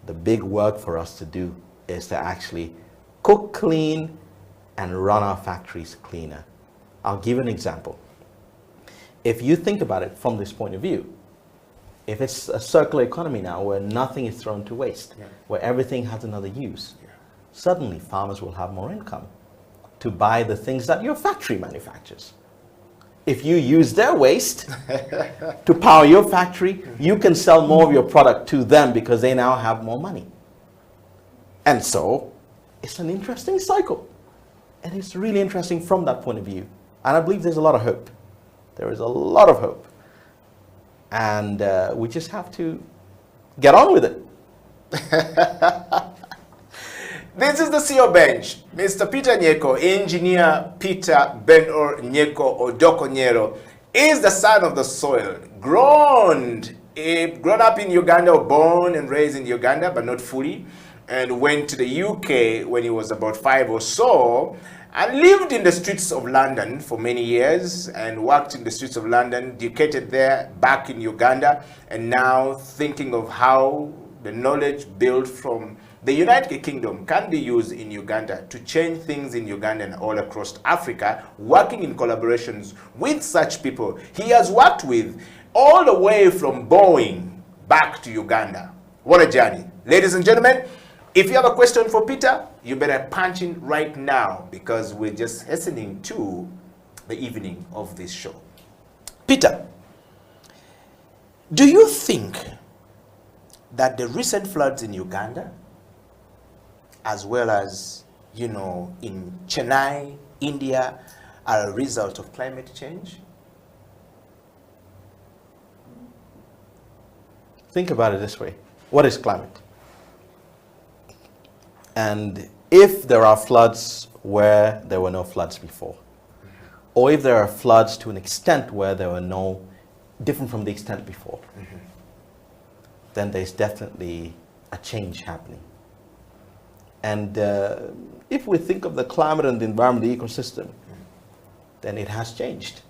The big work for us to do is to actually cook clean and run our factories cleaner. I'll give an example. If you think about it from this point of view, if it's a circular economy now where nothing is thrown to waste, where everything has another use, suddenly farmers will have more income to buy the things that your factory manufactures. If you use their waste to power your factory, you can sell more of your product to them because they now have more money. And so it's an interesting cycle. And it's really interesting from that point of view. And I believe there's a lot of hope. There is a lot of hope. And we just have to get on with it. This is the CEO Bench. Mr. Peter Nyeko, Engineer Peter Ben-Or Nyeko Odoko Nyero, is the son of the soil, grown up in Uganda, or born and raised in Uganda, but not fully, and went to the UK when he was about 5 or so, and lived in the streets of London for many years, and worked in the streets of London, educated there, back in Uganda, and now thinking of how the knowledge built from the United Kingdom can be used in Uganda to change things in Uganda and all across Africa, working in collaborations with such people he has worked with all the way from Boeing back to Uganda. What a journey. Ladies and gentlemen, if you have a question for Peter, you better punch in right now, because we're just hastening to the evening of this show. Peter, do you think that the recent floods in Uganda, as well as, in Chennai, India, are a result of climate change? Think about it this way. What is climate? And if there are floods where there were no floods before, or if there are floods to an extent where there were no, different from the extent before, then there's definitely a change happening. And if we think of the climate and the environment, the ecosystem, then it has changed.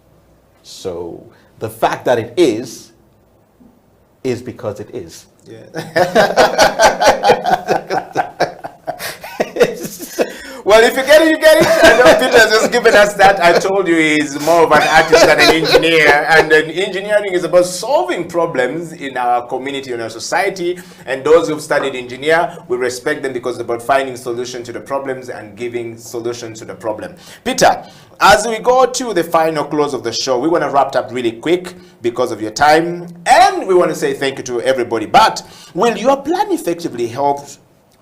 So the fact that it is because it is. Yeah. Well, if you get it, you get it. I know Peter's just given us that. I told you he's more of an artist than an engineer. And then engineering is about solving problems in our community, in our society. And those who've studied engineer, we respect them because it's about finding solutions to the problems and giving solutions to the problem. Peter, as we go to the final close of the show, we want to wrap up really quick because of your time. And we want to say thank you to everybody. But will your plan effectively help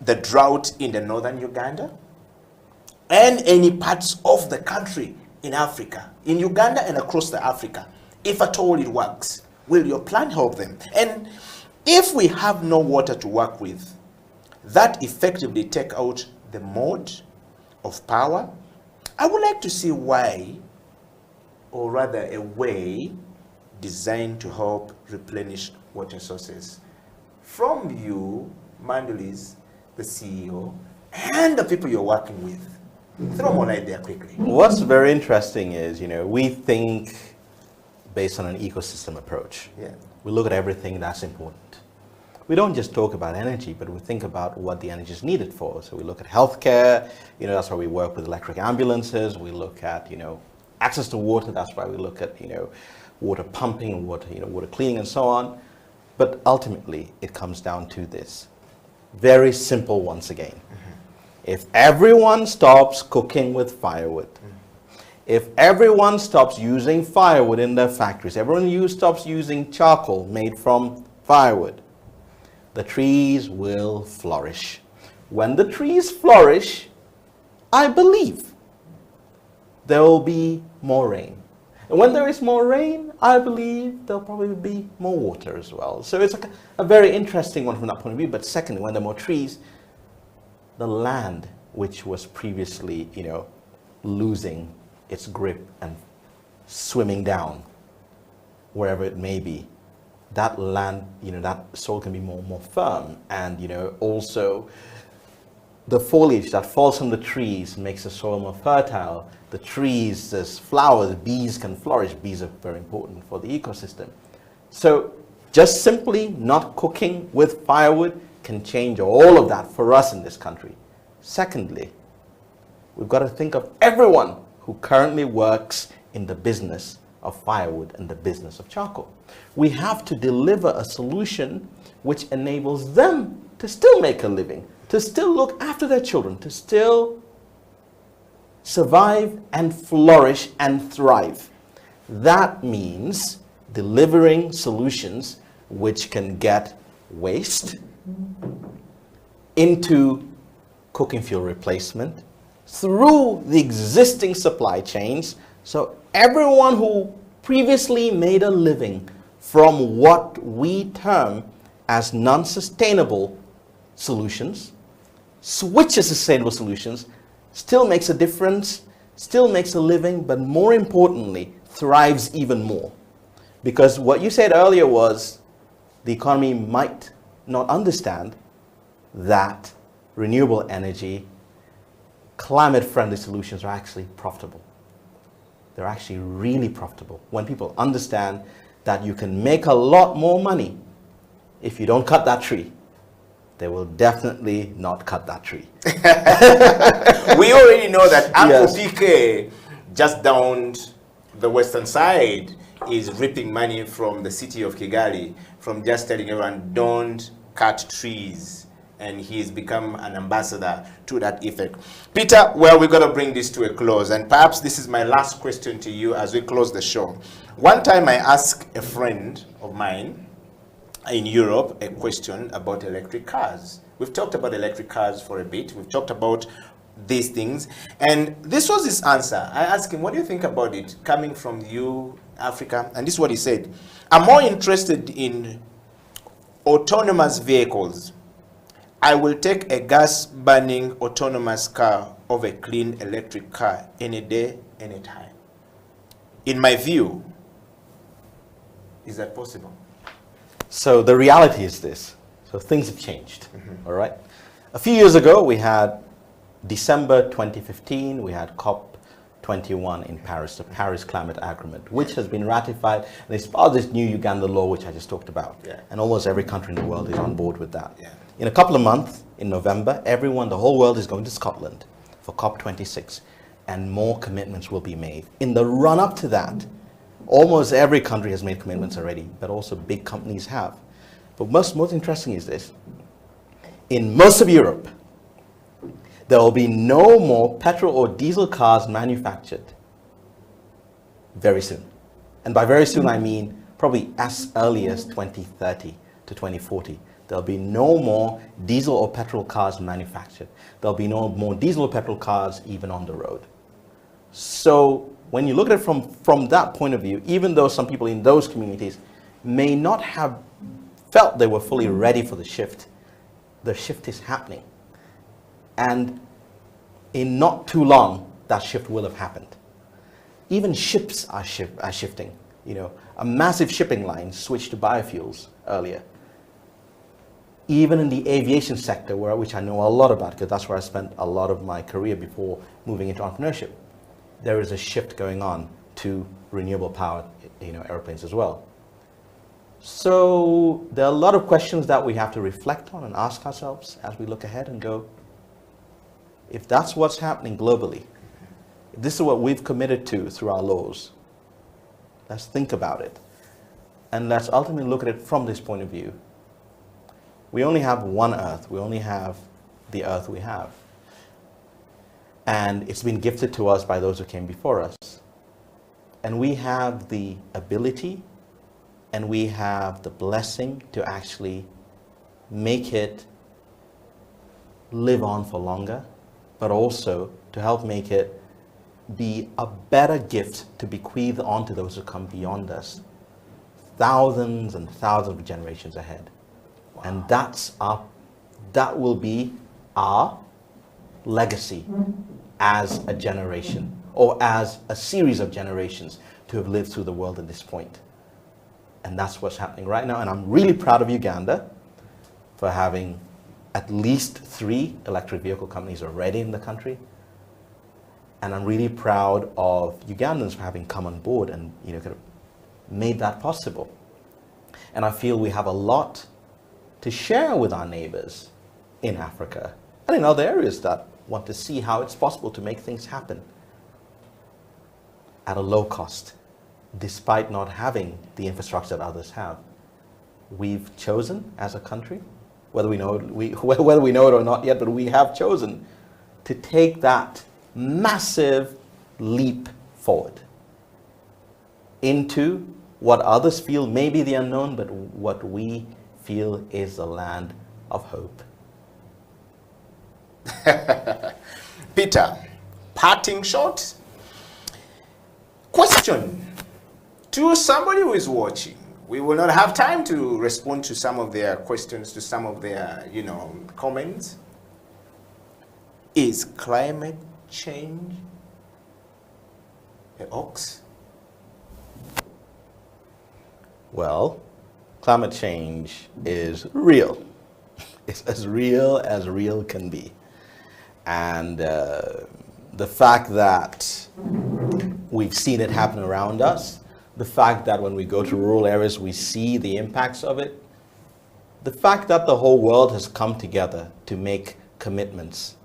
the drought in the northern Uganda and any parts of the country in Africa, in Uganda and across the Africa? If at all it works, will your plan help them? And if we have no water to work with, that effectively take out the mode of power, I would like to see why, or rather a way designed to help replenish water sources. From you, Mandulis, the CEO, and the people you're working with. Throw more light there quickly. What's very interesting is, we think based on an ecosystem approach. Yeah. We look at everything that's important. We don't just talk about energy, but we think about what the energy is needed for. So we look at healthcare, that's why we work with electric ambulances. We look at, access to water. That's why we look at, water pumping, water cleaning and so on. But ultimately, it comes down to this. Very simple once again. If everyone stops cooking with firewood, if everyone stops using firewood in their factories, everyone stops using charcoal made from firewood, the trees will flourish. When the trees flourish, I believe there will be more rain. And when there is more rain, I believe there'll probably be more water as well. So it's a very interesting one from that point of view. But secondly, when there are more trees, the land, which was previously, losing its grip and swimming down, wherever it may be, that land, that soil can be more firm. And, also the foliage that falls from the trees makes the soil more fertile. The trees, there's flowers, bees can flourish. Bees are very important for the ecosystem. So just simply not cooking with firewood can change all of that for us in this country. Secondly, we've got to think of everyone who currently works in the business of firewood and the business of charcoal. We have to deliver a solution which enables them to still make a living, to still look after their children, to still survive and flourish and thrive. That means delivering solutions which can get waste into cooking fuel replacement through the existing supply chains, so everyone who previously made a living from what we term as non-sustainable solutions switches to sustainable solutions, still makes a difference, still makes a living, but more importantly, thrives even more. Because what you said earlier was the economy might not understand that renewable energy, climate-friendly solutions are actually profitable. They're actually really profitable. When people understand that you can make a lot more money if you don't cut that tree, they will definitely not cut that tree. We already know that Uncle Yes. PK, just down the western side, is reaping money from the city of Kigali from just telling everyone, don't cut trees. And he's become an ambassador to that effect. Peter, well, we're going to bring this to a close. And perhaps this is my last question to you as we close the show. One time I asked a friend of mine in Europe a question about electric cars. We've talked about electric cars for a bit. We've talked about these things. And this was his answer. I asked him, what do you think about it coming from you, Africa? And this is what he said. I'm more interested in autonomous vehicles. I will take a gas-burning autonomous car over a clean electric car any day, any time. In my view, is that possible? So the reality is this. So things have changed, all right? A few years ago, we had December 2015, we had COP21 in Paris, the Paris Climate Agreement, which has been ratified, and it's part of this new Uganda law, which I just talked about. Yeah. And almost every country in the world is on board with that. Yeah. In a couple of months, in November, everyone, the whole world is going to Scotland for COP26, and more commitments will be made. In the run-up to that, almost every country has made commitments already, but also big companies have. But most interesting is this. In most of Europe, there will be no more petrol or diesel cars manufactured very soon. And by very soon, I mean probably as early as 2030 to 2040. There'll be no more diesel or petrol cars manufactured. There'll be no more diesel or petrol cars even on the road. So when you look at it from that point of view, even though some people in those communities may not have felt they were fully ready for the shift is happening. And in not too long, that shift will have happened. Even ships are shifting. You know, a massive shipping line switched to biofuels earlier. Even in the aviation sector, which I know a lot about, because that's where I spent a lot of my career before moving into entrepreneurship, there is a shift going on to renewable powered, airplanes as well. So there are a lot of questions that we have to reflect on and ask ourselves as we look ahead and go, if that's what's happening globally, if this is what we've committed to through our laws, let's think about it. And let's ultimately look at it from this point of view. We only have one Earth. We only have the Earth we have. And it's been gifted to us by those who came before us. And we have the ability and we have the blessing to actually make it live on for longer, but also to help make it be a better gift to bequeath on to those who come beyond us, thousands and thousands of generations ahead. Wow. And that will be our legacy as a generation, or as a series of generations to have lived through the world at this point. And that's what's happening right now. And I'm really proud of Uganda for having at least 3 electric vehicle companies already in the country. And I'm really proud of Ugandans for having come on board and kind of made that possible. And I feel we have a lot to share with our neighbors in Africa and in other areas that want to see how it's possible to make things happen at a low cost, despite not having the infrastructure that others have. We've chosen as a country, whether we know it or not yet, but we have chosen to take that massive leap forward into what others feel may be the unknown, but what we feel is the land of hope. Peter, parting shot. Question to somebody who is watching. We will not have time to respond to some of their questions, to some of their, comments. Is climate change a hoax? Well, climate change is real. It's as real can be. And the fact that we've seen it happen around us, the fact that when we go to rural areas we see the impacts of it, the fact that the whole world has come together to make commitments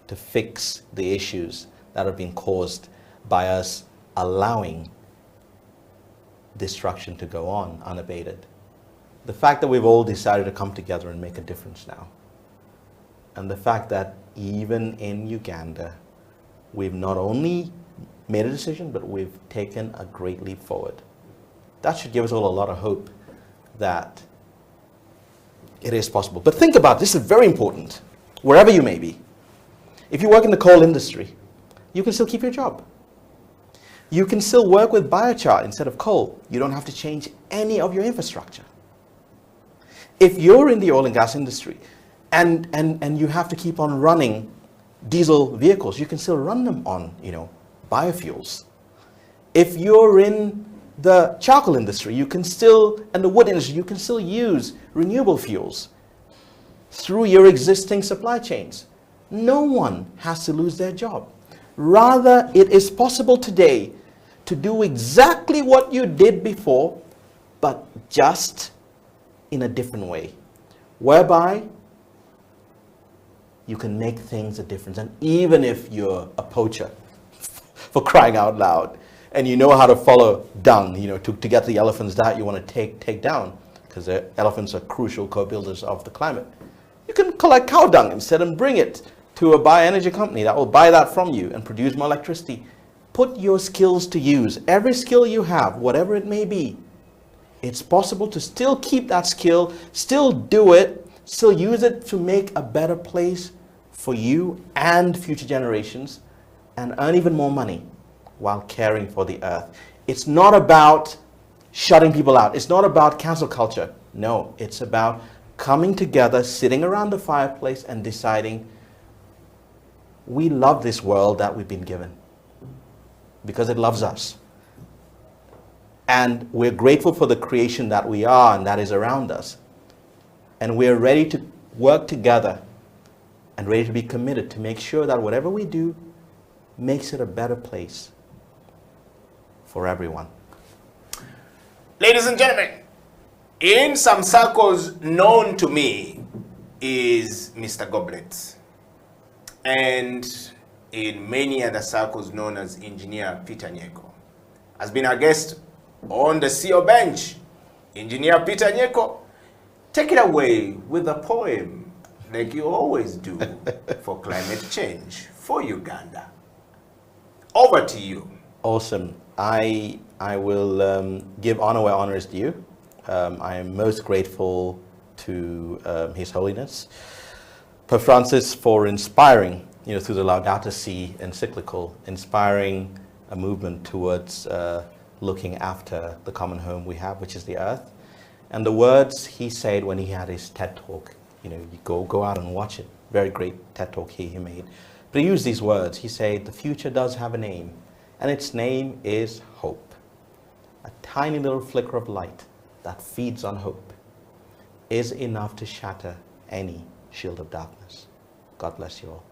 to fix the issues that are being caused by us allowing destruction to go on unabated. The fact that we've all decided to come together and make a difference now. And the fact that even in Uganda, we've not only made a decision, but we've taken a great leap forward. That should give us all a lot of hope that it is possible. But think about this, is very important, wherever you may be. If you work in the coal industry, you can still keep your job. You can still work with biochar instead of coal. You don't have to change any of your infrastructure. If you're in the oil and gas industry and you have to keep on running diesel vehicles, you can still run them on, biofuels. If you're in the charcoal industry, and the wood industry, you can still use renewable fuels through your existing supply chains. No one has to lose their job. Rather, it is possible today to do exactly what you did before, but just in a different way, whereby you can make things a difference. And even if you're a poacher, for crying out loud, and you know how to follow dung, to get the elephant's diet you want to take down, because the elephants are crucial co-builders of the climate. You can collect cow dung instead and bring it to a bioenergy company that will buy that from you and produce more electricity. Put your skills to use. Every skill you have, whatever it may be, it's possible to still keep that skill, still do it, still use it to make a better place for you and future generations, and earn even more money while caring for the earth. It's not about shutting people out. It's not about cancel culture. No, it's about coming together, sitting around the fireplace and deciding we love this world that we've been given because it loves us. And we're grateful for the creation that we are and that is around us. And we're ready to work together and ready to be committed to make sure that whatever we do makes it a better place for everyone. Ladies and gentlemen, in some circles known to me is Mr. Goblet. And in many other circles known as Engineer Peter Nyeko. Has been our guest on the CEO bench. Engineer Peter Nyeko, take it away with a poem like you always do for climate change for Uganda. Over to you. Awesome. I will give honor where honor is due. I am most grateful to His Holiness Pope Francis for inspiring, through the Laudato Si encyclical, inspiring a movement towards looking after the common home we have, which is the earth. And the words he said when he had his TED talk, you go out and watch it. Very great TED talk he made. But he used these words. He said, the future does have a name, and its name is hope. A tiny little flicker of light that feeds on hope is enough to shatter any shield of darkness. God bless you all.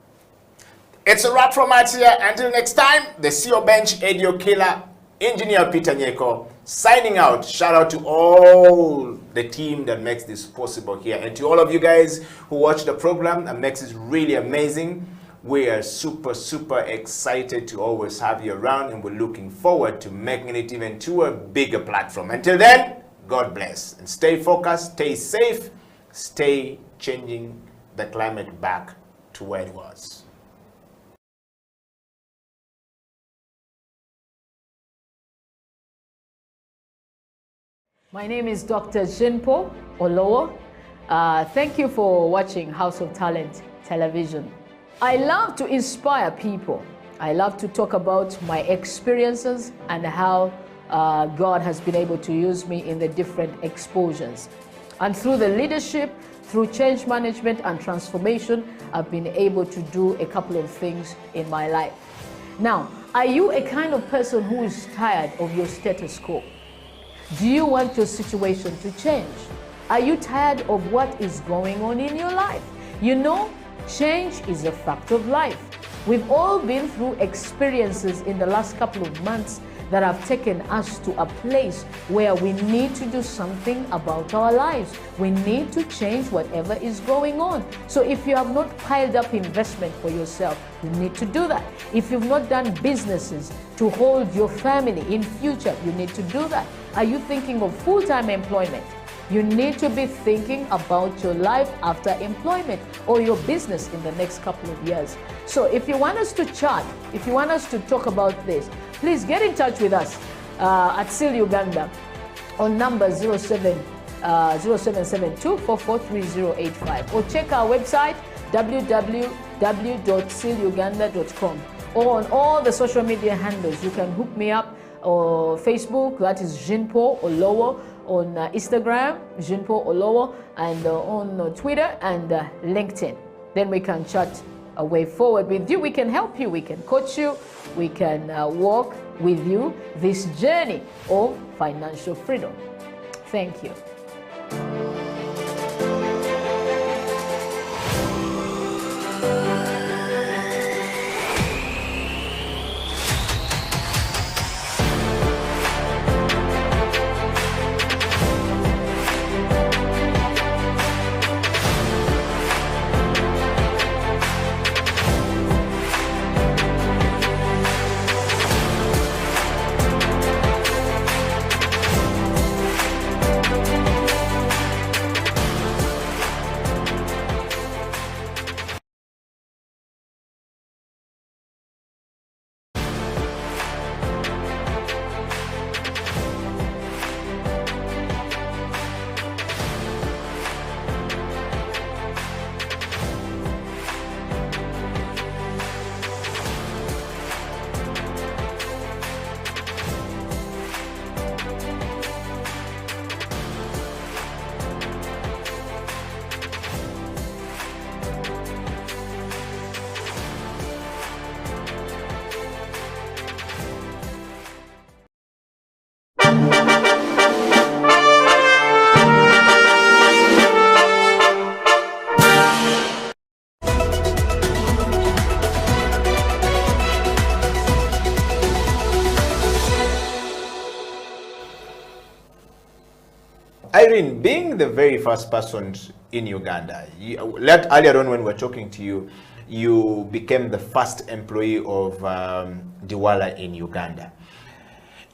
It's a wrap from us here. Until next time, the CEO Bench Edio Killer Engineer Peter Nyeko, signing out. Shout out to all the team that makes this possible here. And to all of you guys who watch the program and makes it really amazing. We are super, super excited to always have you around, and we're looking forward to making it even to a bigger platform. Until then, God bless. And stay focused, stay safe, stay changing the climate back to where it was. My name is Dr. Jinpo Olowo. Thank you for watching House of Talent Television. I love to inspire people. I love to talk about my experiences and how God has been able to use me in the different exposures. And through the leadership, through change management and transformation, I've been able to do a couple of things in my life. Now, are you a kind of person who is tired of your status quo? Do you want your situation to change? Are you tired of what is going on in your life? You know, change is a fact of life. We've all been through experiences in the last couple of months that have taken us to a place where we need to do something about our lives. We need to change whatever is going on. So if you have not piled up investment for yourself, you need to do that. If you've not done businesses to hold your family in future, you need to do that. Are you thinking of full-time employment? You need to be thinking about your life after employment or your business in the next couple of years. So if you want us to chat, if you want us to talk about this, please get in touch with us at SIL Uganda on number 0772443085, or check our website www.siluganda.com, or on all the social media handles. You can hook me up or Facebook, that is Jinpo Olowo, on Instagram, Jinpo Olowo, and on Twitter and LinkedIn. Then we can chat a way forward with you. We can help you, we can coach you, we can walk with you this journey of financial freedom. Thank you. Irene, being the very first person in Uganda, earlier on when we were talking to you, you became the first employee of Diwala in Uganda.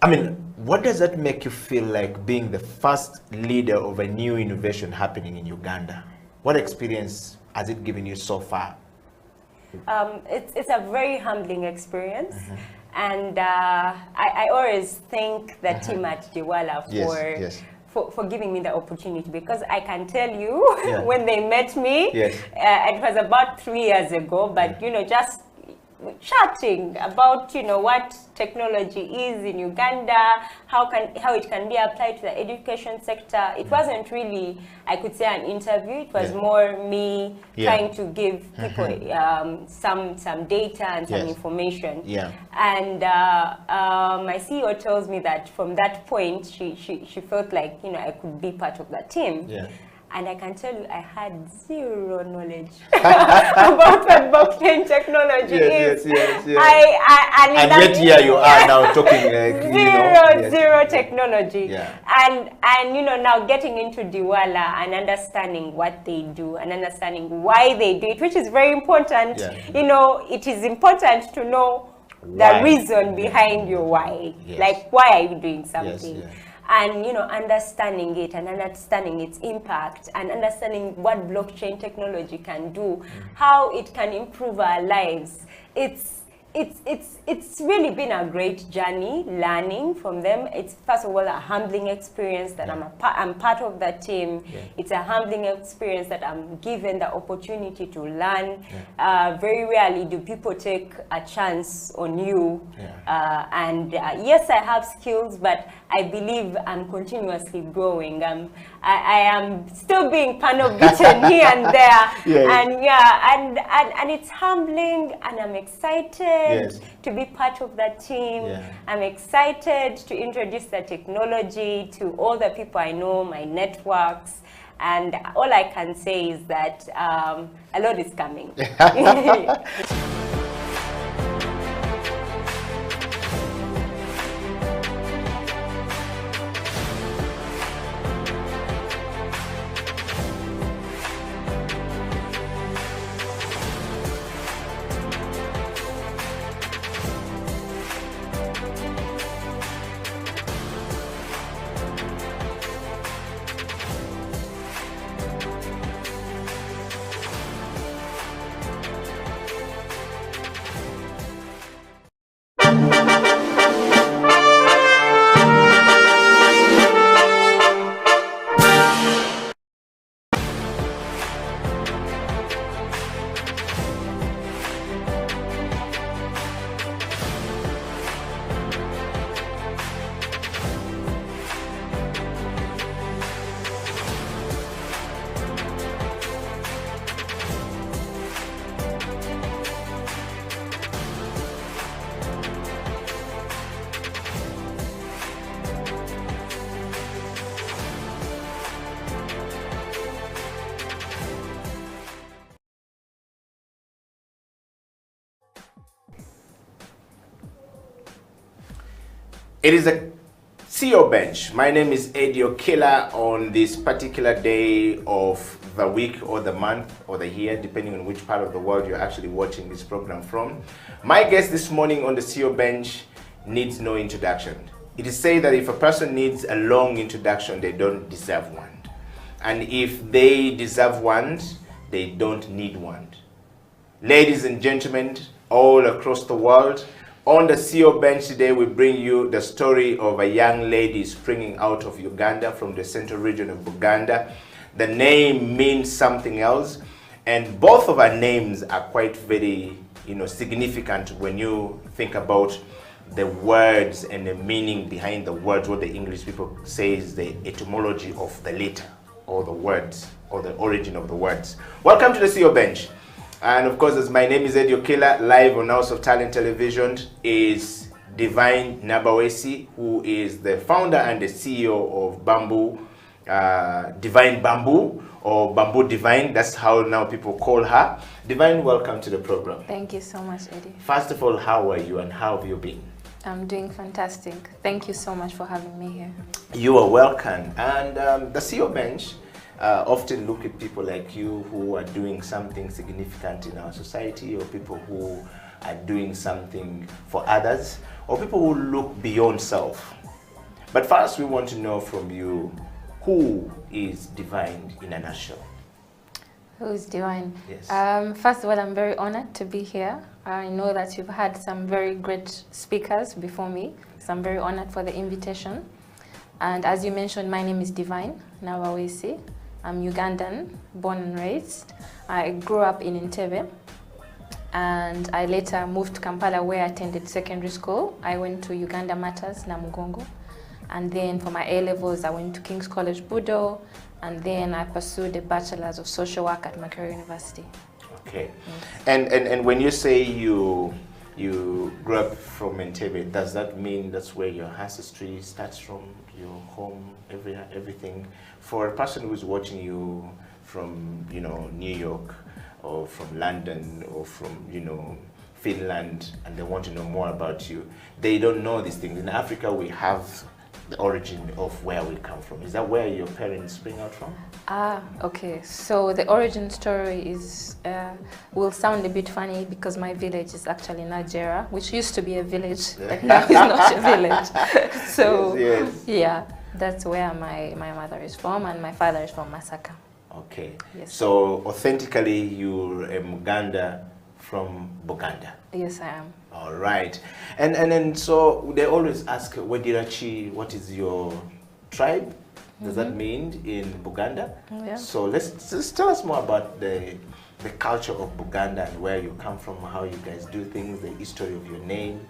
I mean, what does that make you feel like, being the first leader of a new innovation happening in Uganda? What experience has it given you so far? It's a very humbling experience. And I always thank the team at Diwala for giving me the opportunity, because I can tell you, when they met me, it was about 3 years ago, but you know, just chatting about, you know, what technology is in Uganda, how it can be applied to the education sector. It wasn't really, I could say, an interview. It was more me trying to give people some data and some information. And my CEO tells me that from that point, she felt like, you know, I could be part of the team. And I can tell you, I had zero knowledge about what blockchain technology is. Yes. And yet here you are now talking like, zero technology. Yeah. And now getting into Diwala and understanding what they do and understanding why they do it, which is very important. Yeah. It is important to know why. The reason behind your why. Yes. Like, why are you doing something? Yes. And understanding it and understanding its impact and understanding what blockchain technology can do, how it can improve our lives. It's really been a great journey learning from them. It's first of all a humbling experience that I'm part of that team. Yeah. It's a humbling experience that I'm given the opportunity to learn. Yeah. Very rarely do people take a chance on you. Yeah. And yes, I have skills, but I believe I'm continuously growing. I am still being beaten here and there. Yes. And it's humbling, and I'm excited to be part of that team. Yeah. I'm excited to introduce the technology to all the people I know, my networks. And all I can say is that a lot is coming. It is a CEO Bench. My name is Eddie Okela on this particular day of the week or the month or the year, depending on which part of the world you're actually watching this program from. My guest this morning on the CEO Bench needs no introduction. It is said that if a person needs a long introduction, they don't deserve one. And if they deserve one, they don't need one. Ladies and gentlemen, all across the world, on the CEO Bench today, we bring you the story of a young lady springing out of Uganda, from the central region of Uganda. The name means something else, and both of our names are quite very, significant when you think about the words and the meaning behind the words. What the English people say is the etymology of the letter, or the words, or the origin of the words. Welcome to the CEO Bench. And of course, as my name is Eddie Okela, live on House of Talent Television is Divine Nabawesi, who is the founder and the CEO of Bamboo, Divine Bamboo, or Bamboo Divine. That's how now people call her. Divine, welcome to the program. Thank you so much, Eddie. First of all, how are you and how have you been? I'm doing fantastic. Thank you so much for having me here. You are welcome. And the CEO Bench often look at people like you who are doing something significant in our society, or people who are doing something for others, or people who look beyond self. But first, we want to know from you, who is Divine in a nutshell? Who is Divine? Yes. First of all, I'm very honored to be here. I know that you've had some very great speakers before me, so I'm very honored for the invitation. And as you mentioned, my name is Divine Nabawesi. I'm Ugandan, born and raised. I grew up in Entebbe, and I later moved to Kampala, where I attended secondary school. I went to Uganda Matters, Namugongo. And then for my A-levels, I went to King's College, Budo, and then I pursued a Bachelor's of Social Work at Makerere University. Okay. Yes. And when you say you you grew up from Entebbe. Does that mean that's where your ancestry starts from, your home, everything? For a person who's watching you from, you know, New York or from London or from, you know, Finland, and they want to know more about you, they don't know these things. In Africa, we have the origin of where we come from. Is that where your parents spring out from? Okay. So the origin story is will sound a bit funny because my village is actually Nigeria, which used to be a village, but now is not a village. So yeah, that's where my mother is from, and my father is from Masaka. Okay. Yes. So authentically, you're a Muganda from Buganda. Yes, I am. All right. And then so they always ask, Wedirachi, what is your tribe? Does that mean in Buganda? Yeah. So let's just tell us more about the culture of Buganda and where you come from, how you guys do things, the history of your name,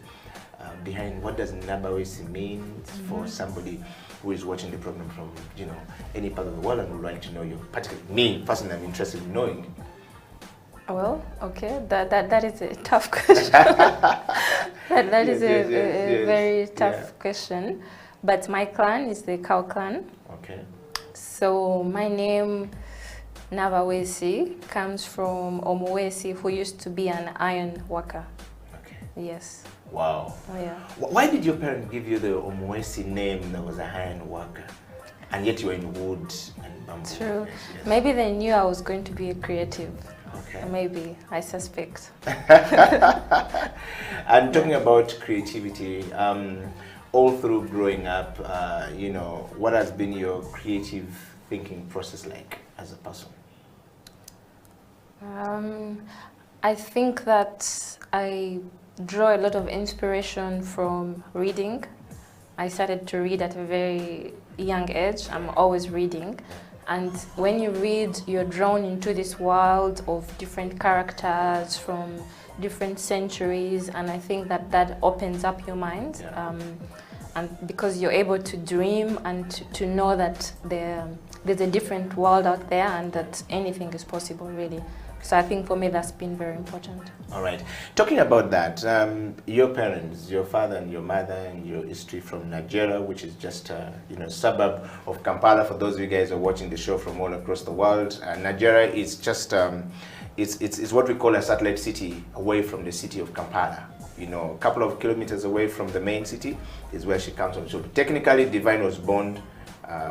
behind what does Nabawesi mean for somebody who is watching the program from, you know, any part of the world and would like to know you. Particularly me, personally, I'm interested in knowing. Well, okay, that is a tough question. that is a very tough question. But my clan is the Cow clan. Okay. So my name, Nabawesi, comes from Omuwesi, who used to be an iron worker. Okay. Yes. Wow. Oh, yeah. Why did your parents give you the Omuwesi name that was a iron worker? And yet you were in wood and bamboo. True. Yes. Maybe they knew I was going to be a creative. Okay. Maybe, I suspect. And talking about creativity, all through growing up, you know, what has been your creative thinking process like as a person? I think that I draw a lot of inspiration from reading. I started to read at a very young age. I'm always reading. And when you read, you're drawn into this world of different characters from different centuries, and I think that that opens up your mind. And because you're able to dream and to know that there's a different world out there and that anything is possible, really. So I think for me that's been very important. All right. Talking about that, your parents, your father and your mother, and your history from Nigeria, which is just a suburb of Kampala. For those of you guys who are watching the show from all across the world, Nigeria is just it's what we call a satellite city away from the city of Kampala. You know, a couple of kilometers away from the main city is where she comes from. So technically, Divine was born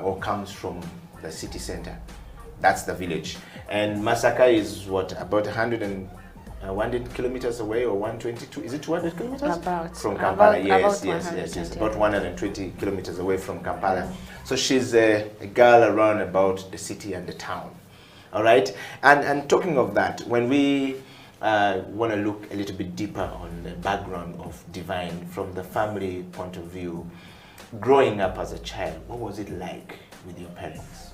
or comes from the city center. That's the village. And Masaka is what, about 100 kilometers away, or 122? Is it 200 kilometers? About. From Kampala, yes. It's about 120 kilometers away from Kampala. Yeah. So she's a girl around about the city and the town. All right? And talking of that, when we want to look a little bit deeper on the background of Divine from the family point of view, growing up as a child, what was it like with your parents?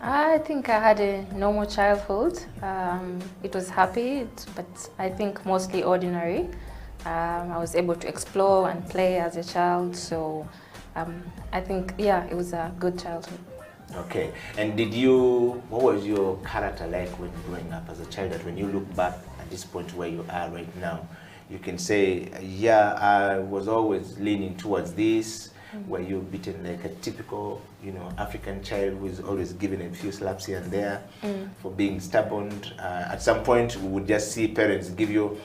I think I had a normal childhood. It was happy, but I think mostly ordinary. I was able to explore and play as a child, so I think, yeah, it was a good childhood. Okay, and what was your character like when growing up as a child, that when you look back at this point where you are right now, you can say, yeah, I was always leaning towards this? Were you beaten like a typical, African child who is always given a few slaps here and there for being stubborn? At some point, we would just see parents give you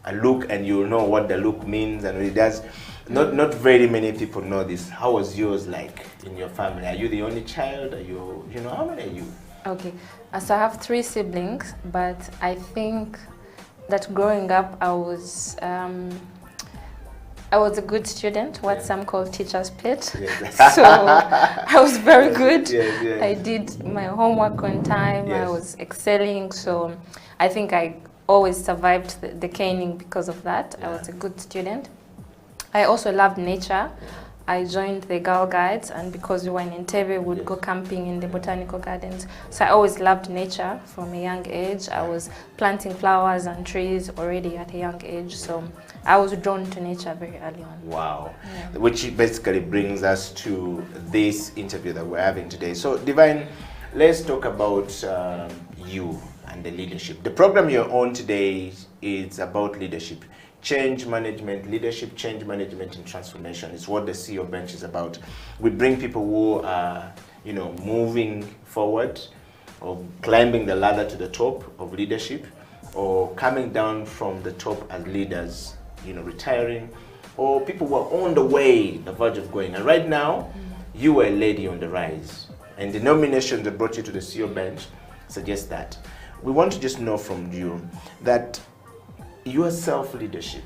a look, and you'll know what the look means and what it does. Not very many people know this. How was yours like in your family? Are you the only child? Are you, how many are you? Okay, so I have 3 siblings, but I think that growing up, I was a good student, what some call teacher's pet. Yes. So I was very good. Yes. I did my homework on time. Yes. I was excelling. So I think I always survived the caning because of that. Yeah. I was a good student. I also loved nature. I joined the Girl Guides, and because we were in Entebbe, we would go camping in the botanical gardens. So I always loved nature from a young age. I was planting flowers and trees already at a young age. So I was drawn to nature very early on. Wow. Yeah. Which basically brings us to this interview that we're having today. So Divine, let's talk about you and the leadership. The program you're on today is about leadership. Change management, leadership, change management, and transformation is what the CEO Bench is about. We bring people who are, you know, moving forward or climbing the ladder to the top of leadership, or coming down from the top as leaders, you know, retiring, or people who are on the way, the verge of going. And right now, you are a lady on the rise. And the nomination that brought you to the CEO Bench suggests that. We want to just know from you that your self-leadership,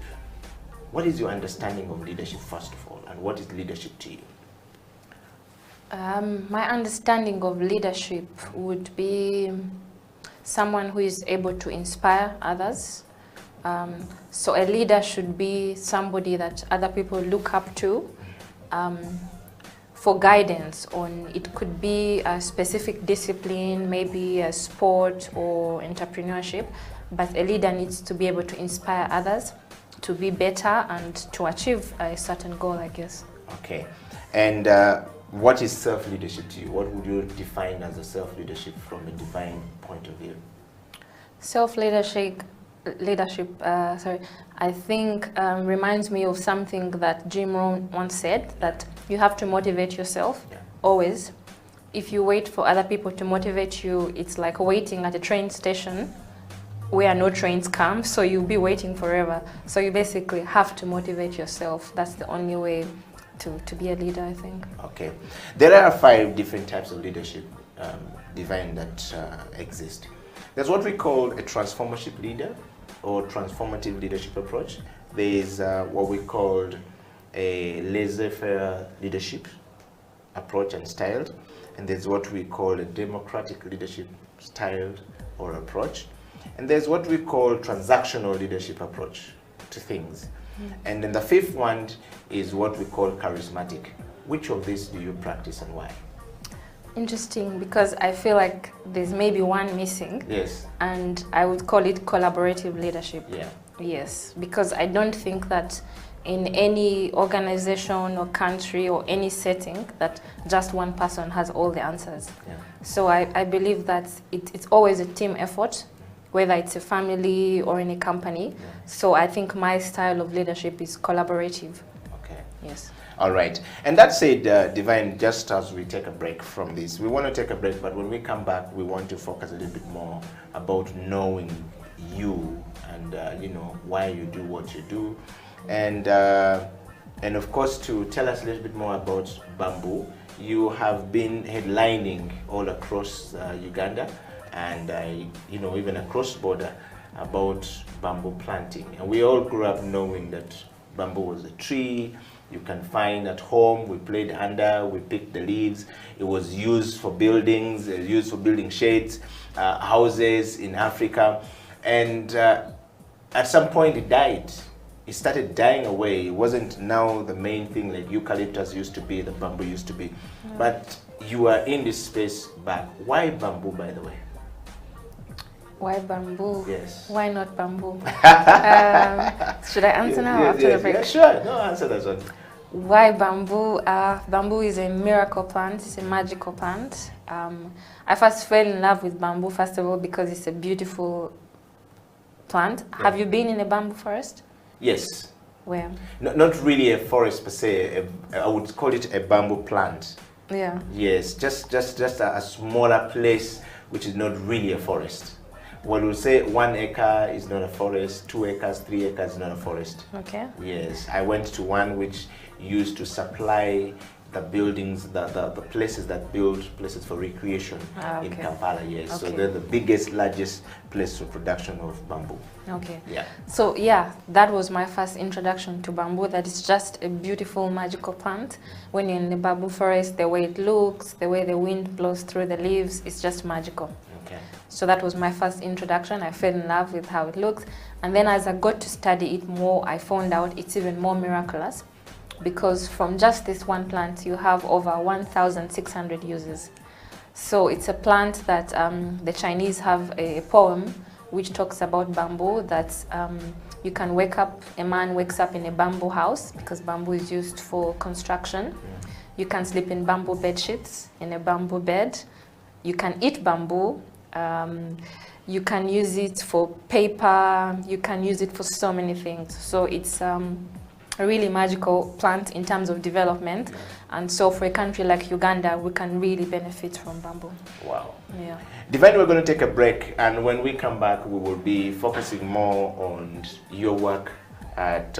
what is your understanding of leadership first of all, and what is leadership to you? My understanding of leadership would be someone who is able to inspire others. So a leader should be somebody that other people look up to for guidance on, it could be a specific discipline, maybe a sport or entrepreneurship, but a leader needs to be able to inspire others to be better and to achieve a certain goal, I guess. Okay. And what is self-leadership to you? What would you define as a self-leadership from a divine point of view? Self-leadership, I think reminds me of something that Jim Rohn once said, that you have to motivate yourself, always. If you wait for other people to motivate you, it's like waiting at a train station where no trains come, so you'll be waiting forever. So you basically have to motivate yourself. That's the only way to be a leader, I think. Okay. There are 5 different types of leadership, divine, that exist. There's what we call a transformative leader or transformative leadership approach. There's what we called a laissez-faire leadership approach and style. And there's what we call a democratic leadership style or approach. And there's what we call transactional leadership approach to things. And then the 5th one is what we call charismatic. Which of these do you practice and why? Interesting, because I feel like there's maybe one missing. Yes. And I would call it collaborative leadership. Yeah. Yes, because I don't think that in any organization or country or any setting that just one person has all the answers. Yeah. So I believe that it's always a team effort, whether it's a family or in a company. Yeah. So I think my style of leadership is collaborative. Okay. Yes. All right. And that said, Divine, just as we take a break from this, we want to take a break, but when we come back, we want to focus a little bit more about knowing you and, you know, why you do what you do. And of course, to tell us a little bit more about bamboo, you have been headlining all across Uganda and, you know, even across border about bamboo planting. And we all grew up knowing that bamboo was a tree you can find at home. We played under, we picked the leaves. It was used for buildings, used for building shades, houses in Africa. And at some point it died. It started dying away. It wasn't now the main thing like eucalyptus used to be, the bamboo used to be. No. But you are in this space back. Why bamboo, by the way? Why bamboo? Yes. Why not bamboo? Should I answer now or after the break? Yeah, sure. No, answer that one. Why bamboo? Bamboo is a miracle plant. It's a magical plant. I first fell in love with bamboo, first of all, because it's a beautiful plant. Yeah. Have you been in a bamboo forest? Yes. Where? Not really a forest per se. I would call it a bamboo plant. Yeah. Yes, just a smaller place which is not really a forest. What we'll say 1 acre is not a forest, 2 acres, 3 acres is not a forest. Okay. Yes, I went to one which used to supply the buildings, the places that build places for recreation in Kampala, yes. Okay. So they're the biggest, largest place for production of bamboo. Okay. Yeah. So yeah, that was my first introduction to bamboo. That is just a beautiful, magical plant. When you're in the bamboo forest, the way it looks, the way the wind blows through the leaves, it's just magical. Okay. So that was my first introduction. I fell in love with how it looks. And then as I got to study it more, I found out it's even more miraculous, because from just this one plant, you have over 1,600 uses. So it's a plant that the Chinese have a poem which talks about bamboo, that you can wake up, a man wakes up in a bamboo house, because bamboo is used for construction. Yeah. You can sleep in bamboo bed sheets, in a bamboo bed. You can eat bamboo. You can use it for paper, you can use it for so many things. So it's a really magical plant in terms of development. And so for a country like Uganda, we can really benefit from bamboo. Wow. Yeah. Divine, we're going to take a break, and when we come back, we will be focusing more on your work at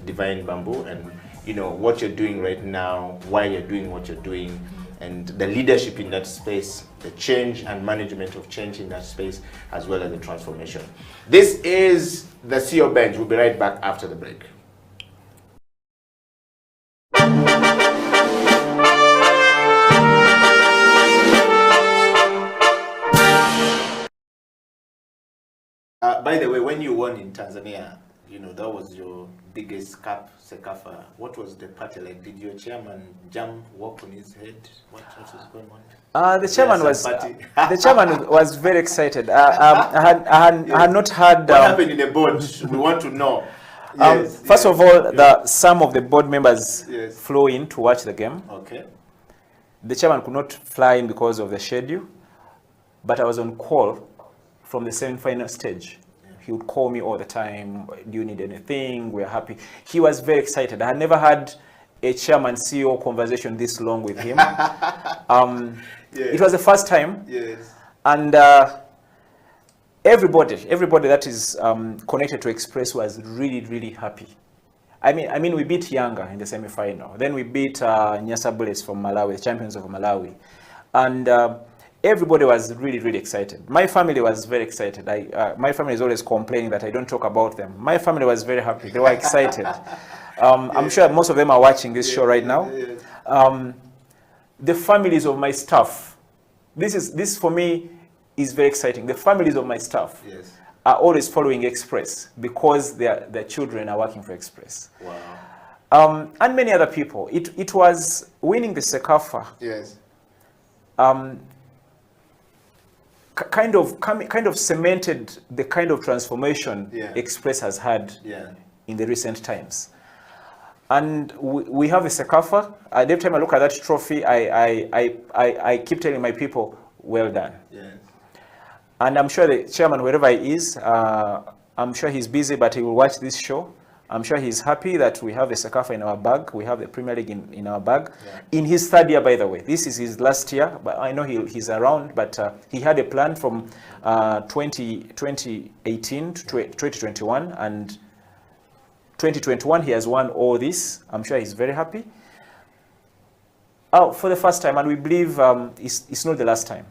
Divine Bamboo, and you know what you're doing right now, why you're doing what you're doing, and the leadership in that space, the change and management of change in that space, as well as the transformation. This is the CEO Bench. We'll be right back after the break. By the way, when you won in Tanzania, you know, that was your biggest cup, Sekafa. What was the party like? Did your chairman walk on his head? What was going on? The chairman was very excited. I had not heard. What happened in the board? We want to know. First of all, some of the board members flew in to watch the game. Okay. The chairman could not fly in because of the schedule, but I was on call from the semi-final stage. He would call me all the time. Do you need anything? We're happy. He was very excited. I had never had a chairman CEO conversation this long with him. It was the first time. Yes. And everybody that is connected to Express was really, really happy. I mean, we beat Yanga in the semi-final. Then we beat Nyasa Bullets from Malawi, the champions of Malawi. And everybody was really, really excited. My family was very excited. My family is always complaining that I don't talk about them. My family was very happy. They were excited. I'm sure most of them are watching this show right now. The families of my staff, this for me is very exciting. The families of my staff are always following Express because their children are working for Express. Wow. And many other people. It was winning the Sekafa. Yes. Kind of cemented the kind of transformation Express has had in the recent times. And we have a Sekafa. Every time I look at that trophy, I keep telling my people, well done. Yes. And I'm sure the chairman, wherever he is, I'm sure he's busy, but he will watch this show. I'm sure he's happy that we have the Sekafa in our bag. We have the Premier League in our bag. In his third year, by the way. This is his last year, but I know he's around, but he had a plan from 2018 to 2021, and 2021 he has won all this. I'm sure he's very happy. For the first time, and we believe it's not the last time.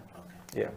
Okay. Yeah.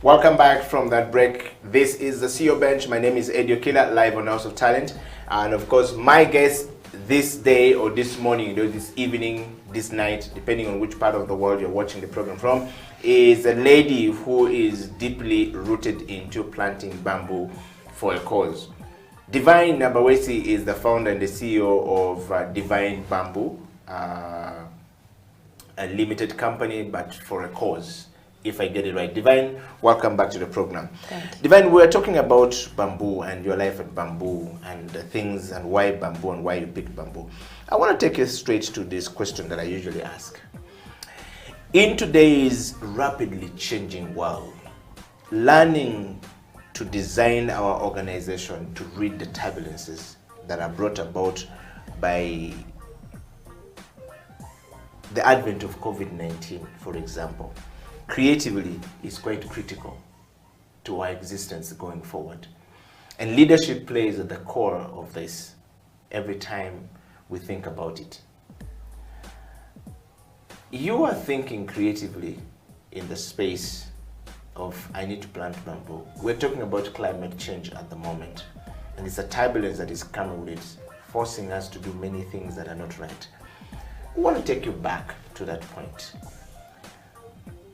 Welcome back from that break. This is the CEO Bench. My name is Eddie Okila, live on House of Talent. And of course, my guest this day or this morning, this evening, this night, depending on which part of the world you're watching the program from, is a lady who is deeply rooted into planting bamboo for a cause. Divine Nabawesi is the founder and the CEO of Divine Bamboo, a limited company, but for a cause, if I get it right. Divine, welcome back to the program. Thank you. Divine, we're talking about bamboo and your life at bamboo and the things and why bamboo and why you picked bamboo. I want to take you straight to this question that I usually ask. In today's rapidly changing world, learning to design our organization to read the turbulences that are brought about by the advent of COVID-19, for example, creatively is quite critical to our existence going forward. And leadership plays at the core of this every time we think about it. You are thinking creatively in the space of I need to plant bamboo. We're talking about climate change at the moment, and it's a turbulence that is coming with it, forcing us to do many things that are not right. I want to take you back to that point.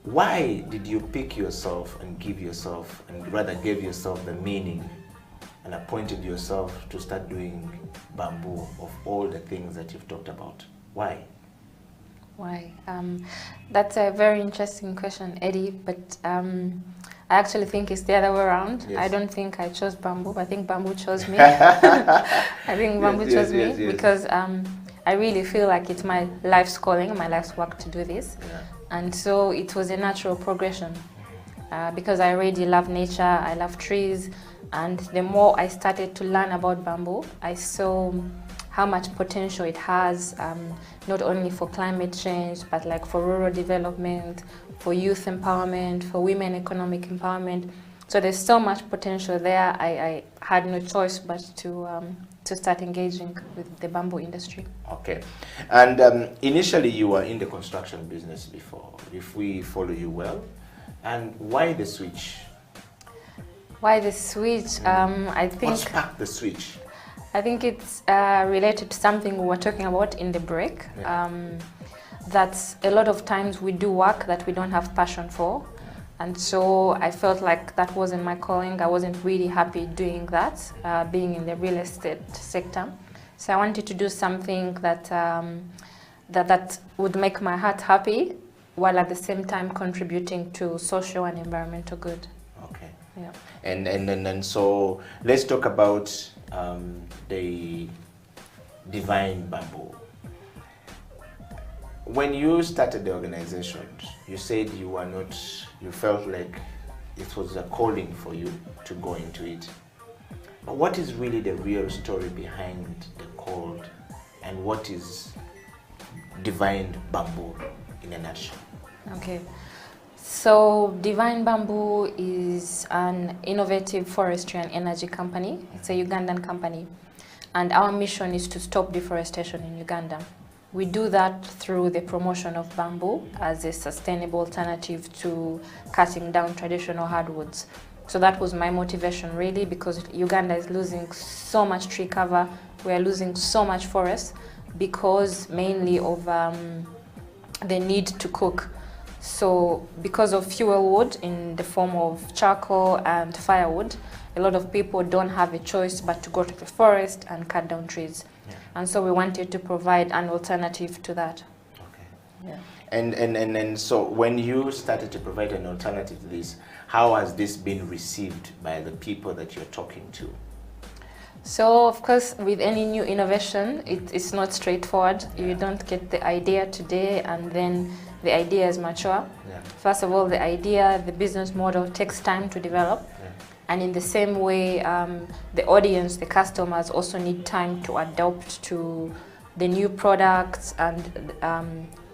Why did you pick yourself and give yourself, and rather gave yourself the meaning and appointed yourself to start doing bamboo of all the things that you've talked about? Why? Why? That's a very interesting question, Eddie, but I actually think it's the other way around. Yes. I don't think I chose bamboo. I think bamboo chose me. I think bamboo chose me because I really feel like it's my life's calling, my life's work to do this. Yeah. And so it was a natural progression because I already love nature, I love trees, and the more I started to learn about bamboo, I saw how much potential it has, not only for climate change, but like for rural development, for youth empowerment, for women economic empowerment. So there's so much potential there. I had no choice but to start engaging with the bamboo industry. Okay. And initially you were in the construction business before, if we follow you well. And why the switch? Why the switch? I think... What sparked the switch? I think it's related to something we were talking about in the break. Yeah. That a lot of times we do work that we don't have passion for. And so I felt like that wasn't my calling. I wasn't really happy doing that, being in the real estate sector. So I wanted to do something that, that would make my heart happy, while at the same time contributing to social and environmental good. Okay. Yeah. And so let's talk about the Divine Bamboo. When you started the organization, you said you felt like it was a calling for you to go into it. But what is really the real story behind the call, and what is Divine Bamboo in a nutshell? Okay. So Divine Bamboo is an innovative forestry and energy company. It's a Ugandan company. And our mission is to stop deforestation in Uganda. We do that through the promotion of bamboo as a sustainable alternative to cutting down traditional hardwoods. So that was my motivation really, because Uganda is losing so much tree cover. We are losing so much forest because mainly of the need to cook. So because of fuel wood in the form of charcoal and firewood, a lot of people don't have a choice but to go to the forest and cut down trees. Yeah. And so we wanted to provide an alternative to that. Okay. Yeah. And so when you started to provide an alternative to this, how has this been received by the people that you're talking to? So of course, with any new innovation, it's not straightforward. Yeah. You don't get the idea today and then the idea is mature. Yeah. First of all, the idea, the business model takes time to develop. Yeah. And in the same way, the audience, the customers also need time to adapt to the new products and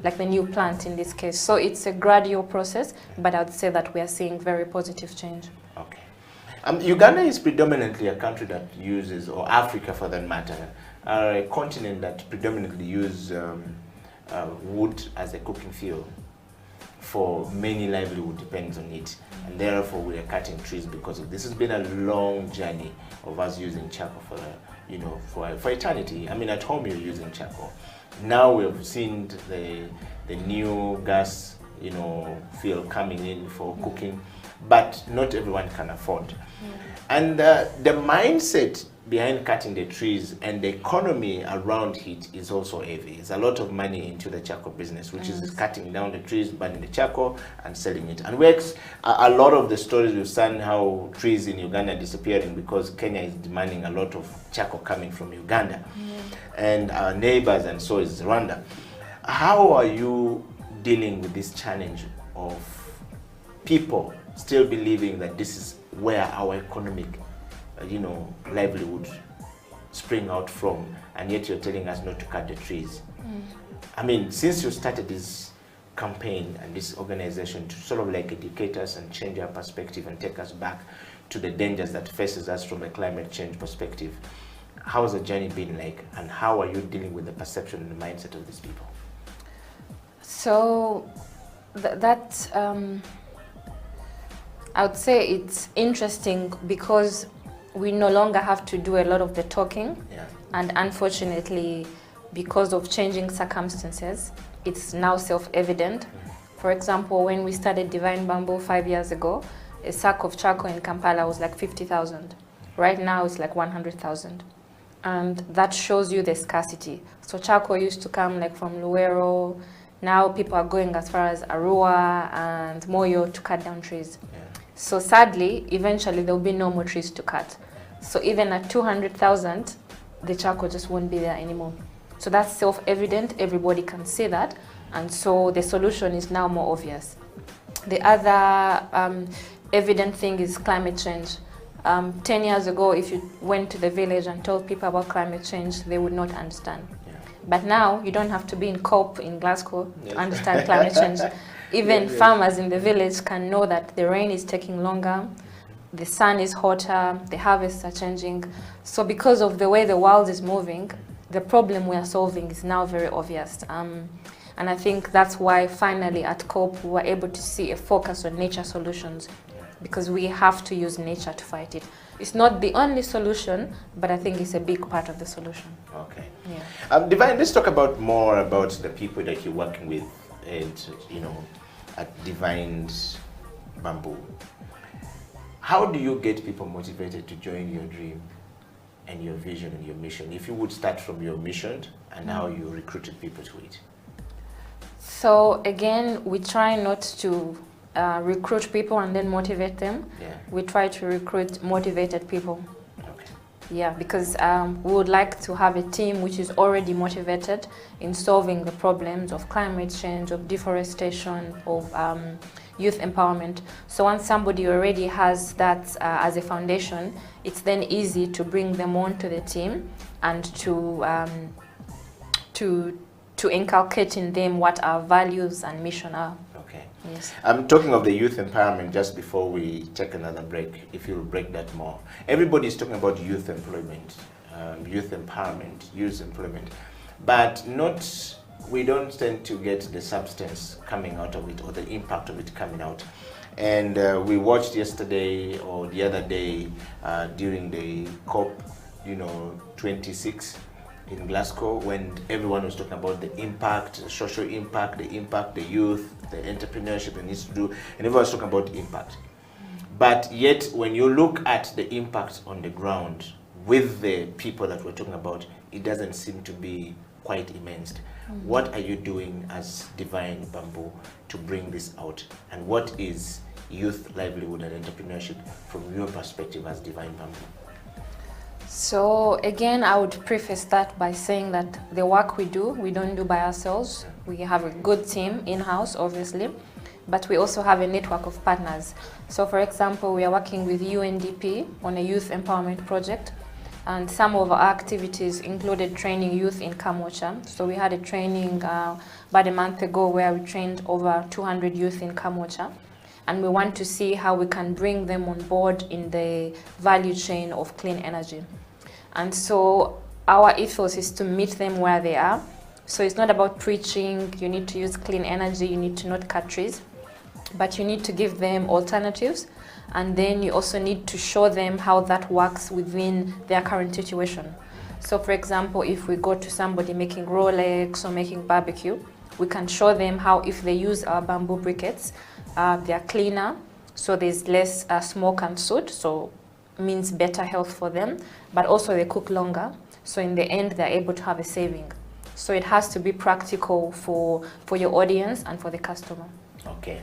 like the new plant in this case. So it's a gradual process, but I would say that we are seeing very positive change. Okay. Uganda is predominantly a country that uses, or Africa for that matter, a continent that predominantly uses wood as a cooking fuel. For many, livelihood depends on it, and therefore we are cutting trees because of this. Has been a long journey of us using charcoal for eternity. I mean, at home you're using charcoal. Now we've seen the new gas fuel coming in for cooking, but not everyone can afford. And the mindset behind cutting the trees and the economy around it is also heavy. There's a lot of money into the charcoal business, which is cutting down the trees, burning the charcoal and selling it. And a lot of the stories we've seen how trees in Uganda are disappearing because Kenya is demanding a lot of charcoal coming from Uganda. And our neighbors, and so is Rwanda. How are you dealing with this challenge of people still believing that this is where our economic livelihood spring out from, and yet you're telling us not to cut the trees? I mean, since you started this campaign and this organization to sort of like educate us and change our perspective and take us back to the dangers that faces us from a climate change perspective, how's the journey been like, and how are you dealing with the perception and the mindset of these people? So I would say it's interesting because we no longer have to do a lot of the talking. Yeah. And unfortunately, because of changing circumstances, it's now self-evident. For example, when we started Divine Bamboo 5 years ago, a sack of charcoal in Kampala was like 50,000. Right now it's like 100,000. And that shows you the scarcity. So charcoal used to come like from Luero. Now people are going as far as Arua and Moyo to cut down trees. Yeah. So sadly, eventually there will be no more trees to cut. So even at 200,000, the charcoal just won't be there anymore. So that's self-evident, everybody can see that. And so the solution is now more obvious. The other evident thing is climate change. 10 years ago, if you went to the village and told people about climate change, they would not understand. Yeah. But now, you don't have to be in COP in Glasgow to understand climate change. Even farmers in the village can know that the rain is taking longer, the sun is hotter, the harvests are changing. So because of the way the world is moving, the problem we are solving is now very obvious. And I think that's why finally at COP we were able to see a focus on nature solutions, because we have to use nature to fight it. It's not the only solution, but I think it's a big part of the solution. Okay. Yeah. Divine, let's talk about more about the people that you're working with, and at Divine Bamboo. How do you get people motivated to join your dream and your vision and your mission? If you would start from your mission and how you recruited people to it. So again, we try not to recruit people and then motivate them. Yeah. We try to recruit motivated people. Okay. Yeah, because we would like to have a team which is already motivated in solving the problems of climate change, of deforestation, of youth empowerment. So once somebody already has that as a foundation, it's then easy to bring them onto the team and to inculcate in them what our values and mission are. Okay. Yes. I'm talking of the youth empowerment just before we take another break, if you'll break that more. Everybody is talking about youth employment, youth empowerment, youth employment, but we don't tend to get the substance coming out of it or the impact of it coming out. And we watched yesterday or the other day during the COP, 26 in Glasgow, when everyone was talking about the impact, the social impact, the youth, the entrepreneurship it needs to do, and everyone was talking about impact. But yet, when you look at the impact on the ground with the people that we're talking about, it doesn't seem to be quite immense. What are you doing as Divine Bamboo to bring this out? And what is youth livelihood and entrepreneurship from your perspective as Divine Bamboo? So again, I would preface that by saying that the work we don't do by ourselves. We have a good team in-house, obviously, but we also have a network of partners. So for example, we are working with UNDP on a youth empowerment project, and some of our activities included training youth in Kamwocha. So we had a training about a month ago where we trained over 200 youth in Kamwocha. And we want to see how we can bring them on board in the value chain of clean energy. And so our ethos is to meet them where they are. So it's not about preaching, you need to use clean energy, you need to not cut trees, but you need to give them alternatives. And then you also need to show them how that works within their current situation. So for example, if we go to somebody making Rolex or making barbecue, we can show them how if they use our bamboo briquettes, they are cleaner, so there's less smoke and soot, so means better health for them, but also they cook longer, so in the end they're able to have a saving. So it has to be practical for your audience and for the customer. Okay.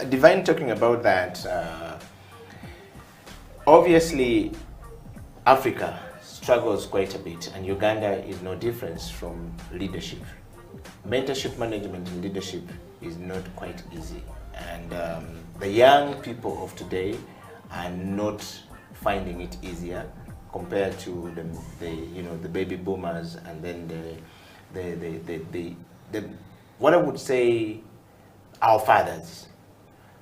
Divine, talking about that, obviously Africa struggles quite a bit, and Uganda is no different from leadership. Mentorship management and leadership is not quite easy. And the young people of today are not finding it easier compared to the baby boomers, and then the what I would say, our fathers.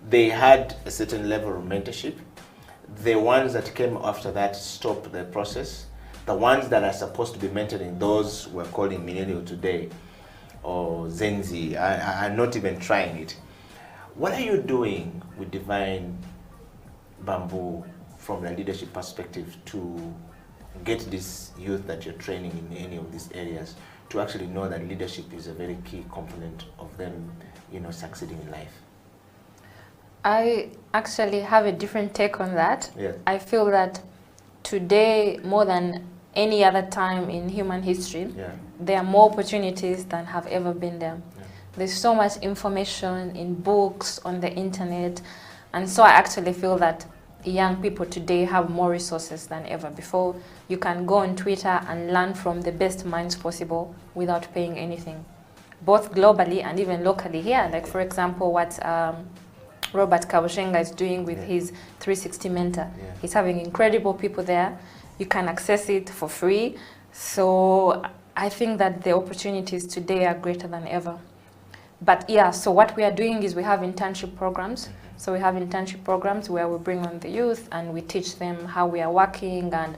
They had a certain level of mentorship. The ones that came after that stopped the process. The ones that are supposed to be mentoring, those we're calling millennial today, or Gen Z, are not even trying it. What are you doing with Divine Bamboo from a leadership perspective to get this youth that you're training in any of these areas to actually know that leadership is a very key component of them, you know, succeeding in life? I actually have a different take on that. Yeah. I feel that today, more than any other time in human history, there are more opportunities than have ever been there. Yeah. There's so much information in books, on the internet, and so I actually feel that young people today have more resources than ever before. You can go on Twitter and learn from the best minds possible without paying anything, both globally and even locally here. Like, for example, what Robert Kabushenga is doing with his 360 Mentor. He's having incredible people there. You can access it for free. So I think that the opportunities today are greater than ever. But yeah, so what we are doing is we have internship programs. So we have internship programs where we bring on the youth and we teach them how we are working and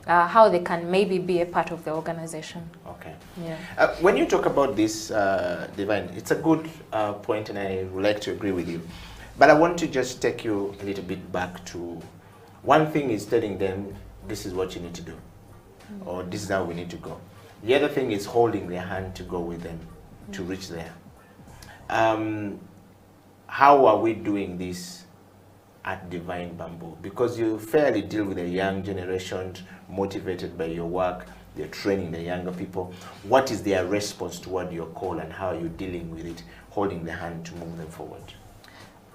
how they can maybe be a part of the organization. Okay. Yeah. When you talk about this, Divine, it's a good point and I would like to agree with you. But I want to just take you a little bit back to one thing is telling them this is what you need to do, or this is how we need to go. The other thing is holding their hand to go with them to reach there. How are we doing this at Divine Bamboo? Because you fairly deal with a young generation motivated by your work, they're training the younger people. What is their response toward your call and how are you dealing with it, holding the hand to move them forward?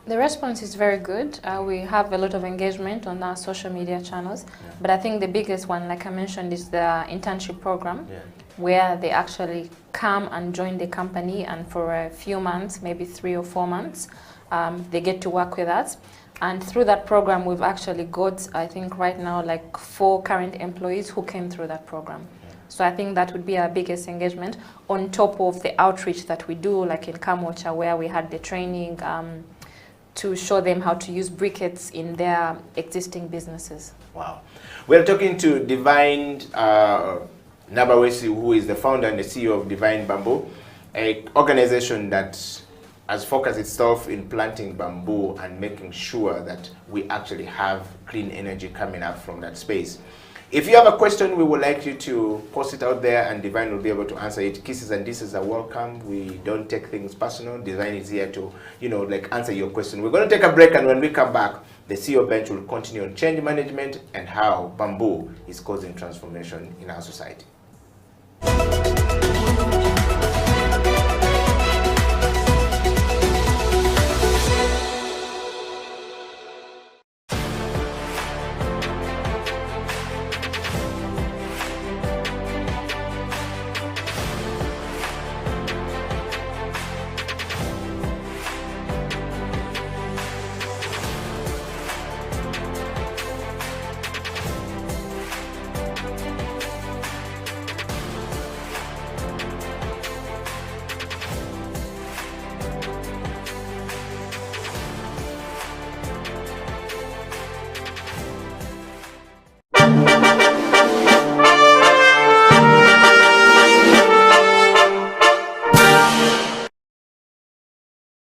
The response is very good. We have a lot of engagement on our social media channels, but I think the biggest one, like I mentioned, is the internship program, where they actually come and join the company, and for a few months, maybe 3 or 4 months, they get to work with us. And through that program, we've actually got, I think right now, like 4 current employees who came through that program. So I think that would be our biggest engagement, on top of the outreach that we do, like in Kamocha, where we had the training to show them how to use briquettes in their existing businesses. Wow. We're talking to Divine Nabawesi, who is the founder and the CEO of Divine Bamboo, an organization that has focused itself in planting bamboo and making sure that we actually have clean energy coming up from that space. If you have a question, we would like you to post it out there and Divine will be able to answer it. Kisses and disses are welcome. We don't take things personal. Divine is here to, you know, like answer your question. We're going to take a break, and when we come back, the CEO bench will continue on change management and how bamboo is causing transformation in our society.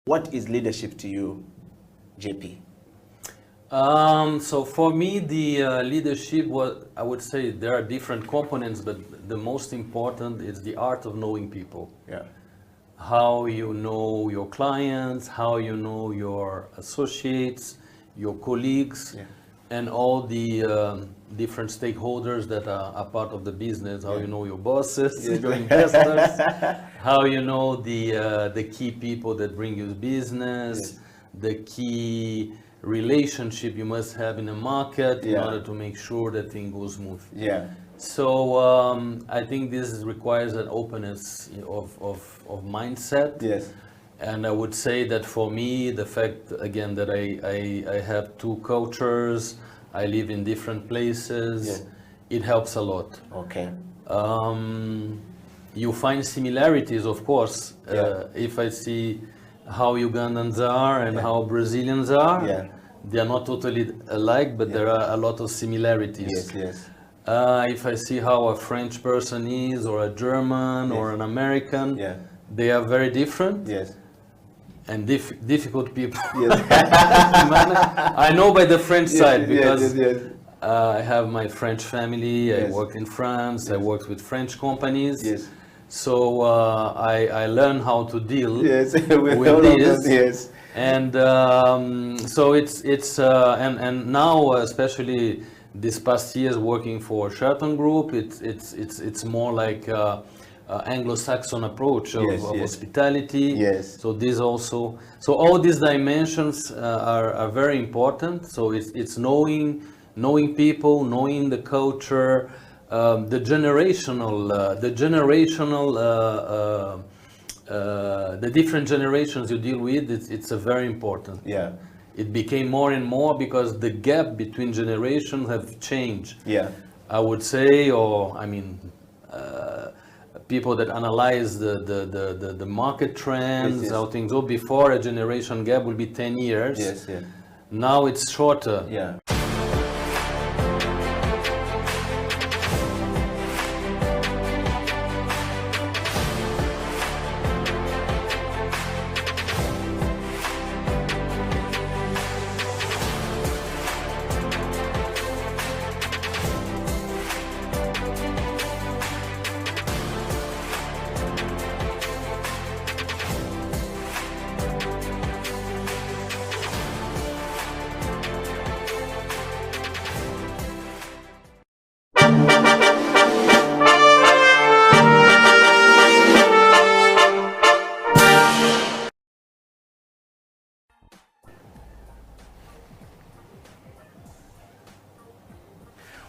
What is leadership to you, JP? So for me, the leadership, I would say there are different components, but the most important is the art of knowing people. Yeah. How you know your clients, how you know your associates, your colleagues, and all the different stakeholders that are part of the business. How you know your bosses, your investors, how you know the key people that bring you business, the key relationship you must have in a market in order to make sure that thing goes smooth. Yeah. So I think this requires an openness of mindset. Yes. And I would say that for me, the fact again that I have 2 cultures, I live in different places, it helps a lot. Okay. You find similarities, of course. If I see how Ugandans are and how Brazilians are, they are not totally alike, but there are a lot of similarities. If I see how a French person is, or a German, or an American, they are very different. and difficult people. Yes. I know by the French side because yes. I have my French family. Yes. I worked in France. I worked with French companies. Yes. So I learned how to deal Yes. with all this. of those, yes. And so it's and now especially this past years working for Sheraton Group, it's more like Anglo-Saxon approach of, Yes, of yes. hospitality. Yes. So this also, so all these dimensions are very important. So it's knowing people, knowing the culture, the different generations you deal with. It's a very important. Yeah. It became more and more because the gap between generations have changed. Yeah. I would say, or I mean, people that analyze the market trends, Yes. how things go. Before, a generation gap would be 10 years. Yes. Yeah. Now it's shorter. Yeah.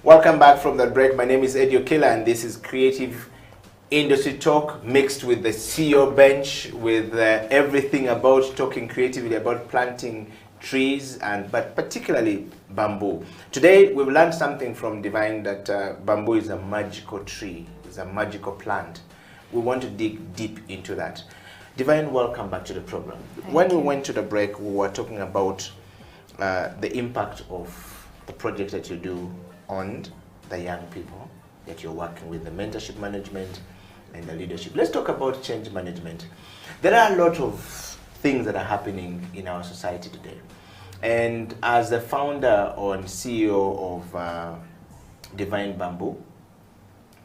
Welcome back from that break. My name is Eddie Okela and this is Creative Industry Talk mixed with the CEO bench, with everything about talking creatively about planting trees, but particularly bamboo. Today we've learned something from Divine, that bamboo is a magical tree, it's a magical plant. We want to dig deep into that. Divine, welcome back to the program. When we went to the break, we were talking about the impact of the project that you do on the young people that you're working with, the mentorship management and the leadership. Let's talk about change management. There are a lot of things that are happening in our society today. And as the founder and CEO of Divine Bamboo,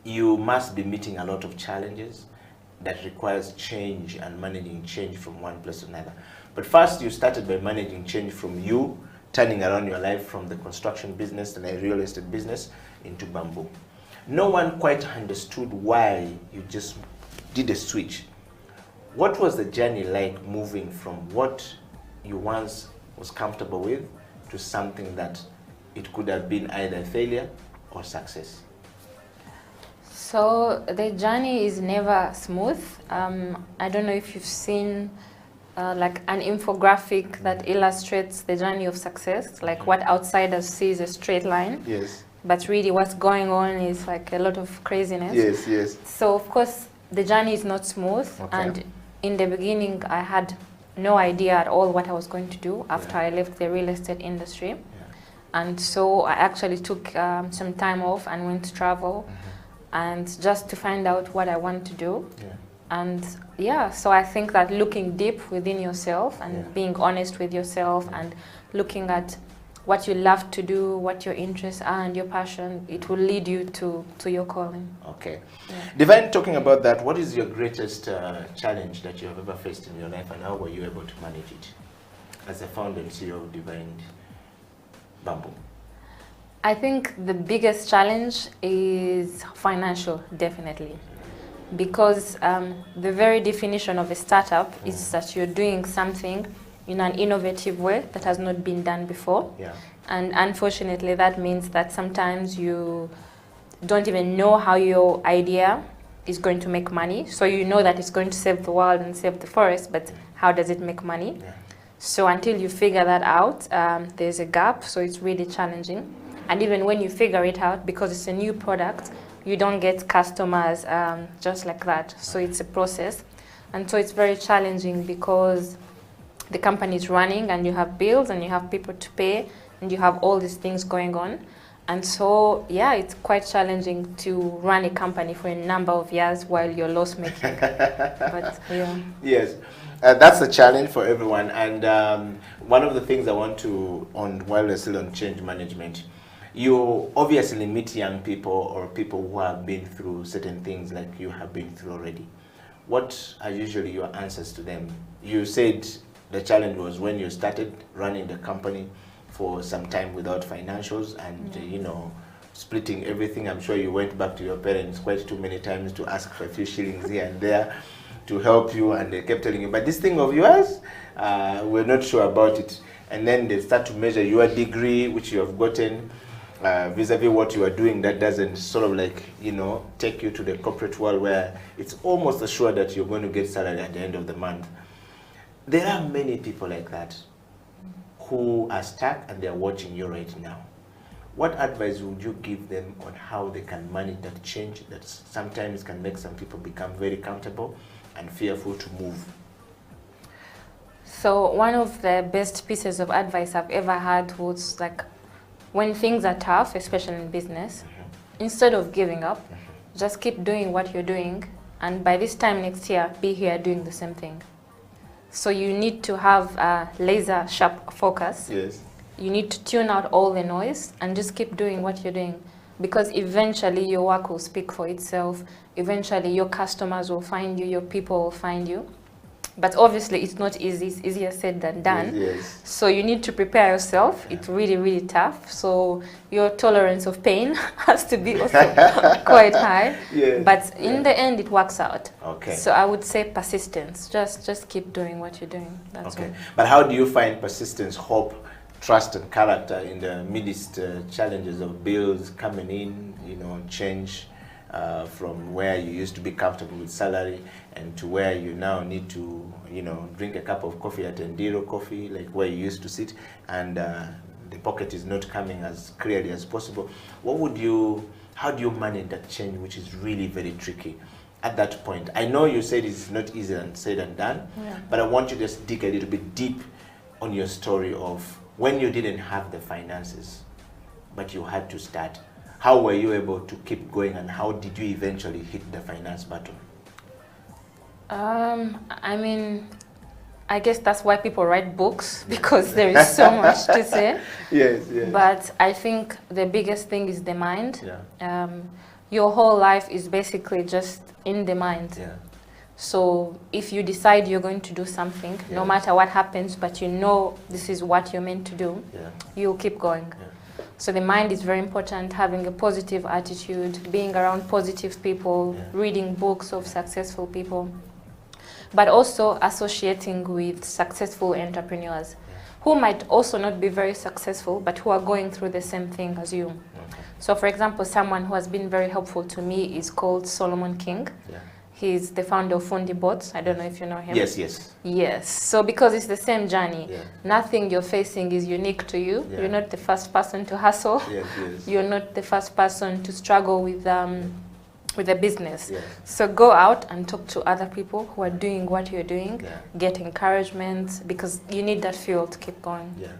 you must be meeting a lot of challenges that requires change and managing change from one place to another. But first, you started by managing change from you, turning around your life from the construction business and the real estate business into bamboo. No one quite understood why you just did a switch. What was the journey like, moving from what you once was comfortable with to something that it could have been either failure or success? So the journey is never smooth. I don't know if you've seen like an infographic that illustrates the journey of success, like what outsiders see is a straight line. Yes. But really what's going on is like a lot of craziness. Yes, yes. So of course the journey is not smooth. Okay. And in the beginning I had no idea at all what I was going to do after I left the real estate industry. Yeah. And so I actually took some time off and went to travel and just to find out what I want to do. Yeah. And yeah, so I think that looking deep within yourself and being honest with yourself and looking at what you love to do, what your interests are and your passion, it will lead you to your calling. Okay. Yeah. Divine, talking about that, what is your greatest challenge that you have ever faced in your life, and how were you able to manage it as a founder and CEO of Divine Bamboo? I think the biggest challenge is financial, definitely. Because the very definition of a startup is that you're doing something in an innovative way that has not been done before. Yeah. And unfortunately, that means that sometimes you don't even know how your idea is going to make money. So you know that it's going to save the world and save the forest, but how does it make money? Yeah. So until you figure that out, there's a gap, so it's really challenging. And even when you figure it out, because it's a new product, you don't get customers just like that. So it's a process. And so it's very challenging because the company is running and you have bills and you have people to pay and you have all these things going on. And so, yeah, it's quite challenging to run a company for a number of years while you're loss making. But, yeah. Yes. That's a challenge for everyone. And one of the things I want to, while we're still on change management, you obviously meet young people or people who have been through certain things like you have been through already. What are usually your answers to them? You said the challenge was when you started running the company for some time without financials and, you know, splitting everything. I'm sure you went back to your parents quite too many times to ask for a few shillings here and there to help you, and they kept telling you, but this thing of yours, we're not sure about it. And then they start to measure your degree, which you have gotten, vis-a-vis what you are doing that doesn't sort of like, you know, take you to the corporate world where it's almost assured that you're going to get salary at the end of the month. There are many people like that who are stuck and they're watching you right now. What advice would you give them on how they can manage that change that sometimes can make some people become very comfortable and fearful to move? So one of the best pieces of advice I've ever had was like, when things are tough, especially in business, instead of giving up, just keep doing what you're doing, and by this time next year, be here doing the same thing. So you need to have a laser sharp focus. Yes. You need to tune out all the noise and just keep doing what you're doing, because eventually your work will speak for itself. Eventually your customers will find you, your people will find you. But obviously it's not easy, it's easier said than done. Yes. So you need to prepare yourself. It's really, really tough. So your tolerance of pain has to be also quite high. Yes. But in the end, it works out. Okay. So I would say persistence. Just keep doing what you're doing. That's Okay. all. But how do you find persistence, hope, trust and character in the midst challenges of bills coming in, you know, change from where you used to be comfortable with salary and to where you now need to, you know, drink a cup of coffee at Endiro Coffee, like where you used to sit, and the pocket is not coming as clearly as possible. How do you manage that change, which is really very tricky at that point? I know you said it's not easy and said and done, but I want you to just dig a little bit deep on your story of when you didn't have the finances, but you had to start. How were you able to keep going, and how did you eventually hit the finance button? I mean, I guess that's why people write books, because there is so much to say. Yes, yes. But I think the biggest thing is the mind. Yeah. Your whole life is basically just in the mind. Yeah. So if you decide you're going to do something, no matter what happens, but you know this is what you're meant to do, you'll keep going. Yeah. So the mind is very important, having a positive attitude, being around positive people, reading books of successful people, but also associating with successful entrepreneurs who might also not be very successful, but who are going through the same thing as you. Okay. So for example, someone who has been very helpful to me is called Solomon King. Yeah. He's the founder of Fundi Bots. I don't know if you know him. Yes, yes. Yes. So because it's the same journey, Yeah. nothing you're facing is unique to you. Yeah. You're not the first person to hustle. Yes, yes. You're not the first person to struggle with a business. Yes. So go out and talk to other people who are doing what you're doing. Yeah. Get encouragement, because you need that fuel to keep going. Yeah.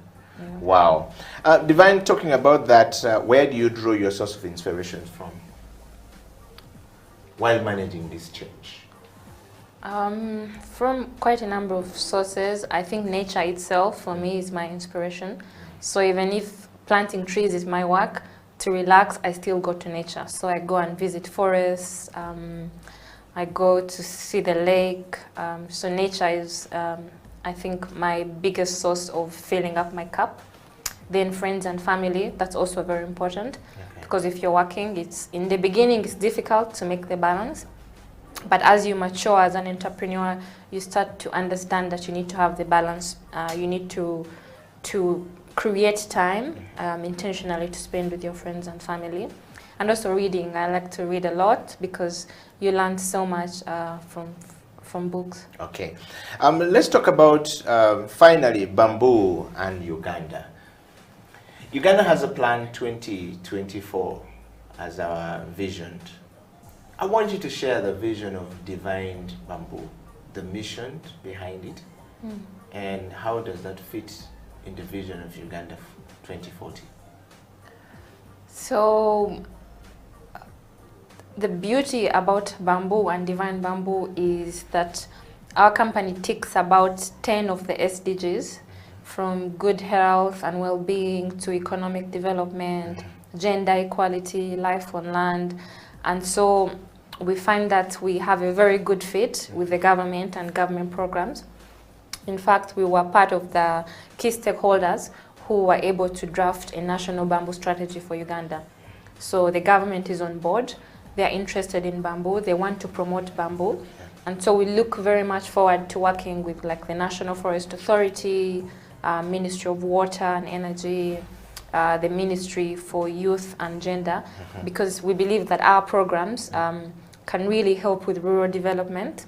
Wow. Divine, talking about that, where do you draw your source of inspiration from while managing this change? From quite a number of sources. I think nature itself for me is my inspiration. So even if planting trees is my work, to relax I still go to nature. So I go and visit forests, I go to see the lake. So nature is I think my biggest source of filling up my cup. Then friends and family, that's also very important. Because if you're working, it's in the beginning it's difficult to make the balance, but as you mature as an entrepreneur, you start to understand that you need to have the balance. You need to create time intentionally to spend with your friends and family, and also reading. I like to read a lot because you learn so much from books. Okay, let's talk about finally Bamboo and Uganda. Uganda has a plan 2024 as our vision. I want you to share the vision of Divine Bamboo, the mission behind it, and how does that fit in the vision of Uganda 2040? So the beauty about Bamboo and Divine Bamboo is that our company ticks about 10 of the SDGs, from good health and well-being to economic development, gender equality, life on land. And so we find that we have a very good fit with the government and government programs. In fact, we were part of the key stakeholders who were able to draft a national bamboo strategy for Uganda. So the government is on board. They're interested in bamboo. They want to promote bamboo. And so we look very much forward to working with like the National Forest Authority, Ministry of Water and Energy, the Ministry for Youth and Gender, because we believe that our programs can really help with rural development.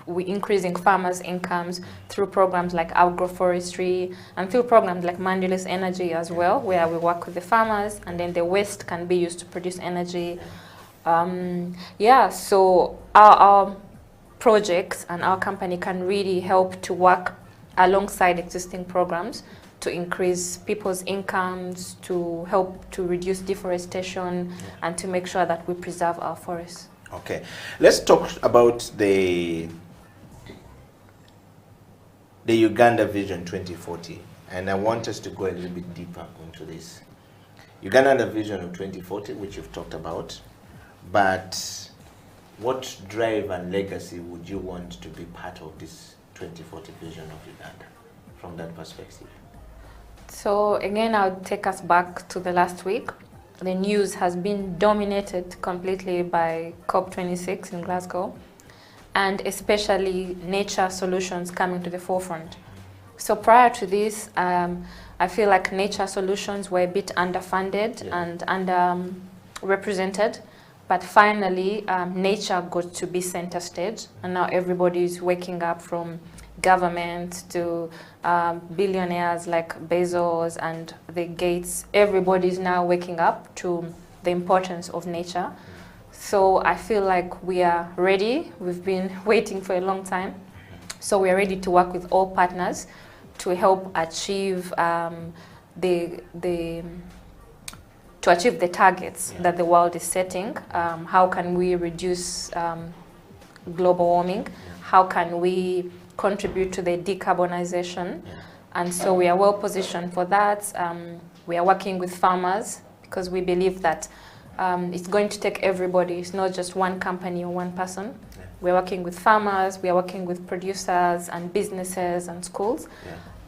We're increasing farmers' incomes through programs like agroforestry and through programs like Mandela's Energy as well, where we work with the farmers and then the waste can be used to produce energy. So our projects and our company can really help to work alongside existing programs to increase people's incomes, to help to reduce deforestation, and to make sure that we preserve our forests. Okay, let's talk about the Uganda Vision 2040, and I want us to go a little bit deeper into this. Uganda Vision of 2040, which you've talked about, but what drive and legacy would you want to be part of this 2040 vision of Uganda from that perspective? So again, I'll take us back to the last week. The news has been dominated completely by COP26 in Glasgow, and especially nature solutions coming to the forefront. So prior to this, I feel like nature solutions were a bit underfunded and underrepresented, but finally nature got to be center stage, and now everybody is waking up, from government to billionaires like Bezos and the Gates. Everybody is now waking up to the importance of nature. So I feel like we are ready. We've been waiting for a long time. So we are ready to work with all partners to help achieve the targets that the world is setting. How can we reduce global warming? How can we contribute to the decarbonization? And so we are well positioned for that. We are working with farmers because we believe that it's going to take everybody. It's not just one company or one person. We're working with farmers, we are working with producers and businesses and schools.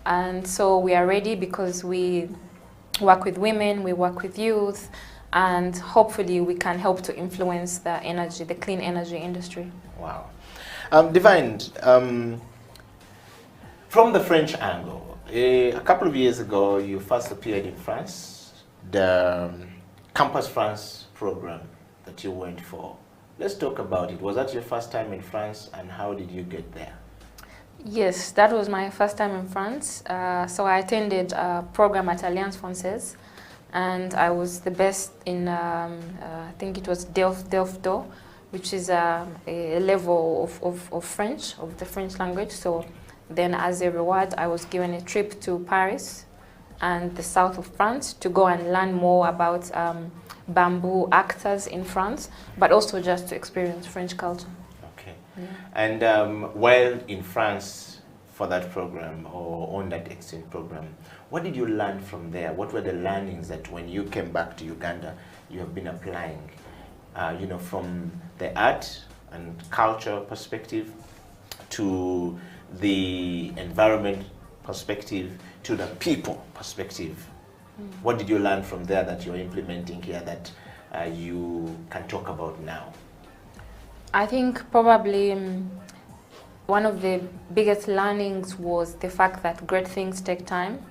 And so we are ready because we work with women, we work with youth, and hopefully we can help to influence the energy, the clean energy industry. Wow. Divine, from the French angle, a couple of years ago you first appeared in France, the Campus France program that you went for. Let's talk about it. Was that your first time in France, and how did you get there? Yes, that was my first time in France. So I attended a program at Alliance Française, and I was the best in, I think it was Delft d'Or, which is a level of French, of the French language. So then as a reward, I was given a trip to Paris and the south of France to go and learn more about bamboo actors in France, but also just to experience French culture. Okay. Yeah. And while in France for that program, or on that exchange program, what did you learn from there? What were the learnings that when you came back to Uganda, you have been applying, you know, from the art and culture perspective to the environment perspective to the people perspective? What did you learn from there that you're implementing here that you can talk about now? I think probably one of the biggest learnings was the fact that great things take time.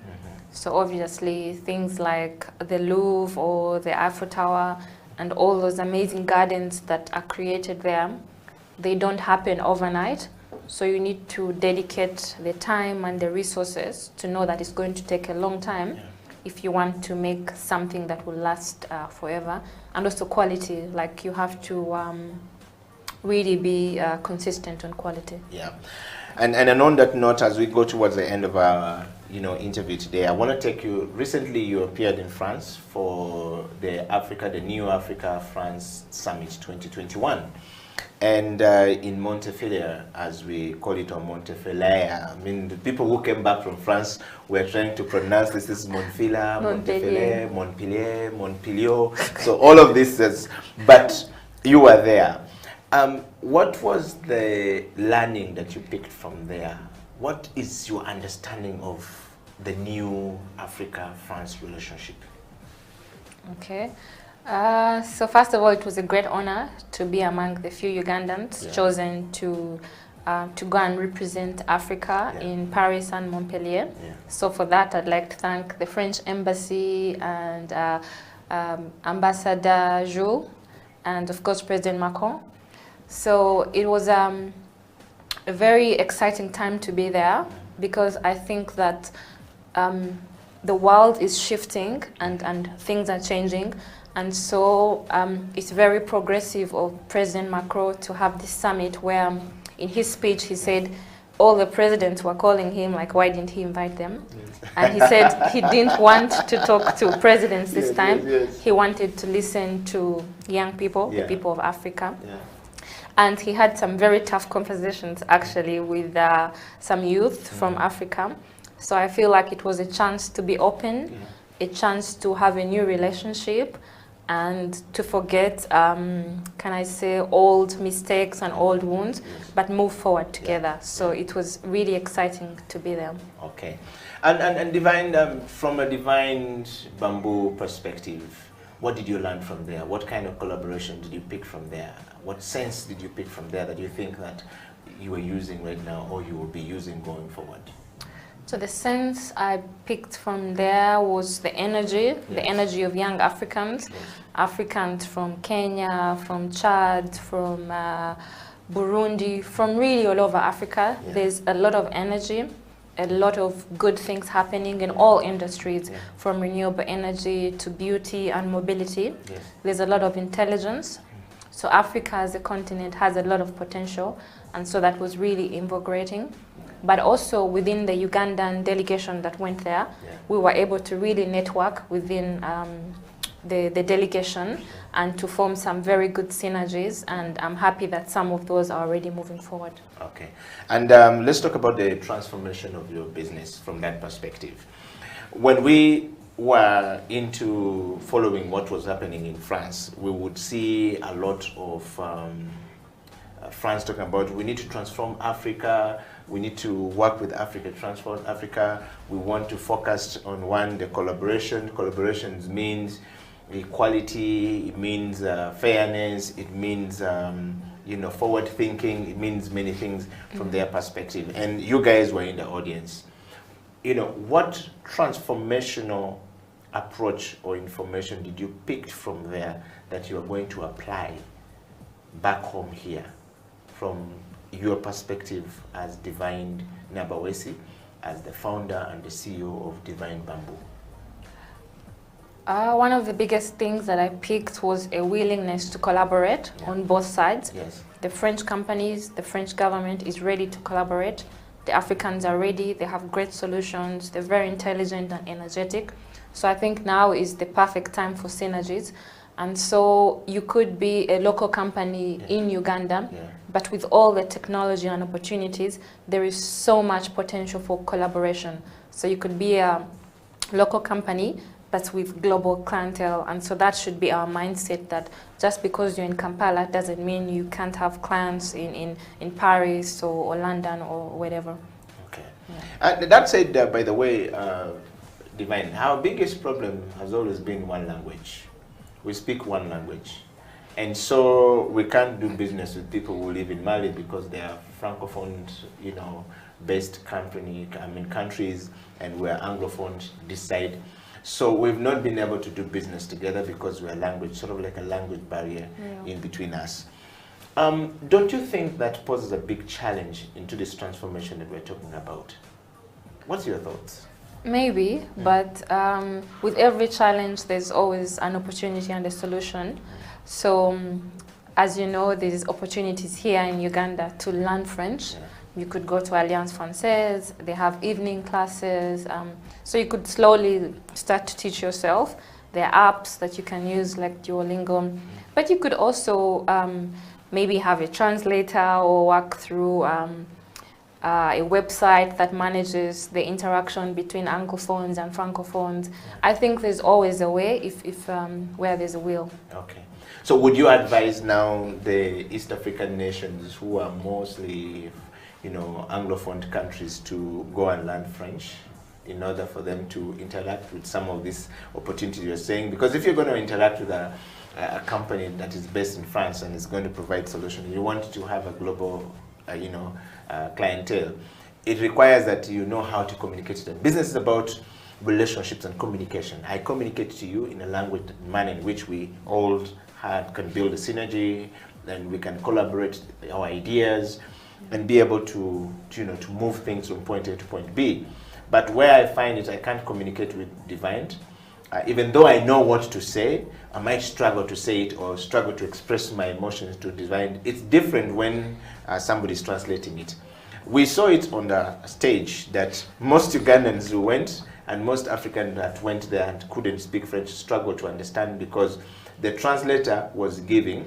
So obviously things like the Louvre or the Eiffel Tower and all those amazing gardens that are created there, they don't happen overnight. So you need to dedicate the time and the resources to know that it's going to take a long time if you want to make something that will last forever. And also quality, like you have to really be consistent on quality. Yeah. And on that note, as we go towards the end of our interview today, I want to take you, recently you appeared in France for the New Africa France Summit 2021. And in Montefiore, as we call it, or Montefiore, I mean, the people who came back from France were trying to pronounce this is Montfilia, Montefiore, Montpellier, Montpellier. So all of this is, but you were there. What was the learning that you picked from there? What is your understanding of the new Africa-France relationship? Okay. So first of all, it was a great honor to be among the few Ugandans chosen to go and represent Africa in Paris and Montpellier. So for that, I'd like to thank the French Embassy and Ambassador Jules, and of course President Macron. So it was a very exciting time to be there, because I think that the world is shifting and things are changing. And so it's very progressive of President Macron to have this summit where in his speech he said all the presidents were calling him, like, why didn't he invite them? And he said he didn't want to talk to presidents this time. He wanted to listen to young people, the people of Africa. And he had some very tough conversations actually with some youth from Africa. So I feel like it was a chance to be open, a chance to have a new relationship, and to forget, can I say, old mistakes and old wounds, but move forward together. So it was really exciting to be there. Okay. And Divine, from a Divine Bamboo perspective, what did you learn from there? What kind of collaboration did you pick from there? What sense did you pick from there that you think that you are using right now or you will be using going forward? So the sense I picked from there was the energy of young Africans, Africans from Kenya, from Chad, from Burundi, from really all over Africa. There's a lot of energy, a lot of good things happening in all industries, from renewable energy to beauty and mobility. There's a lot of intelligence. So Africa as a continent has a lot of potential, and so that was really invigorating. But also within the Ugandan delegation that went there, we were able to really network within the delegation and to form some very good synergies, and I'm happy that some of those are already moving forward. Okay, and let's talk about the transformation of your business from that perspective. When we were into following what was happening in France, we would see a lot of France talking about, we need to transform Africa, we need to work with Africa, transform Africa. We want to focus on the collaboration. Collaborations means equality, it means fairness, it means forward thinking, it means many things from their perspective. And you guys were in the audience. What transformational approach or information did you pick from there that you are going to apply back home here from your perspective as Divine Nabawesi, as the founder and the CEO of Divine Bamboo? One of the biggest things that I picked was a willingness to collaborate on both sides. The French companies, the French government is ready to collaborate. The Africans are ready, they have great solutions, they're very intelligent and energetic. So I think now is the perfect time for synergies. And so you could be a local company in Uganda, but with all the technology and opportunities, there is so much potential for collaboration. So you could be a local company, but with global clientele. And so that should be our mindset, that just because you're in Kampala doesn't mean you can't have clients in Paris or London or whatever. Okay. That said, by the way, Divine, our biggest problem has always been one language. We speak one language. And so we can't do business with people who live in Mali because they are francophone, based countries, and we're anglophone this side. So we've not been able to do business together because we're sort of like a language barrier in between us. Don't you think that poses a big challenge into this transformation that we're talking about? What's your thoughts? Maybe, but with every challenge, there's always an opportunity and a solution. So, as you know, there's opportunities here in Uganda to learn French. You could go to Alliance Française, they have evening classes, so you could slowly start to teach yourself. There are apps that you can use like Duolingo, but you could also maybe have a translator or work through a website that manages the interaction between Anglophones and Francophones. I think there's always a way if where there's a will. Okay. So would you advise now the East African nations who are mostly, you know, Anglophone countries to go and learn French in order for them to interact with some of these opportunities you're saying? Because if you're going to interact with a company that is based in France and is going to provide solutions, you want to have a global, clientele. It requires that you know how to communicate to them. Business is about relationships and communication. I communicate to you in a language manner in which we all can build a synergy, and we can collaborate our ideas and be able to move things from point A to point B. But where I find it, I can't communicate with Divine. Even though I know what to say, I might struggle to say it or struggle to express my emotions to Divine. It's different when somebody's translating it. We saw it on the stage that most Ugandans who went and most Africans that went there and couldn't speak French struggled to understand because the translator was giving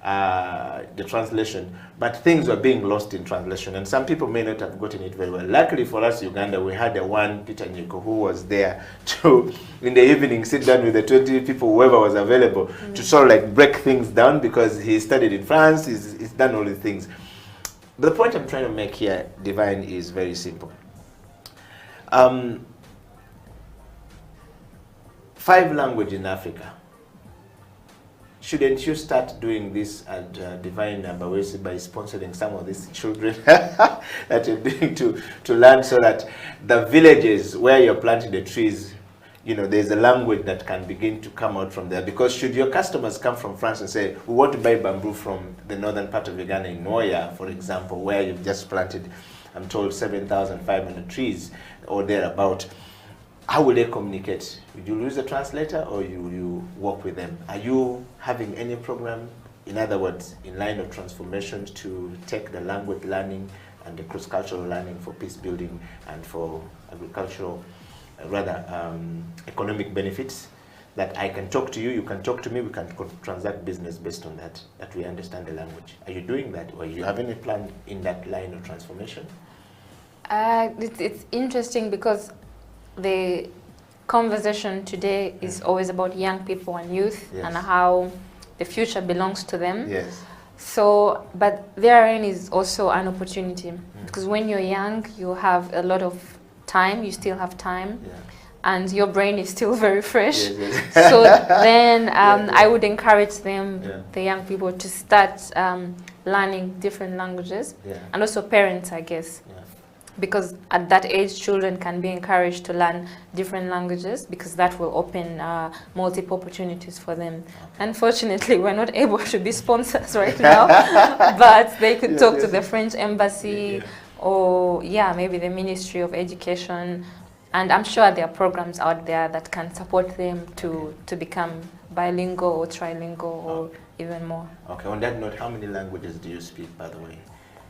the translation, but things were being lost in translation, and some people may not have gotten it very well. Luckily for us, Uganda, we had one Peter Nyeko who was there to, in the evening, sit down with the 20 people, whoever was available, to sort of like break things down because he studied in France, he's done all these things. But the point I'm trying to make here, Divine, is very simple. 5 languages in Africa. Shouldn't you start doing this at Divine Bawesi by sponsoring some of these children that you're doing to learn, so that the villages where you're planting the trees, you know, there's a language that can begin to come out from there? Because should your customers come from France and say, we want to buy bamboo from the northern part of Uganda in Noya, for example, where you've just planted, I'm told, 7,500 trees or thereabout, how will they communicate? Would you use a translator or will you work with them? Are you having any program, in other words, in line of transformation to take the language learning and the cross-cultural learning for peace building and for agricultural, economic benefits? That I can talk to you, you can talk to me, we can transact business based on that we understand the language. Are you doing that, or you have any plan in that line of transformation? It's interesting because the conversation today is always about young people and youth, and how the future belongs to them. Yes. So, but therein is also an opportunity, because when you're young, you have a lot of time, you still have time, and your brain is still very fresh. So then I would encourage them, the young people, to start learning different languages, and also parents, I guess. Because at that age, children can be encouraged to learn different languages, because that will open multiple opportunities for them. Unfortunately, we're not able to be sponsors right now, but they could talk to the French embassy or maybe the Ministry of Education, and I'm sure there are programs out there that can support them to become bilingual or trilingual or even more. Okay, on that note, how many languages do you speak, by the way?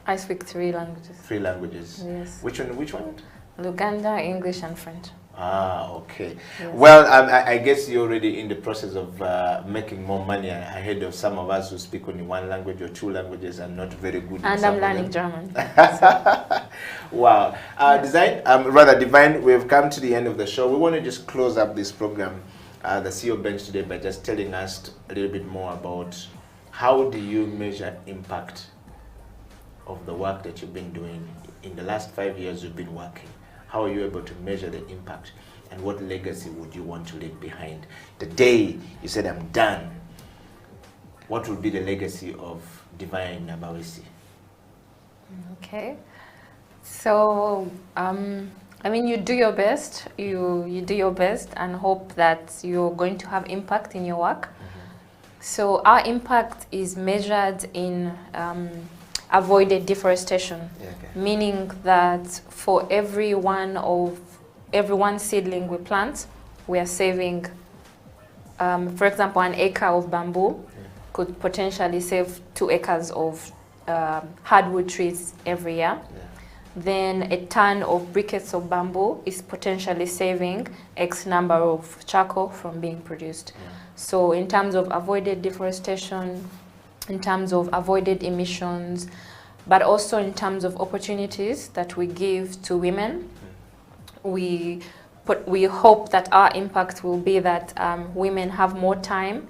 I speak 3 languages. 3 languages? Yes. Which one? Luganda, English, and French. Ah, okay. Yes. Well, I guess you're already in the process of making more money ahead of some of us who speak only 1 language or 2 languages and not very good. And I'm learning German. Wow. Divine, we've come to the end of the show. We want to just close up this program, the CEO Bench today, by just telling us a little bit more about how do you measure impact of the work that you've been doing in the last 5 years you've been working. How are you able to measure the impact, and what legacy would you want to leave behind? The day you said, I'm done, what would be the legacy of Divine Bawesi? Okay. So, I mean, you do your best. You do your best and hope that you're going to have impact in your work. So our impact is measured in avoided deforestation, meaning that for every one seedling we plant, we are saving, for example, an acre of bamboo could potentially save 2 acres of hardwood trees every year. Then a ton of briquettes of bamboo is potentially saving X number of charcoal from being produced. So in terms of avoided deforestation, in terms of avoided emissions, but also in terms of opportunities that we give to women. We hope that our impact will be that women have more time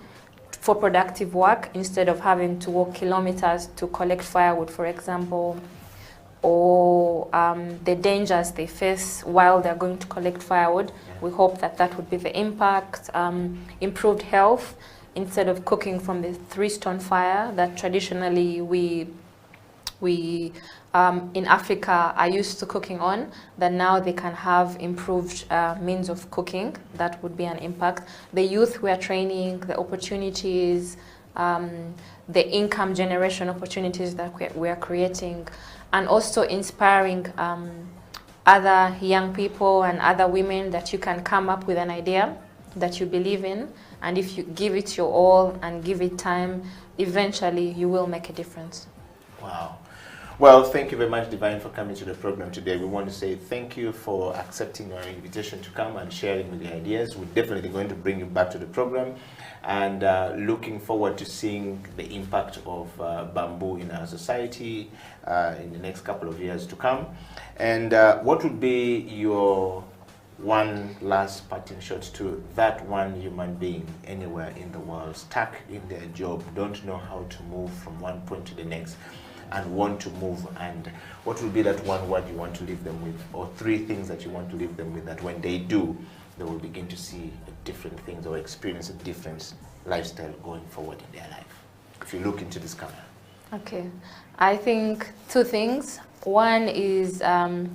for productive work instead of having to walk kilometers to collect firewood, for example, or the dangers they face while they're going to collect firewood. We hope that that would be the impact. Improved health, instead of cooking from the 3-stone fire that traditionally we in Africa are used to cooking on, that now they can have improved means of cooking. That would be an impact. The youth we are training, the opportunities, the income generation opportunities that we are creating, and also inspiring other young people and other women that you can come up with an idea that you believe in, and if you give it your all and give it time, eventually you will make a difference. Wow. Well, thank you very much, Divine, for coming to the program today. We want to say thank you for accepting our invitation to come and sharing with the ideas. We're definitely going to bring you back to the program, and looking forward to seeing the impact of bamboo in our society in the next couple of years to come. And what would be your one last parting shot to that one human being anywhere in the world, stuck in their job, don't know how to move from one point to the next, and want to move? And what will be that one word you want to leave them with, or 3 things that you want to leave them with, that when they do, they will begin to see different things or experience a different lifestyle going forward in their life? If you look into this camera. Okay, I think 2 things. One is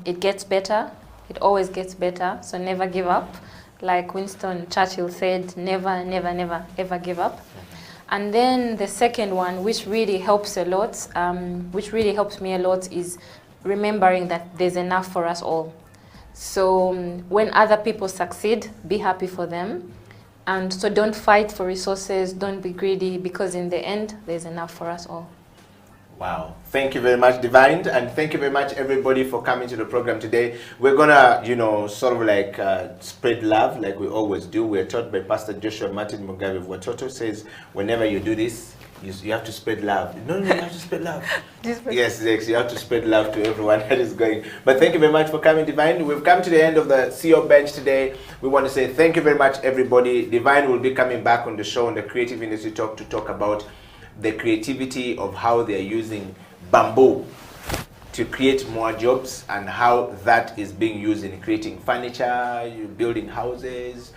it gets better. It always gets better, so never give up. Like Winston Churchill said, never, never, never, ever give up. And then the second one, which really helps a lot, which really helps me a lot, is remembering that there's enough for us all. So when other people succeed, be happy for them. And so don't fight for resources, don't be greedy, because in the end, there's enough for us all. Wow. Thank you very much, Divine, and thank you very much, everybody, for coming to the program today. We're gonna, sort of like spread love like we always do. We're taught by Pastor Joshua Martin Mugabe of Watoto, says, whenever you do this, you have to spread love. No, you have to spread love. Yes, you have to spread love to everyone that is going. But thank you very much for coming, Divine. We've come to the end of the CEO Bench today. We want to say thank you very much, everybody. Divine will be coming back on the show on the Creative Industry Talk to talk about the creativity of how they're using bamboo to create more jobs, and how that is being used in creating furniture, building houses,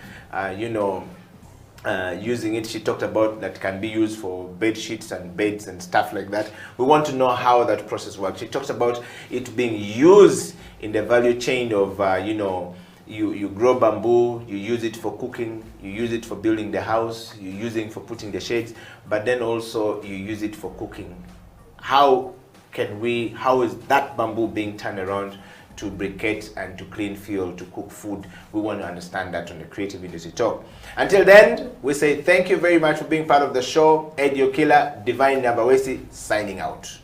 using it. She talked about that can be used for bed sheets and beds and stuff like that. We want to know how that process works. She talks about it being used in the value chain of, you grow bamboo, you use it for cooking, you use it for building the house, you use it for putting the shades, but then also you use it for cooking. How is that bamboo being turned around to briquette and to clean fuel to cook food? We want to understand that on the Creative Industry Talk. Until then, we say thank you very much for being part of the show. Eddie Okila, Divine Nabawesi, signing out.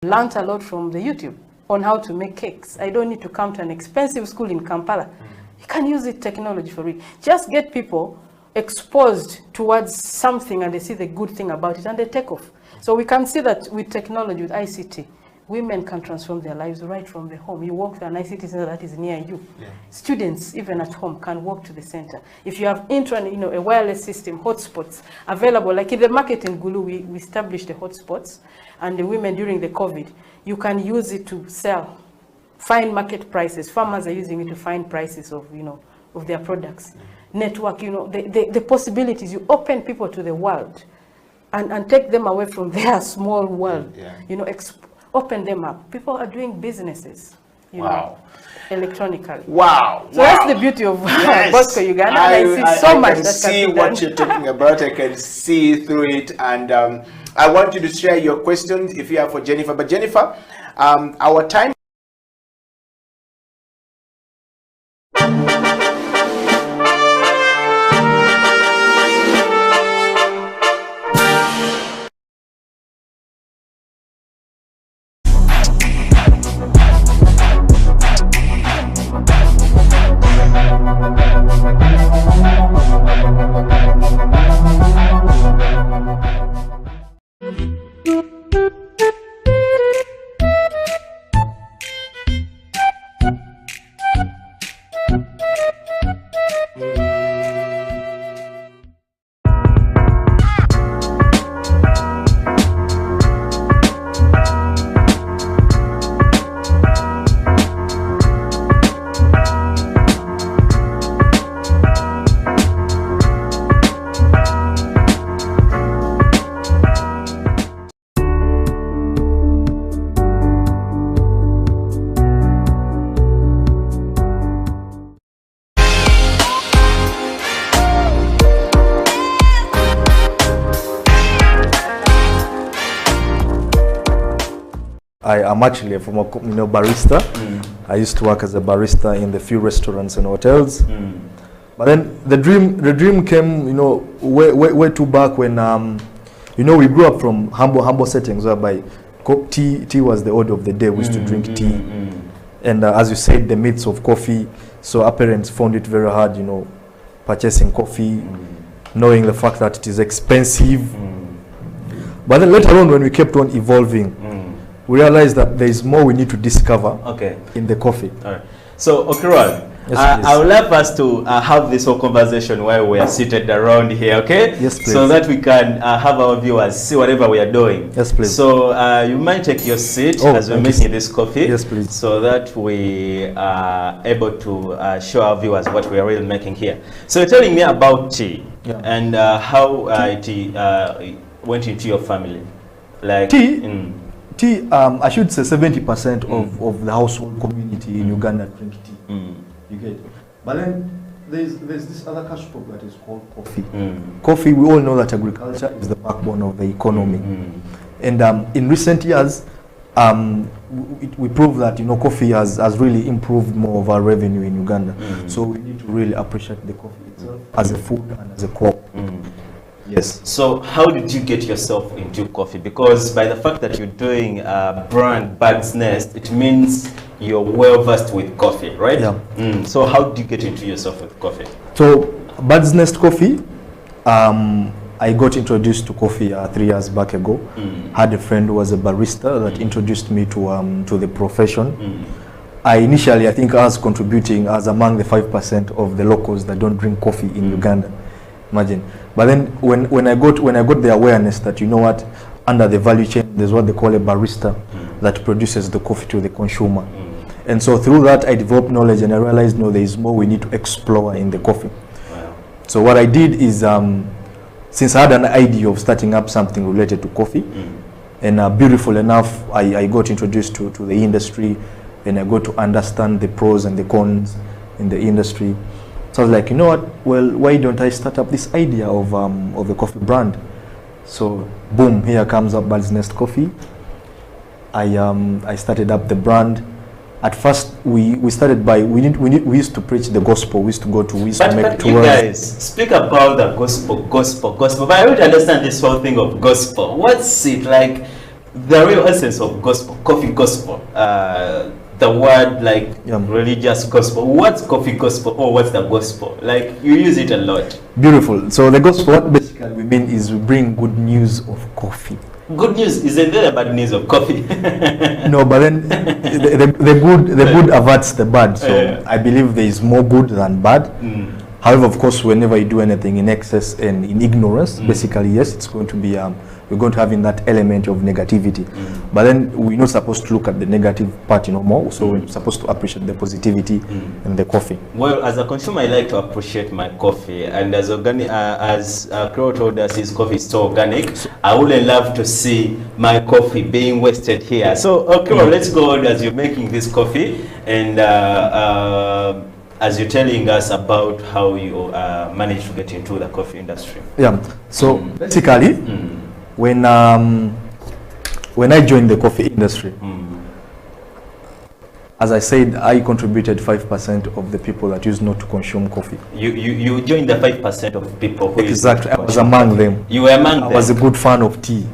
Learned a lot from the YouTube on how to make cakes. I don't need to come to an expensive school in Kampala. You can use it, technology for it. Just get people exposed towards something and they see the good thing about it and they take off. So we can see that with technology, with ICT, women can transform their lives right from the home. You walk to an ICT center that is near you. Yeah. Students, even at home, can walk to the center. If you have a wireless system, hotspots available, like in the market in Gulu, we established the hotspots, and the women during the COVID, you can use it to sell, find market prices. Farmers are using it to find prices of, of their products. Network, the possibilities. You open people to the world and take them away from their small world. Yeah. Open them up. People are doing businesses, electronically. Wow. So that's the beauty of Bosco Uganda. I see so much that can be done. I can see what you're talking about. I can see through it. And I want you to share your questions if you are for Jennifer. But Jennifer, our time I am actually a former barista. I used to work as a barista in the few restaurants and hotels. But then the dream came, way too back when, we grew up from humble settings whereby tea was the order of the day. We used to drink tea. And as you said, the myths of coffee. So our parents found it very hard, purchasing coffee, knowing the fact that it is expensive. But then later on, when we kept on evolving, we realized that there is more we need to discover in the coffee. All right. So, Okirwan, yes, I would like us to have this whole conversation while we are seated around here, okay? Yes, please. So that we can have our viewers see whatever we are doing. Yes, please. So you might take your seat as we're making this coffee. Yes, please. So that we are able to show our viewers what we are really making here. So you're telling me about tea and how it went into your family. Like tea? Tea, I should say 70% of the household community in Uganda drink tea. You get it? But then there's this other cash crop that is called coffee. Coffee, we all know that agriculture is the backbone of the economy. And in recent years, we prove that coffee has really improved more of our revenue in Uganda. So we need to really appreciate the coffee itself as a food and as a crop. Yes. So how did you get yourself into coffee? Because by the fact that you're doing brand Bird's Nest, it means you're well versed with coffee, right? Yeah. So how did you get into yourself with coffee? So Bird's Nest Coffee, I got introduced to coffee 3 years back ago. Had a friend who was a barista that introduced me to the profession. I think I was contributing as among the 5% of the locals that don't drink coffee in Uganda. Imagine. But then when I got the awareness that under the value chain there's what they call a barista that produces the coffee to the consumer. And so through that I developed knowledge and I realized there is more we need to explore in the coffee. Wow. So what I did is since I had an idea of starting up something related to coffee, and beautiful enough I got introduced to the industry and I got to understand the pros and the cons in the industry. So I was like, well, why don't I start up this idea of the coffee brand? So boom, here comes up Bird's Nest Coffee. I started up the brand. At first, we started by we used to preach the gospel. We used to make tours. But you guys speak about the gospel. But I don't understand this whole thing of gospel. What's it like? The real essence of gospel, coffee gospel. The word religious gospel. What's coffee gospel or what's the gospel? Like you use it a lot. Beautiful. So the gospel, what basically we mean is we bring good news of coffee. Good news, isn't there bad news of coffee? No, but then the good averts the bad. So I believe there is more good than bad. However, of course, whenever you do anything in excess and in ignorance, basically yes, it's going to be we're going to have in that element of negativity. But then we're not supposed to look at the negative part more, so we're supposed to appreciate the positivity in the coffee. Well, as a consumer, I like to appreciate my coffee, and as organic, as Crow told us, his coffee is so organic. I wouldn't love to see my coffee being wasted here. So, okay, let's go on as you're making this coffee, and as you're telling us about how you managed to get into the coffee industry. Yeah, so basically, when I joined the coffee industry, as I said, I contributed 5% of the people that used not to consume coffee. You joined the 5% of people who exactly. I was among them. You were among them. I was a good fan of tea.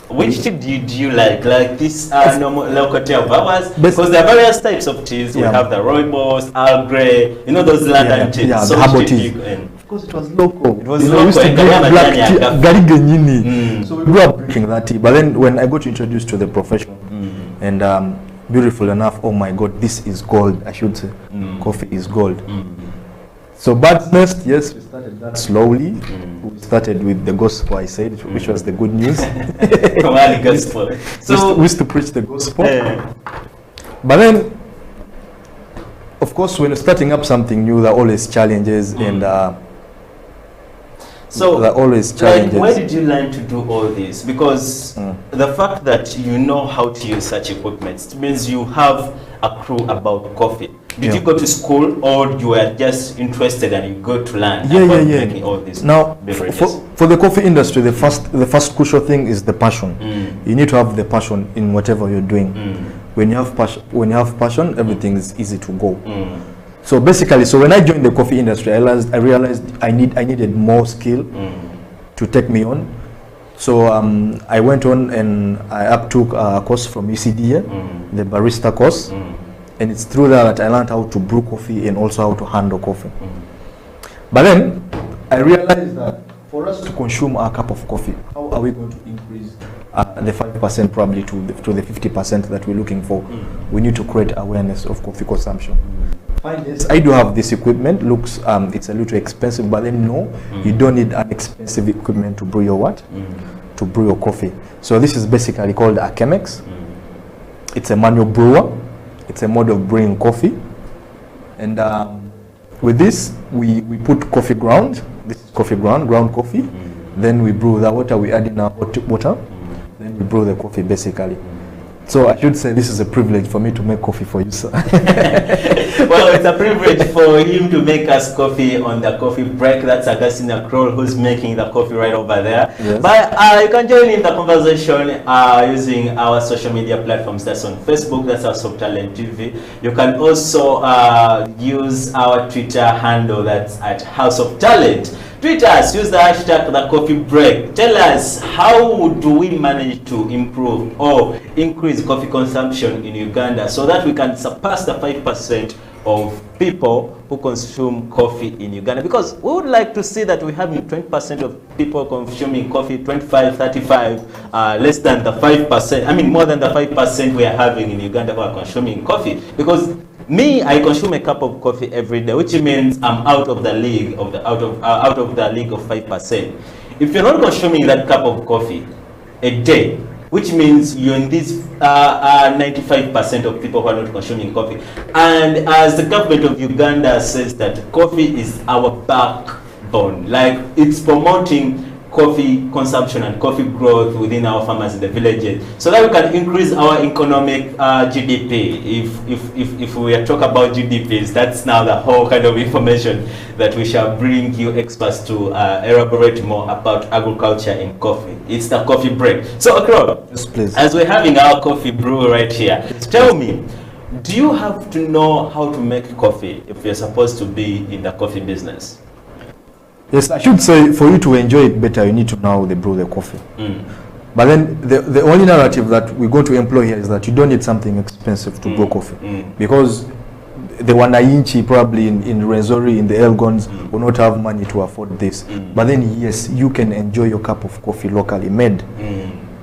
Which tea do you like? Like this normal local tea of ours? Because there are various types of teas. We have the rooibos, Earl Grey, those London teas. Yeah, so the herbal tea. Of course, it was local. It was local. We used to drink black tea, Garigenyini. So we grew up drinking that tea. But then when I got introduced to the profession, and beautiful enough, oh my God, this is gold, I should say. Coffee is gold. So Bird's Nest, yes, we started that slowly. We started with the gospel, I said, which was the good news. Gospel. So we used to preach the gospel. But then, of course, when you're starting up something new, there are always challenges and so there are always challenges. Like, why did you learn to do all this? Because the fact that you know how to use such equipment means you have a crew about coffee. Did you go to school, or you were just interested and you go to learn making all these beverages? For the coffee industry, the first crucial thing is the passion. You need to have the passion in whatever you're doing. When you have passion, everything is easy to go. So basically, when I joined the coffee industry, I realized I needed more skill to take me on. So I went on and I uptook a course from UCDA, the barista course. And it's through that I learned how to brew coffee and also how to handle coffee. But then I realized that for us to consume a cup of coffee, how are we going to increase the 5% probably to the 50% that we're looking for? We need to create awareness of coffee consumption. Yes, I do have this equipment. Looks it's a little expensive, but then no, you don't need an expensive equipment to brew your what? To brew your coffee. So this is basically called a Chemex. It's a manual brewer. It's a mode of brewing coffee, and with this we put coffee ground. This is coffee ground coffee. Then we brew the water. We add in our hot water. Then we brew the coffee basically. So I should say this is a privilege for me to make coffee for you, sir. Well, it's a privilege for him to make us coffee on the coffee break. That's Augustine Kroll who's making the coffee right over there. Yes. But you can join in the conversation using our social media platforms. That's on Facebook, that's House of Talent TV. You can also use our Twitter handle, that's at House of Talent. Tweet us, use the hashtag The Coffee Break. Tell us, how do we manage to improve or increase coffee consumption in Uganda so that we can surpass the 5% of people who consume coffee in Uganda? Because we would like to see that we have 20% of people consuming coffee, 25, 35, less than the 5%. I mean, more than the 5% we are having in Uganda who are consuming coffee. Because me, I consume a cup of coffee every day, which means I'm out of the league of out of the league of 5%. If you're not consuming that cup of coffee a day, which means you're in this 95% of people who are not consuming coffee. And as the government of Uganda says that coffee is our backbone, like it's promoting coffee consumption and coffee growth within our farmers in the villages, so that we can increase our economic GDP. If we are talking about GDPs, that's now the whole kind of information that we shall bring you experts to elaborate more about agriculture in coffee. It's the coffee break. So Okro, yes, please. As we're having our coffee brew right here, tell me, do you have to know how to make coffee if you're supposed to be in the coffee business? Yes, I should say for you to enjoy it better, you need to know how they brew the coffee. But then the only narrative that we're going to employ here is that you don't need something expensive to brew coffee. Because the Wananchi probably in Rwenzori, in the Elgons, will not have money to afford this. But then yes, you can enjoy your cup of coffee locally made.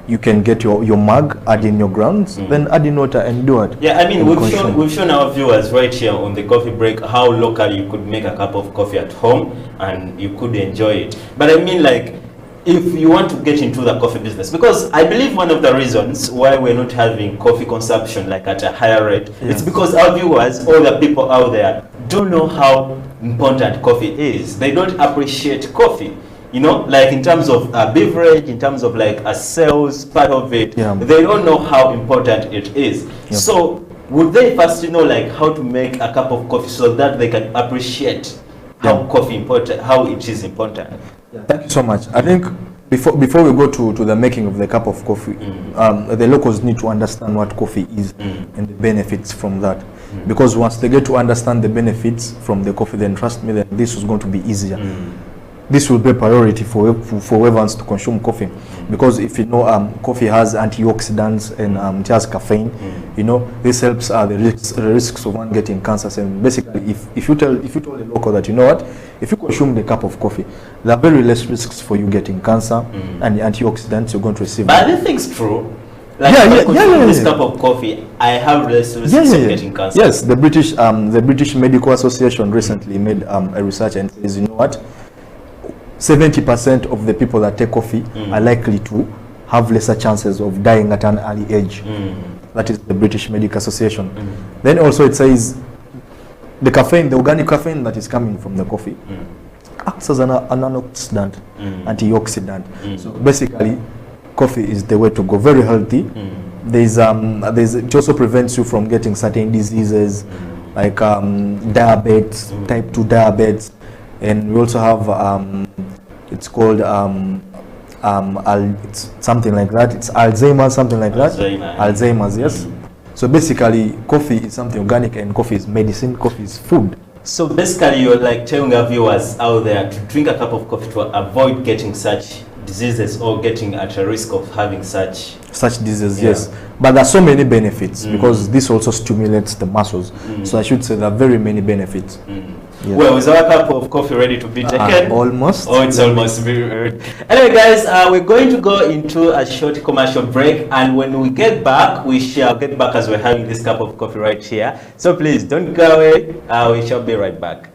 You can get your mug, add in your grounds, then add in water and do it. Yeah, I mean, we've shown our viewers right here on the coffee break how locally you could make a cup of coffee at home and you could enjoy it. But I mean, like, if you want to get into the coffee business, because I believe one of the reasons why we're not having coffee consumption like at a higher rate, it's because our viewers, all the people out there, don't know how important coffee is. They don't appreciate coffee. You know, like in terms of a beverage, in terms of like a sales part of it, they don't know how important it is. So would they first know like how to make a cup of coffee so that they can appreciate how coffee important, how it is important? Thank you so much. I think before we go to the making of the cup of coffee, the locals need to understand what coffee is and the benefits from that. Because once they get to understand the benefits from the coffee, then trust me, that this is going to be easier. This will be a priority for whoever wants to consume coffee, because if you know coffee has antioxidants and it has caffeine, you know, this helps the risks of one getting cancer. And basically, if you tell a local that, you know what, if you consume the cup of coffee, there are very less risks for you getting cancer and the antioxidants you're going to receive. But I think it's true. Like this cup of coffee, I have less risks of getting cancer. Yes, the British Medical Association recently made a research and says, you know what, 70% of the people that take coffee are likely to have lesser chances of dying at an early age. That is the British Medical Association. Then also it says the caffeine, the organic caffeine that is coming from the coffee, acts as an antioxidant, antioxidant. So basically, coffee is the way to go. Very healthy. It also prevents you from getting certain diseases like diabetes, type 2 diabetes, and we also have it's called it's something like that. It's Alzheimer's, something like that. Alzheimer's, yes. So basically, coffee is something organic, and coffee is medicine. Coffee is food. So basically, you're like telling our viewers out there to drink a cup of coffee to avoid getting such diseases or getting at a risk of having such diseases, yes. But there are so many benefits because this also stimulates the muscles. So I should say there are very many benefits. Yes. Well, is our cup of coffee ready to be taken? Almost. Oh, it's almost. Anyway, guys, we're going to go into a short commercial break, and when we get back, we shall get back as we're having this cup of coffee right here. So please don't go away. We shall be right back.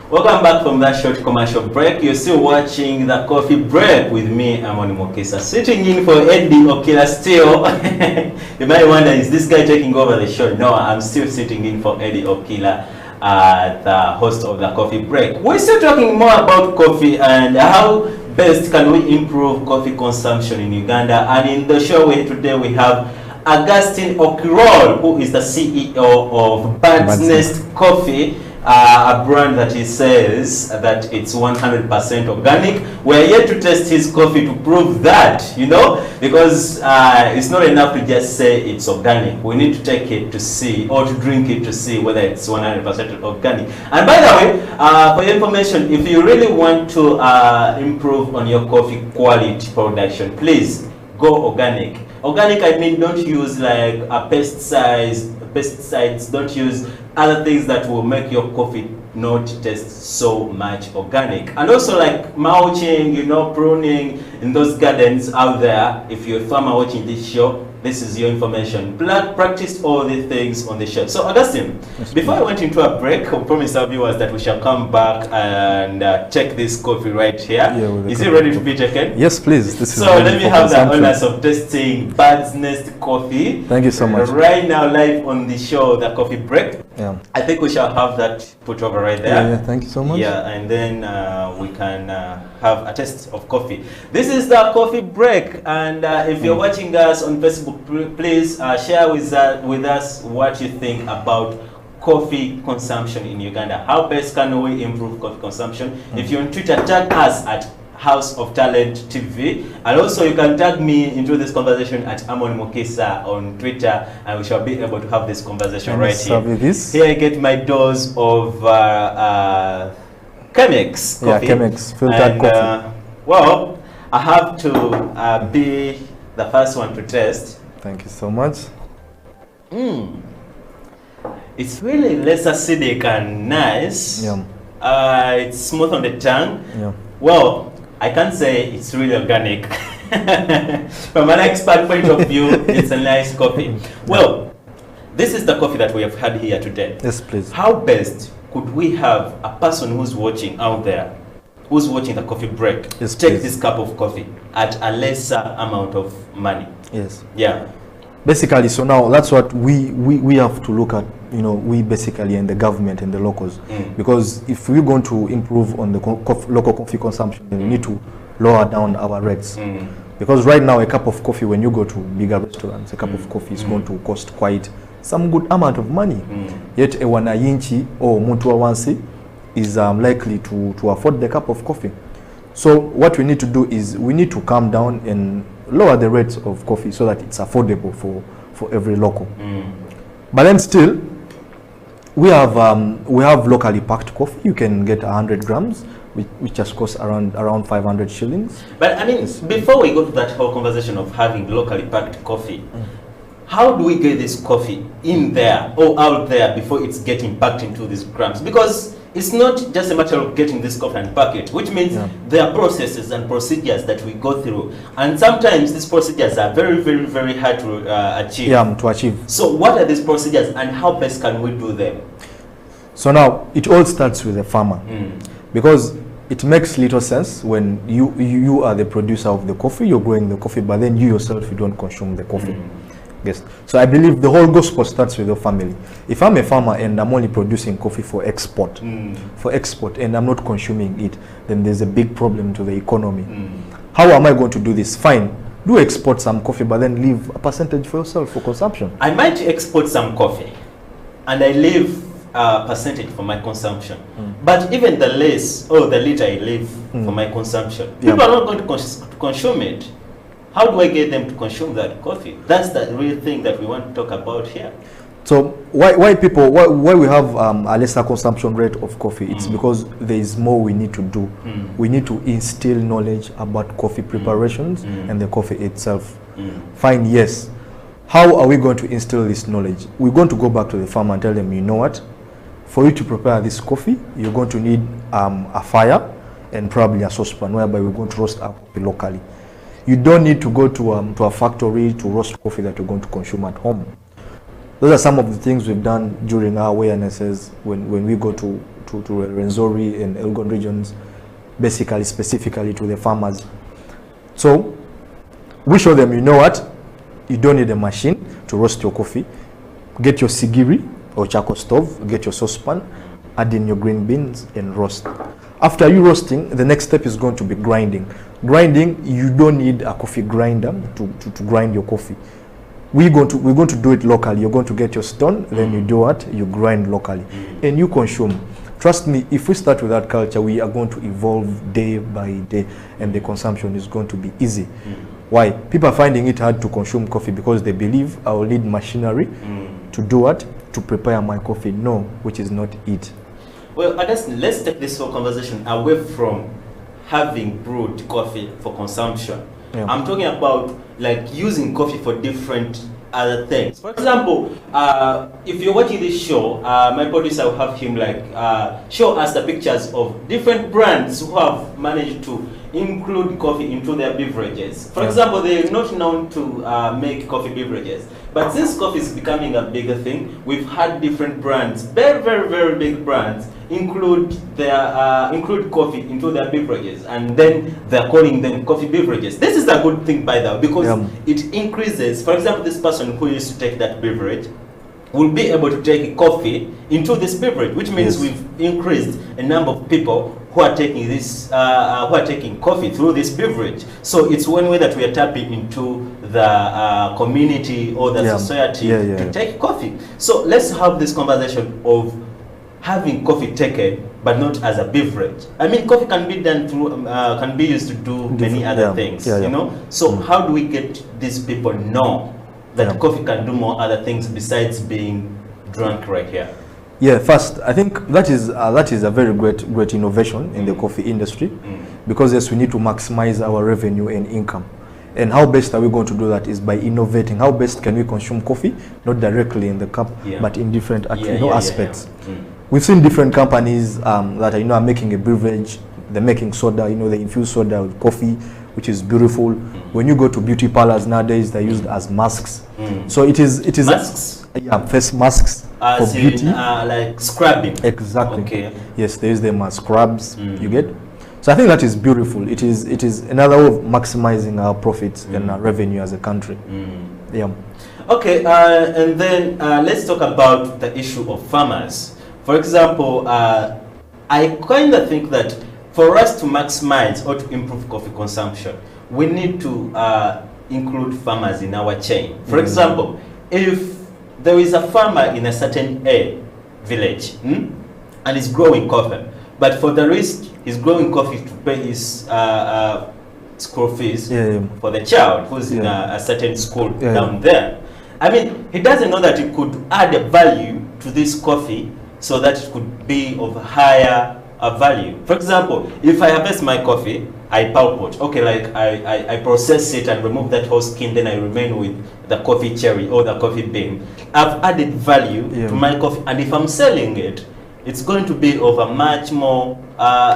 Welcome back from that short commercial break. You're still watching the coffee break with me, Amoni Mokisa. Sitting in for Eddie Okila still. You might wonder, is this guy taking over the show? No, I'm still sitting in for Eddie Okila, the host of the coffee break. We're still talking more about coffee and how best can we improve coffee consumption in Uganda. And in the show today we have Augustine Okirol, who is the CEO of Bird's Nest Coffee, a brand that he says that it's 100% organic. We're yet to test his coffee to prove that, you know, because it's not enough to just say it's organic. We need to take it to see, or to drink it to see whether it's 100% organic. And by the way, for your information, if you really want to improve on your coffee quality production, please go organic. Organic, I mean, don't use like pesticides, don't use other things that will make your coffee not taste so much organic. And also like mulching, you know, pruning in those gardens out there. If you're a farmer watching this show, this is your information. Practice all the things on the show. So Augustine, before I went into a break, I promised our viewers that we shall come back and check this coffee right here. Yeah, is it ready to be taken? Yes, please. This is so let me have the honors of tasting Bird's Nest coffee. Thank you so much. Right now, live on the show, the coffee break. Yeah. I think we shall have that put over right there. Yeah, thank you so much. Yeah, and then we can have a taste of coffee. This is the coffee break, and if you're watching us on Facebook, please share with us what you think about coffee consumption in Uganda. How best can we improve coffee consumption? If you're on Twitter, tag us at House of Talent TV, and also you can tag me into this conversation at Amon Mukisa on Twitter, and we shall be able to have this conversation right here. Here I get my dose of Chemex coffee. Yeah, Chemex filtered coffee. Well, I have to be the first one to test. Thank you so much. It's really less acidic and nice. Yeah. It's smooth on the tongue. Yeah. Well, I can't say it's really organic. From an expert point of view, it's a nice coffee. Well, this is the coffee that we have had here today. Yes, please. How best could we have a person who's watching out there, who's watching the coffee break, yes, take this cup of coffee at a lesser amount of money? Yes. Yeah. Basically, so now that's what we have to look at, you know, we basically and the government and the locals. Because if we're going to improve on the local coffee consumption, then we need to lower down our rates. Because right now, a cup of coffee, when you go to bigger restaurants, a cup of coffee is going to cost quite some good amount of money. Yet a wanayinchi or muntu wa wansi is likely to afford the cup of coffee. So what we need to do is we need to calm down and lower the rates of coffee so that it's affordable for every local. But then still, we have locally packed coffee. You can get 100 grams, which just costs around 500 shillings. But I mean, before we go to that whole conversation of having locally packed coffee, how do we get this coffee in there or out there before it's getting packed into these grams? Because it's not just a matter of getting this coffee and pack it, which means there are processes and procedures that we go through. And sometimes these procedures are very, very, very hard to achieve. Yeah, to achieve. So what are these procedures and how best can we do them? So now, it all starts with the farmer. Because it makes little sense when you are the producer of the coffee, you're growing the coffee, but then you yourself, you don't consume the coffee. Yes. So I believe the whole gospel starts with your family. If I'm a farmer and I'm only producing coffee for export, and I'm not consuming it, then there's a big problem to the economy. How am I going to do this? Fine, do export some coffee, but then leave a percentage for yourself for consumption. I might export some coffee, and I leave a percentage for my consumption. But even the less, or the little I leave for my consumption, people are not going to consume it. How do I get them to consume that coffee? That's the real thing that we want to talk about here. So why we have a lesser consumption rate of coffee? It's because there is more we need to do. We need to instill knowledge about coffee preparations and the coffee itself. Fine, yes. How are we going to instill this knowledge? We're going to go back to the farmer and tell them, you know what? For you to prepare this coffee, you're going to need a fire and probably a saucepan whereby we're going to roast our coffee locally. You don't need to go to a factory to roast coffee that you're going to consume at home. Those are some of the things we've done during our awarenesses when we go to Rwenzori and Elgon regions, basically specifically to the farmers. So we show them, you know what? You don't need a machine to roast your coffee. Get your sigiri or charcoal stove, get your saucepan, add in your green beans and roast. After you roasting, the next step is going to be grinding. Grinding, you don't need a coffee grinder to grind your coffee. We're going to do it locally. You're going to get your stone, then you do what? You grind locally, and you consume. Trust me, if we start with that culture, we are going to evolve day by day, and the consumption is going to be easy. Why? People are finding it hard to consume coffee because they believe I will need machinery to do what? To prepare my coffee. No, which is not it. Well, let's take this whole conversation away from having brewed coffee for consumption. I'm talking about like using coffee for different other things. For example, if you're watching this show, my producer will have him like show us the pictures of different brands who have managed to include coffee into their beverages. For example, they're not known to make coffee beverages. But since coffee is becoming a bigger thing, we've had different brands, very, very, very big brands, include coffee into their beverages, and then they're calling them coffee beverages. This is a good thing, by the way, because it increases. For example, this person who used to take that beverage will be able to take coffee into this beverage, which means we've increased a number of people who are taking this, who are taking coffee through this beverage. So it's one way that we are tapping into the community or the society to take coffee. So let's have this conversation of having coffee taken, but not as a beverage. I mean, coffee can be done through, can be used to do many other things. You know. So how do we get these people know that coffee can do more other things besides being drunk right here? Yeah, first, I think that is a very great innovation in the coffee industry, because yes, we need to maximize our revenue and income. And how best are we going to do that is by innovating. How best can we consume coffee, not directly in the cup, but in different aspects. We've seen different companies that are making a beverage. They're making soda, they infuse soda with coffee, which is beautiful. When you go to beauty parlors nowadays, they're used as masks. So it is masks. Face masks for beauty, like scrubbing. Exactly. Okay. Yes, they use them as scrubs. You get. So I think that is beautiful. It is another way of maximizing our profits and our revenue as a country. Yeah. Okay, and then let's talk about the issue of farmers. For example, I kind of think that for us to maximize or to improve coffee consumption, we need to include farmers in our chain. For example, if there is a farmer in a certain village and is growing coffee, but for the risk, he's growing coffee to pay his school fees for the child who's in a certain school down there. I mean, he doesn't know that he could add a value to this coffee so that it could be of higher value. For example, if I harvest my coffee, I pulp it. Okay, like I process it and remove that whole skin, then I remain with the coffee cherry or the coffee bean. I've added value to my coffee, and if I'm selling it, it's going to be of a much more,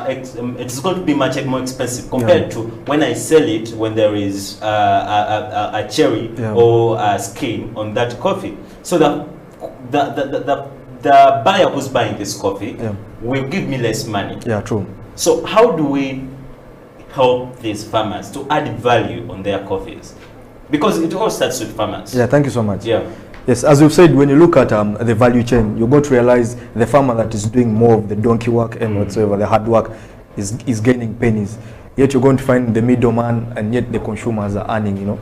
it's going to be much more expensive compared to when I sell it when there is a cherry or a skin on that coffee. So the buyer who's buying this coffee will give me less money. Yeah, true. So how do we help these farmers to add value on their coffees? Because it all starts with farmers. Yeah, thank you so much. Yeah. Yes, as we've said, when you look at the value chain, you're going to realize the farmer that is doing more of the donkey work and whatsoever, the hard work, is gaining pennies. Yet you're going to find the middleman, and yet the consumers are earning,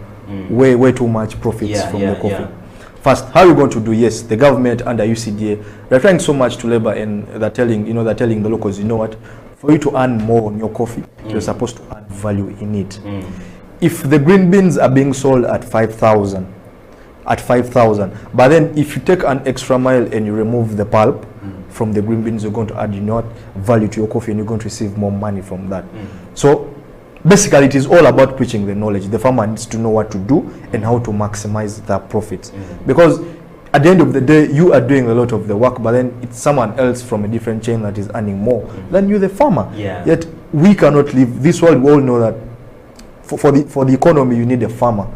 way too much profits from the coffee. First, how are you going to do? Yes, the government under UCDA, they're trying so much to labor, and they're telling the locals, you know what, for you to earn more on your coffee, you're supposed to add value in it. If the green beans are being sold at 5,000, but then if you take an extra mile and you remove the pulp from the green beans, you're going to add value to your coffee, and you're going to receive more money from that. So basically, it is all about preaching the knowledge. The farmer needs to know what to do and how to maximize their profits. Because at the end of the day, you are doing a lot of the work, but then it's someone else from a different chain that is earning more than you, the farmer. Yet we cannot live this world. We all know that for the economy, you need a farmer.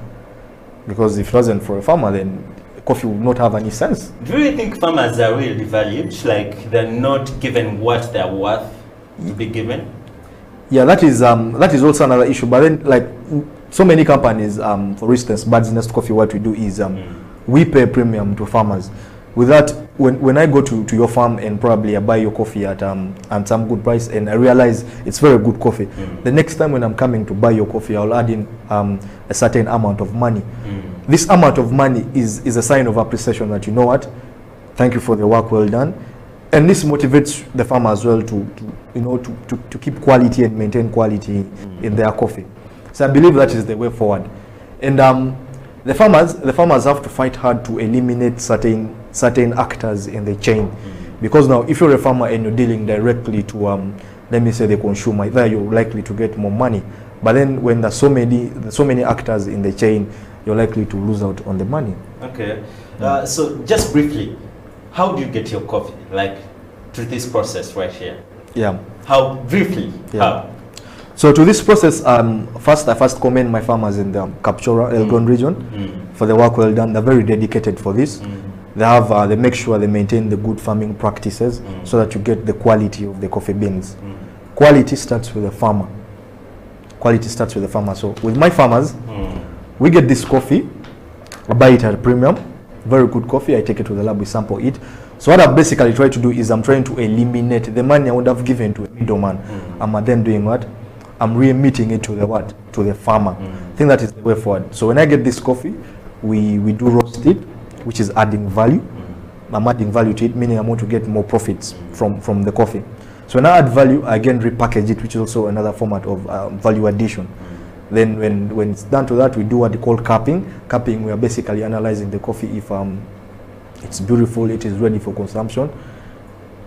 Because if it wasn't for a farmer, then coffee would not have any sense. Do you think farmers are really valued? Like they're not given what they're worth to be given? Yeah, that is also another issue. But then, like so many companies, for instance, Bird's Nest Coffee, what we do is we pay premium to farmers. With that, when I go to your farm and probably I buy your coffee at some good price, and I realize it's very good coffee, the next time when I'm coming to buy your coffee, I'll add in a certain amount of money. This amount of money is a sign of appreciation that, you know what, thank you for the work well done. And this motivates the farmer as well to keep quality and maintain quality in their coffee. So I believe that is the way forward. And the farmers have to fight hard to eliminate certain actors in the chain, because now if you're a farmer and you're dealing directly to let me say the consumer, there you're likely to get more money. But then when there's so many actors in the chain, you're likely to lose out on the money. Okay. So just briefly, how do you get your coffee, like through this process right here? Yeah. How briefly? Yeah. How? So to this process, I first commend my farmers in the Kapchora, Elgon region for the work well done. They're very dedicated for this. They make sure they maintain the good farming practices so that you get the quality of the coffee beans. Quality starts with the farmer. Quality starts with the farmer. So with my farmers, we get this coffee, I buy it at a premium, very good coffee, I take it to the lab, we sample it. So what I've basically tried to do is I'm trying to eliminate the money I would have given to a middleman. I'm then doing what? I'm re-emitting it to the what? To the farmer. I think that is the way forward. So when I get this coffee, we do roast it, which is adding value. I'm adding value to it, meaning I want to get more profits from the coffee. So when I add value, I again repackage it, which is also another format of value addition. Then when it's done to that, we do what they call capping. Capping, we are basically analyzing the coffee if it's beautiful, it is ready for consumption.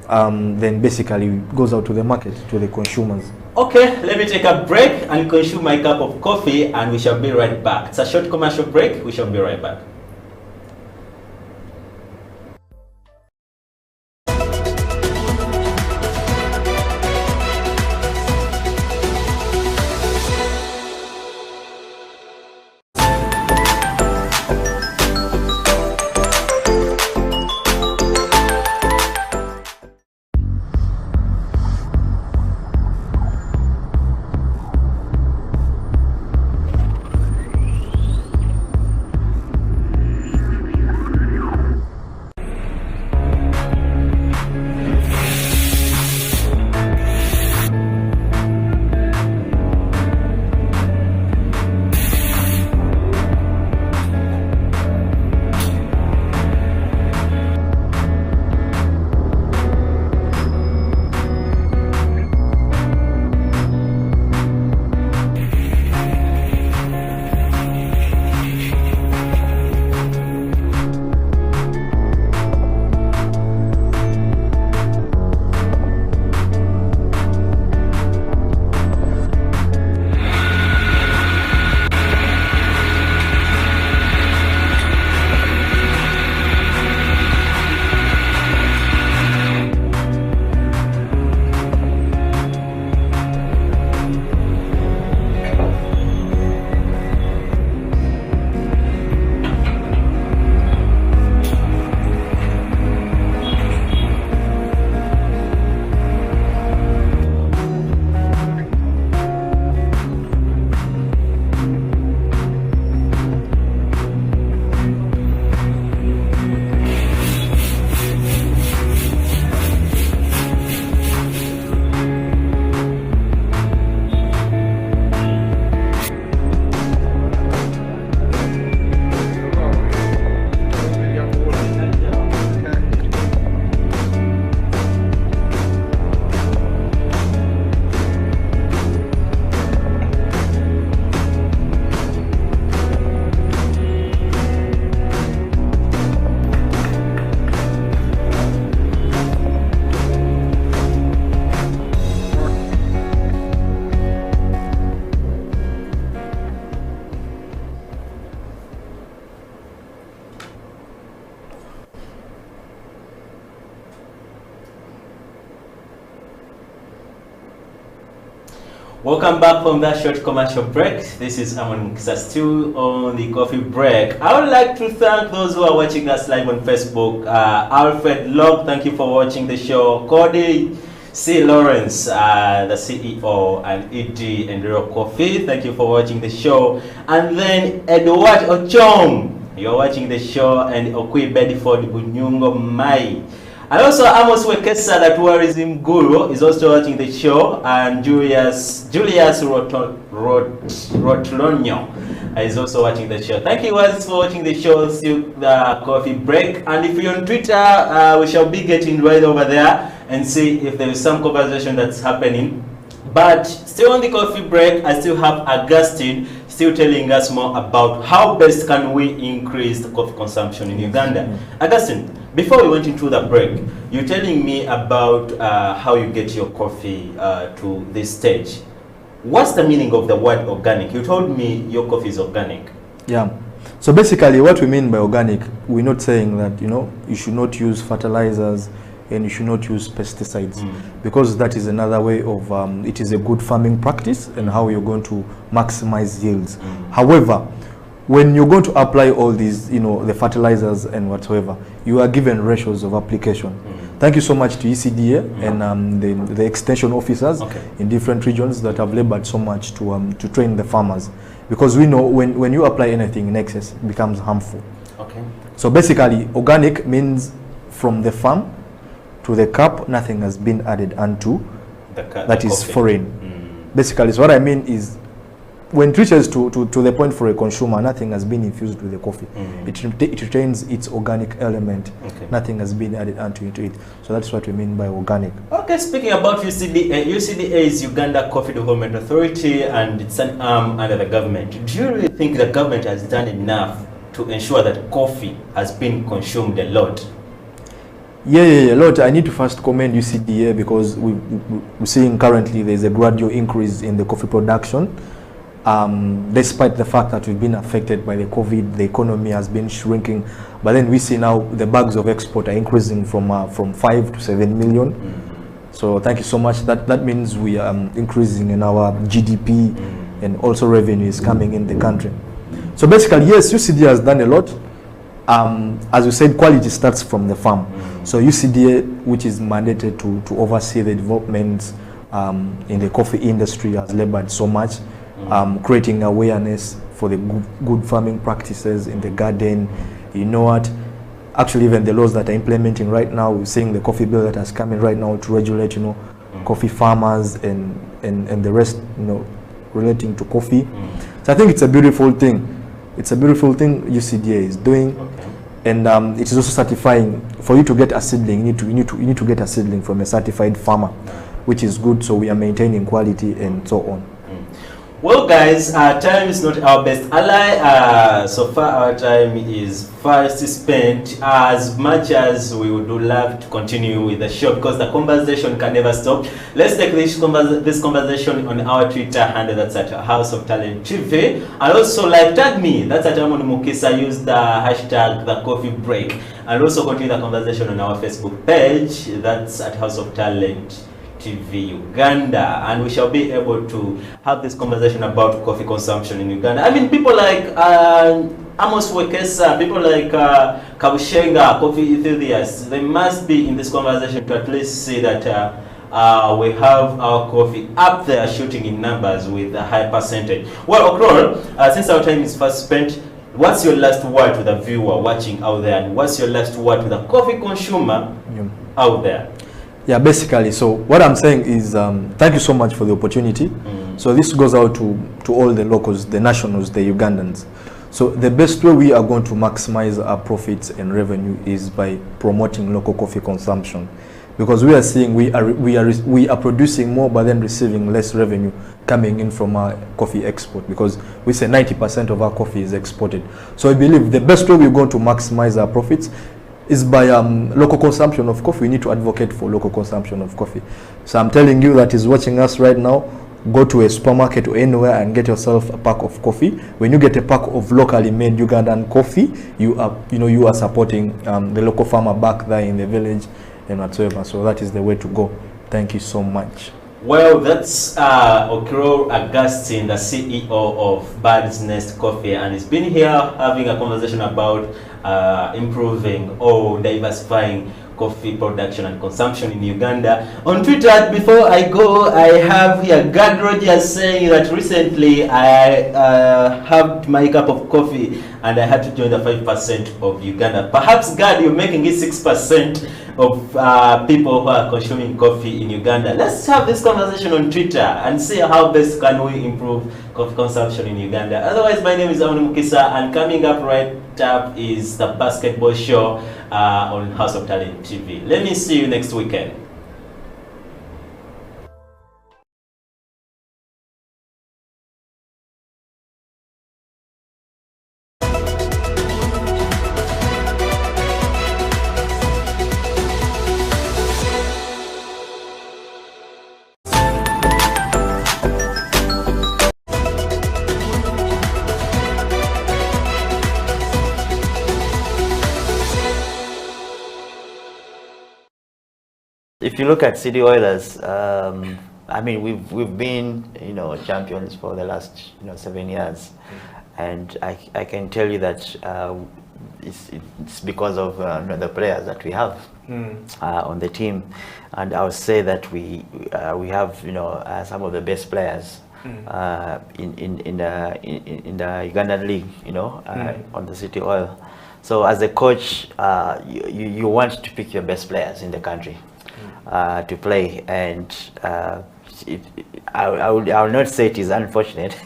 Then basically it goes out to the market, to the consumers. Okay, let me take a break and consume my cup of coffee, and we shall be right back. It's a short commercial break. We shall be right back. Welcome back from that short commercial break. This is Amon Mukisa, still on the coffee break. I would like to thank those who are watching us live on Facebook. Alfred Log, thank you for watching the show. Cody C. Lawrence, the CEO and ED Enduro Coffee, thank you for watching the show. And then Edward Ochong, you're watching the show, and Okui Bedford Bunyungo Mai. And also Amos Wekesa, the tourism guru, is also watching the show, and Julius Rotlonio is also watching the show. Thank you guys for watching the show, still the coffee break. And if you're on Twitter, we shall be getting right over there and see if there is some conversation that's happening. But still on the coffee break, I still have Augustine still telling us more about how best can we increase the coffee consumption in Uganda. Augustine, before we went into the break, you're telling me about how you get your coffee to this stage. What's the meaning of the word organic? You told me your coffee is organic. Yeah. So basically what we mean by organic, we're not saying that, you know, you should not use fertilizers, and you should not use pesticides, because that is another way of, it is a good farming practice and how you're going to maximize yields. However, when you're going to apply all these, the fertilizers and whatsoever, you are given ratios of application. Thank you so much to ECDA and the extension officers in different regions that have labored so much to train the farmers, because we know when you apply anything in excess, it becomes harmful. So basically, organic means from the farm to the cup, nothing has been added unto that is foreign. Basically, so what I mean is, when it reaches to the point for a consumer, nothing has been infused with the coffee. It retains its organic element. Nothing has been added onto it. So that's what we mean by organic. Okay, speaking about UCDA, UCDA is Uganda Coffee Development Authority, and it's an arm under the government. Do you really think the government has done enough to ensure that coffee has been consumed a lot? Yeah, a lot. I need to first commend UCDA, because we're seeing currently there's a gradual increase in the coffee production. Despite the fact that we've been affected by the COVID, the economy has been shrinking, but then we see now the bags of export are increasing from 5 to 7 million. So thank you so much. That means we are increasing in our GDP, and also revenue is coming in the country. So basically, yes, UCDA has done a lot. As we said, quality starts from the farm. So UCDA, which is mandated to oversee the developments in the coffee industry, has labored so much, creating awareness for the good farming practices in the garden. You know what? Actually, even the laws that are implementing right now, we're seeing the coffee bill that has come in right now to regulate, coffee farmers and the rest, relating to coffee. So I think it's a beautiful thing. It's a beautiful thing UCDA is doing, and it is also certifying. For you to get a seedling, you need to get a seedling from a certified farmer, which is good. So we are maintaining quality and so on. Well, guys, time is not our best ally. So far, our time is fast spent. As much as we would love to continue with the show, because the conversation can never stop. Let's take this conversation on our Twitter handle, that's at House of Talent TV, and also tag me, that's at Amon Mukisa. Use the hashtag the coffee break, and also continue the conversation on our Facebook page, that's at House of Talent TV Uganda, and we shall be able to have this conversation about coffee consumption in Uganda. I mean, people like Amos Wekesa, people like Kabushenga, coffee enthusiasts, they must be in this conversation to at least see that we have our coffee up there shooting in numbers with a high percentage. Well, Okrol, since our time is fast spent, what's your last word to the viewer watching out there, and what's your last word to the coffee consumer out there? Yeah, basically, so what I'm saying is thank you so much for the opportunity. So this goes out to all the locals, the nationals, the Ugandans. So the best way we are going to maximize our profits and revenue is by promoting local coffee consumption, because we are seeing we are producing more but then receiving less revenue coming in from our coffee export, because we say 90% of our coffee is exported. So I believe the best way we're going to maximize our profits is by local consumption of coffee. We need to advocate for local consumption of coffee. So I'm telling you that is watching us right now, go to a supermarket or anywhere and get yourself a pack of coffee. When you get a pack of locally made Ugandan coffee, you are supporting the local farmer back there in the village and whatsoever. So that is the way to go. Thank you so much. Well, that's Okiro Augustine, the CEO of Bird's Nest Coffee, and he's been here having a conversation about improving or diversifying coffee production and consumption in Uganda. On Twitter, before I go, I have here Gad Rogers saying that recently I had my cup of coffee and I had to join the 5% of Uganda. Perhaps, Gad, you're making it 6% of people who are consuming coffee in Uganda. Let's have this conversation on Twitter and see how best can we improve coffee consumption in Uganda. Otherwise, my name is Amon Mukisa, and coming up right up is the basketball show on House of Talent TV. Let me see you next weekend. if you look at City Oilers, I mean, we've been, you know, champions for the last, you know, 7 years, and I can tell you that it's because of you know, the players that we have on the team, and I would say that we have, you know, some of the best players in the Ugandan league, you know, on the City Oil. So as a coach, you want to pick your best players in the country to play, and I will not say it is unfortunate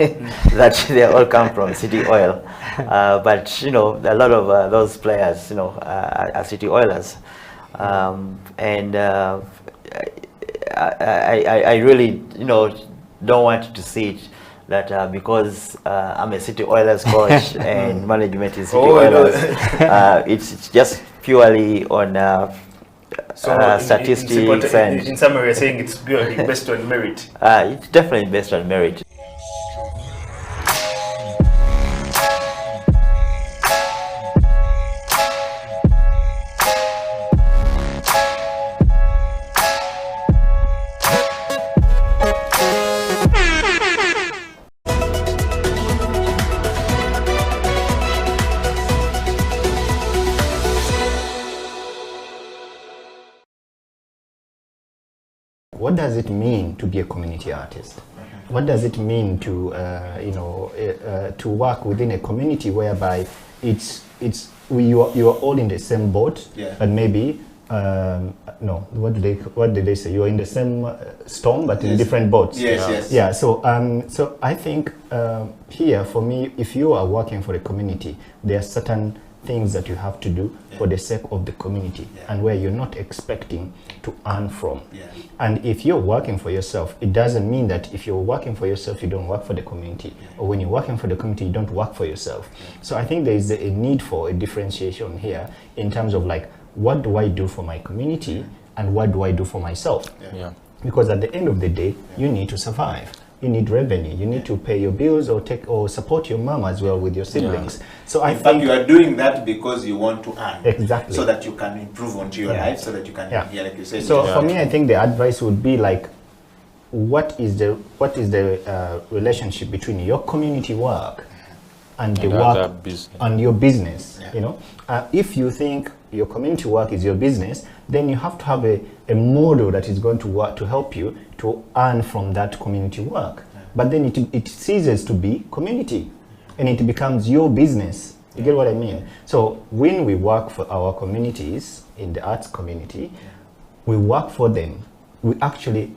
that they all come from City Oil, but you know, a lot of those players, you know, are City Oilers, and I really, you know, don't want to see it that because I'm a City Oilers coach and management is City Oilers, it's just purely on statistics, and in summary, you're saying it's purely based on merit. It's definitely based on merit. What does it mean to be a community artist? What does it mean to to work within a community whereby you are all in the same boat, but maybe no, what did they say? You are in the same storm, but in different boats. Yeah. So so I think here for me, if you are working for a community, there are certain things that you have to do for the sake of the community, and where you're not expecting to earn from. And if you're working for yourself, it doesn't mean that if you're working for yourself, you don't work for the community, or when you're working for the community, you don't work for yourself. So I think there is a need for a differentiation here in terms of like, what do I do for my community and what do I do for myself? Because at the end of the day, you need to survive. You need revenue. You need to pay your bills or support your mom as well with your siblings. So I think you are doing that because you want to earn. Exactly. So that you can improve onto your life, so that you can, like you said. So for me, I think the advice would be like, what is the relationship between your community work and the work and your business? You know, if you think your community work is your business, then you have to have a model that is going to work to help you to earn from that community work. But then it ceases to be community and it becomes your business. You get what I mean? So when we work for our communities in the arts community, we work for them. We actually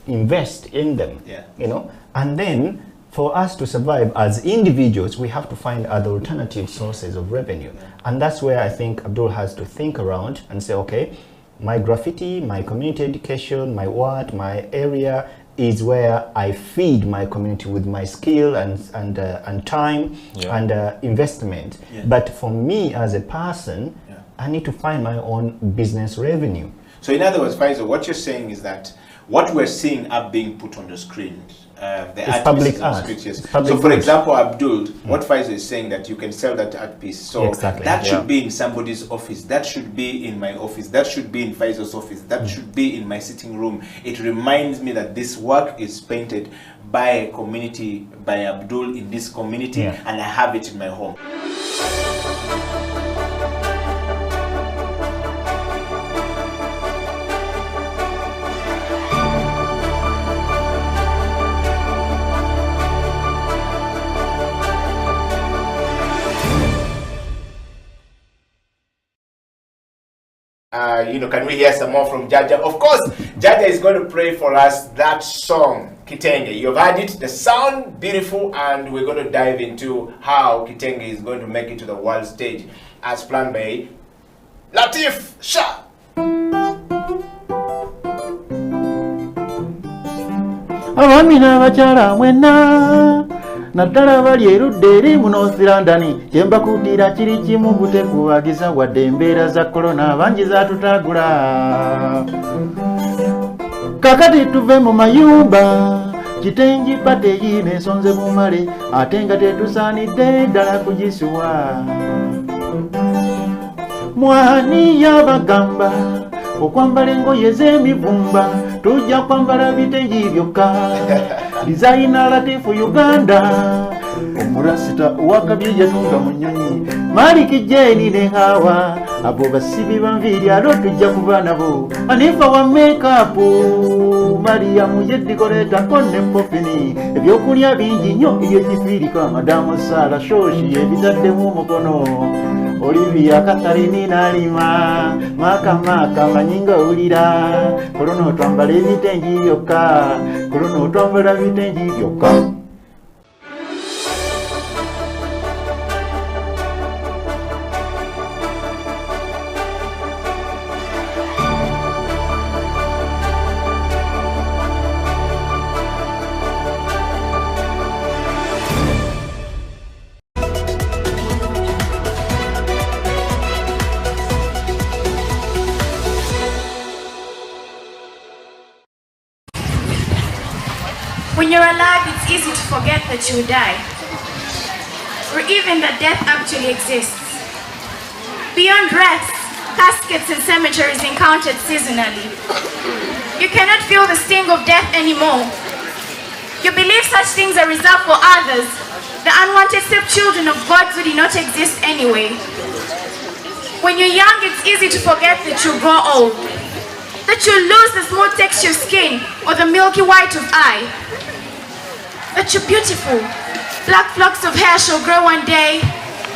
invest in them, you know, and then for us to survive as individuals, we have to find other alternative sources of revenue. And that's where I think Abdul has to think around and say, okay, my graffiti, my community education, my art, my area is where I feed my community with my skill and time and investment. But for me as a person, I need to find my own business revenue. So in other words, Faisal, what you're saying is that what we're seeing are being put on the screen. The public art. So for example, Abdul, what Faisal is saying, that you can sell that art piece. So that should be in somebody's office. That should be in my office. That should be in Faisal's office. That should be in my sitting room. It reminds me that this work is painted by a community, by Abdul in this community, and I have it in my home. Can we hear some more from Jaja? Of course, Jaja is going to play for us that song, Kitenge. You've heard it, the sound, beautiful, and we're going to dive into how Kitenge is going to make it to the world stage as planned by Latif Shah. Abamina bachala mwena naddala bali erudde eri muno London kyembakudira kiri kimu butekubagiza wadde embeera za korona bangi zatutagula kakati tuve mu mayumba kitengi pate yine ensonze bumale ate nga tetusaanidde ddala kugisuwa mwani yabagamba okwambala engoye z'emivumba tujja kwambala bitengi byokka dizayina latifu Uganda omurasita owakabye yatunga mu nnyonyi Maliki Jeni ne Hawa abo basibi banviri alo tujja kuba nabo Anifa wa makeup Mariamu yedikoleta konne popini ebyokulya bingi nnyo ebyekifirika Madamu Sara shoshi ebitaddemu umukono Olivia Katharini Nalima Maka manyinga ulira Kolono twambala ebitengi byokka Kolono twambala bitengi byokka When you're alive, it's easy to forget that you die, or even that death actually exists. Beyond wreaths, caskets and cemeteries encountered seasonally. You cannot feel the sting of death anymore. You believe such things are reserved for others, the unwanted stepchildren of gods who did not exist anyway. When you're young, it's easy to forget that you grow old, that you lose the smooth texture of skin or the milky white of eye. That you're beautiful. Black flocks of hair shall grow one day,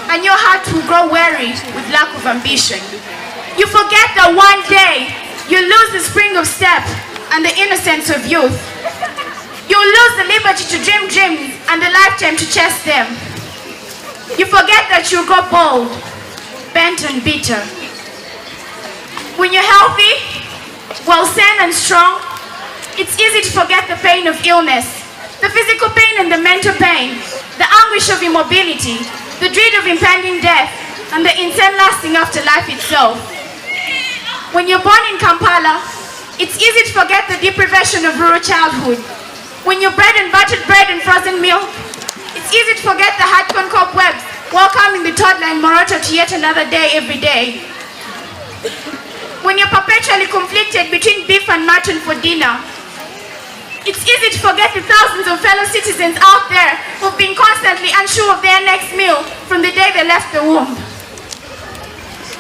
and your heart will grow weary with lack of ambition. You forget that one day you lose the spring of step and the innocence of youth. You'll lose the liberty to dream dreams and the lifetime to chase them. You forget that you'll grow bold, bent and bitter. When you're healthy, well sane and strong, it's easy to forget the pain of illness. The physical pain and the mental pain, the anguish of immobility, the dread of impending death, and the insane lasting afterlife itself. When you're born in Kampala, it's easy to forget the deprivation of rural childhood. When you're bread and buttered bread and frozen milk, it's easy to forget the hard-corn cobwebs welcoming the toddler in Morocco to yet another day every day. When you're perpetually conflicted between beef and mutton for dinner, it's easy to forget the thousands of fellow citizens out there who've been constantly unsure of their next meal from the day they left the womb.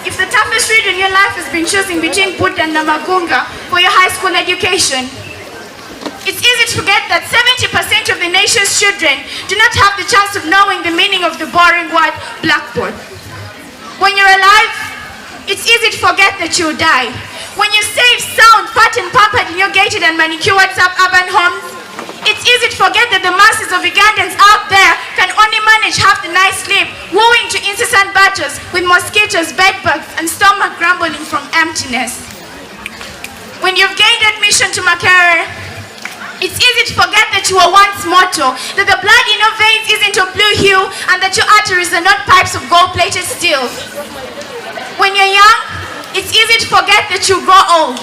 If the toughest read in your life has been choosing between Buddha and Namagunga for your high school education, it's easy to forget that 70% of the nation's children do not have the chance of knowing the meaning of the boring word blackboard. When you're alive, it's easy to forget that you'll die. When you're safe, sound, fat and pampered in your gated and manicured suburban homes, it's easy to forget that the masses of Ugandans out there can only manage half the night's sleep, wooing to incessant battles with mosquitoes, bedbugs, and stomach grumbling from emptiness. When you've gained admission to Makerere, it's easy to forget that you were once mortal, that the blood in your veins isn't of blue hue, and that your arteries are not pipes of gold-plated steel. When you're young, it's easy to forget that you grow old,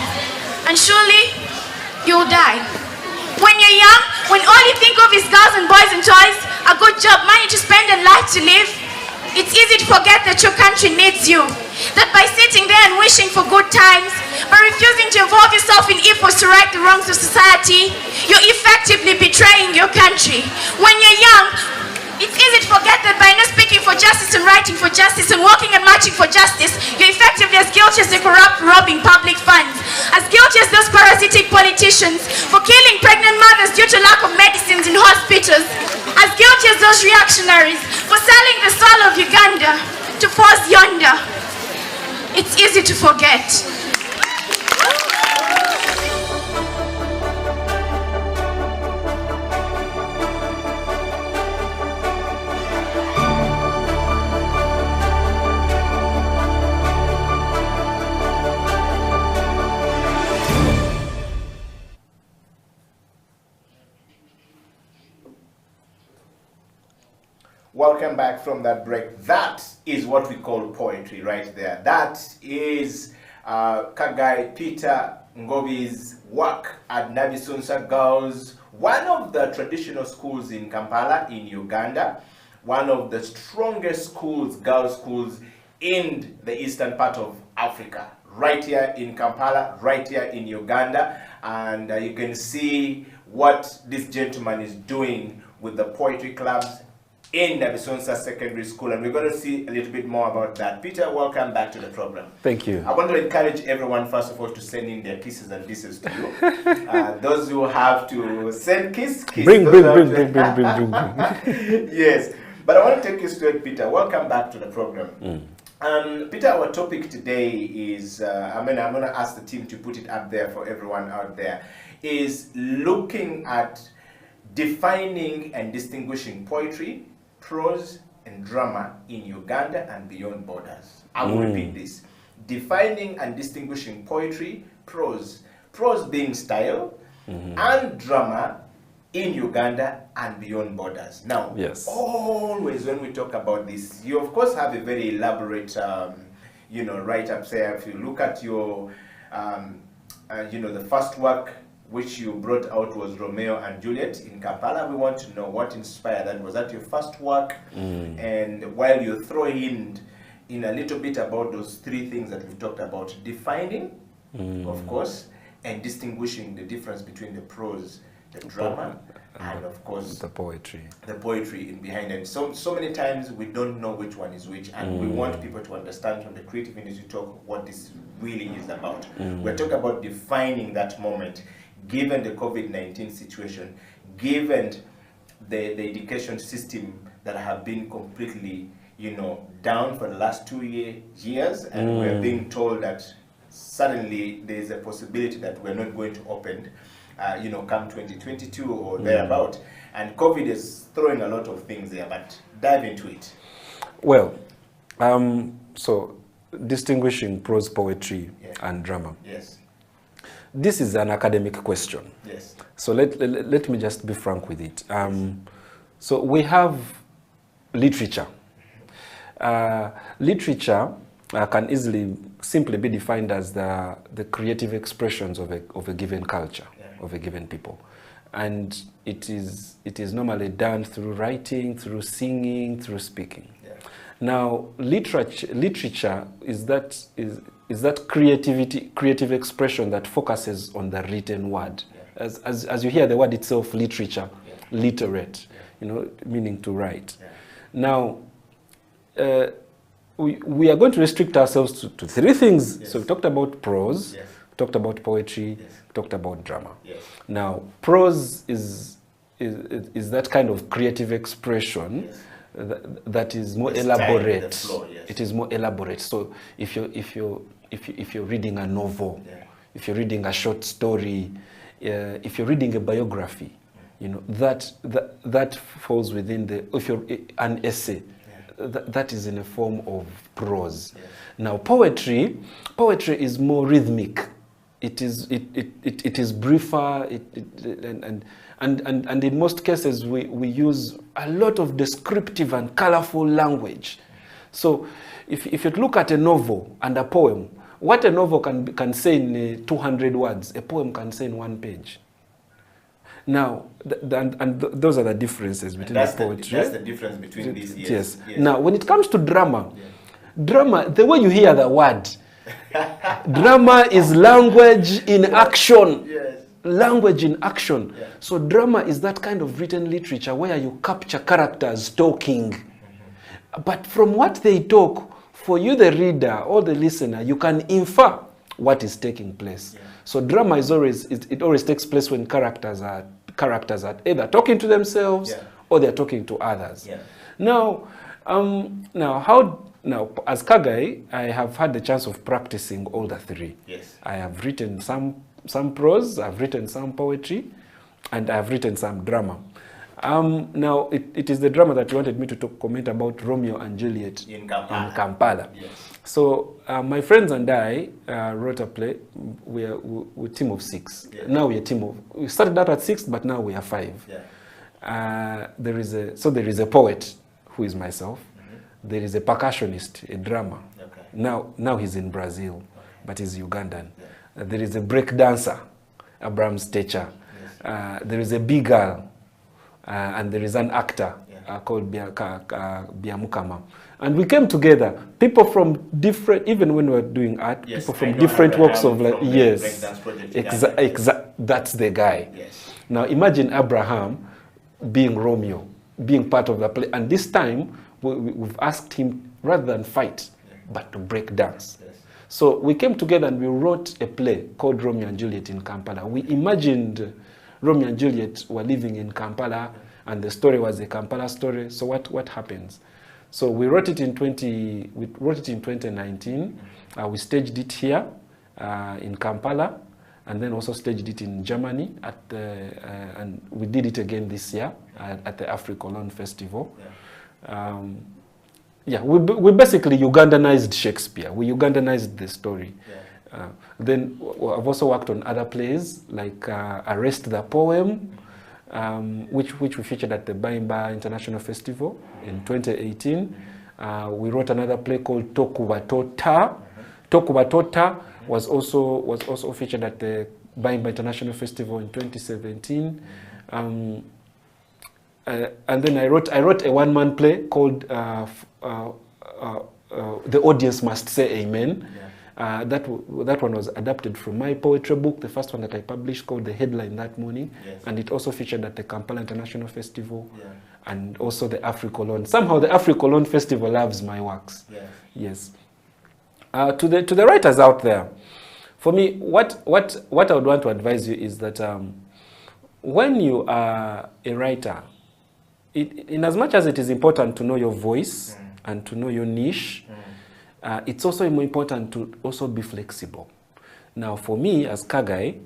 and surely you'll die. When you're young, when all you think of is girls and boys and toys, a good job, money to spend and life to live, it's easy to forget that your country needs you. That by sitting there and wishing for good times, by refusing to involve yourself in efforts to right the wrongs of society, you're effectively betraying your country. When you're young, it's easy to forget that by not speaking for justice and writing for justice and walking and marching for justice, you're effectively as guilty as the corrupt robbing public funds, as guilty as those parasitic politicians for killing pregnant mothers due to lack of medicines in hospitals, as guilty as those reactionaries for selling the soul of Uganda to force yonder. It's easy to forget. Welcome back from that break. That is what we call poetry right there. That is Kagai Peter Ngobi's work at Nabisunsa Girls, one of the traditional schools in Kampala in Uganda, one of the strongest schools, girls schools in the eastern part of Africa, right here in Kampala, right here in Uganda, and you can see what this gentleman is doing with the poetry clubs in Nabisonsa Secondary School, and we're going to see a little bit more about that. Peter, welcome back to the program. Thank you. I want to encourage everyone, first of all, to send in their kisses and disses to you. Those who have to send kiss. Bring. Yes, but I want to take you straight, Peter. Welcome back to the program. Peter, our topic today is, I'm going to ask the team to put it up there for everyone out there, is looking at defining and distinguishing poetry, prose, and drama in Uganda and beyond borders. I will repeat this. Defining and distinguishing poetry, prose being style, and drama in Uganda and beyond borders. Now, always when we talk about this, you of course have a very elaborate, write-up there. If you look at your, the first work which you brought out was Romeo and Juliet in Kampala. We want to know what inspired that. Was that your first work? And while you throw in a little bit about those three things that we've talked about, defining, of course, and distinguishing the difference between the prose, the drama, and of course the poetry in behind. And so many times we don't know which one is which, and we want people to understand from the creative industry talk what this really is about. We're talking about defining that moment, given the COVID-19 situation, given the education system that have been completely, down for the last 2 years, and we're being told that suddenly there's a possibility that we're not going to open, come 2022 or thereabout. And COVID is throwing a lot of things there, but dive into it. Well, so distinguishing prose poetry and drama. Yes. This is an academic question. Yes. So let me just be frank with it. So we have literature. Literature can easily simply be defined as the creative expressions of a given culture, of a given people. And it is normally done through writing, through singing, through speaking. Now, literature is that creative expression that focuses on the written word. As you hear the word itself, literature, literate, meaning to write. Now, we are going to restrict ourselves to three things. So we talked about prose, we talked about poetry, we talked about drama. Now, prose is that kind of creative expression that is more elaborate. It is more elaborate. So if you're reading a novel, if you're reading a short story, if you're reading a biography, that falls within if you're an essay, that is in a form of prose. Now poetry is more rhythmic. It is briefer, and in most cases we use a lot of descriptive and colorful language. So if you look at a novel and a poem, what a novel can say in 200 words, a poem can say in 1 page. Now, those are the differences between the poetry. That's the difference between these. Yes. Now, when it comes to drama, the way you hear the word, drama is language in action. Language in action. So drama is that kind of written literature where you capture characters talking. But from what they talk, for you the reader or the listener, you can infer what is taking place. So drama is always takes place when characters are either talking to themselves or they're talking to others. Now as Kagai, I have had the chance of practicing all the three. I have written some prose, I've written some poetry, and I've written some drama. Now it is the drama that you wanted me to comment about, Romeo and Juliet in Kampala. So my friends and I wrote a play. We're a team of 6. Now we're a team of. We started out at 6, but now we are 5. There is a poet who is myself. There is a percussionist, a drummer. Now he's in Brazil, but he's Ugandan. There is a break dancer, Abraham Stecher. There is a big girl, and there is an actor called Biamukama. And we came together, people from different, even when we were doing art, people from different walks of life. Yes, that's the guy. Yes. Now imagine Abraham being Romeo, being part of the play. And this time, we've asked him, rather than fight, but to break dance. Yes. So we came together and we wrote a play called Romeo and Juliet in Kampala. We imagined Romeo and Juliet were living in Kampala, and the story was a Kampala story. So what happens? So we wrote it in 2019. We staged it here in Kampala, and then also staged it in Germany and we did it again this year at the Afri-Cologne Festival. Yeah. We basically Ugandanized Shakespeare. We Ugandanized the story. Yeah. Then I've also worked on other plays like Arrest the Poem, which we featured at the Baimba International Festival in 2018. We wrote another play called Tokubatota. Tokubatota was also featured at the Baimba International Festival in 2017. And then I wrote a one-man play called The Audience Must Say Amen. Yeah. That one was adapted from my poetry book, the first one that I published called The Headline That Morning. Yes. And it also featured at the Kampala International Festival. Yeah. And also the Afri-Cologne. Somehow the Afri-Cologne Festival loves my works. Yeah. Yes. To the writers out there, for me, what I would want to advise you is that when you are a writer, in as much as it is important to know your voice and to know your niche, it's also more important to also be flexible. Now, for me as Kagai,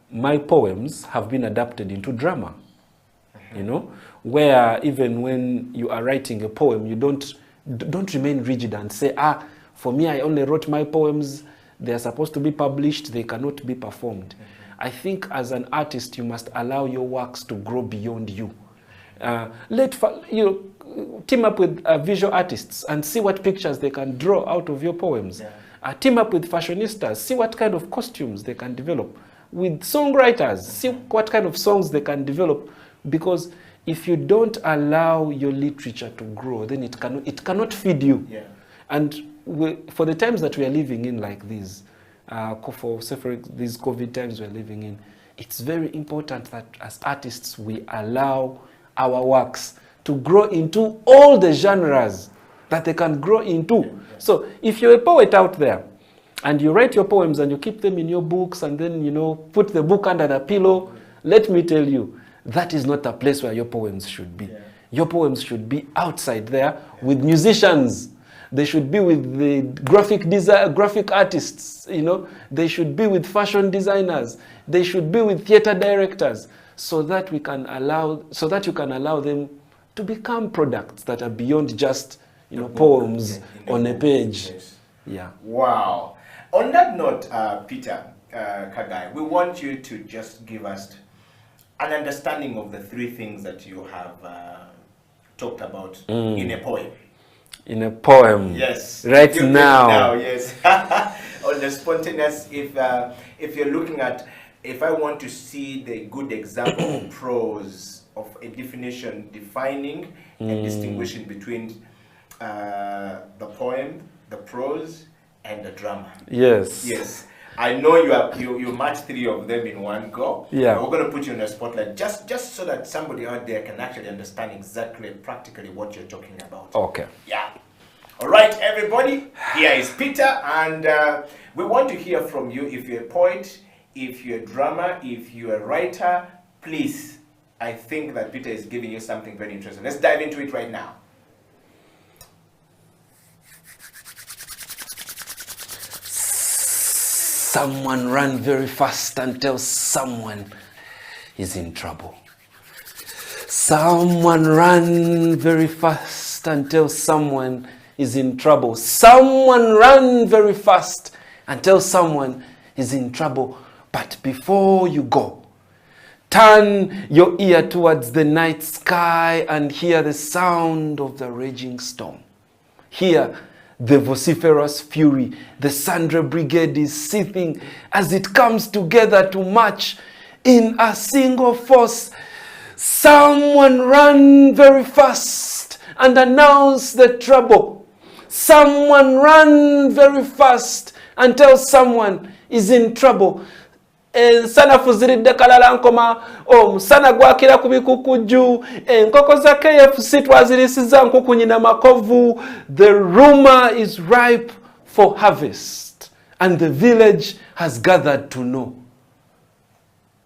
my poems have been adapted into drama. You know, where even when you are writing a poem, you don't remain rigid and say, for me, I only wrote my poems. They are supposed to be published. They cannot be performed. I think as an artist, you must allow your works to grow beyond you. Team up with visual artists and see what pictures they can draw out of your poems. Yeah. Team up with fashionistas, see what kind of costumes they can develop. With songwriters, see what kind of songs they can develop. Because if you don't allow your literature to grow, then it cannot feed you. Yeah. And for the times that we are living in like these, for these COVID times we're living in, it's very important that as artists we allow our works to grow into all the genres that they can grow into. Yeah. So if you're a poet out there and you write your poems and you keep them in your books and then, put the book under the pillow, let me tell you, that is not a place where your poems should be. Yeah. Your poems should be outside there with musicians. They should be with the graphic artists, They should be with fashion designers. They should be with theater directors, so that you can allow them to become products that are beyond just, poems on a page. Yes. Yeah. Wow. On that note, Peter Kagai, we want you to just give us an understanding of the three things that you have talked about in a poem. In a poem. Yes. Right now. Yes. On the spontaneous, if you're looking at, if I want to see the good example of prose, of a definition defining and distinguishing between the poem, the prose, and the drama. Yes. Yes. I know you match three of them in one go. Yeah. We're going to put you in a spotlight just so that somebody out there can actually understand exactly, practically what you're talking about. Okay. Yeah. All right, everybody. Here is Peter, and we want to hear from you. If you're a poet, if you're a drummer, if you're a writer, please. I think that Peter is giving you something very interesting. Let's dive into it right now. Someone ran very fast and tell someone is in trouble. Someone ran very fast and tell someone is in trouble. Someone ran very fast and tell someone is in trouble. But before you go, turn your ear towards the night sky and hear the sound of the raging storm. Hear the vociferous fury. The Sandra Brigade is seething as it comes together to march in a single force. Someone ran very fast and announced the trouble. Someone run very fast until someone is in trouble. Sana fuziridde kalala nkoma omusana gwakira ku bikukuju enkoko za KFC twazirisiza nkuku nyina makovu. The rumor is ripe for harvest and the village has gathered to know.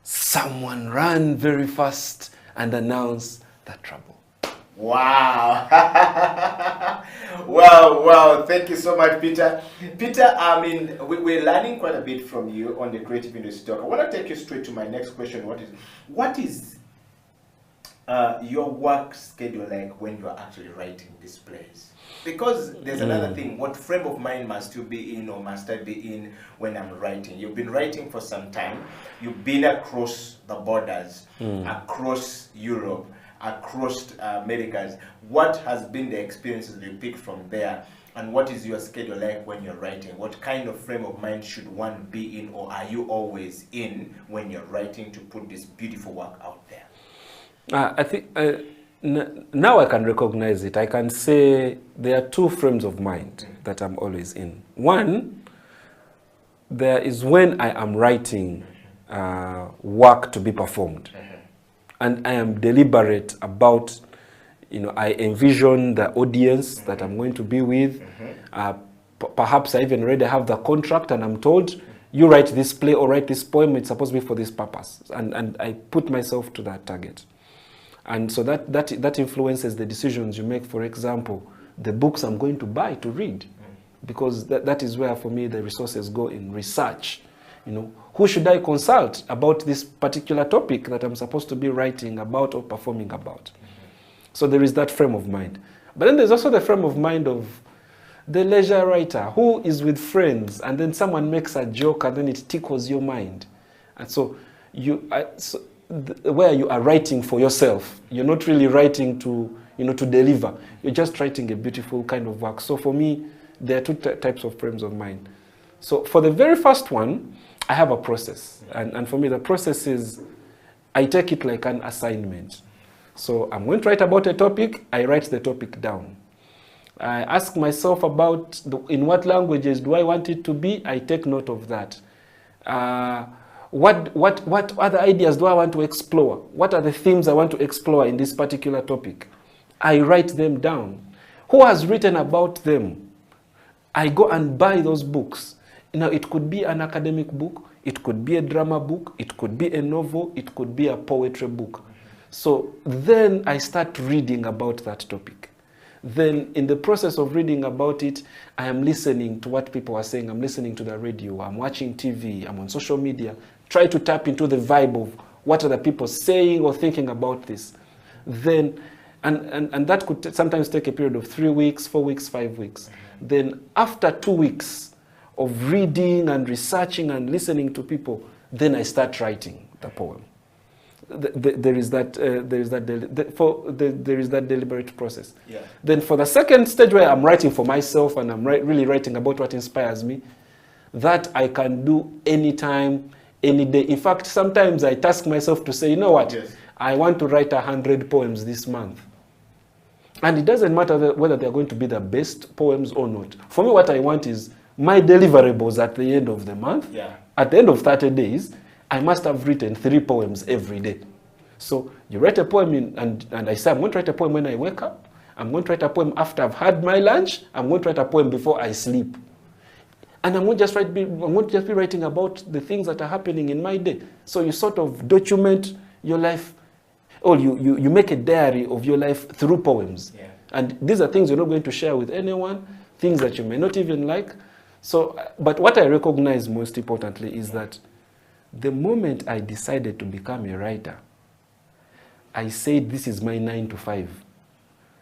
Someone ran very fast and announced the trouble. Wow. Wow. Thank you so much, Peter. Peter, I mean, we're learning quite a bit from you on the creative industry talk. I want to take you straight to my next question. What is your work schedule like when you are actually writing these plays? Because there's another thing, what frame of mind must you be in or must I be in when I'm writing? You've been writing for some time. You've been across the borders, across Europe, across Americas. What has been the experiences you pick from there, and what is your schedule like when you're writing? What kind of frame of mind should one be in, or are you always in when you're writing to put this beautiful work out there? I think now I can recognize it. I can say there are two frames of mind that I'm always in. One, there is when I am writing work to be performed. And I am deliberate about, I envision the audience that I'm going to be with. Perhaps I even already have the contract and I'm told, you write this play or write this poem, it's supposed to be for this purpose. And I put myself to that target. And so that influences the decisions you make. For example, the books I'm going to buy to read. Because that is where, for me, the resources go in research. Who should I consult about this particular topic that I'm supposed to be writing about or performing about? So there is that frame of mind. But then there's also the frame of mind of the leisure writer who is with friends and then someone makes a joke and then it tickles your mind. And so where you are writing for yourself, you're not really writing to deliver. You're just writing a beautiful kind of work. So for me, there are two types of frames of mind. So for the very first one, I have a process. And for me, the process is, I take it like an assignment. So I'm going to write about a topic, I write the topic down. I ask myself about in what languages do I want it to be, I take note of that. What other ideas do I want to explore? What are the themes I want to explore in this particular topic? I write them down. Who has written about them? I go and buy those books. It could be an academic book, it could be a drama book, it could be a novel, it could be a poetry book. So then I start reading about that topic. Then in the process of reading about it, I am listening to what people are saying, I'm listening to the radio, I'm watching TV, I'm on social media, try to tap into the vibe of what are the people saying or thinking about this. Then, and that could sometimes take a period of 3 weeks, 4 weeks, 5 weeks. Then after 2 weeks, of reading and researching and listening to people, then I start writing the poem. There is that deliberate process. Yeah. Then for the second stage where I'm writing for myself and I'm really writing about what inspires me, that I can do anytime, any day. In fact, sometimes I task myself to say, you know what, I want to write 100 poems this month. And it doesn't matter whether they're going to be the best poems or not. For me, what I want is my deliverables at the end of the month. At the end of 30 days, I must have written 3 poems every day. So you write a poem and I say, I'm going to write a poem when I wake up. I'm going to write a poem after I've had my lunch. I'm going to write a poem before I sleep. And I'm going to just be writing about the things that are happening in my day. So you sort of document your life, or you make a diary of your life through poems. And these are things you're not going to share with anyone, things that you may not even like. So, but what I recognize most importantly is that the moment I decided to become a writer, I said this is my 9 to 5.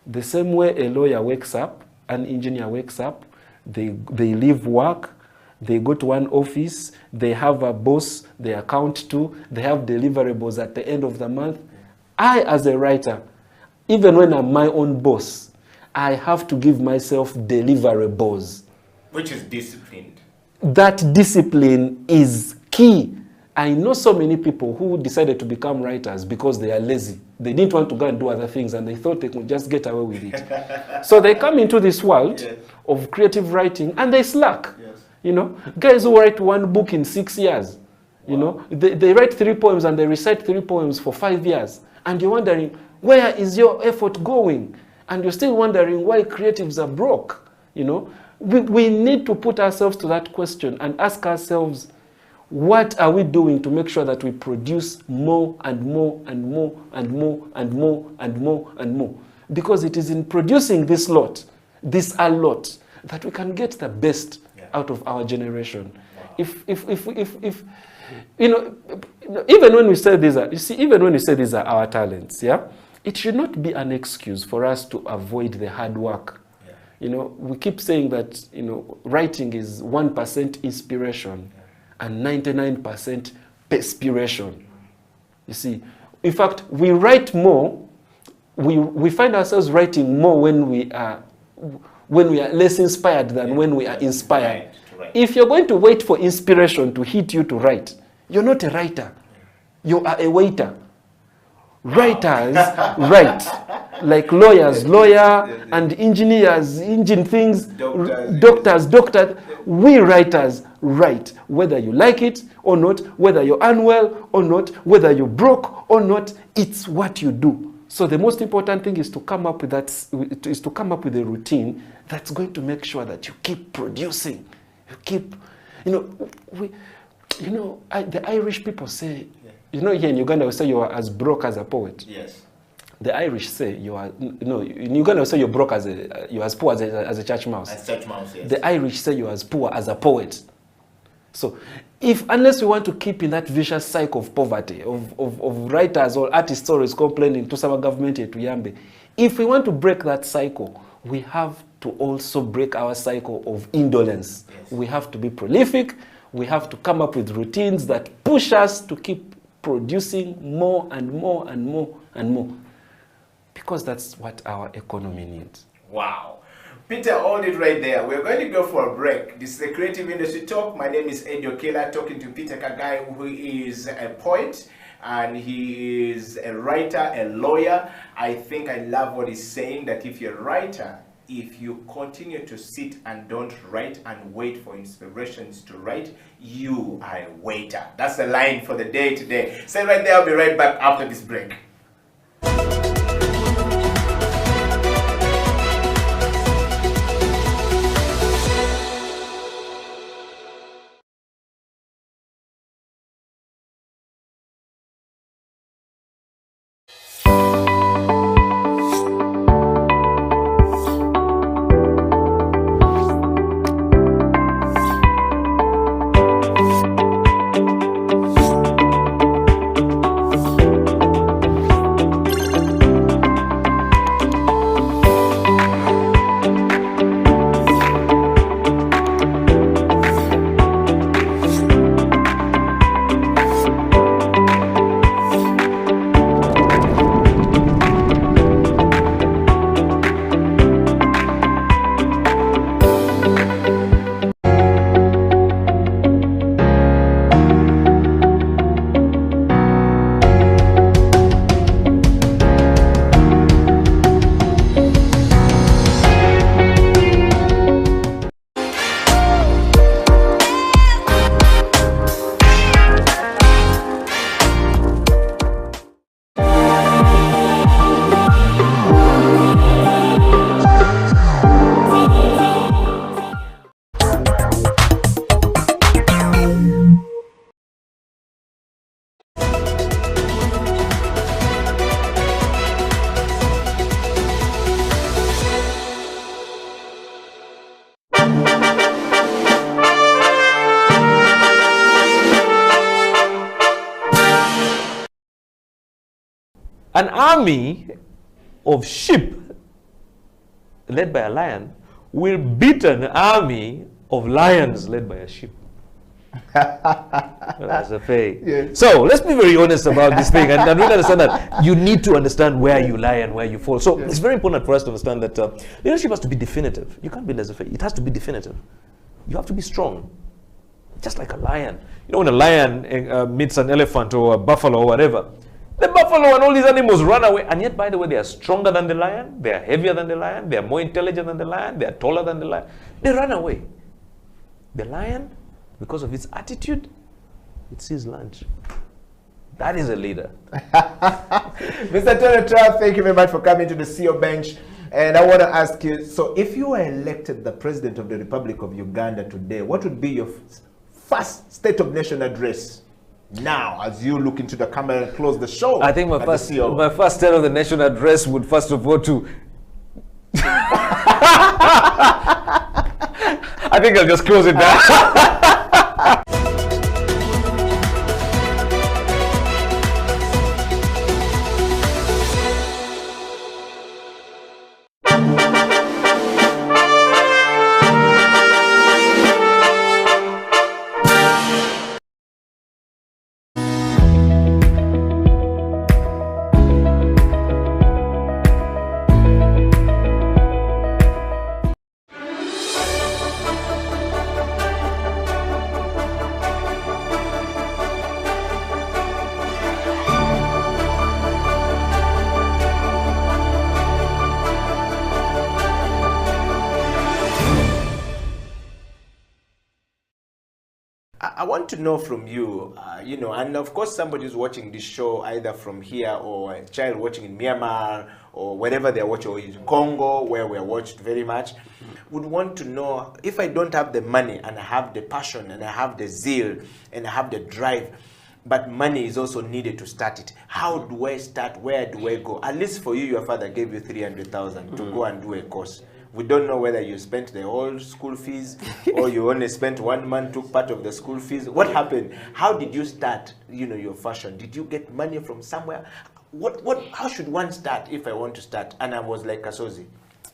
The same way a lawyer wakes up, an engineer wakes up, they leave work, they go to one office, they have a boss they account to, they have deliverables at the end of the month. I, as a writer, even when I'm my own boss, I have to give myself deliverables. Which is disciplined. That discipline is key. I know so many people who decided to become writers because they are lazy. They didn't want to go and do other things, and they thought they could just get away with it. So they come into this world of creative writing, and they slack. You know, guys who write one book in 6 years, you know, they write 3 poems and they recite 3 poems for 5 years. And you're wondering, where is your effort going? And you're still wondering why creatives are broke. You know, we need to put ourselves to that question and ask ourselves, what are we doing to make sure that we produce more and more and more and more and more and more and more? Because it is in producing this lot, this a lot, that we can get the best out of our generation. Wow. If you know, even when we say these are, you see, even when we say these are our talents, yeah, it should not be an excuse for us to avoid the hard work. Yeah. You know, we keep saying that, you know, writing is 1% inspiration and 99% perspiration. You see, in fact, we write more. We find ourselves writing more when we are less inspired than when we are inspired. Right. If you're going to wait for inspiration to hit you to write, you're not a writer. You are a waiter. Writers write. Like lawyers, lawyer, and engineers, engine things, doctors. We writers write. Whether you like it or not, whether you're unwell or not, whether you're broke or not, it's what you do. So the most important thing is to come up with a routine that's going to make sure that you keep producing. You keep, you know, the Irish people say, you know, here in Uganda we say you are as broke as a poet. Yes. The Irish say you are, no, in Uganda we say you're broke you're as poor as a church mouse. As church mouse, yes. The Irish say you're as poor as a poet. So, unless we want to keep in that vicious cycle of poverty, of writers or artists always complaining to some government to Yambe, if we want to break that cycle, we have to also break our cycle of indolence. Yes. We have to be prolific. We have to come up with routines that push us to keep producing more and more and more and more, because that's what our economy needs. Wow. Peter, hold it right there. We're going to go for a break. This is the Creative Industry Talk. My name is Eddie Okela, talking to Peter Kagai, who is a poet, and he is a writer, a lawyer. I think I love what he's saying, that if you're a writer, if you continue to sit and don't write and wait for inspirations to write, you are a waiter. That's the line for the day today. Stay right there. I'll be right back after this break. An army of sheep led by a lion will beat an army of lions led by a sheep. That's a fake. Yeah. So let's be very honest about this thing, and really understand that you need to understand where you lie and where you fall. So it's very important for us to understand that leadership has to be definitive. You can't be laissez-faire. It has to be definitive. You have to be strong. just like a lion. You know, when a lion meets an elephant or a buffalo or whatever, the buffalo and all these animals run away. And yet, by the way, they are stronger than the lion. They are heavier than the lion. They are more intelligent than the lion. They are taller than the lion. They run away. The lion, because of its attitude, it sees lunch. That is a leader. Mr. Tonatra, thank you very much for coming to the CEO Bench. And I want to ask you, so if you were elected the President of the Republic of Uganda today, what would be your first State of Nation address? Now, as you look into the camera and close the show. I think my first State of the Nation address would first of all to... I think I'll just close it down. I want to know from you, you know, and of course somebody who's watching this show either from here or a child watching in Myanmar or wherever they're watching, or in Congo where we're watched very much, would want to know, if I don't have the money and I have the passion and I have the zeal and I have the drive, but money is also needed to start it, how do I start? Where do I go? At least for you, your father gave you 300,000 to go and do a course. We don't know whether you spent the whole school fees or you only spent 1 month, took part of the school fees. What happened? How did you start, you know, your fashion? Did you get money from somewhere? How should one start if I want to start? And I was like Kasozi.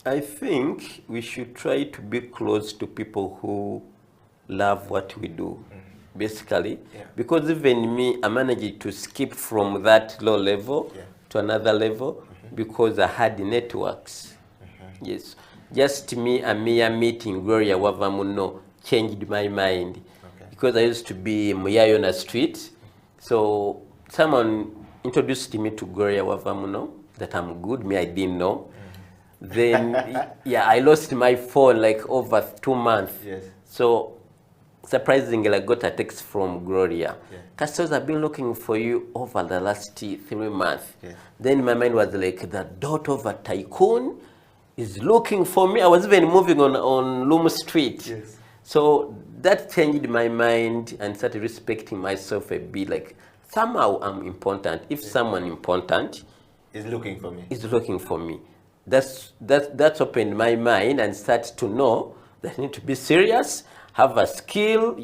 I think we should try to be close to people who love what we do, basically. Yeah. Because even me, I managed to skip from that low level to another level because I had networks. Yes. Just me and Mia meeting Gloria Wavamuno changed my mind. Because I used to be Muyayona Street. So someone introduced me to Gloria Wavamuno, that I'm good, me I didn't know. Then, yeah, I lost my phone like over 2 months. Yes. So surprisingly, I got a text from Gloria. Customers have been looking for you over the last 3 months. Then my mind was like, the daughter of a tycoon is looking for me. I was even moving on Loom Street. Yes. So that changed my mind and started respecting myself a bit. Like, somehow I'm important. If someone important is looking for me, that's opened my mind and started to know that I need to be serious, have a skill,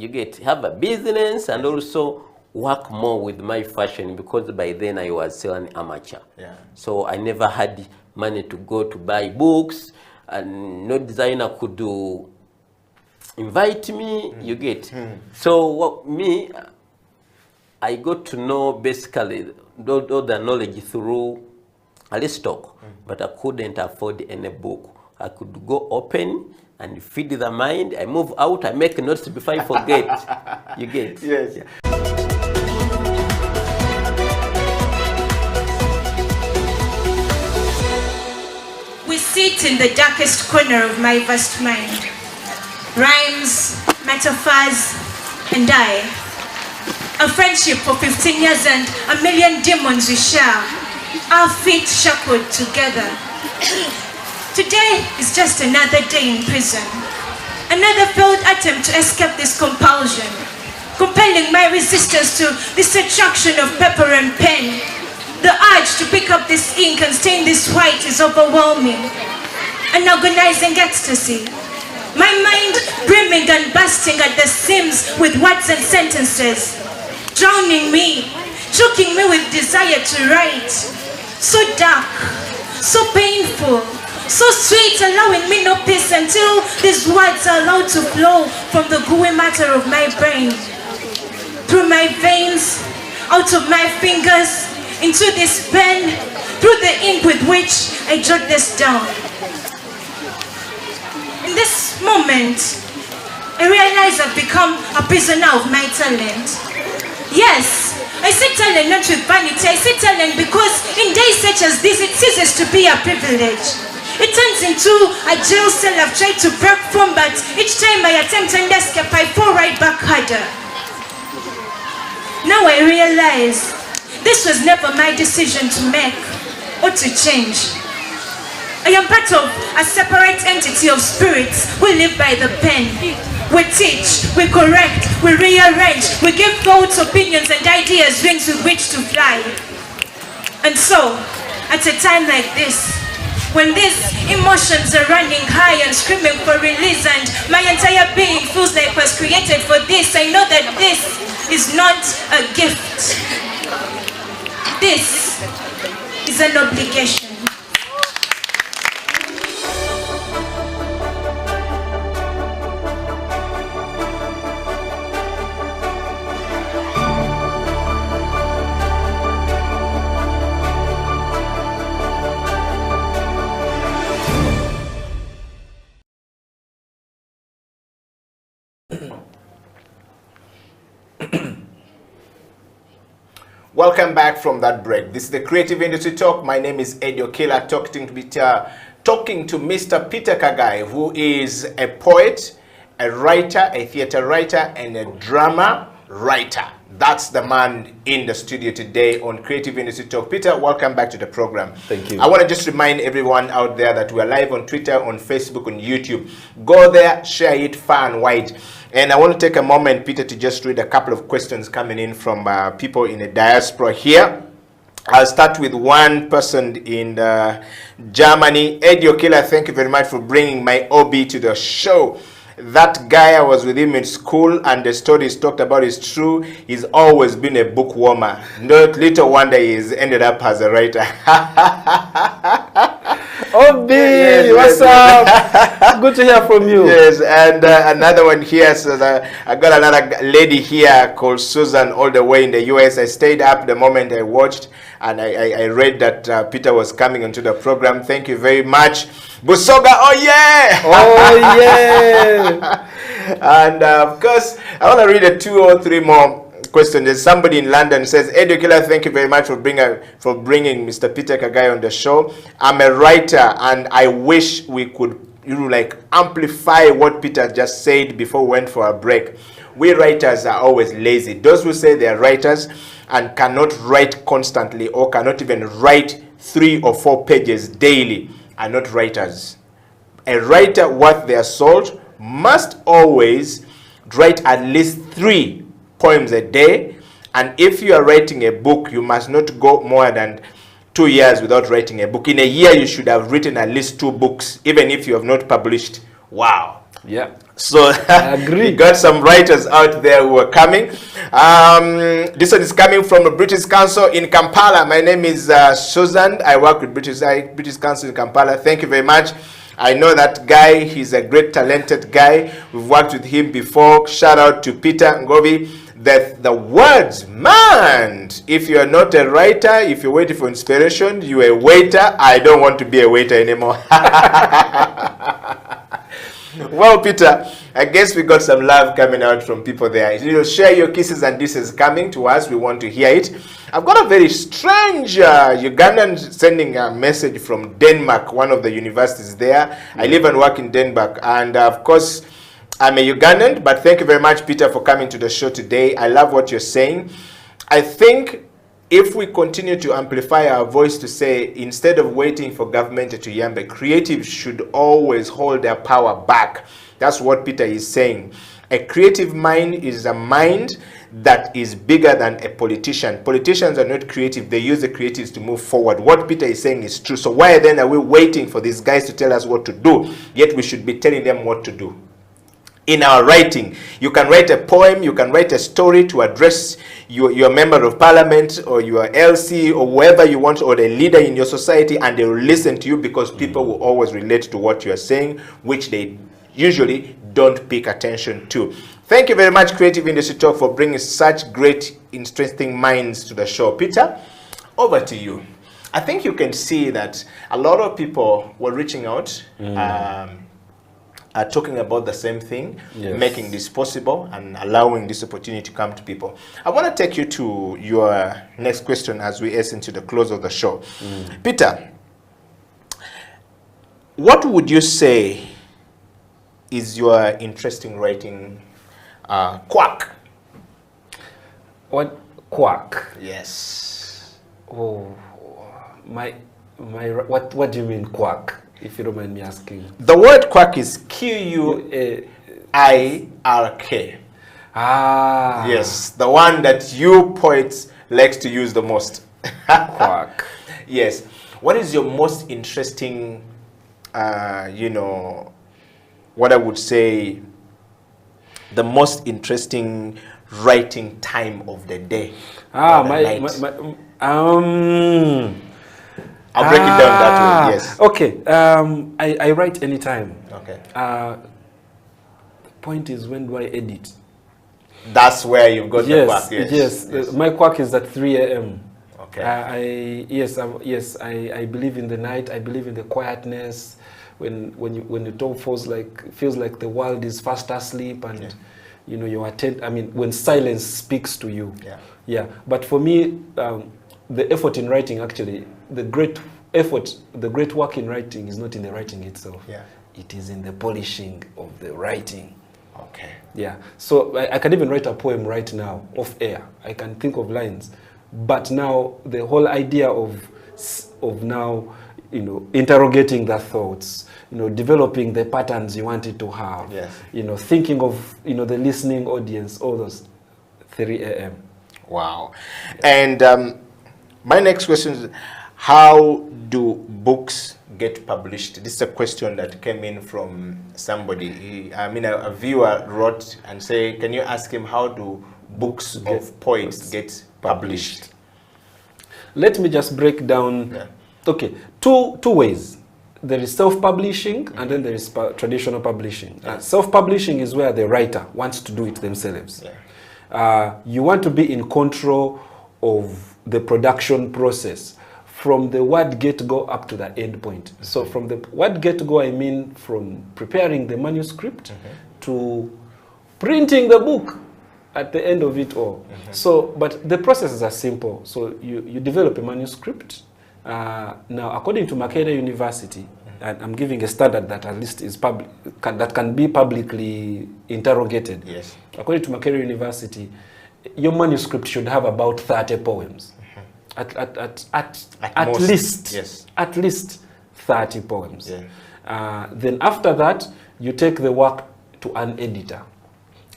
have a business, and also work more with my fashion, because by then I was still an amateur. Yeah. So I never had money to go to buy books, and no designer could invite me, So I got to know basically all the knowledge through Alistock, but I couldn't afford any book. I could go open and feed the mind. I move out, I make notes before I forget. Yes. Yeah. We sit in the darkest corner of my vast mind. Rhymes, metaphors, and I. A friendship for 15 years and a million demons we share. Our feet shackled together. Today is just another day in prison. Another failed attempt to escape this compulsion. Compelling my resistance to this attraction of pepper and pen. The urge to pick up this ink and stain this white is overwhelming. An agonizing ecstasy. My mind brimming and bursting at the seams with words and sentences. Drowning me, choking me with desire to write. So dark, so painful, so sweet, allowing me no peace until these words are allowed to flow from the gooey matter of my brain. Through my veins, out of my fingers, into this pen, through the ink with which I jot this down. In this moment, I realize I've become a prisoner of my talent. Yes, I say talent not with vanity. I say talent because in days such as this, it ceases to be a privilege. It turns into a jail cell I've tried to break from, but each time I attempt to escape, I fall right back harder. Now I realize this was never my decision to make or to change. I am part of a separate entity of spirits who live by the pen. We teach, we correct, we rearrange, we give thoughts, opinions, and ideas wings with which to fly. And so, at a time like this, when these emotions are running high and screaming for release, and my entire being feels like was created for this, I know that this is not a gift. This is an obligation. Welcome back from that break. This is the Creative Industry Talk. My name is Eddie Okela, talking to Mr. Peter Kagai, who is a poet, a writer, a theater writer, and a drama writer. That's the man in the studio today on Creative Industry Talk. Peter, welcome back to the program. Thank you. I want to just remind everyone out there that we're live on Twitter, on Facebook, on YouTube. Go there, share it far and wide. And I want to take a moment, Peter, to just read a couple of questions coming in from people in the diaspora here. I'll start with one person in Germany. Eddie Okela, thank you very much for bringing my OB to the show. That guy, I was with him in school, and the story he's talked about is true. He's always been a bookwormer. Not little wonder he's ended up as a writer. OB, yes, what's up? Good to hear from you. Yes, and another one here says, I got another lady here called Susan, all the way in the US. I stayed up the moment I watched, and I read that Peter was coming into the program. Thank you very much. Busoga, oh yeah! Oh yeah! And of course, I want to read a 2 or 3 more questions. There's somebody in London says, Eddie Okela, thank you very much for bringing Mr. Peter Kagai on the show. I'm a writer, and I wish we could amplify what Peter just said before we went for a break. We writers are always lazy. Those who say they are writers and cannot write constantly or cannot even write 3 or 4 pages daily are not writers. A writer worth their salt must always write at least 3 poems a day, and if you are writing a book, you must not go more than 2 years without writing a book. In a year, you should have written at least 2 books, even if you have not published. Wow. Yeah. So I agree. We got some writers out there who are coming. This one is coming from the British Council in Kampala. My name is Susan. I work with British Council in Kampala. Thank you very much. I know that guy. He's a great, talented guy. We've worked with him before. Shout out to Peter Ngovi. The words, man, if you're not a writer, if you're waiting for inspiration, you're a waiter. I don't want to be a waiter anymore. Well, Peter, I guess we got some love coming out from people there. Share your kisses and disses coming to us. We want to hear it. I've got a very strange Ugandan sending a message from Denmark, one of the universities there. I live and work in Denmark, and of course, I'm a Ugandan, but thank you very much, Peter, for coming to the show today. I love what you're saying. I think if we continue to amplify our voice to say, instead of waiting for government to yambe, creatives should always hold their power back. That's what Peter is saying. A creative mind is a mind that is bigger than a politician. Politicians are not creative. They use the creatives to move forward. What Peter is saying is true. So why then are we waiting for these guys to tell us what to do? Yet we should be telling them what to do. In our writing, you can write a poem, you can write a story to address your member of parliament or your LC or whoever you want, or the leader in your society, and they will listen to you because people will always relate to what you are saying, which they usually don't pay attention to. Thank you very much, Creative Industry Talk, for bringing such great, interesting minds to the show. Peter, over to you. I think you can see that a lot of people were reaching out. talking about the same thing, making this possible and allowing this opportunity to come to people. I want to take you to your next question as we hasten to the close of the show. Peter, what would you say is your interesting writing quirk? What quirk? Yes. Oh, what do you mean quirk, if you don't mind me asking? The word quirk is Quirk. Ah. Yes, the one that you poets like to use the most. Quirk. Yes. What is your most interesting, you know, what I would say, the most interesting writing time of the day? I'll break it down that way, yes. Okay, I write anytime. Okay. Point is, when do I edit? That's where you've got the quirk, yes. My quirk is at 3 a.m. Okay. I believe in the night. I believe in the quietness. When the dog feels like the world is fast asleep, and you know, your when silence speaks to you. But for me, the effort in writing, actually, the great work in writing is not in the writing itself. It is in the polishing of the writing. Okay. So I can even write a poem right now, off air. I can think of lines, but now the whole idea of now, you know, interrogating the thoughts, you know, developing the patterns you want it to have, you know, thinking of, you know, the listening audience, all those, 3 a.m. Wow. And my next question is, how do books get published? This is a question that came in from somebody. A viewer wrote and say, can you ask him, how do books of poets get published? Let me just break down. Okay, two ways. There is self-publishing, and then there is traditional publishing. Self-publishing is where the writer wants to do it themselves. You want to be in control of the production process from the word get-go up to the end point. So from the word get-go, I mean from preparing the manuscript to printing the book at the end of it all. So, but the processes are simple. So you develop a manuscript. Now, according to Makerere University, and I'm giving a standard that at least is public, that can be publicly interrogated. According to Makerere University, your manuscript should have about 30 poems. At least 30 poems. Then after that, you take the work to an editor.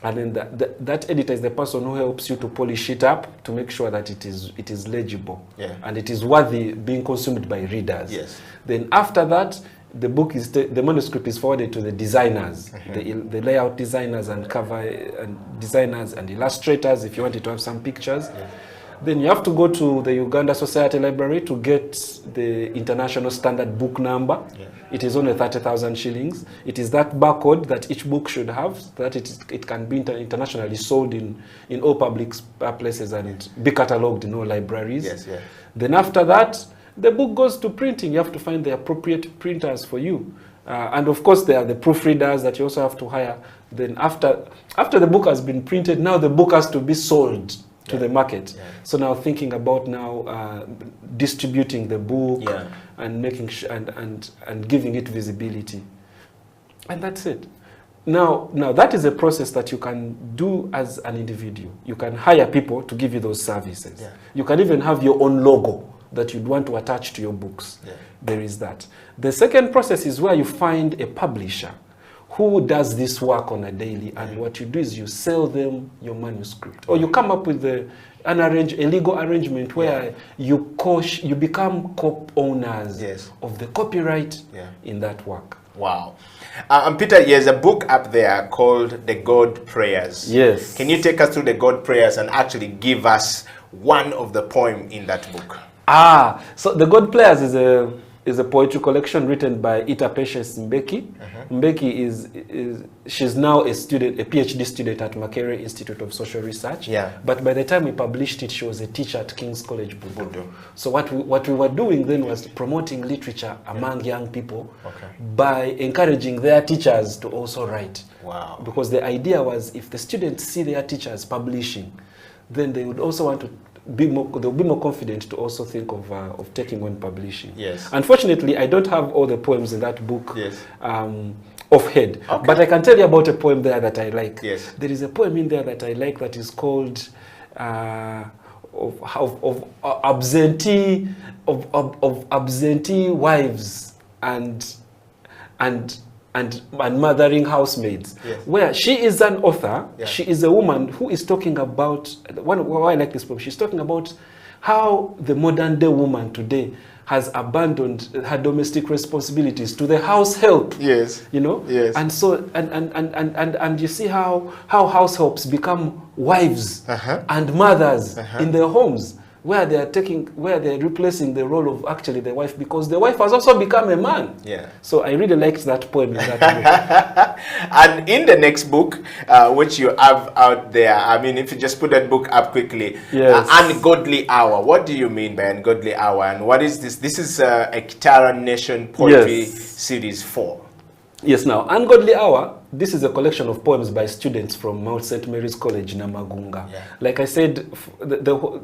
And then that editor is the person who helps you to polish it up to make sure that it is legible and it is worthy being consumed by readers. Then after that, the manuscript is forwarded to the designers, the layout designers and cover and designers and illustrators if you wanted to have some pictures. Then you have to go to the Uganda Society Library to get the international standard book number. It is only 30,000 shillings. It is that barcode that each book should have, so that it can be internationally sold in all public places and be catalogued in all libraries. Then after that, the book goes to printing. You have to find the appropriate printers for you. And of course, there are the proofreaders that you also have to hire. Then after the book has been printed, now the book has to be sold to the market. So now thinking about now distributing the book and making and giving it visibility, and that's it. Now that is a process that you can do as an individual. You can hire people to give you those services. You can even have your own logo that you'd want to attach to your books. There is that. The second process is where you find a publisher who does this work on a daily, and what you do is you sell them your manuscript, or you come up with a legal arrangement where you become co-owners of the copyright in that work. Wow. Peter, there's a book up there called The God Prayers. Yes. Can you take us through the God Prayers and actually give us one of the poem in that book? So The God Prayers is is a poetry collection written by Ita Patience Mbeki. Mbeki she's now a PhD student at Makerere Institute of Social Research. Yeah. But by the time we published it, she was a teacher at King's College Budo. So what we were doing then was promoting literature among young people by encouraging their teachers to also write. Wow. Because the idea was if the students see their teachers publishing, then they would also want to they'll be more confident to also think of taking on publishing. Yes. Unfortunately, I don't have all the poems in that book Okay. offhand, but I can tell you about a poem there that I like. Yes. There is a poem in there that I like that is called of absentee wives and mothering housemaids, where she is an author. She is a woman who is talking about why I like this poem. She's talking about how the modern day woman today has abandoned her domestic responsibilities to the house help. Yes. You know? Yes. And so and you see how house helps become wives and mothers in their homes, where they're replacing the role of actually the wife, because the wife has also become a man. Yeah. So I really liked that poem in that book. And in the next book, which you have out there, I mean, if you just put that book up quickly, Yes. Ungodly Hour. What do you mean by Ungodly Hour? And what is this? This is a Kitara Nation Poetry Series 4. Yes, now, Ungodly Hour, this is a collection of poems by students from Mount St. Mary's College, Namagunga. Yeah. Like I said,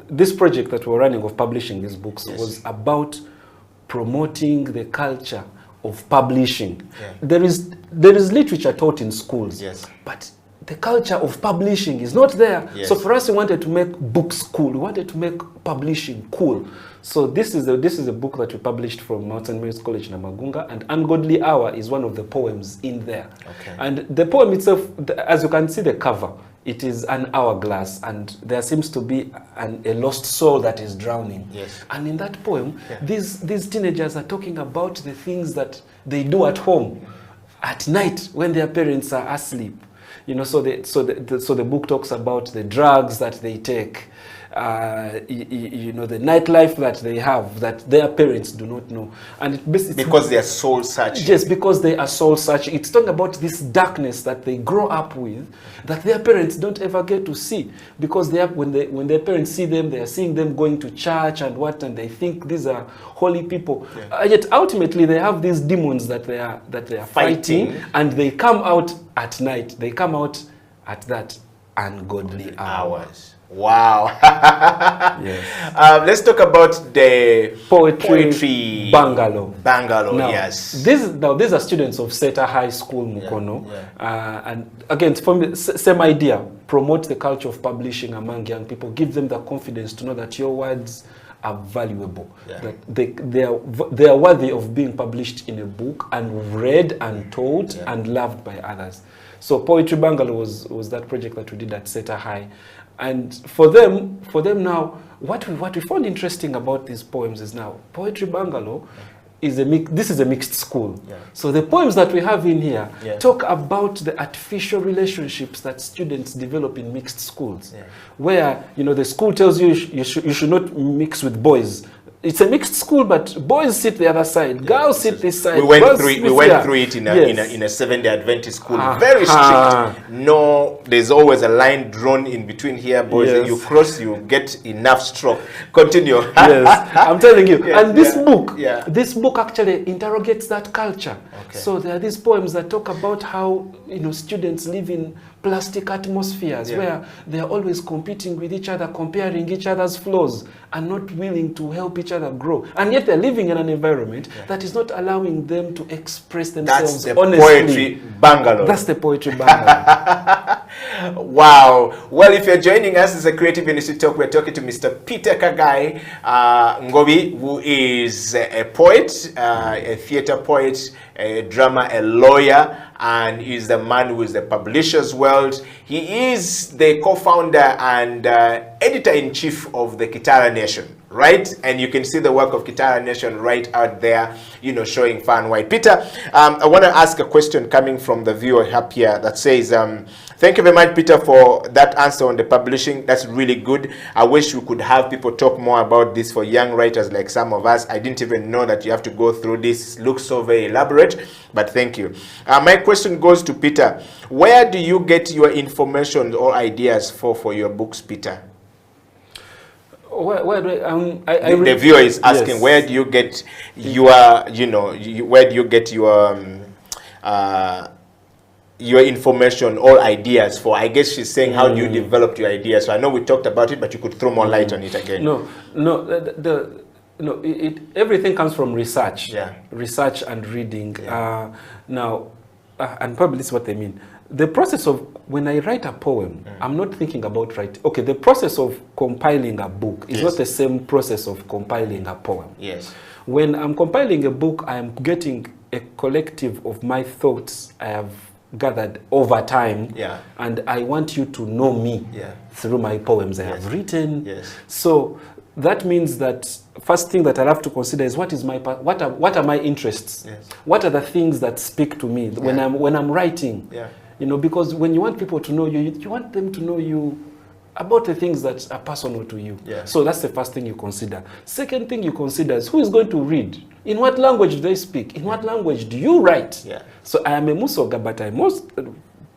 this project that we're running of publishing these books was about promoting the culture of publishing. Yeah. There is literature taught in schools, but the culture of publishing is not there. Yes. So for us, we wanted to make books cool. We wanted to make publishing cool. So this is a book that we published from Mount St. Mary's College, Namagunga, and Ungodly Hour is one of the poems in there. Okay. And the poem itself, as you can see the cover, it is an hourglass, and there seems to be a lost soul that is drowning. Yes. And in that poem, these teenagers are talking about the things that they do at home at night when their parents are asleep. You know, so the book talks about the drugs that they take, you know, the nightlife that they have that their parents do not know, and because they are soul searching. Yes, because they are soul searching. It's talking about this darkness that they grow up with, that their parents don't ever get to see, because when their parents see them, they are seeing them going to church and they think these are holy people. Yet ultimately they have these demons that they are fighting, and they come out at night. They come out at that ungodly hours. Wow. Yes. Let's talk about the poetry bungalow. Bungalow, yes. These are students of Seta High School, Mukono. And again, from the same idea, promote the culture of publishing among young people. Give them the confidence to know that your words are valuable, that they are worthy of being published in a book and read and taught and loved by others. So Poetry Bungalow was that project that we did at Seta High. And for them now, what we found interesting about these poems is now Poetry Bungalow is this is a mixed school. So the poems that we have in here talk about the artificial relationships that students develop in mixed schools, where, you know, the school tells you you should not mix with boys. It's a mixed school, but boys sit the other side, girls sit this side. We went through it in a Seventh-day Adventist school. Very strict. No, there's always a line drawn in between here, boys. Yes. You cross, you get enough stroke. Continue. Yes, I'm telling you. And this book actually interrogates that culture. Okay. So there are these poems that talk about how, you know, students live in plastic atmospheres where they are always competing with each other, comparing each other's flaws, and not willing to help each other grow. And yet they're living in an environment that is not allowing them to express themselves honestly. Poetry bungalow. That's the poetry bungalow. Wow. Well, if you're joining us, it's a Creative Industry Talk. We're talking to Mr. Peter Kagai Ngobi, who is a poet, a theater poet, a drummer, a lawyer, and he's the man who is the Publishers World. He is the co-founder and editor editor-in-chief of the Kitara Nation, right? And you can see the work of Kitara Nation right out there, you know, showing far and wide. Peter, I want to ask a question coming from the viewer up here that says, thank you very much, Peter, for that answer on the publishing. That's really good. I wish we could have people talk more about this for young writers like some of us. I didn't even know that you have to go through this. It looks so very elaborate, but thank you. My question goes to Peter. Where do you get your information or ideas for your books, Peter? The viewer is asking, yes, where do you get your, you know, where do you get your information or ideas for? I guess she's saying, how do you develop your ideas? So I know we talked about it, but you could throw more light on it again. No, everything comes from research. Yeah. Research and reading. Yeah. And probably this is what they mean. The process of, when I write a poem, I'm not thinking about writing. Okay, the process of compiling a book is not the same process of compiling a poem. Yes. When I'm compiling a book, I am getting a collective of my thoughts I have gathered over time. Yeah. And I want you to know me through my poems I have written. Yes. So that means that first thing that I have to consider is what are my interests? Yes. What are the things that speak to me when I'm writing? Yeah. You know, because when you want people to know you, you want them to know you about the things that are personal to you. Yeah. So that's the first thing you consider. Second thing you consider is who is going to read? In what language do they speak? In what language do you write? Yeah. So I am a Musoga, but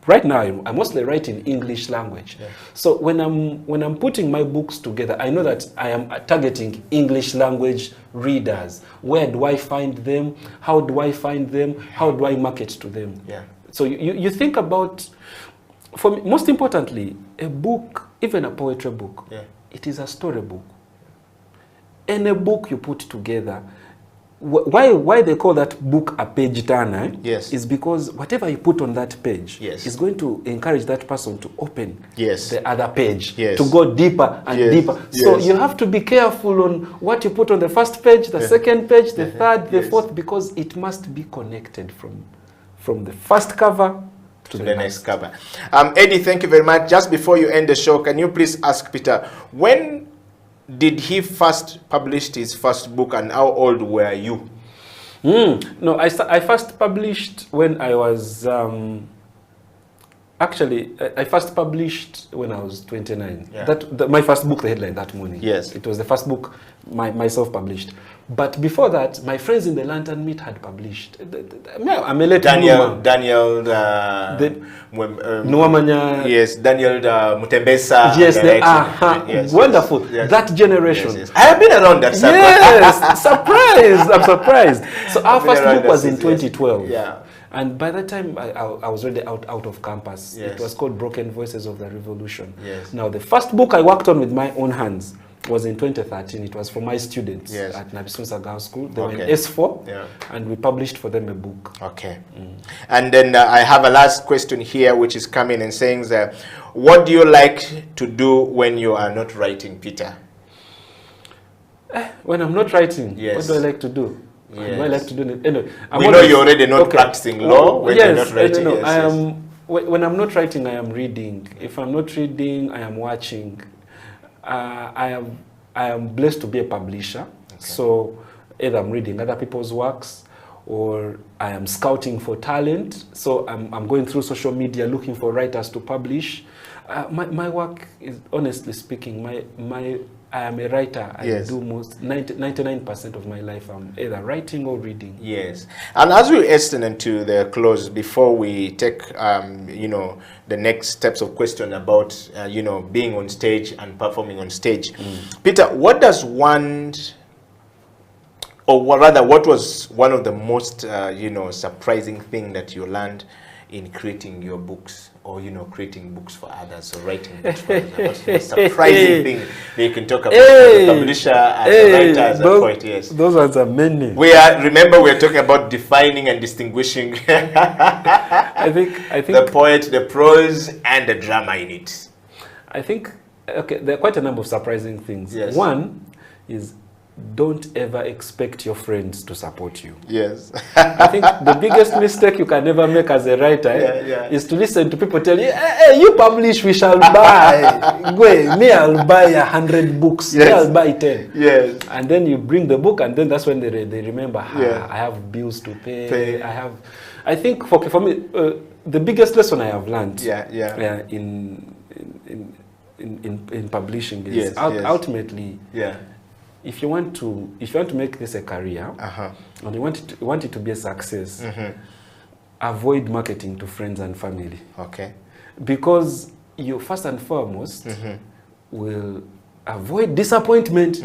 right now I mostly write in English language. Yeah. So when I'm putting my books together, I know that I am targeting English language readers. Where do I find them? How do I find them? How do I market to them? Yeah. So you think about, for me, most importantly, a book, even a poetry book, it is a storybook. Any book you put together, why they call that book a page turner is because whatever you put on that page is going to encourage that person to open the other page, to go deeper and deeper. So you have to be careful on what you put on the first page, the second page, the third, the fourth, because it must be connected from the first cover to the next cover. Eddie, thank you very much. Just before you end the show, can you please ask Peter, when did he first publish his first book and how old were you? No, I first published when I was, actually, I first published when I was 29. Yeah. My first book, the headline that morning. Yes. It was the first book myself published. But before that, my friends in the Lantern Meet had published. I'm a late Daniel Nuamanya. Yes, Daniel Mutembesa. Yes, they are wonderful. Yes. That generation. Yes, yes. I have been around that. Yes, surprised. I'm surprised. So our first book was in 2012. Yeah. And by that time, I was already out of campus. Yes. It was called Broken Voices of the Revolution. Yes. Now, the first book I worked on with my own hands was in 2013. It was for my students at Nabisunsa Girls School. They were in S4, and we published for them a book. Okay. And then I have a last question here, which is coming and saying that, what do you like to do when you are not writing, Peter? When I'm not writing, what do I like to do? Yes. I like to do it. Anyway, we know you're already not practicing law when you're not writing. When I'm not writing, I am reading. If I'm not reading, I am watching. I am blessed to be a publisher. Okay. So either I'm reading other people's works, or I am scouting for talent. So I'm going through social media looking for writers to publish. My work is, honestly speaking, I am a writer. I do most 99% of my life. I'm either writing or reading. Yes. And as we hasten to the close, before we take the next steps of question about being on stage and performing on stage, Peter, what does one, or rather, what was one of the most surprising thing that you learned in creating your books, or creating books for others, or writing books for others? What's the surprising thing that you can talk about as a publisher, as a writer, as a poet? Yes, those ones are many. Remember, we're talking about defining and distinguishing I think the poet, the prose, and the drama in it. I think there are quite a number of surprising things. Yes. One is don't ever expect your friends to support you. Yes. I think the biggest mistake you can ever make as a writer is to listen to people tell you, hey, you publish, we shall buy. Me, I'll buy 100 books. Yes. Me, I'll buy 10. Yes. And then you bring the book, and then that's when they remember, I have bills to pay. I think for me, the biggest lesson I have learned in publishing is ultimately, if you want to make this a career, and you want it to be a success, avoid marketing to friends and family. Okay. Because you first and foremost will avoid disappointment,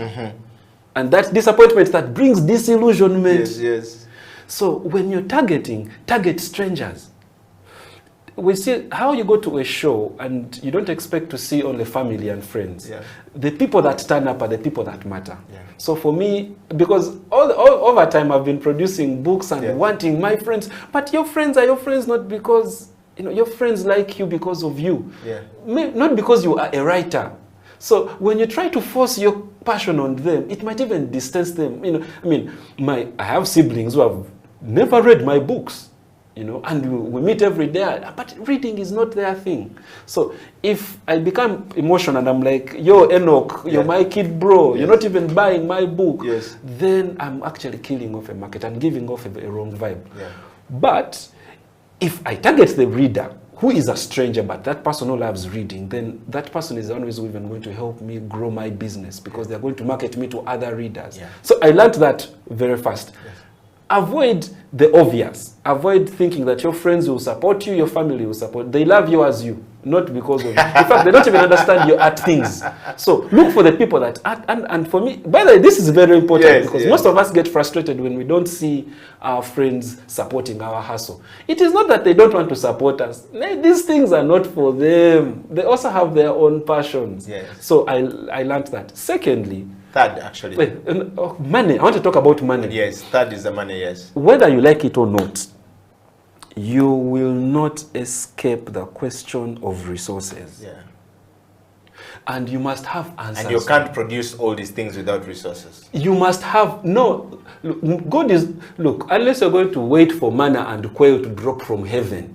and that disappointment that brings disillusionment. Yes, yes. So when you're target strangers. We see how you go to a show and you don't expect to see only family and friends. Yeah. The people that turn up are the people that matter. Yeah. So for me, because all over time I've been producing books and wanting my friends, but your friends are your friends not because, your friends like you because of you. Yeah. Not because you are a writer. So when you try to force your passion on them, it might even distance them. I have siblings who have never read my books. And we meet every day, but reading is not their thing. So if I become emotional and I'm like, yo, Enoch, you're my kid, bro, you're not even buying my book, then I'm actually killing off a market and giving off a wrong vibe. Yeah. But if I target the reader, who is a stranger, but that person who loves reading, then that person is always even going to help me grow my business because they're going to market me to other readers. Yeah. So I learned that very fast. Yes. Avoid the obvious. Avoid thinking that your friends will support you, your family will support. They love you as you, not because of you. In fact, they don't even understand your art things. So look for the people that art. And for me, by the way, this is very important because most of us get frustrated when we don't see our friends supporting our hustle. It is not that they don't want to support us. These things are not for them. They also have their own passions. Yes. So I learned that. Secondly, third, actually. Money. I want to talk about money. Yes, third is the money, yes. Whether you like it or not, you will not escape the question of resources. Yeah. And you must have answers. And you can't produce all these things without resources. You must have, no, God is, look, unless you're going to wait for manna and quail to drop from heaven,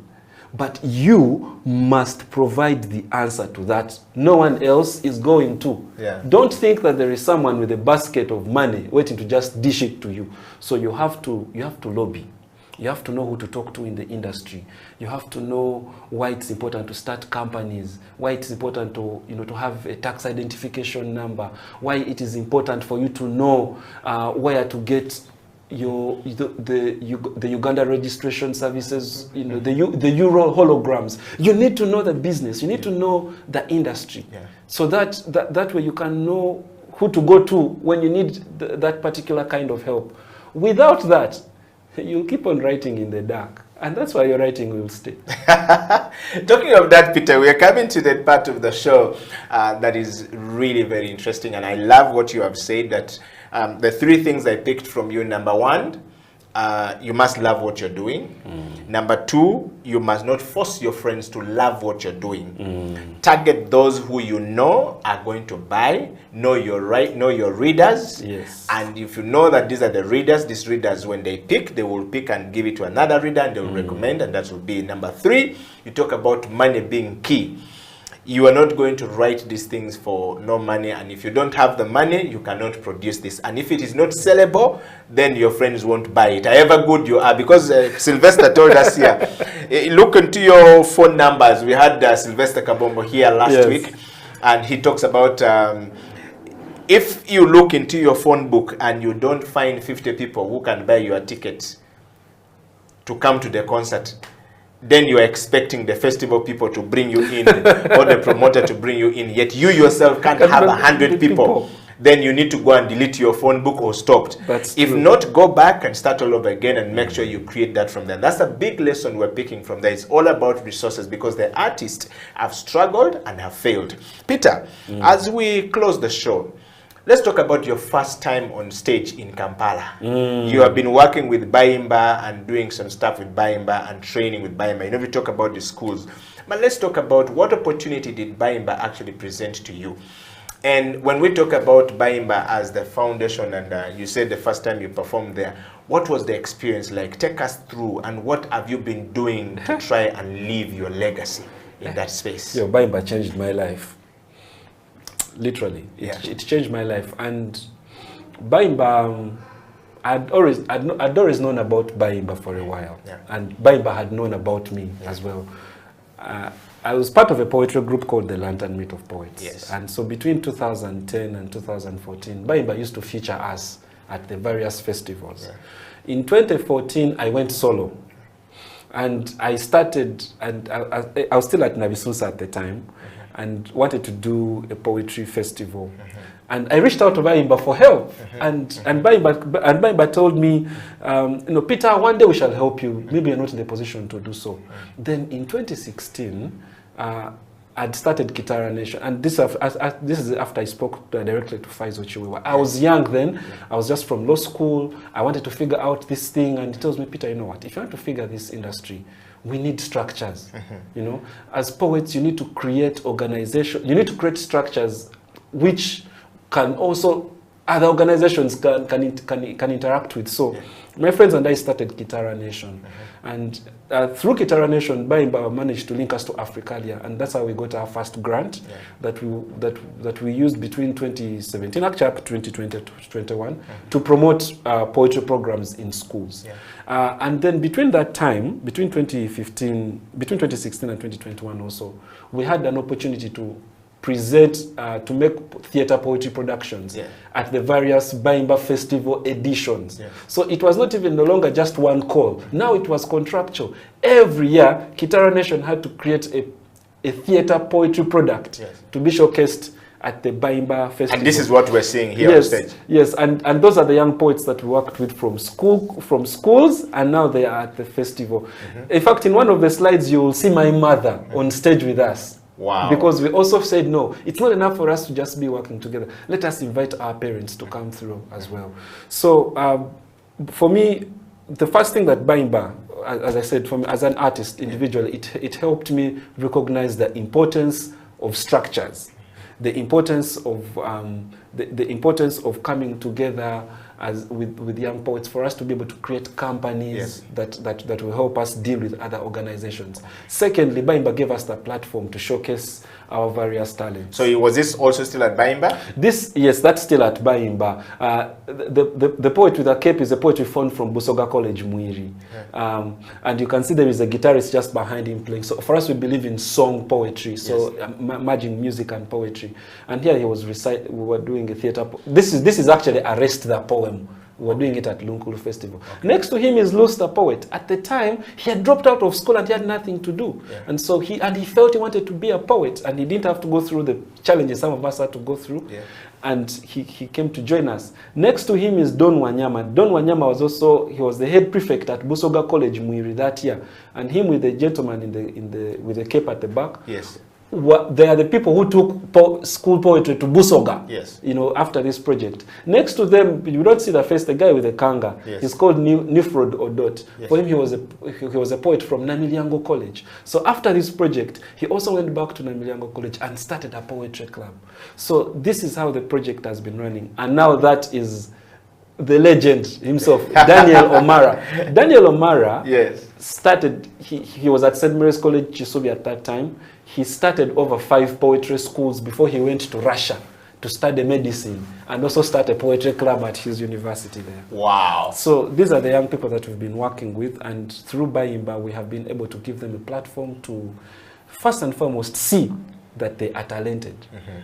but you must provide the answer to that. No one else is going to. Yeah. Don't think that there is someone with a basket of money waiting to just dish it to you. So you have to lobby. You have to know who to talk to in the industry. You have to know why it's important to start companies, why it's important to, to have a tax identification number, why it is important for you to know where to get the Uganda registration services, the Euro holograms. You need to know the business. You need to know the industry, so that way you can know who to go to when you need that particular kind of help. Without that, you'll keep on writing in the dark, and that's why your writing will stay. Talking of that, Peter, we are coming to that part of the show that is really very interesting, and I love what you have said, that the three things I picked from you. Number one, you must love what you're doing. Number two, you must not force your friends to love what you're doing. Target those who you know are going to buy. Know your readers. Yes. And if you know that these are the readers, these readers, when they pick, they will pick and give it to another reader, and they will recommend, and that will be number three. You talk about money being key. You are not going to write these things for no money, and if you don't have the money, you cannot produce this. And if it is not sellable, then your friends won't buy it, however good you are. Because Sylvester told us here, look into your phone numbers. We had Sylvester Kabombo here last week, and he talks about if you look into your phone book and you don't find 50 people who can buy your ticket to come to the concert, then you are expecting the festival people to bring you in or the promoter to bring you in, yet you yourself can't have 100 people. Then you need to go and delete your phone book or stopped. If not, go back and start all over again and make sure you create that from there. That's a big lesson we're picking from there. It's all about resources, because the artists have struggled and have failed. Peter, as we close the show, let's talk about your first time on stage in Kampala. You have been working with Bayimba and doing some stuff with Bayimba and training with Bayimba. We talk about the schools. But let's talk about what opportunity did Bayimba actually present to you. And when we talk about Baimba as the foundation, and you said the first time you performed there, what was the experience like? Take us through, and what have you been doing to try and leave your legacy in that space? Yo, Baimba changed my life. Literally, it changed my life. And Baimba, I'd always known about Baimba for a while, and Baimba had known about me as well. I was part of a poetry group called the Lantern Meet of Poets. Yes. And so between 2010 and 2014, Baimba used to feature us at the various festivals. Yeah. In 2014, I went solo. And I started, and I was still at Nabisusa at the time, and wanted to do a poetry festival. And I reached out to Baimba for help. And Baimba told me, you know, Peter, one day we shall help you. Maybe you're not in the position to do so. Then in 2016, I'd started Kitara Nation. And this is after I spoke directly to Faizo Chiwewa. I was young then. I was just from law school. I wanted to figure out this thing. And he tells me, Peter, you know what? If you want to figure this industry, we need structures. You know, as poets, you need to create organization. You need to create structures which can also other organizations can interact with. So my friends and I started Kitara Nation. And through Kitara Nation, Baimba managed to link us to Africalia, and that's how we got our first grant that we used between 2017, actually up to 2020 to 2021, to promote poetry programs in schools. And then between that time, between 2016 and 2021 also, we had an opportunity to present, to make theater poetry productions at the various Baimba Festival editions. So it was not even no longer just one call. Now it was contractual. Every year, Kitara Nation had to create a theater poetry product to be showcased at the Baimba Festival. And this is what we're seeing here on stage. Yes, and those are the young poets that we worked with from schools, and now they are at the festival. In fact, in one of the slides, you will see my mother on stage with us. Wow. Because we also said, no, it's not enough for us to just be working together. Let us invite our parents to come through as well. So for me, the first thing that Baimba, as I said, for me, as an artist individually, it helped me recognize the importance of structures, the importance of coming together as with young poets, for us to be able to create companies that will help us deal with other organizations. Secondly, Baimba gave us the platform to showcase our various talents. So was this also still at Baimba? Yes, that's still at Baimba. The poet with a cape is a poet we found from Busoga College, Muiri. And you can see there is a guitarist just behind him playing. So for us, we believe in song poetry, so merging music and poetry. And here he was we were doing a theater. This is actually Arrest the Poem. We were doing it at Lunkulu Festival. Next to him is Luz the poet. At the time, he had dropped out of school and he had nothing to do. And so he felt he wanted to be a poet, and he didn't have to go through the challenges some of us had to go through. And he came to join us. Next to him is Don Wanyama. Don Wanyama was the head prefect at Busoga College, Muiri, that year. And him with the gentleman with the cape at the back. They are the people who took school poetry to Busoga, you know, after this project. Next to them, you don't see the face, the guy with the kanga. He's called Nifrod Odot. For him, he was a poet from Namilyango College. So after this project, he also went back to Namilyango College and started a poetry club. So this is how the project has been running. And now that is the legend himself, Daniel O'Mara. Daniel O'Mara started, he was at St. Mary's College, Chisubi at that time. He started over 5 poetry schools before he went to Russia to study medicine and also start a poetry club at his university there. Wow. So these are the young people that we've been working with, and through Baimba, we have been able to give them a platform to, first and foremost, see that they are talented,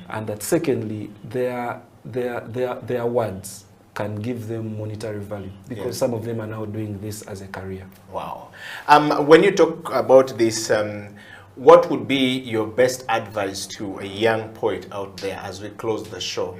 and that secondly, their words can give them monetary value, because some of them are now doing this as a career. Wow. When you talk about this, what would be your best advice to a young poet out there as we close the show?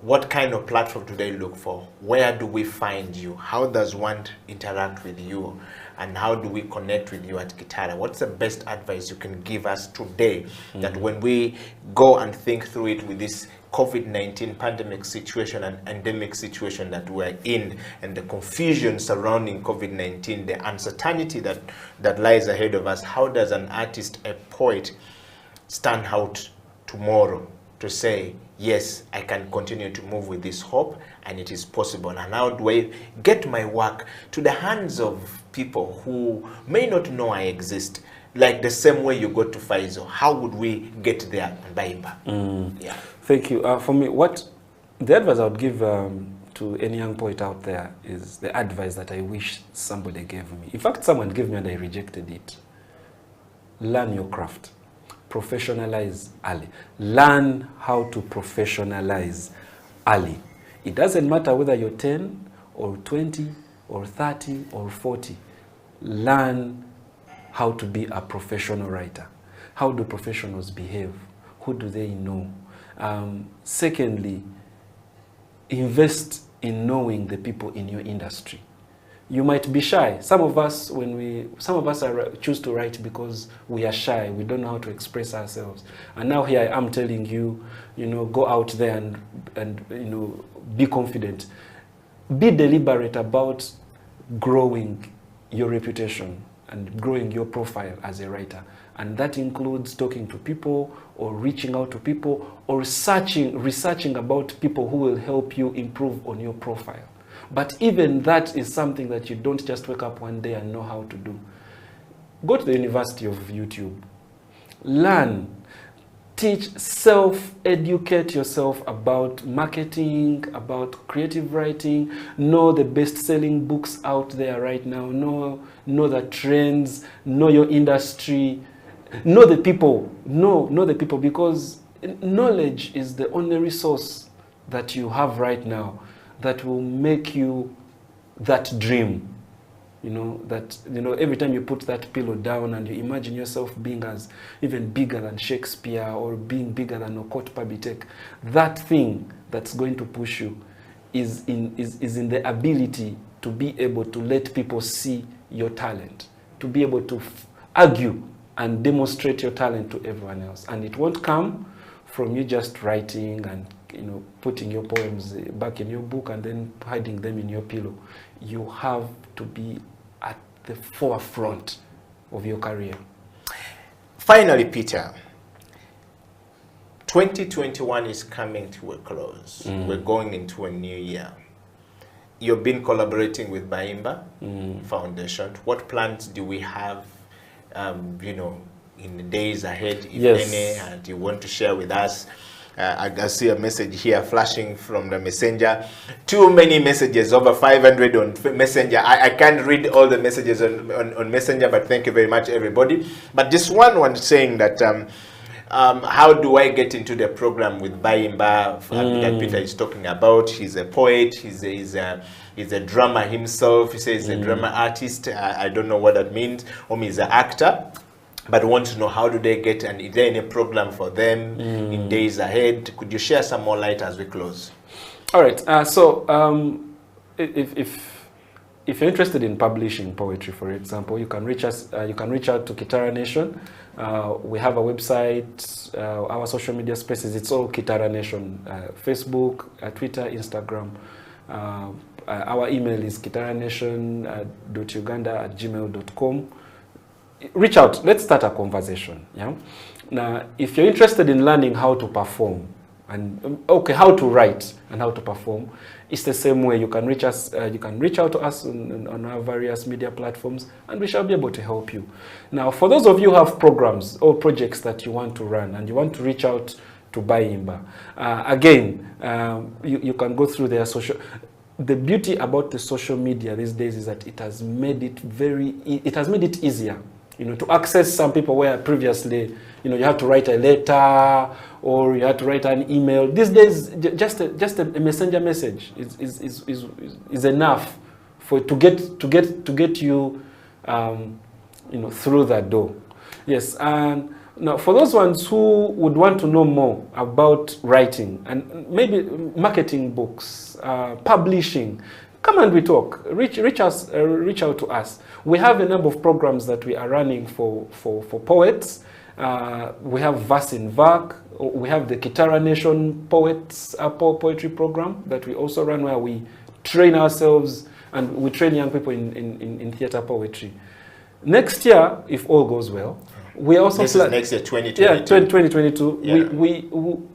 What kind of platform do they look for? Where do we find you? How does one interact with you? And how do we connect with you at Kitara? What's the best advice you can give us today that when we go and think through it with this COVID-19 pandemic situation and endemic situation that we're in, and the confusion surrounding COVID-19, the uncertainty that lies ahead of us, how does an artist, a poet, stand out tomorrow to say, yes, I can continue to move with this hope and it is possible. And how do I get my work to the hands of people who may not know I exist? Like the same way you got to Faizo, how would we get there on Baimba? Yeah. Thank you. For me, what the advice I would give to any young poet out there is the advice that I wish somebody gave me. In fact, someone gave me and I rejected it. Learn your craft. Professionalize early. Learn how to professionalize early. It doesn't matter whether you're 10 or 20 or 30 or 40. Learn how to be a professional writer. How do professionals behave? Who do they know? Secondly, invest in knowing the people in your industry. You might be shy. Some of us, choose to write because we are shy. We don't know how to express ourselves. And now here I am telling you, go out there and be confident. Be deliberate about growing your reputation and growing your profile as a writer. And that includes talking to people or reaching out to people or researching about people who will help you improve on your profile. But even that is something that you don't just wake up one day and know how to do. Go to the University of YouTube. Learn. Teach, self-educate yourself about marketing, about creative writing. Know the best-selling books out there right now. Know the trends. Know your industry. Know the people. Know the people, because knowledge is the only resource that you have right now that will make you that dream. Every time you put that pillow down and you imagine yourself being as even bigger than Shakespeare or being bigger than Okot Pabitek, that thing that's going to push you is in the ability to be able to let people see your talent, to be able to argue and demonstrate your talent to everyone else. And it won't come from you just writing and putting your poems back in your book and then hiding them in your pillow. You have to be at the forefront of your career. Finally, Peter, 2021 is coming to a close. We're going into a new year. You've been collaborating with Baimba Foundation. What plans do we have, in the days ahead, if any, and you want to share with us? I see a message here flashing from the messenger. Too many messages, over 500 on messenger. I can't read all the messages on messenger, but thank you very much, everybody. But this one saying that, how do I get into the program with Baimba that Peter is talking about? He's a poet, he's a drummer himself. He says he's a drummer artist. I don't know what that means. He's an actor. But want to know, how do they get, and is there any program for them in days ahead? Could you share some more light as we close? All right. If you're interested in publishing poetry, for example, you can reach us. You can reach out to Kitara Nation. We have a website, our social media spaces. It's all Kitara Nation. Facebook, Twitter, Instagram. Our email is kitaranation.uganda@gmail.com. Reach out. Let's start a conversation. Yeah. Now, if you're interested in learning how to perform and how to write and how to perform, it's the same way. You can reach us. You can reach out to us on our various media platforms, and we shall be able to help you. Now, for those of you who have programs or projects that you want to run and you want to reach out to Baimba, you can go through their social. The beauty about the social media these days is that it has made it easier. To access some people where previously, you had to write a letter or you had to write an email. These days, just a messenger message is enough to get you, through that door. Yes, and now for those ones who would want to know more about writing and maybe marketing books, publishing, come and we talk. Reach out to us. We have a number of programs that we are running for poets. We have Verse in Vac. We have the Kitara Nation Poets Poetry Program that we also run, where we train ourselves and we train young people in theater poetry. Next year, if all goes well, We are also this is next year, 2022. Yeah, 2022. Yeah.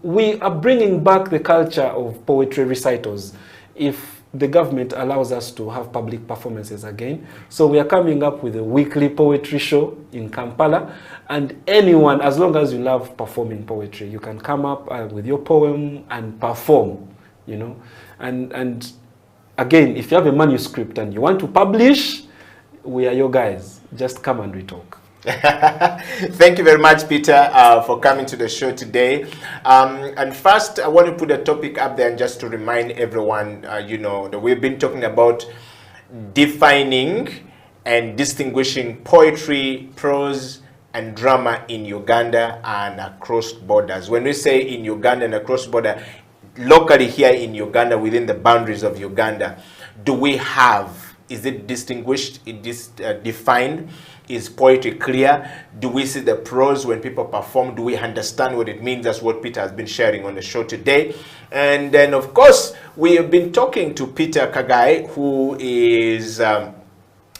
We are bringing back the culture of poetry recitals if the government allows us to have public performances again. So we are coming up with a weekly poetry show in Kampala, and anyone, as long as you love performing poetry, you can come up with your poem and perform, you know. And again, if you have a manuscript and you want to publish, we are your guys. Just come and we talk. Thank you very much, Peter, for coming to the show today. And first, I want to put a topic up there and just to remind everyone, you know, that we've been talking about defining and distinguishing poetry, prose, and drama in Uganda and across borders. When we say in Uganda and across border, locally here in Uganda, within the boundaries of Uganda, do we have, is it distinguished, defined? Is poetry clear? Do we see the prose when people perform? Do we understand what it means? That's what Peter has been sharing on the show today. And then, of course, we have been talking to Peter Kagai, who is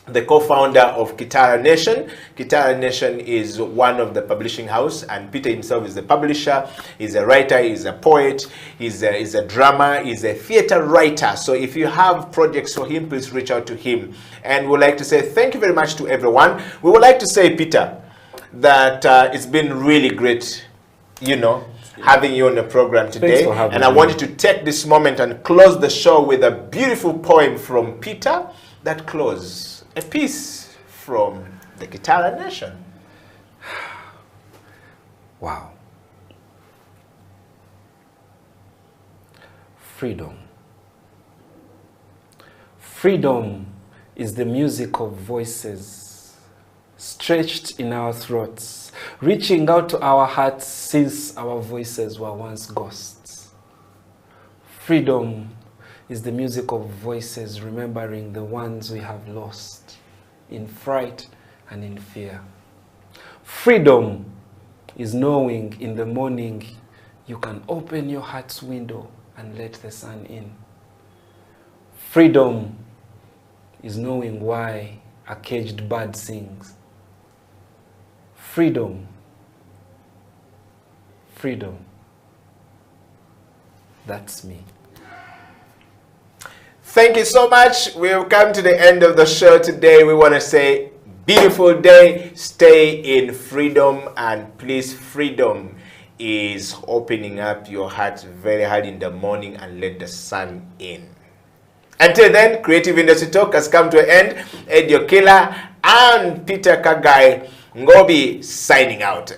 the co-founder of Kitara Nation. Kitara Nation is one of the publishing house, and Peter himself is the publisher. He's a writer, he's a poet, he's a drummer, he's a theater writer. So if you have projects for him, please reach out to him. And we'd like to say thank you very much to everyone. We would like to say, Peter, that it's been really great, you know, having you on the program today. Thanks for having me. I want you to take this moment and close the show with a beautiful poem from Peter that closes. A piece from the Kitara Nation. Wow. Freedom. Freedom is the music of voices stretched in our throats, reaching out to our hearts since our voices were once ghosts. Freedom is the music of voices remembering the ones we have lost in fright and in fear. Freedom is knowing in the morning you can open your heart's window and let the sun in. Freedom is knowing why a caged bird sings. Freedom. Freedom. That's me. Thank you so much. We've come to the end of the show today. We want to say beautiful day. Stay in freedom, and please, freedom is opening up your heart very hard in the morning and let the sun in. Until then, Creative Industry Talk has come to an end. Edio Killer and Peter Kagai Ngobi signing out.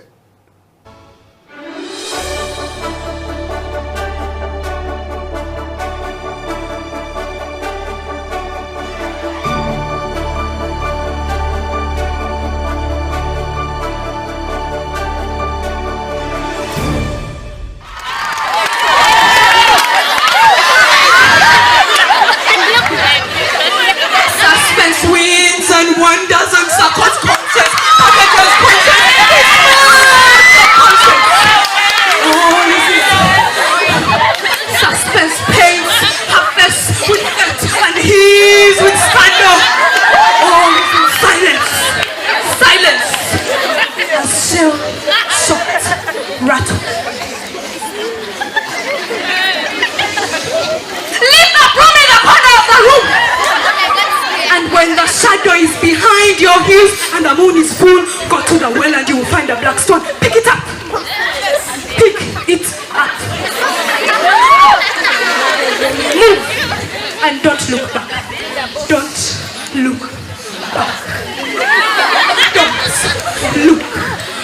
Wonders and circumstances. Suspense pains, harvest with death, and he's with scandal. All is in silence, silence. A shell, shot, rattle. Leave the broom in the corner of the room. And when the shadow is behind your heels and the moon is full, go to the well and you will find a black stone. Pick it up. Pick it up. Move and don't look back. Don't look back. Don't look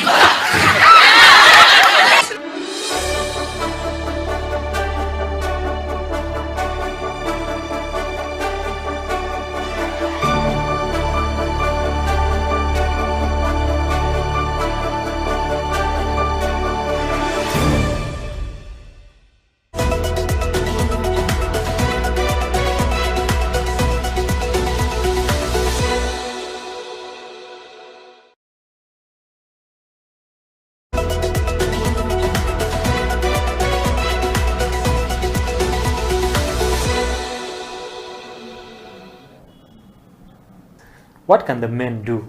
back. What can the men do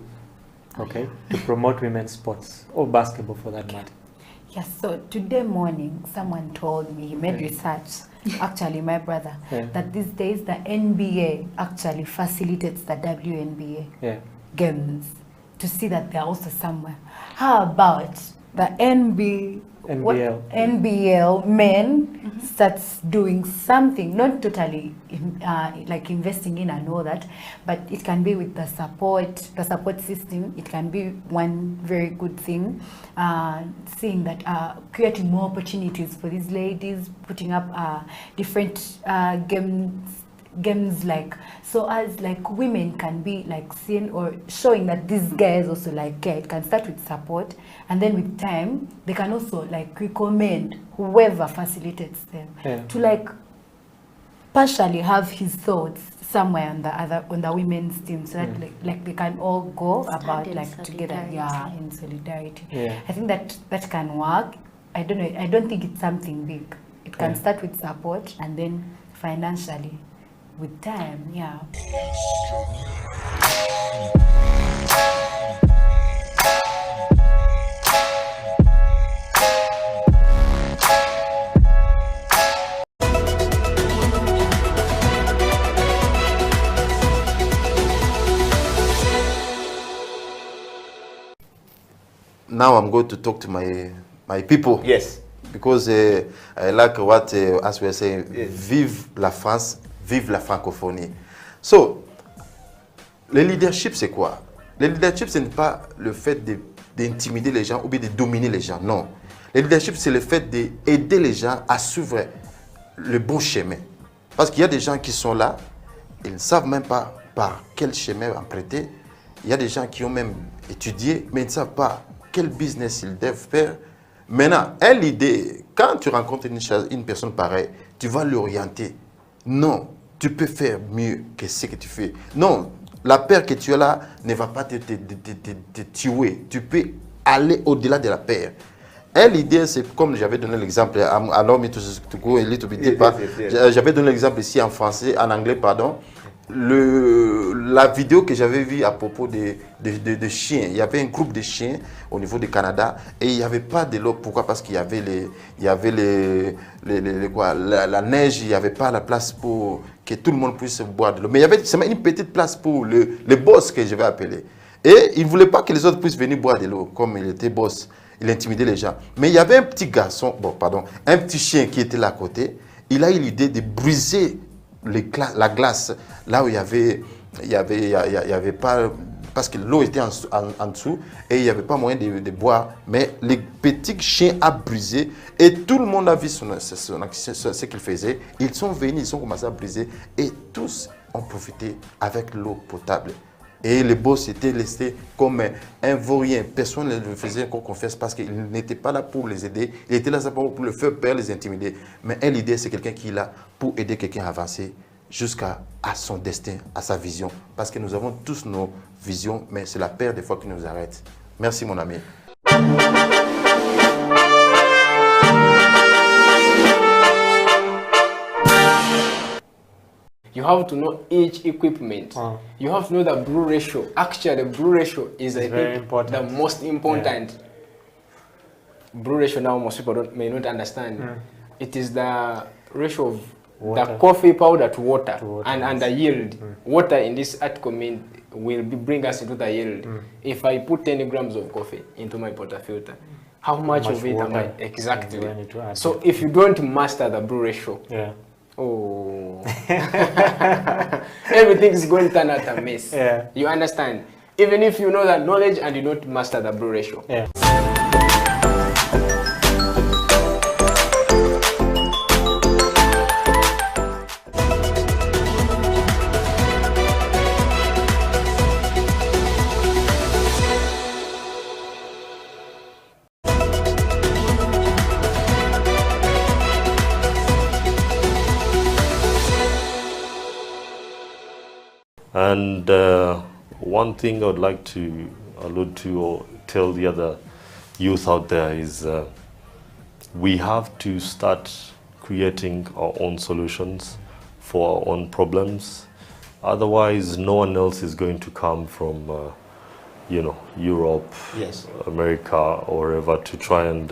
okay, to promote women's sports or basketball for that matter? Yes, so today morning someone told me, he made research, actually my brother, that these days the NBA actually facilitates the WNBA games to see that they're also somewhere. How about the NBL men starts doing something, not totally like investing in and all that, but it can be with the support system. It can be one very good thing, seeing that creating more opportunities for these ladies, putting up different games like, so as like women can be like seen or showing that these guys also like care. It can start with support, and then with time they can also like recommend whoever facilitates them to like partially have his thoughts somewhere on the women's team, so that like they can all go about like together in solidarity. I think that can work. I don't know, I don't think it's something big. It can start with support and then financially with time. Now I'm going to talk to my people. Yes. Because I like what, as we are saying, vive la France, vive la francophonie. So, le leadership, c'est quoi? Le leadership, ce n'est pas le fait d'intimider les gens ou bien de dominer les gens, non. Le leadership, c'est le fait d'aider les gens à suivre le bon chemin. Parce qu'il y a des gens qui sont là, ils ne savent même pas par quel chemin emprunter. Il y a des gens qui ont même étudié, mais ils ne savent pas quel business ils doivent faire. Maintenant, l'idée, quand tu rencontres une personne pareille, tu vas l'orienter. Non, tu peux faire mieux que ce que tu fais. Non, la peur que tu as là ne va pas te tuer. Tu peux aller au-delà de la peur. L'idée, c'est comme j'avais donné l'exemple, allow me to go a little bit deeper. J'avais donné l'exemple ici en français, en anglais, pardon. La vidéo que j'avais vue à propos de chiens, il y avait un groupe de chiens au niveau du Canada et il n'y avait pas de l'eau. Pourquoi? Parce qu'il y avait, la neige, il n'y avait pas la place pour que tout le monde puisse boire de l'eau. Mais il y avait seulement une petite place pour le boss que je vais appeler. Et il ne voulait pas que les autres puissent venir boire de l'eau, comme il était boss. Il intimidait les gens. Mais il y avait un petit garçon, un petit chien qui était là à côté. Il a eu l'idée de briser la glace, là où il y avait pas, parce que l'eau était en dessous et il n'y avait pas moyen de boire, mais le petit chien a brisé et tout le monde a vu ce qu'il faisait. Ils sont venus, ils ont commencé à briser et tous ont profité avec l'eau potable. Et le boss était laissé comme un vaurien. Personne ne le faisait encore confiance parce qu'il n'était pas là pour les aider. Il était là simplement pour le faire peur, les intimider. Mais l'idée, c'est quelqu'un qui est là pour aider quelqu'un à avancer jusqu'à son destin, à sa vision. Parce que nous avons tous nos visions, mais c'est la peur des fois qui nous arrête. Merci mon ami. You have to know each equipment. You have to know the brew ratio. Actually, the brew ratio is very important. The most important. Brew ratio now most people may not understand. It is the ratio of water. The coffee powder to water, and the yield. Water in this article will bring us into the yield. If I put 10 grams of coffee into my portafilter, how much of it am I? Exactly. So if you don't master the brew ratio, everything is going to turn out a mess. You understand? Even if you know that knowledge and you don't master the brew ratio. And one thing I would like to allude to or tell the other youth out there is we have to start creating our own solutions for our own problems. Otherwise, no one else is going to come from you know, Europe, Yes. America, or wherever to try and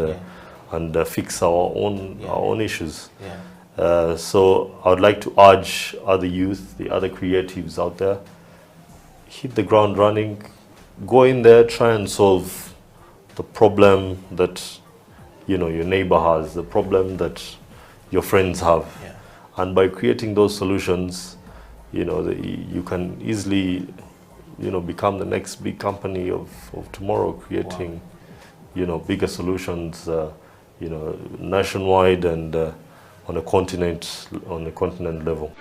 fix our own issues. Yeah. So I would like to urge other youth, the other creatives out there, hit the ground running, go in there, try and solve the problem that, you know, your neighbor has, the problem that your friends have. Yeah. And by creating those solutions, you know, you can easily, you know, become the next big company of tomorrow, creating, you know, bigger solutions, you know, nationwide and on a continent level.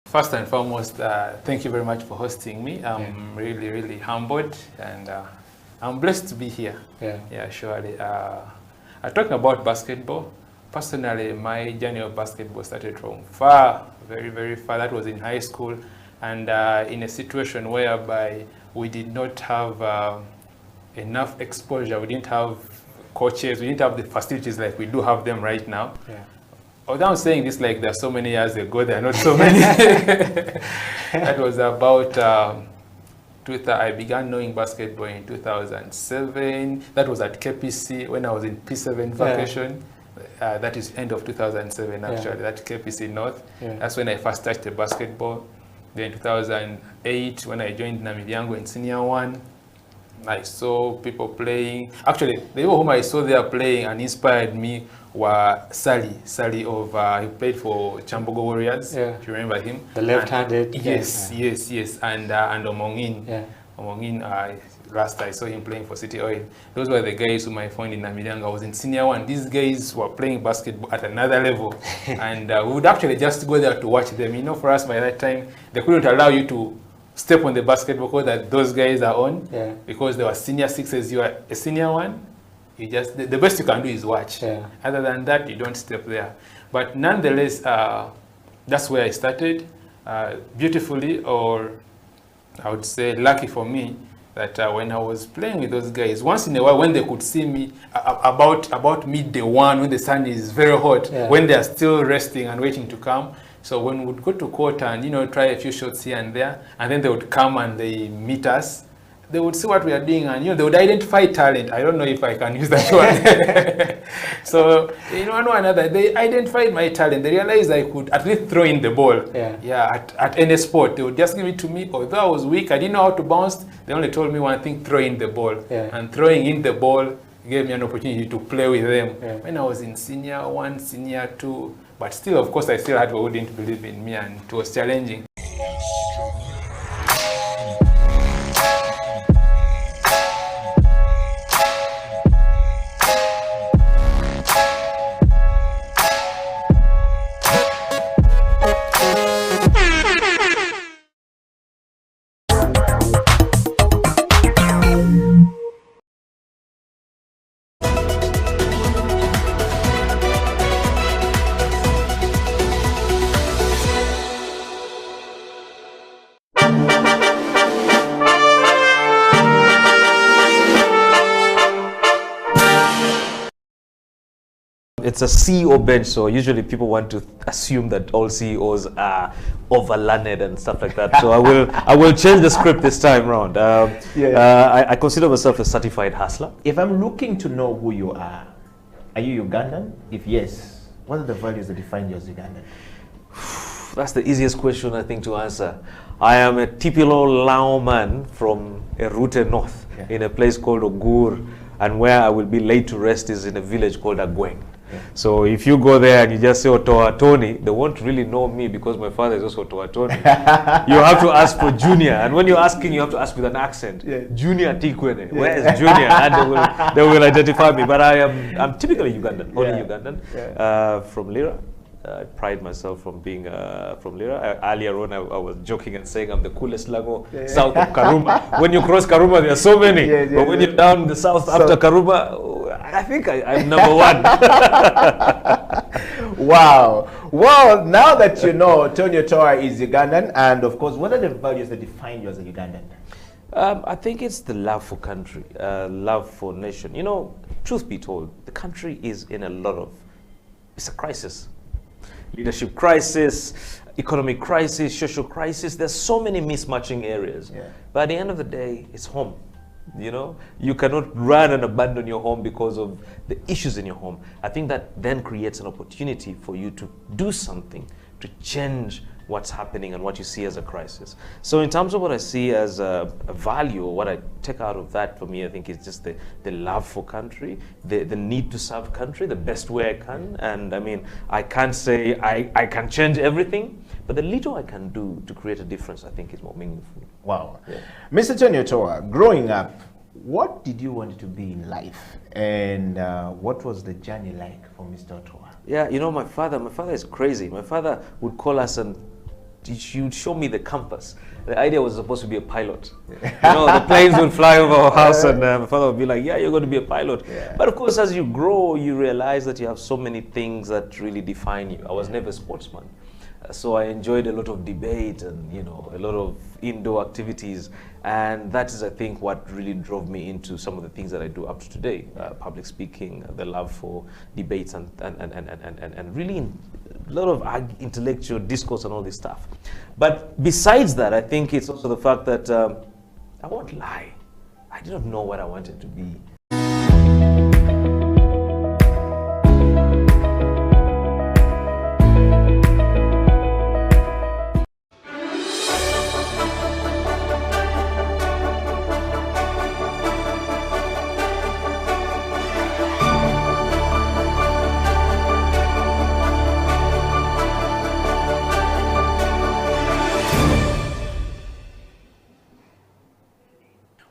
First and foremost, thank you very much for hosting me. I'm really, really humbled, and I'm blessed to be here. Yeah, surely. Talking about basketball, personally, my journey of basketball started from far, very, very far. That was in high school, and in a situation whereby we did not have enough exposure. We didn't have coaches. We didn't have the facilities like we do have them right now. Although I'm saying this like there's so many years ago, there are not so many. That was about, I began knowing basketball in 2007. That was at KPC when I was in P7 vacation. That is end of 2007 actually, that KPC North. That's when I first touched basketball. Then 2008 when I joined Namibyango in Senior 1. I saw people playing. Actually, the people whom I saw there playing and inspired me were Sally of, he played for Chambogo Warriors, if you remember him. The left-handed. Yes, and Omongin, last I saw him playing for City Oil. Those were the guys whom I found in Namibyango. I was in Senior 1. These guys were playing basketball at another level. And we would actually just go there to watch them. You know, for us by that time, they couldn't allow you to step on the basketball court that those guys are on, because they were senior 6s, you are a senior 1. You just, the best you can do is watch. Other than that, you don't step there. But nonetheless, that's where I started. Beautifully, or I would say lucky for me, that when I was playing with those guys, once in a while when they could see me about midday 1, when the sun is very hot, when they are still resting and waiting to come. So when we would go to court and, you know, try a few shots here and there, and then they would come and they meet us, they would see what we are doing, and, you know, they would identify talent. I don't know if I can use that word. So, in one or another, they identified my talent. They realized I could at least throw in the ball. At any sport. They would just give it to me. Although I was weak, I didn't know how to bounce. They only told me one thing: throw in the ball. And throwing in the ball gave me an opportunity to play with them. When I was in Senior 1, Senior 2, but still, of course, I still had people who didn't believe in me, and it was challenging. It's a CEO bench, so usually people want to assume that all CEOs are overlearned and stuff like that. So I will change the script this time around. I consider myself a certified hustler. If I'm looking to know who you are you Ugandan? If yes, what are the values that define you as Ugandan? That's the easiest question, I think, to answer. I am a typical Lao man from Erute North, in a place called Ogur, and where I will be laid to rest is in a village called Agweng. So if you go there and you just say Otoa Tony, they won't really know me because my father is also Otoa Tony. You have to ask for Junior, and when you're asking, you have to ask with an accent. Junior Tikwene, where is Junior? And they will identify me. But I'm typically Ugandan, only Ugandan, from Lira. I pride myself from being from Lira. Earlier on, I was joking and saying I'm the coolest Lago south of Karuma. When you cross Karuma, there are so many. But when you're down in the south after Karuma, I think I'm number one. Wow. Well, now that you know Tony Otoa is Ugandan, and of course, what are the values that define you as a Ugandan? I think it's the love for country, love for nation. You know, truth be told, the country is in a lot of, it's a crisis. Leadership crisis, economic crisis, social crisis. There's so many mismatching areas. Yeah. But at the end of the day, it's home. You know, you cannot run and abandon your home because of the issues in your home. I think that then creates an opportunity for you to do something to change what's happening and what you see as a crisis. So in terms of what I see as a value, or what I take out of that for me, I think it's just the love for country, the need to serve country the best way I can. And I mean, I can't say I can change everything, but the little I can do to create a difference, I think is more meaningful. Wow. Yeah. Mr. Tony Otoa, growing up, what did you want to be in life? And what was the journey like for Mr. Otoa? Yeah, you know, my father is crazy. My father would call us and he would show me the compass. The idea was supposed to be a pilot. You know, the planes would fly over our house and my father would be like, yeah, you're going to be a pilot. Yeah. But of course, as you grow, you realize that you have so many things that really define you. I was never a sportsman. So I enjoyed a lot of debate and, you know, a lot of indoor activities. And that is, I think, what really drove me into some of the things that I do up to today. Public speaking, the love for debates and really a lot of intellectual discourse and all this stuff. But besides that, I think it's also the fact that I won't lie. I didn't know what I wanted to be.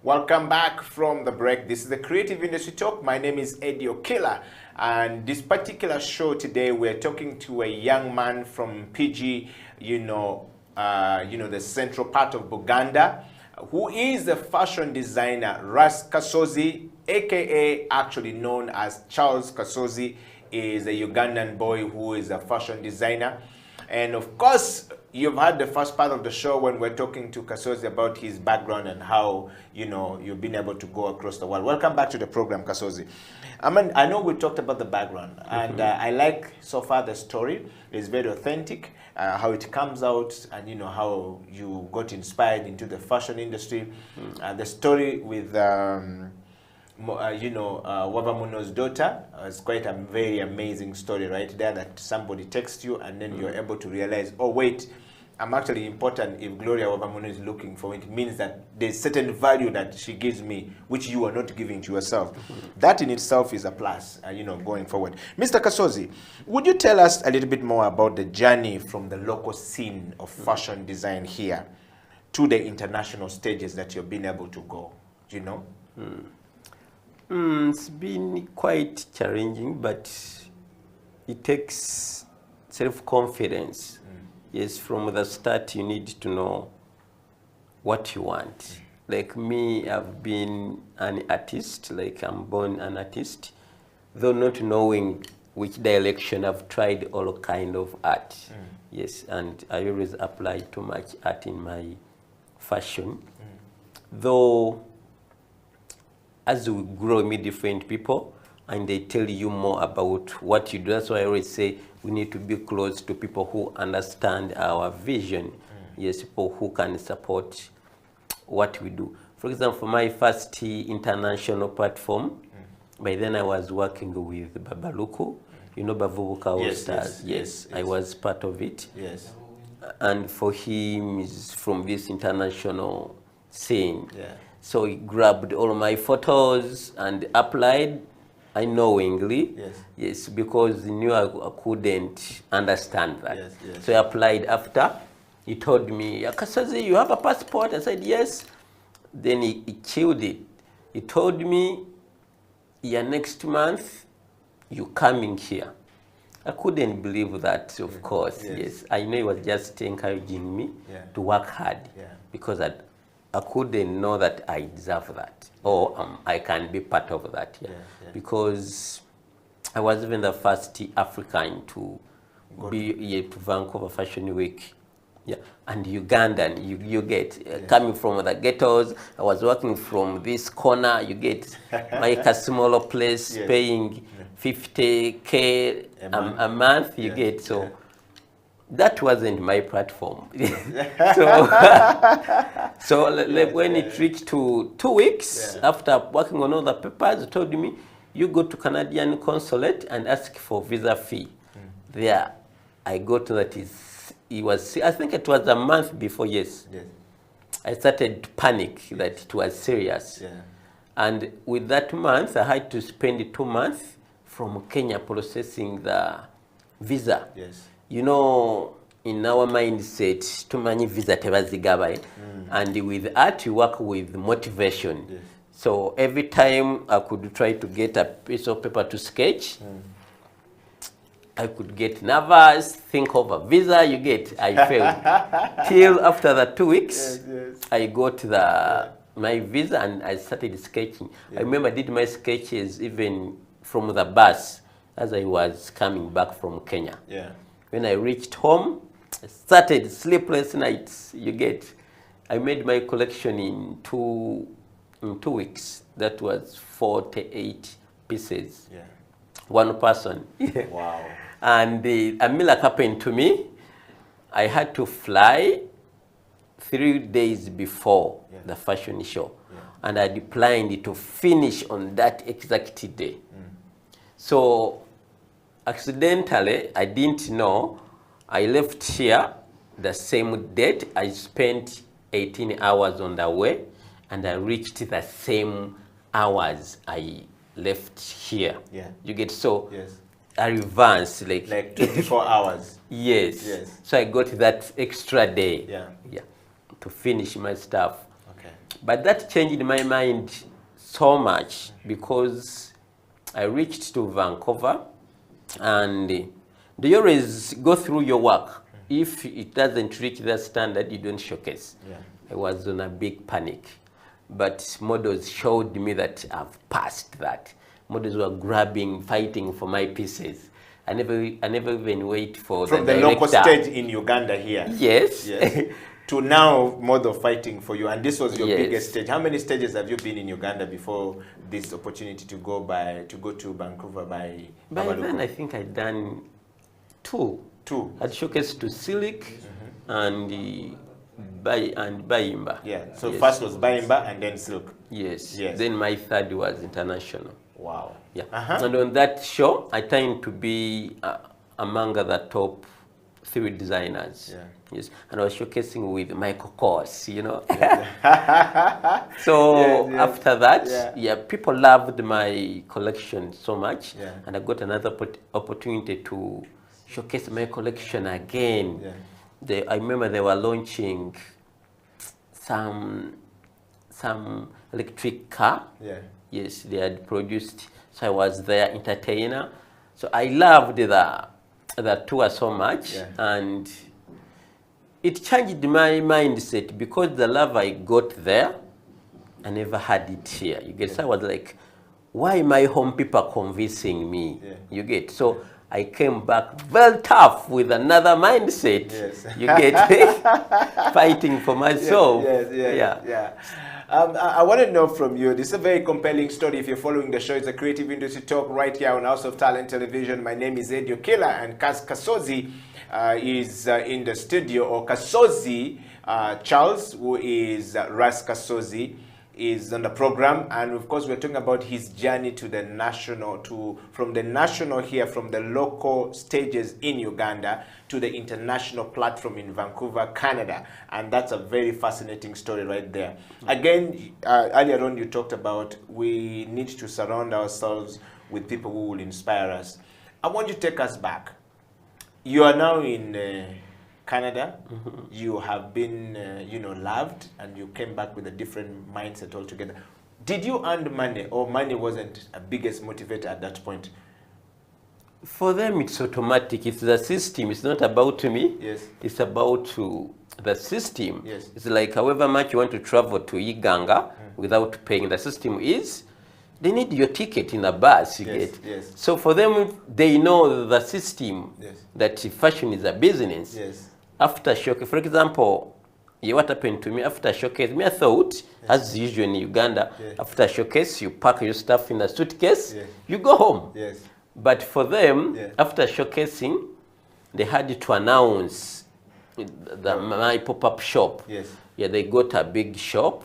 Welcome back from the break. This is the Creative Industry Talk. My name is Eddie Okila, and this particular show today we're talking to a young man from PG, the central part of Buganda, who is a fashion designer. Ras Kasozi, aka actually known as Charles Kasozi, is a Ugandan boy who is a fashion designer. And of course, you've had the first part of the show when we're talking to Kasozi about his background and how, you know, you've been able to go across the world. Welcome back to the program, Kasozi. I know we talked about the background, and I like so far the story. It's very authentic, how it comes out, and, you know, how you got inspired into the fashion industry. The story with Wavamuno's daughter is quite a very amazing story right there, that somebody texts you and then you're able to realize, oh wait, I'm actually important. If Gloria Wavamuno is looking for it, it means that there's certain value that she gives me which you are not giving to yourself. That in itself is a plus, going forward. Mr. Kasozi, would you tell us a little bit more about the journey from the local scene of fashion design here to the international stages that you've been able to go, you know? It's been quite challenging, but it takes self-confidence. Yes, from the start you need to know what you want. Like me, I've been an artist, like I'm born an artist, though not knowing which direction. I've tried all kind of art. Yes, and I always apply too much art in my fashion. Though as we grow, meet different people, and they tell you more about what you do. That's why I always say we need to be close to people who understand our vision. Yes, people who can support what we do. For example, my first international platform, by then I was working with Babaluku, you know, Bavubuka All Stars. Yes, I was part of it. Yes. And for him, is from this international scene. Yeah. So he grabbed all my photos and applied unknowingly. Yes, because he knew I couldn't understand that. So he applied after. He told me, Kasozi, you have a passport? I said, yes. Then he killed it. He told me, yeah, next month, you're coming here. I couldn't believe that, of course. Yes. I know he was just encouraging me to work hard because I couldn't know that I deserve that or I can be part of that. Because I was even the first African to be to Vancouver Fashion Week. Yeah, and Ugandan, you get coming from the ghettos. I was working from this corner. You get like a smaller place, paying 50K a month. You get so that wasn't my platform. So when it reached to 2 weeks after working on all the papers, they told me, you go to Canadian consulate and ask for visa fee. There, I got that I think it was a month before, I started to panic that it was serious. And with that month, I had to spend 2 months from Kenya processing the visa. You know, in our mindset, too many visa tebazigaba, and with art, you work with motivation. So every time I could try to get a piece of paper to sketch, I could get nervous, think of a visa, I failed. Till after the 2 weeks, I got my visa and I started sketching. I remember I did my sketches even from the bus as I was coming back from Kenya. When I reached home, I started sleepless nights. I made my collection in two weeks. That was 48 pieces. One person. Wow. And a miracle happened to me. I had to fly 3 days before the fashion show. And I planned to finish on that exact day. So accidentally, I didn't know, I left here the same date. I spent 18 hours on the way and I reached the same hours I left here. You get so I advanced like 24 hours. Yes. So I got that extra day. To finish my stuff. But that changed my mind so much because I reached to Vancouver and they always go through your work. If it doesn't reach that standard, you don't showcase. I was on a big panic. But models showed me that I've passed that. Models were grabbing, fighting for my pieces. I never even wait for from the local director. stage in Uganda here. Yes. To now model fighting for you, and this was your Yes. biggest stage. How many stages have you been in Uganda before this opportunity to go to Vancouver by then I think I'd done two. I'd showcased to Silk and Bayimba. So first was Bayimba and then Silk. Yes. Then my third was international. Wow. And on that show, I tend to be among the top 3 designers. Yes. And I was showcasing with Michael Kors, you know. So after that, people loved my collection so much, and I got another opportunity to showcase my collection again. I remember they were launching some electric car. Yes, they had produced. So I was their entertainer. So I loved the tour so much, and it changed my mindset because the love I got there, I never had it here. You get, so I was like, why my home people convincing me? You get, so I came back very tough with another mindset. You get, fighting for myself. I want to know from you, this is a very compelling story. If you're following the show, it's a Creative Industry Talk right here on House of Talent Television. My name is Edio Killer, and Kaz Kasozi is in the studio, or Kasozi Charles, who is Ras Kasozi, is on the program. And of course, we're talking about his journey to the national, from the national here, from the local stages in Uganda to the international platform in Vancouver, Canada. And that's a very fascinating story right there. Again, earlier on you talked about we need to surround ourselves with people who will inspire us. I want you to take us back. You are now in Canada. You have been loved, and you came back with a different mindset altogether. Did you earn money, or money wasn't a biggest motivator at that point? For them, it's automatic. It's the system. It's not about me. Yes. It's about the system. Yes. It's like however much you want to travel to Iganga without paying. The system is, they need your ticket in the bus you get. Yes. So for them, they know the system that fashion is a business. Yes. After showcase, for example, what happened to me after showcase, I thought, as usual in Uganda, after showcase, you pack your stuff in a suitcase, you go home. Yes. But for them, after showcasing, they had to announce my pop-up shop. Yes. Yeah, they got a big shop.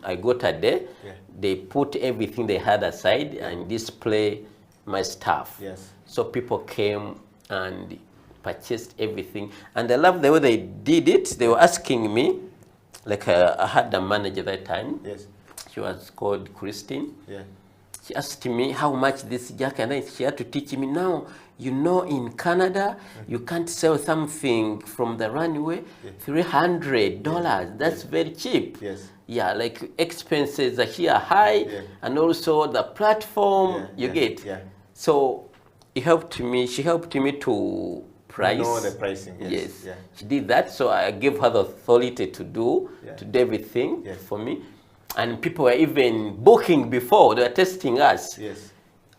I got a day. They put everything they had aside and display my stuff. Yes. So people came and purchased everything. And I love the way they did it. They were asking me, like I had a manager that time. Yes. She was called Christine. Yeah. She asked me how much this jacket, and then she had to teach me, now, you know, in Canada, you can't sell something from the runway, $300. That's very cheap. Yes. Yeah, like expenses are here high, and also the platform, you get. Yeah. So it helped me, she helped me to price. Know the pricing, yes. Yes. Yeah. She did that, so I gave her the authority to do everything for me. And people were even booking before, they were testing us. Yes.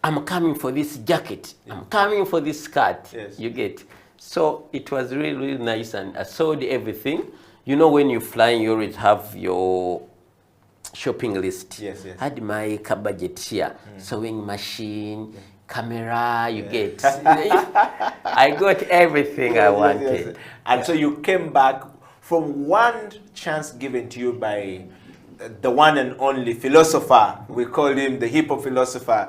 I'm coming for this jacket. I'm coming for this skirt. Yes. You get. So it was really, really nice, and I sold everything. You know, when you're flying, you always have your shopping list. Yes, yes. I had my budget here, sewing machine, camera, you get. I got everything I wanted. Yes. And so you came back from one chance given to you by the one and only philosopher. We call him the hip hop philosopher,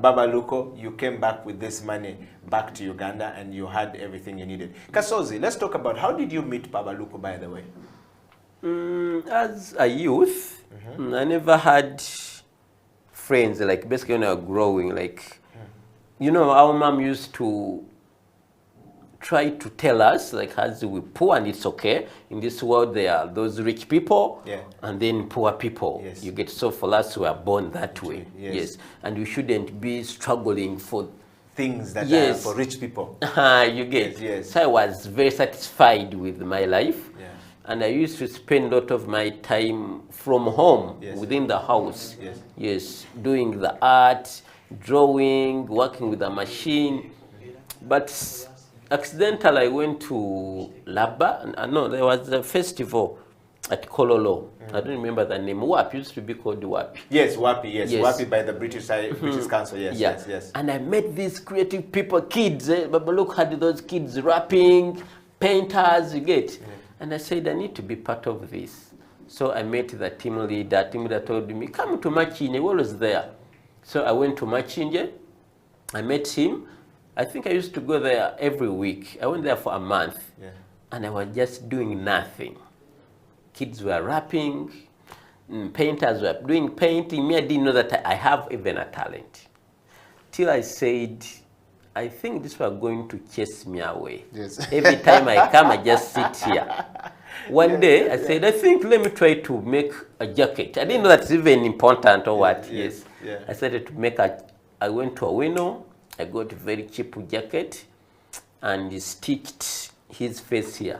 Baba Luko. You came back with this money back to Uganda and you had everything you needed. Kasozi, let's talk about how did you meet Baba Luko, by the way? As a youth, I never had friends, like basically when I was growing, like, you know, our mom used to try to tell us, like, as we poor and it's okay. In this world, there are those rich people and then poor people. Yes. You get, so for us, we are born that way. Yes. And we shouldn't be struggling for things that are for rich people. You get. Yes. So I was very satisfied with my life. And I used to spend a lot of my time from home, within the house. Yes, doing the art, drawing, working with a machine. But accidentally, I went to Laba. No, there was a festival at Kololo. I don't remember the name. WAP used to be called WAP. Yes, WAP, yes. WAP by the British Council, yes. And I met these creative people, kids. But look at those kids rapping, painters, you get. And I said, I need to be part of this. So I met the team leader. Team leader told me, come to Machinje. What was there? So I went to Machinje. I met him. I think I used to go there every week. I went there for a month. And I was just doing nothing. Kids were rapping. Painters were doing painting. Me, I didn't know that I have even a talent. Till I said, I think this was going to chase me away. Every time I come, I just sit here. One day, I said, I think let me try to make a jacket. I didn't know that's even important or what. I started to make I went to a window. I got a very cheap jacket and stitched his face here.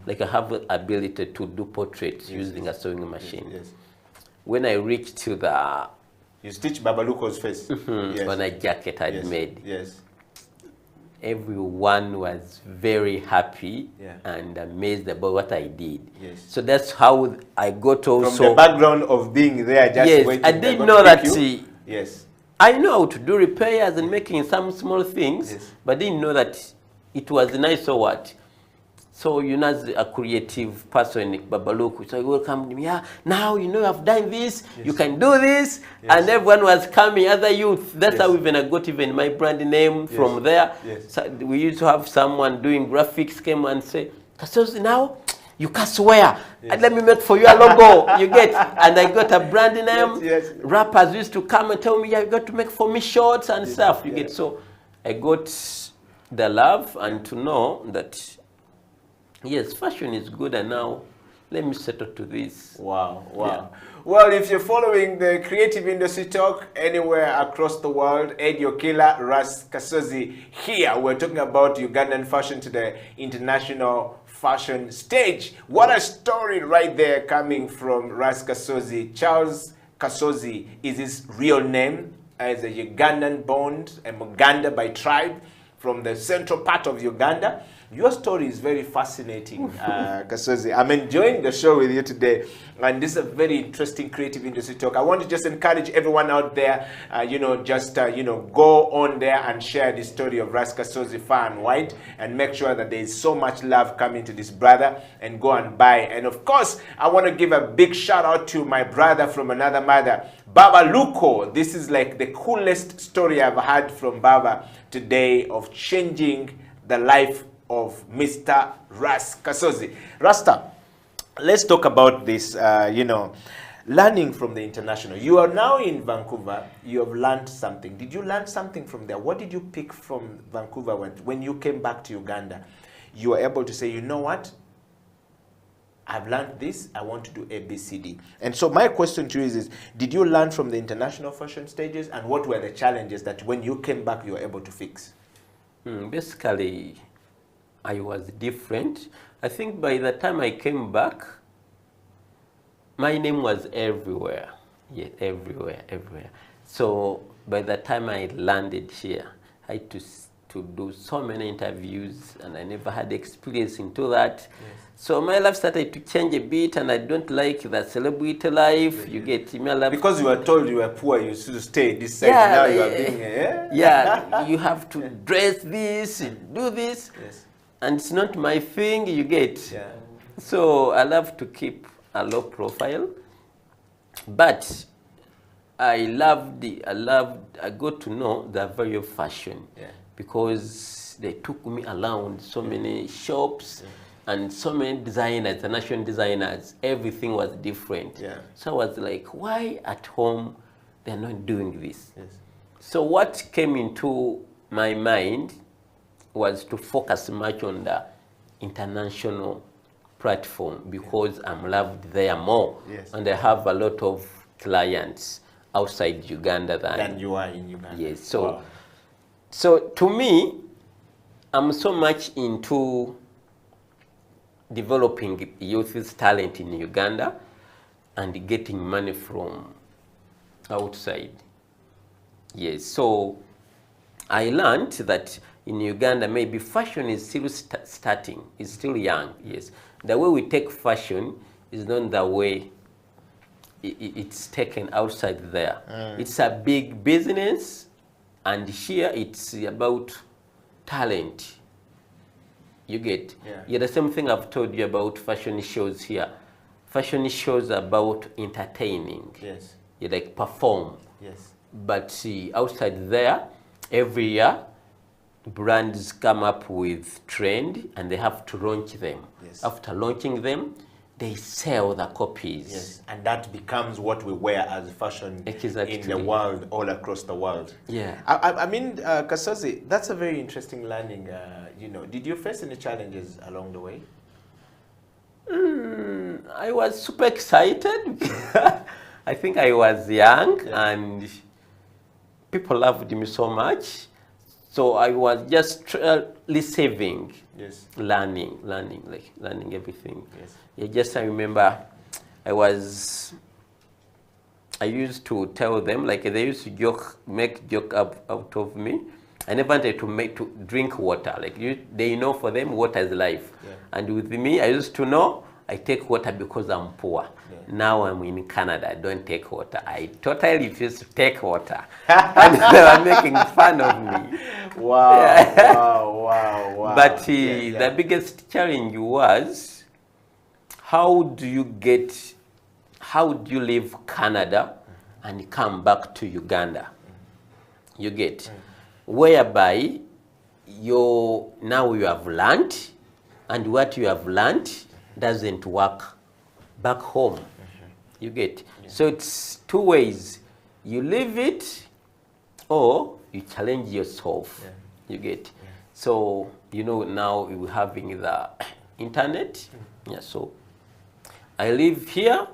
Like I have the ability to do portraits using a sewing machine. When I reached to the... You stitched Baba Luko's face? On a jacket I'd made. Everyone was very happy and amazed about what I did. So that's how I got also... From the background of being there, just waiting. I didn't know that... Yes. I know how to do repairs and making some small things, but didn't know that it was nice or what. So, you know, as a creative person, Babaluku, so he will come to me, now, you know, I've done this, you can do this, and everyone was coming, other youth. That's how even I got even my brand name from there. So we used to have someone doing graphics came and say, Kasozi, now, you can swear, and let me make for you a logo, you get, and I got a brand name. Rappers used to come and tell me, you got to make for me shorts and stuff, you get. So I got the love and to know that, yes, fashion is good, and now let me settle to this. Wow, wow. Yeah. Well, if you're following the Creative Industry Talk anywhere across the world, Ed Yokila, Ras Kasozi here. We're talking about Ugandan fashion to the international fashion stage. What a story right there coming from Ras Kasozi. Charles Kasozi is his real name, as a Ugandan born, a Muganda by tribe from the central part of Uganda. Your story is very fascinating, Kasozi. I'm enjoying the show with you today, and this is a very interesting creative industry talk. I want to just encourage everyone out there, go on there and share the story of Ras Kasozi far and wide, and make sure that there is so much love coming to this brother, and go and buy. And of course, I want to give a big shout out to my brother from another mother, Baba Luko. This is like the coolest story I've heard from Baba today of changing the life of Mr. Ras Kasozi. Rasta, let's talk about this, learning from the international. You are now in Vancouver. You have learned something. Did you learn something from there? What did you pick from Vancouver when you came back to Uganda? You were able to say, you know what? I've learned this. I want to do A, B, C, D. And so my question to you is, did you learn from the international fashion stages? And what were the challenges that when you came back, you were able to fix? Basically, I was different. I think by the time I came back, my name was everywhere. Yeah, everywhere. So by the time I landed here, I had to do so many interviews, and I never had experience into that. Yes. So my life started to change a bit, and I don't like the celebrity life. You get email life. Because you were told you were poor, you should stay this side. Yeah, now you are being yeah, you have to dress this, do this. Yes. And it's not my thing, you get. Yeah. So I love to keep a low profile, but I got to know the value of fashion, because they took me around so many shops and so many designers, international designers. Everything was different. Yeah. So I was like, why at home they're not doing this? Yes. So what came into my mind was to focus much on the international platform, because I'm loved there more. Yes. And I have a lot of clients outside Uganda than you are in Uganda. Yes. So, wow. So to me, I'm so much into developing youth's talent in Uganda and getting money from outside. Yes. So I learned that in Uganda, maybe fashion is still starting, it's still young, yes. The way we take fashion is not the way it's taken outside there. It's a big business, and here it's about talent. You get? Yeah, the same thing I've told you about fashion shows here. Fashion shows are about entertaining. Yes. You like perform. Yes. But see, outside there, every year, brands come up with trend and they have to launch them. Yes. After launching them, they sell the copies. Yes. And that becomes what we wear as fashion in the world, all across the world. Yeah. I mean, Kasozi, that's a very interesting learning. Did you face any challenges along the way? I was super excited. I think I was young, and people loved me so much. So I was just receiving, learning everything. Yes. I remember I used to tell them, like they used to make joke out of me. I never wanted to drink water. Like they know, for them water is life. Yeah. And with me, I used to know I take water because I'm poor. Yeah. Now I'm in Canada, I don't take water. I totally refuse to take water. And they were making fun of me. Wow, yeah. wow. But the biggest challenge was, how do you leave Canada and come back to Uganda? You get? Whereby now you have learned, and what you have learned doesn't work back home. You get? Yeah. So it's two ways. You leave it, or you challenge yourself. Yeah. You get? Yeah. So, now we're having the internet. Yeah, so I live here,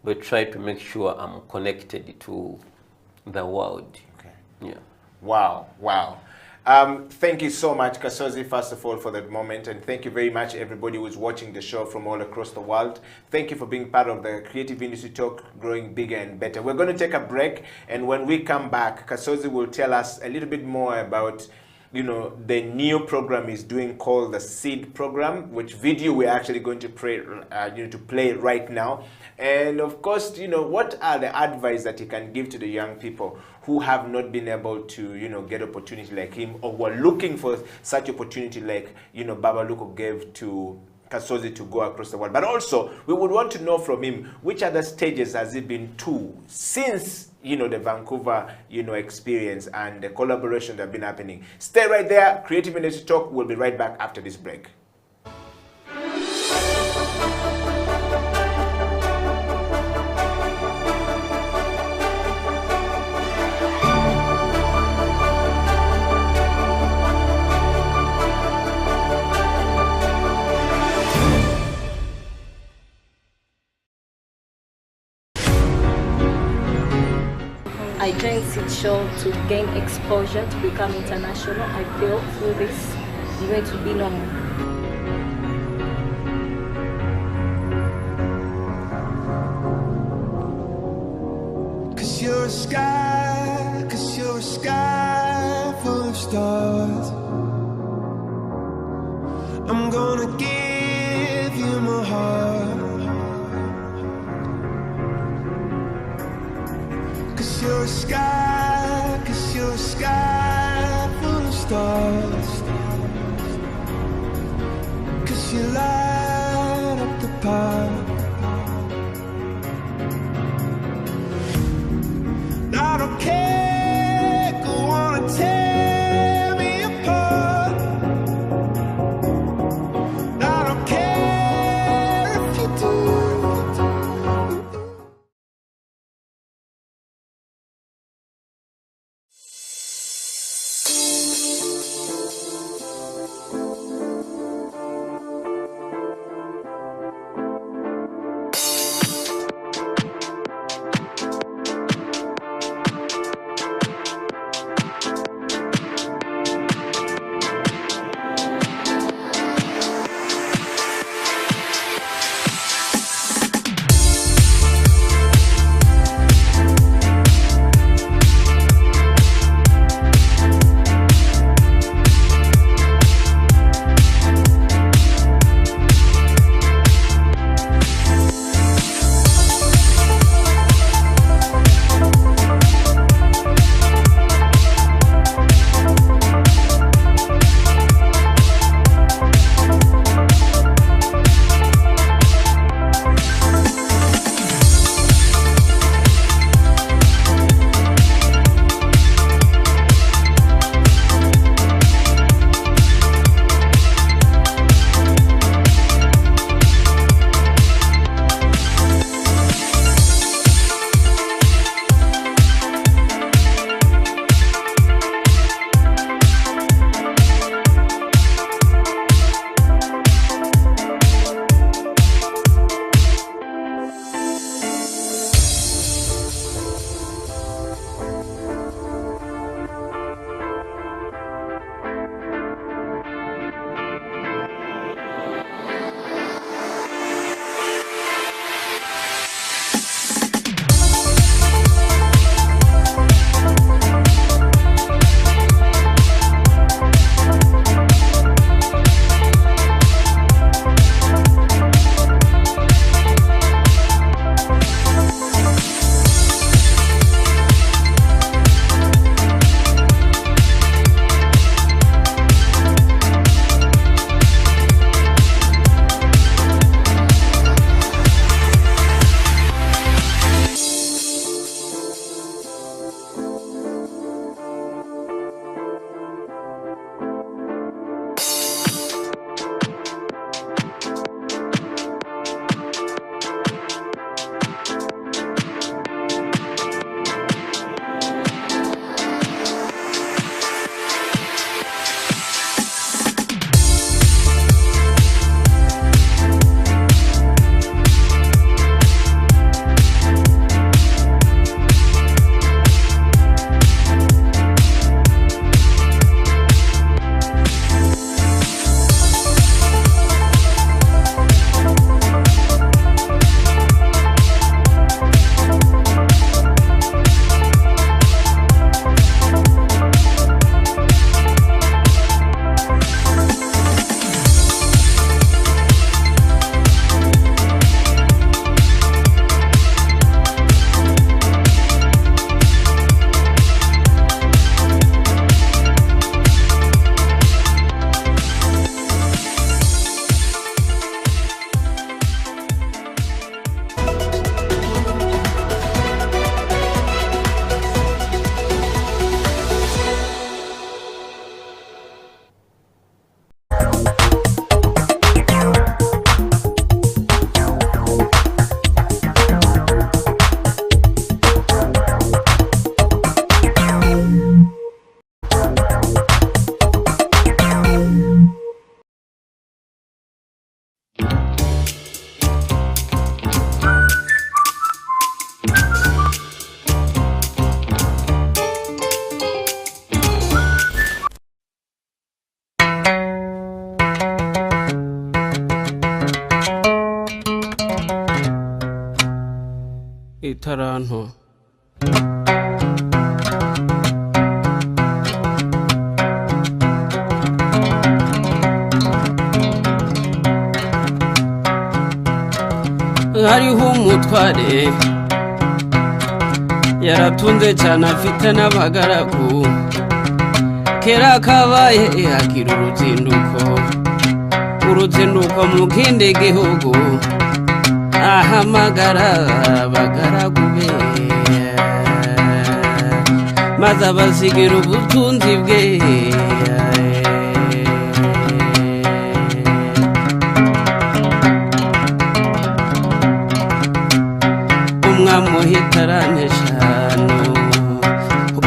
but try to make sure I'm connected to the world. Okay. Yeah. Wow, wow. Thank you so much, Kasozi, first of all, for that moment. And thank you very much, everybody who's watching the show from all across the world. Thank you for being part of the Creative Industry Talk, growing bigger and better. We're going to take a break. And when we come back, Kasozi will tell us a little bit more about, you know, the new program he's doing called the Seed Program, which video we're actually going to play right now. And of course, you know, what are the advice that he can give to the young people who have not been able to, you know, get opportunity like him, or who are looking for such opportunity like, you know, Baba Luko gave to Kasozi to go across the world. But also, we would want to know from him, which other stages has he been to since, you know, the Vancouver, you know, experience and the collaboration that have been happening. Stay right there. Creative Industry Talk will be right back after this break. I joined Seed Show to gain exposure, to become international. I feel through this, I'm going to be normal. Cause you're a sky full of stars. I'm gonna give you my heart. Cause you're a sky full of stars. Cause you light up the path. I don't care, go on and tear me apart. I don't care if you do. itaranto hariho umutware yaratunze cyane afite n'abagaragu kera kabaye agira uruzinduko mu kindi gihugu ahamagara abagaragu be maze abasigira ubutunzi bwe umwamuha itarane eshanu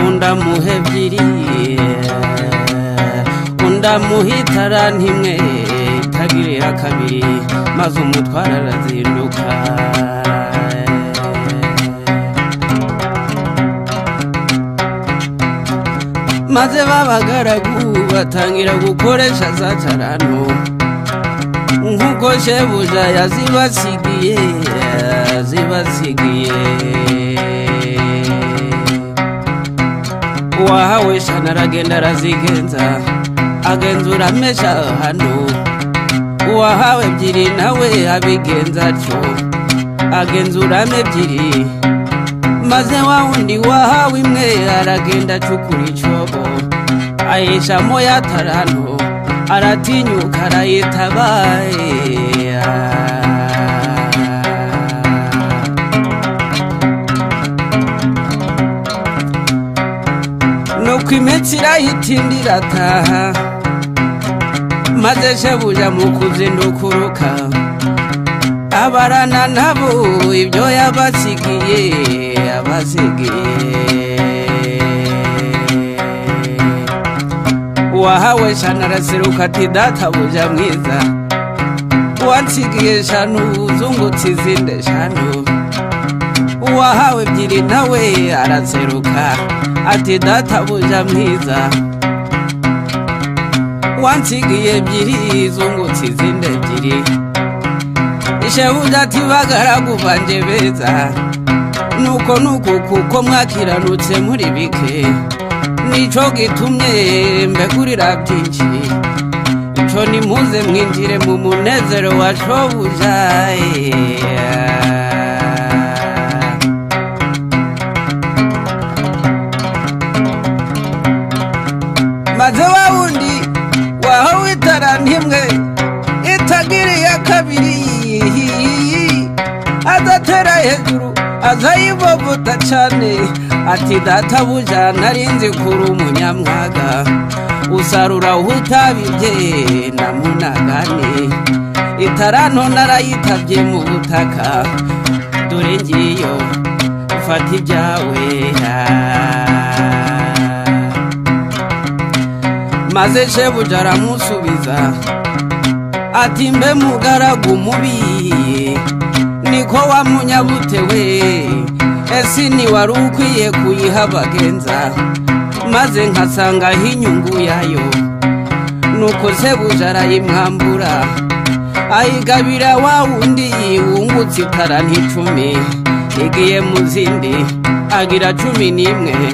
undi amuha ebyiri undi amuha itarane imwe itagirira kabiri maze umutware arazinduka maze babagaragu batangira gukoresha za taranto nk'uko shebuja yazibasigiye uwahawe shana aragenda arazigenza agenzura amesha hano uwahawe ebyiri nawe abigenza atyo agenzuramo ebyiri maze wa wundi wahawe imwe aragenda acukura icobo ayishamo ya taranto aratinyuka arayitabaye nuko imitsi irahitindi irataha maze shebuja mu kuzindukuruka abarana nabo ibyo yabasigiye uwahawe shana araseruka ati databuja mwiza wansigiye shanu uzungutse izindi eshanu uwahawe ebyiri nawe araseruka ati databuja mwiza wansigiye ebyiri zungutse izindi ebyiri shebuja ati bagaragu banje beza nuko kuko mwakiranutse muri bike nico gitumye mbegurira byinshi ico nimuze mwinjire mu munezero wa shobuja maze wa wundi wahawe itarane imwe itagiriye kabiri adatera hejuru azayivovota cyane ati databuja narinzi kuri umunyamwaga usarura utabibye na munagane itaranto narayitabye mu butaka dore ngiyo ufata ibyawe maze shebuja aramusubiza ati mbe mugaragu mubi niko wamunyabute we esi ntiwari ukwiye kuyiha abagenza maze nkasangaho inyungu yayo nuko shebuja arayimwambura ayigabira wa wundi wungutse itarane 10 igiye mu zindi agira 11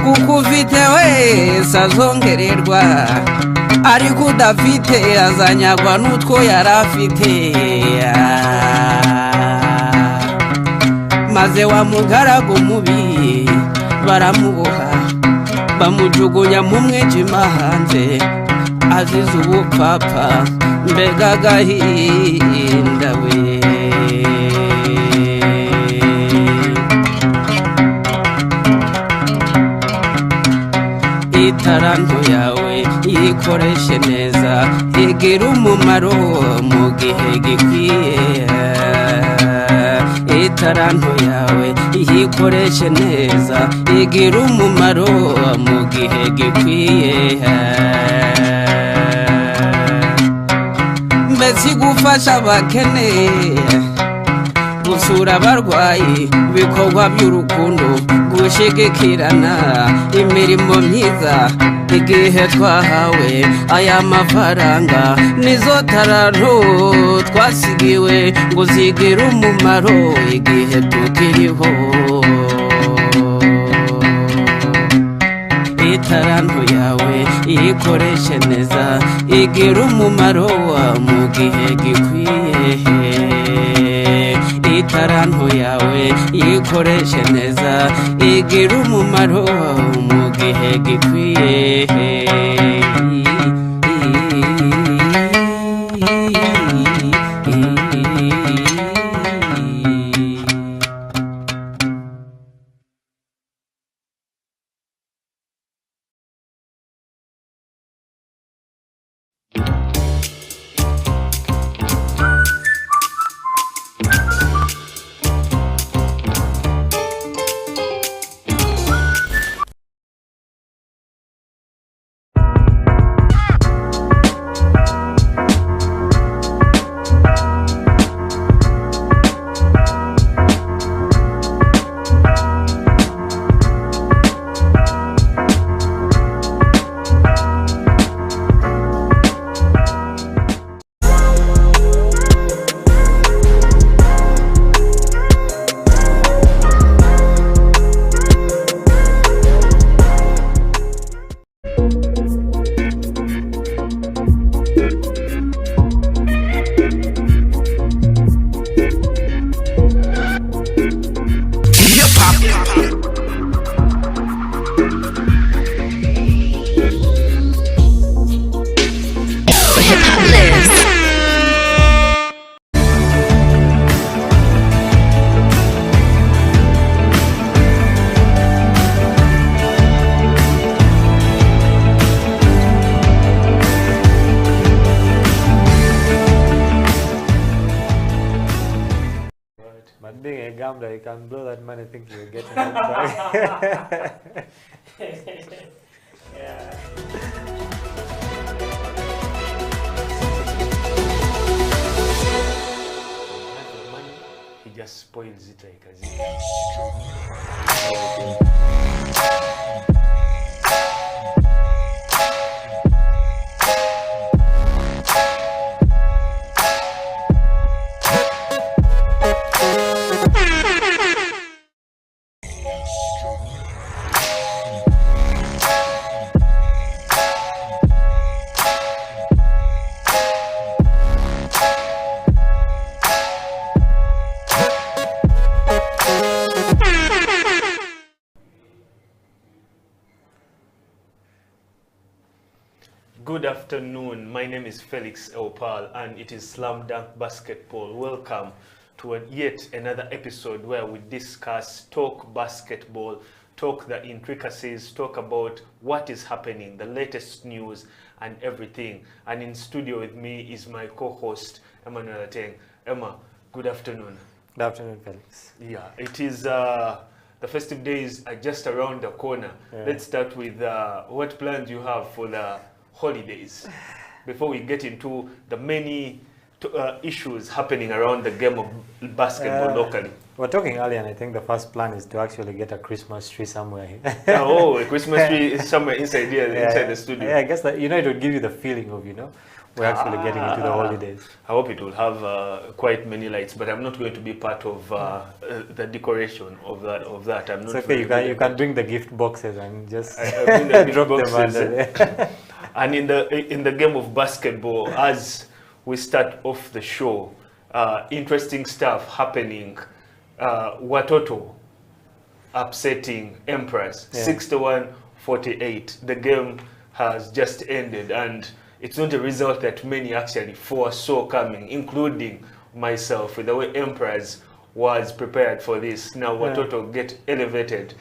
kuko ufite wese azongererwa ariko udafite azanyagwa n'utwo yari afite maze wa mugaragu mubi baramuboha bamujugunya mu mwijima hanze azize ubupfapfa mbega agahinda we itaranto yawe yikoreshe neza igira umumaro mu gihe gikwiye itaranto yawe yikoreshe neza igira umumaro mu gihe gikwiye mbese igufasha abakene gusura abarwayi ibikorwa by'urukundo gushigikirana imirimo myiza igihe twahawe aya mafaranga nizo taranto twasigiwe ngo zigire umumaro igihe tukiriho itaranto yawe iyikoreshe neza igira umumaro mu gihe gikwiye itaranto yawe iyikoreshe neza igira umumaro mu gihe gikwiye But being a gambler, you can blow that money thinking you're getting it back. Yeah. He just spoils it like a Good afternoon, my name is Felix Opal and it is Slam Dunk Basketball. Welcome to yet another episode where we discuss, talk basketball, talk the intricacies, talk about what is happening, the latest news and everything. And in studio with me is my co-host, Emmanuel Ateng. Emma, good afternoon. Good afternoon, Felix. Yeah, it is the festive days are just around the corner. Yeah. Let's start with what plans you have for the holidays before we get into the many issues happening around the game of basketball locally. We're talking earlier, and I think the first plan is to actually get a Christmas tree somewhere here. Oh, a Christmas tree is somewhere inside here, inside the studio. Yeah, I guess that, it would give you the feeling of, we're actually getting into the holidays. I hope it will have quite many lights, but I'm not going to be part of the decoration of that. I'm not. It's okay. You can bring the gift boxes and just bring the gift drop boxes. them under there. And in the game of basketball, as we start off the show, interesting stuff happening. Watoto upsetting Emperors, 61-48. The game has just ended, and it's not a result that many actually foresaw coming, including myself, with the way Emperors was prepared for this. Now Watoto get elevated.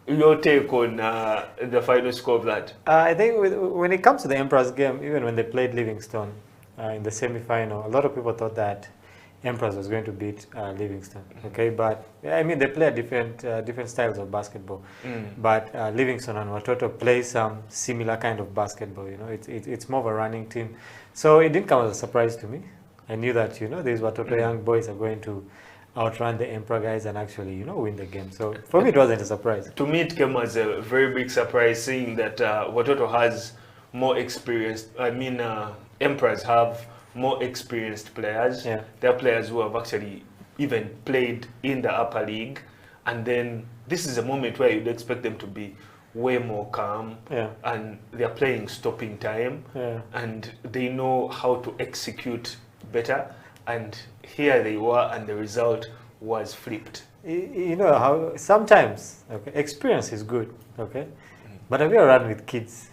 Your take on the final score of that? I think when it comes to the Emperors game, even when they played Livingstone in the semi-final, a lot of people thought that Emperors was going to beat Livingstone. Okay, but I mean they play different styles of basketball. But Livingstone and Watoto play some similar kind of basketball. It's more of a running team, so it didn't come as a surprise to me. I knew that these Watoto young boys are going to outrun the Emperor guys and actually, you know, win the game. So for me, it wasn't a surprise. To me, it came as a very big surprise, seeing that Watoto has more experienced. I mean, Emperors have more experienced players. Yeah. They're players who have actually even played in the upper league, and then this is a moment where you'd expect them to be way more calm, Yeah. and they're playing stopping time, Yeah. and they know how to execute better. And here they were, and the result was flipped. You know how sometimes, okay, experience is good, okay, but have you ever run with kids?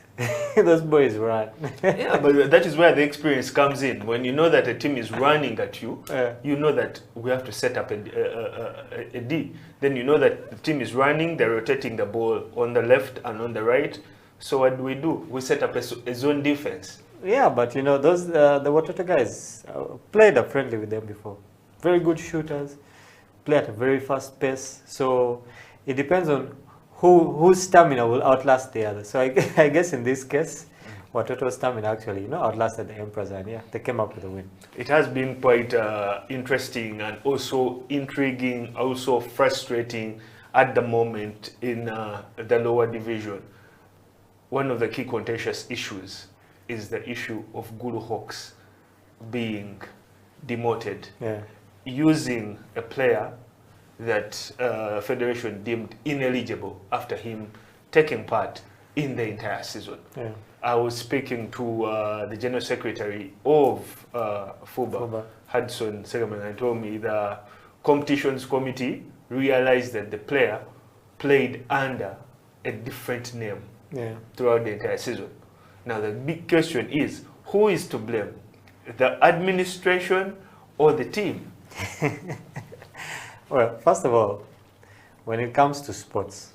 Those boys run. Yeah, but that is where the experience comes in. When you know that a team is running at you, you know that we have to set up a D. Then you know that the team is running, they're rotating the ball on the left and on the right. So what do? We set up a zone defense. Yeah, but you know, those the Watoto guys played up friendly with them before. Very good shooters, play at a very fast pace. So it depends on whose stamina will outlast the other. So I guess in this case, Watoto's stamina actually, you know, outlasted the Emperors, and yeah, they came up with a win. It has been quite interesting and also intriguing, also frustrating at the moment in the lower division. One of the key contentious issues is the issue of Gulu Hawks being demoted, using a player that Federation deemed ineligible after him taking part in the entire season. Yeah. I was speaking to the General Secretary of FUBA, Hudson Segaman, and told me the competitions committee realized that the player played under a different name throughout the entire season. Now the big question is, who is to blame? The administration or the team? Well, first of all, when it comes to sports,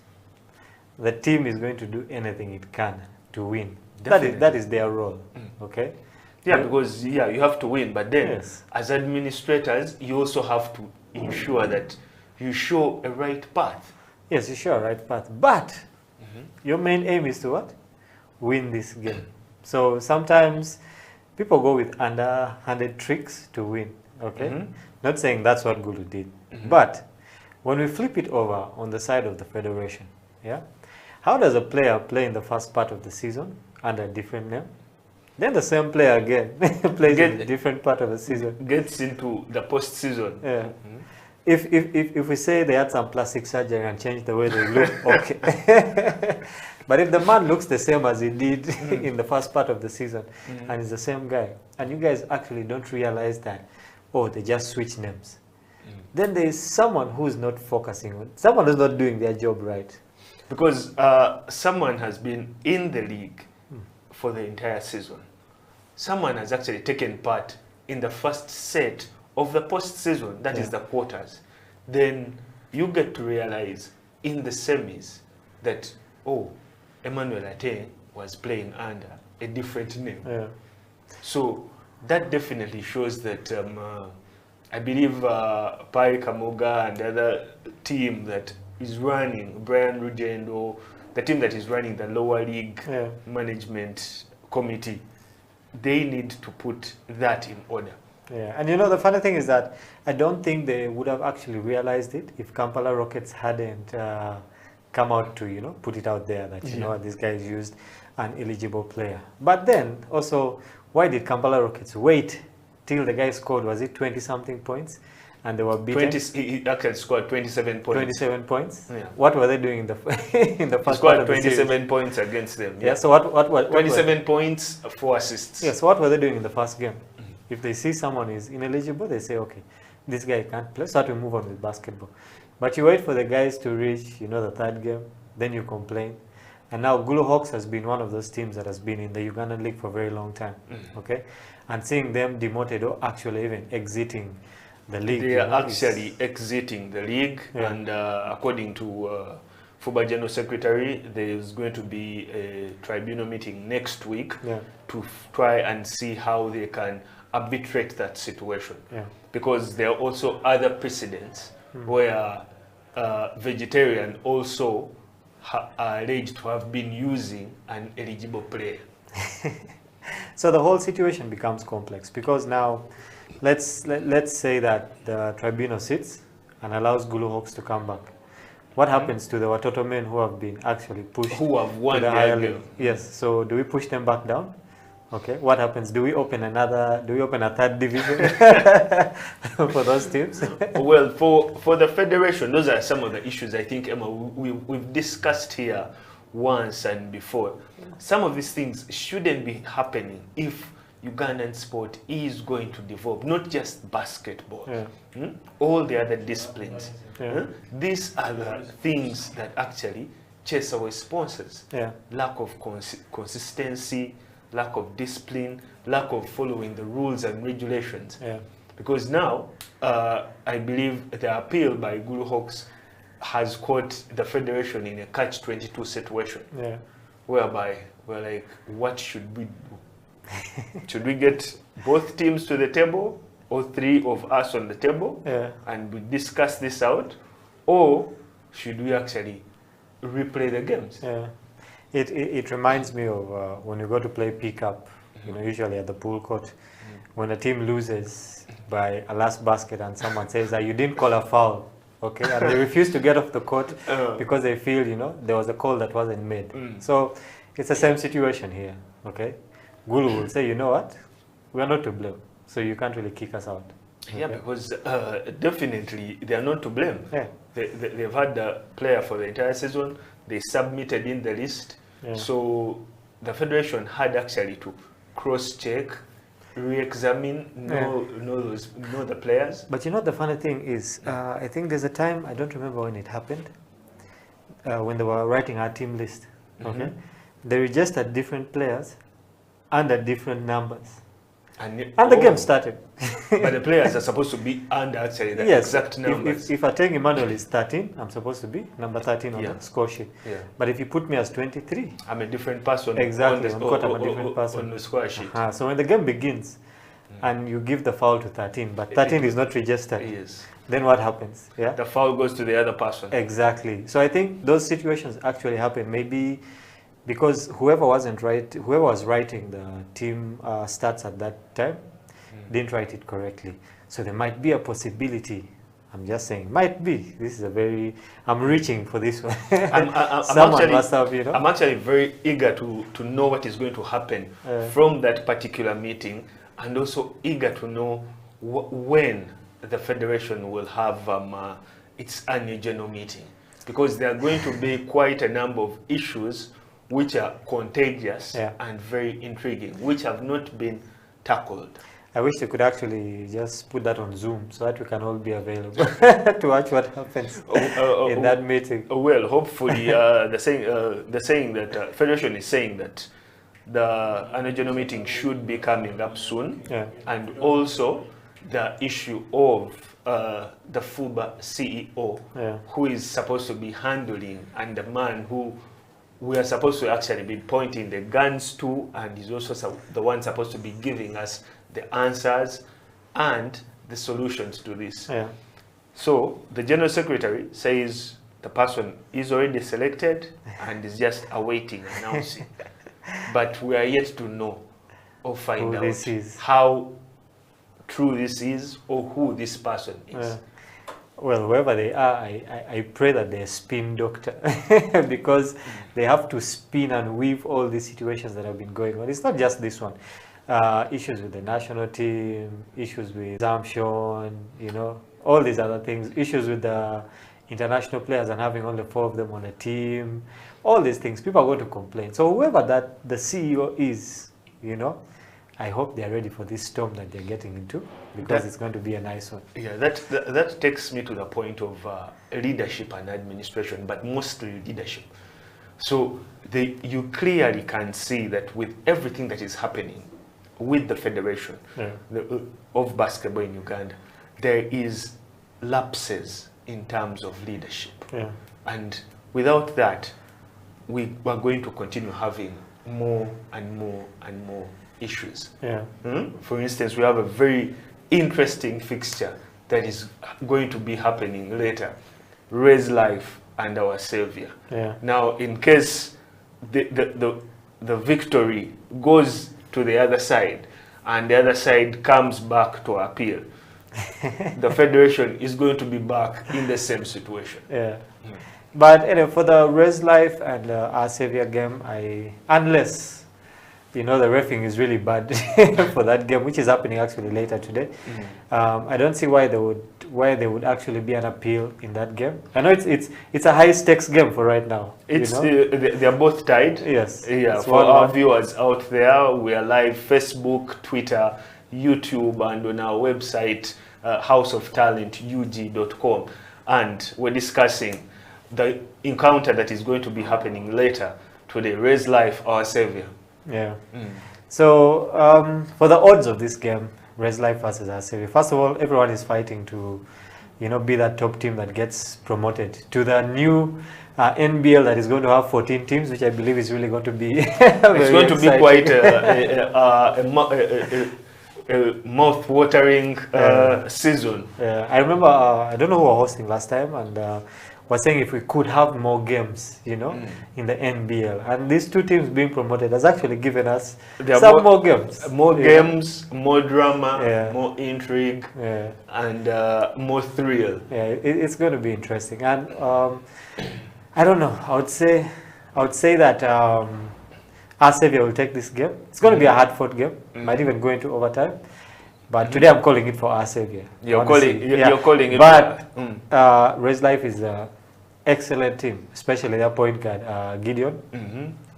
the team is going to do anything it can to win. That is their role, okay? Yeah, because you have to win, but then as administrators, you also have to ensure that you show a right path. Yes, you show a right path, but your main aim is to what? Win this game. So sometimes people go with underhanded tricks to win, okay? Not saying that's what Gulu did. But when we flip it over on the side of the Federation, yeah, how does a player play in the first part of the season under a different name? Then the same player again plays in a different part of the season. Gets into the postseason. Yeah. If we say they had some plastic surgery and changed the way they look, okay. But if the man looks the same as he did in the first part of the season, and is the same guy, and you guys actually don't realize that, oh, they just switch names, then there is someone who is not focusing on, someone is not doing their job right. Because someone has been in the league for the entire season. Someone has actually taken part in the first set of the postseason, that is the quarters. Then you get to realize in the semis that, oh, Emmanuel Ate was playing under a different name. So that definitely shows that I believe Pai Kamoga and the other team that is running, Brian Rugendo, the team that is running the lower league management committee, they need to put that in order. Yeah, and you know, the funny thing is that I don't think they would have actually realized it if Kampala Rockets hadn't come out to, you know, put it out there that, you know, this guy used an eligible player. But then also, why did Kampala Rockets wait till the guy scored, was it 20-something points? And they were beaten. He actually scored 27 points. 27 points? Yeah. What were they doing in the in the first part part of the 27 points against them. Yeah, so what 27 points, 4 assists. Yeah, so what were they doing in the first game? If they see someone is ineligible, they say, okay, this guy can't play, so we move on with basketball. But you wait for the guys to reach, you know, the third game, then you complain. And now Gulu Hawks has been one of those teams that has been in the Ugandan League for a very long time, okay? And seeing them demoted or actually even exiting the league. They are actually exiting the league, and according to FUBA General Secretary, there is going to be a tribunal meeting next week to try and see how they can arbitrate that situation. Because there are also other precedents where vegetarian also are alleged to have been using an eligible player. So the whole situation becomes complex because now let's say that the tribunal sits and allows Gulu Hawks to come back, what happens to the Watoto men who have been actually pushed who have won to the their higher game? league? Yes. So do we push them back down? Okay. What happens? Do we open a third division for those teams? Well, for the federation, those are some of the issues I think, Emma, we've discussed here once and before. Some of these things shouldn't be happening if Ugandan sport is going to develop, not just basketball, all the other disciplines. These are the things that actually chase away sponsors. Lack of consistency, lack of discipline, lack of following the rules and regulations. Because now, I believe the appeal by Gulu Hawks has caught the federation in a catch-22 situation, whereby we're like, what should we do? Should we get both teams to the table, or three of us on the table, and we discuss this out, or should we actually replay the games? It reminds me of when you go to play pickup, you know, usually at the pool court, when a team loses by a last basket and someone says that you didn't call a foul, okay, and they refuse to get off the court because they feel, you know, there was a call that wasn't made. So it's the same situation here, okay. Gulu will say, you know what, we are not to blame, so you can't really kick us out. Yeah, because definitely they are not to blame. They've had the player for the entire season, they submitted in the list, so the federation had actually to cross-check, re-examine, know the players. But you know, the funny thing is, I think there's a time, I don't remember when it happened, when they were writing our team list, okay, they registered different players under different numbers. And the game started. But the players are supposed to be under actually the exact numbers. If Ateng Emmanuel is 13, I'm supposed to be number 13 on the score sheet. But if you put me as 23, I'm a different person. Exactly, I'm a different person on the score sheet. So when the game begins and you give the foul to 13, but 13 is not registered, then what happens? The foul goes to the other person. Exactly. So I think those situations actually happen. Maybe because whoever was writing the team stats at that time didn't write it correctly. So there might be a possibility. I'm just saying, might be. This is a very, I'm reaching for this one. Someone must have, you know. I'm actually very eager to know what is going to happen from that particular meeting, and also eager to know when the federation will have its annual general meeting, because there are going to be quite a number of issues which are contagious and very intriguing, which have not been tackled. I wish they could actually just put that on Zoom so that we can all be available to watch what happens in that meeting. Well, hopefully, the saying that Federation is saying that the annual general meeting should be coming up soon, and also the issue of the FUBA CEO, who is supposed to be handling, and the man who we are supposed to actually be pointing the guns to, and is also the one supposed to be giving us the answers and the solutions to this. So the General Secretary says the person is already selected and is just awaiting announcing. But we are yet to know or find out how true this is or who this person is. Well, whoever they are, I pray that they're spin doctor because they have to spin and weave all these situations that have been going on. It's not just this one. Issues with the national team, issues with exemption, you know, all these other things, issues with the international players and having only 4 of them on a team, all these things, people are going to complain. So whoever that the CEO is, you know, I hope they're ready for this storm that they're getting into, because it's going to be a nice one. Yeah, that takes me to the point of leadership and administration, but mostly leadership. So you clearly can see that with everything that is happening with the federation of basketball in Uganda, there is lapses in terms of leadership. And without that, we are going to continue having more and more and more issues. For instance, we have a very interesting fixture that is going to be happening later, Raise Life and Our Savior. Now, in case the victory goes to the other side and the other side comes back to appeal, the federation is going to be back in the same situation. Yeah. But anyway, for the Res Life and Our Savior game, unless the reffing is really bad for that game, which is happening actually later today, I don't see why there would actually be an appeal in that game. I know it's a high stakes game for right now. It's they're both tied. Yes. Yeah. For our viewers out there, we are live Facebook, Twitter, YouTube, and on our website, houseoftalentug.com, and we're discussing the encounter that is going to be happening later today. Res Life, Our Savior. Yeah. So for the odds of this game, Res Life versus Our Savior, first of all, everyone is fighting to, be that top team that gets promoted to the new NBL that is going to have 14 teams, which I believe is really going to be it's going to be quite a mouth-watering season. Yeah, I remember, I don't know who was hosting last time, and was saying if we could have more games, in the NBL. And these two teams being promoted has actually given us more games. More games, more drama, more intrigue, and more thrill. Yeah, it's going to be interesting. And I don't know, I would say that Our Savior will take this game. It's going to be a hard-fought game. Might even go into overtime. But today I'm calling it for Our Savior. You're calling it. But Res Life is an excellent team, especially their point guard, Gideon,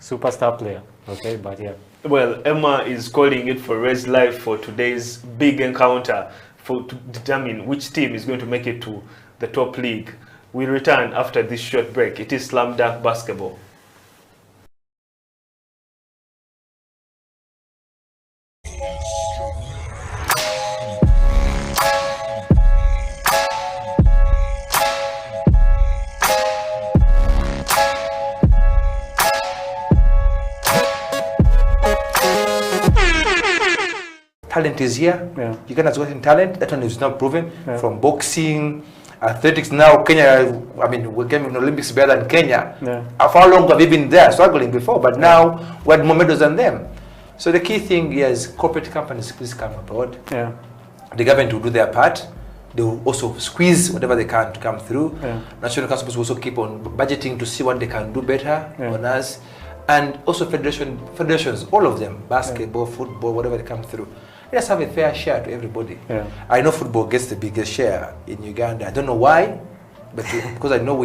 superstar player. Okay, but yeah. Well, Emma is calling it for Res Life for today's big encounter to determine which team is going to make it to the top league. We return after this short break. It is Slam Dunk Basketball. Talent is here. Uganda's got talent. That one is not proven. From boxing, athletics. Now Kenya, we came in Olympics better than Kenya. For how long have we been there, struggling before? But now we had more medals than them. So the key thing here is corporate companies, please come aboard. The government will do their part. They will also squeeze whatever they can to come through. National councils will also keep on budgeting to see what they can do better on us. And also federations, all of them, basketball, football, whatever they come through. Let us have a fair share to everybody. I know football gets the biggest share in Uganda. I don't know why, but because I know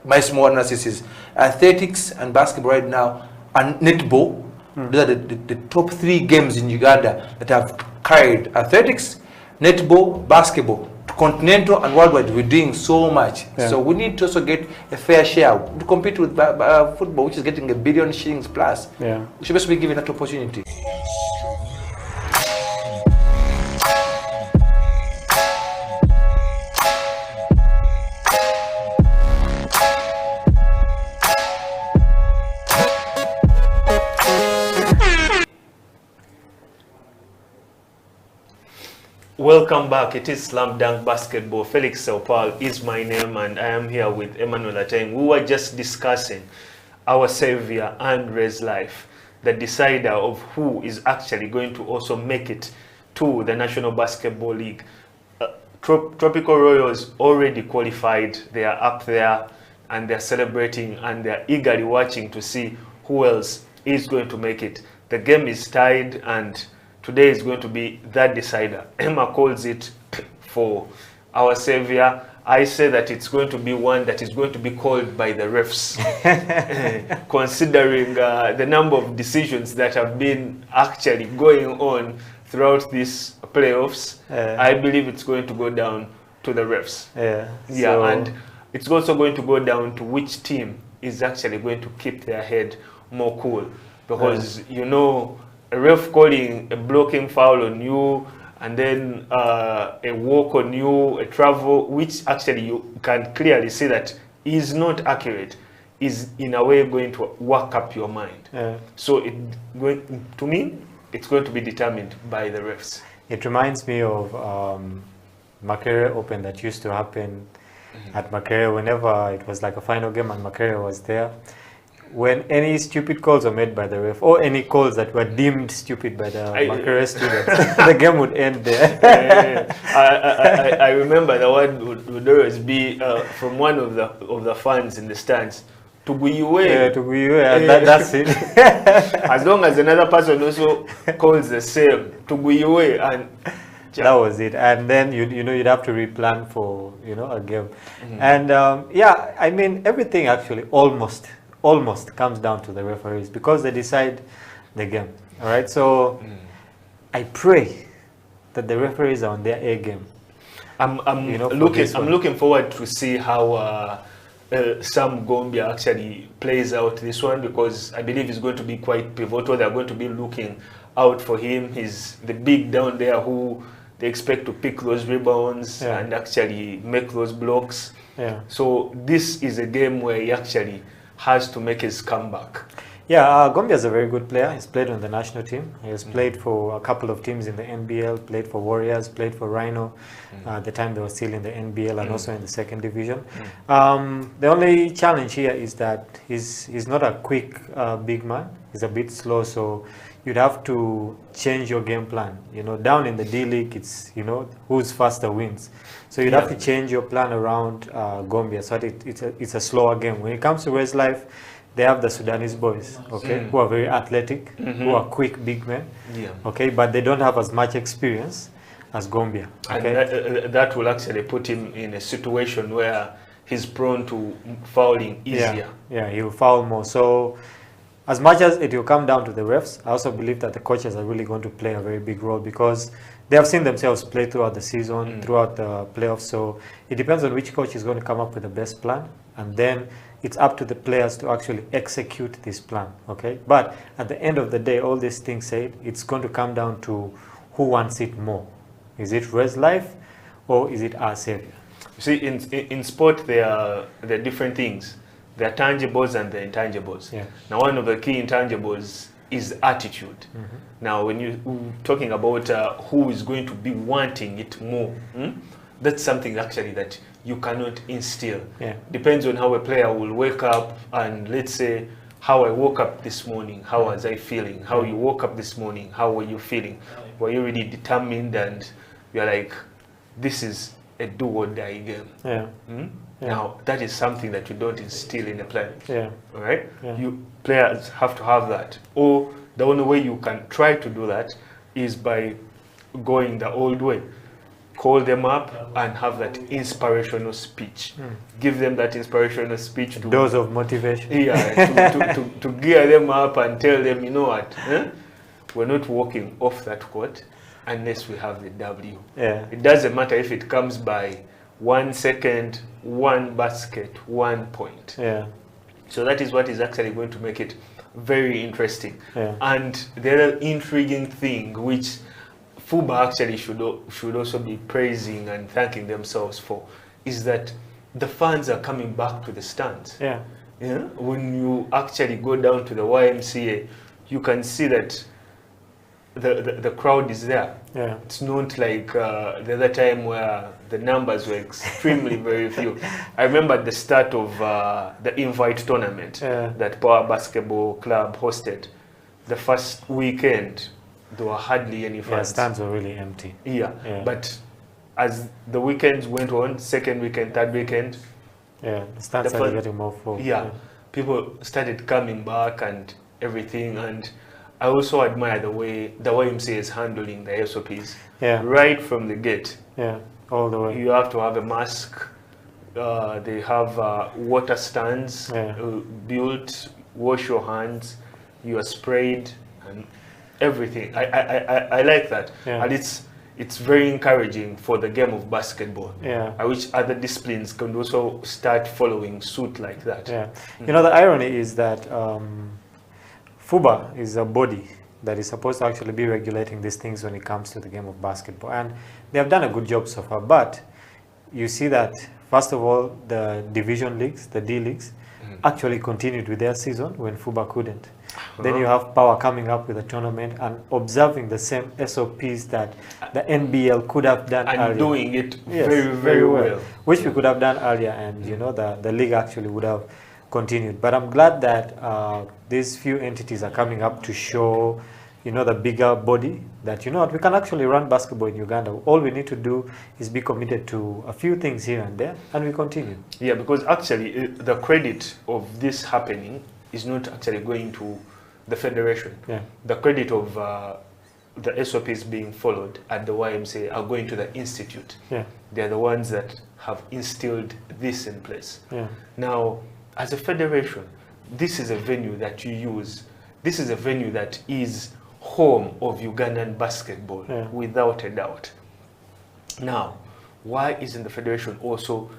my small analysis is athletics and basketball right now, and netball. Those are the top 3 games in Uganda that have carried athletics, netball, basketball to continental and worldwide. We're doing so much. So we need to also get a fair share to compete with football, which is getting $1 billion shillings plus. We should also be given that opportunity. Welcome back. It is Slam Dunk Basketball. Felix Saupal is my name, and I am here with Emmanuel Ateng. We were just discussing Our Savior and Res Life, the decider of who is actually going to also make it to the National Basketball League. Tropical Royals already qualified. They are up there and they're celebrating and they're eagerly watching to see who else is going to make it. The game is tied, and today is going to be that decider. Emma calls it for Our Savior. I say that it's going to be one that is going to be called by the refs. Considering the number of decisions that have been actually going on throughout these playoffs, I believe it's going to go down to the refs. So, and it's also going to go down to which team is actually going to keep their head more cool. Because, a ref calling a blocking foul on you, and then a walk on you, a travel, which actually you can clearly see that is not accurate, is in a way going to work up your mind. So to me, it's going to be determined by the refs. It reminds me of Makerere Open that used to happen at Makerere whenever it was like a final game and Makerere was there. when any stupid calls are made by the ref, or any calls that were deemed stupid by the Makerere students, the game would end there. I remember the one would always be from one of the fans in the stands. Tuguiwe. Yeah, Tuguiwe, and that's it. As long as another person also calls the same, Tuguiwe, and that was it. And then you know you'd have to replan for a game. And yeah, I mean everything actually almost comes down to the referees because they decide the game. All right, so I pray that the referees are on their A game. I'm looking forward to see how Sam Gombia actually plays out this one, because I believe it's going to be quite pivotal. They're going to be looking out for him. He's the big down there who they expect to pick those rebounds and actually make those blocks. Yeah. So this is a game where he actually has to make his comeback. Yeah, Gombia is a very good player. He's played on the national team. He has played for a couple of teams in the NBL, played for Warriors, played for Rhino at the time they were still in the NBL and also in the second division. The only challenge here is that he's not a quick big man. He's a bit slow, so you'd have to change your game plan. Down in the D League, it's, who's faster wins. So you'd have to change your plan around Gombia so that it's a slower game. When it comes to Res Life, they have the Sudanese boys, okay, who are very athletic, who are quick big men, okay, but they don't have as much experience as Gombia. Okay? And that will actually put him in a situation where he's prone to fouling easier. Yeah, he'll foul more. So as much as it will come down to the refs, I also believe that the coaches are really going to play a very big role because they have seen themselves play throughout the season, throughout the playoffs. So it depends on which coach is going to come up with the best plan, and then it's up to the players to actually execute this plan, okay? But at the end of the day, all these things said, it's going to come down to who wants it more. Is it Res Life or is it our savior? You see, in sport, there are different things. There are tangibles and the intangibles. Yeah. Now, one of the key intangibles is attitude. Now, when you're talking about who is going to be wanting it more, that's something actually that you cannot instill. Depends on how a player will wake up, and let's say how I woke up this morning, how was I feeling? How you woke up this morning, how were you feeling? Were you really determined and you're like, this is a do or die game? Now that is something that you don't instill in a player. All right? You players have to have that. Or the only way you can try to do that is by going the old way. Call them up and have that inspirational speech. Give them that inspirational speech. To dose of motivation. Yeah, to gear them up and tell them, you know what, we're not walking off that court unless we have the W. It doesn't matter if it comes by 1 second, 1 basket, 1 point. So that is what is actually going to make it very interesting. And the other intriguing thing, which FUBA actually should also be praising and thanking themselves for, is that the fans are coming back to the stands. When you actually go down to the YMCA, you can see that the crowd is there. It's not like the other time where the numbers were extremely very few. I remember at the start of the invite tournament that Power Basketball Club hosted, the first weekend, there were hardly any fans. Stands were really empty. But as the weekends went on, second weekend, third weekend, the stands started getting more full. People started coming back and everything. And I also admire the way the YMCA is handling the SOPs. Right from the gate. All the way. You have to have a mask. They have water stands built. Wash your hands. You are sprayed and everything. I like that. And it's very encouraging for the game of basketball. I wish other disciplines can also start following suit like that. You know, the irony is that FUBA is a body that is supposed to actually be regulating these things when it comes to the game of basketball, and they have done a good job so far. But you see that, first of all, the division leagues, the D leagues, actually continued with their season when FUBA couldn't. Then you have Power coming up with a tournament and observing the same SOPs that the NBL could have done and earlier. Doing it very well. Which we could have done earlier, and you know the league actually would have continued. But I'm glad that these few entities are coming up to show, you know, the bigger body that, you know what, we can actually run basketball in Uganda. All we need to do is be committed to a few things here and there, and we continue. Yeah, because actually the credit of this happening is not actually going to the federation. Yeah. The credit of the SOPs being followed at the YMCA are going to the institute. Yeah. They're the ones that have instilled this in place. Yeah. Now, as a federation, this is a venue that you use. This is a venue that is home of Ugandan basketball, Yeah. without a doubt. Now, why isn't the federation also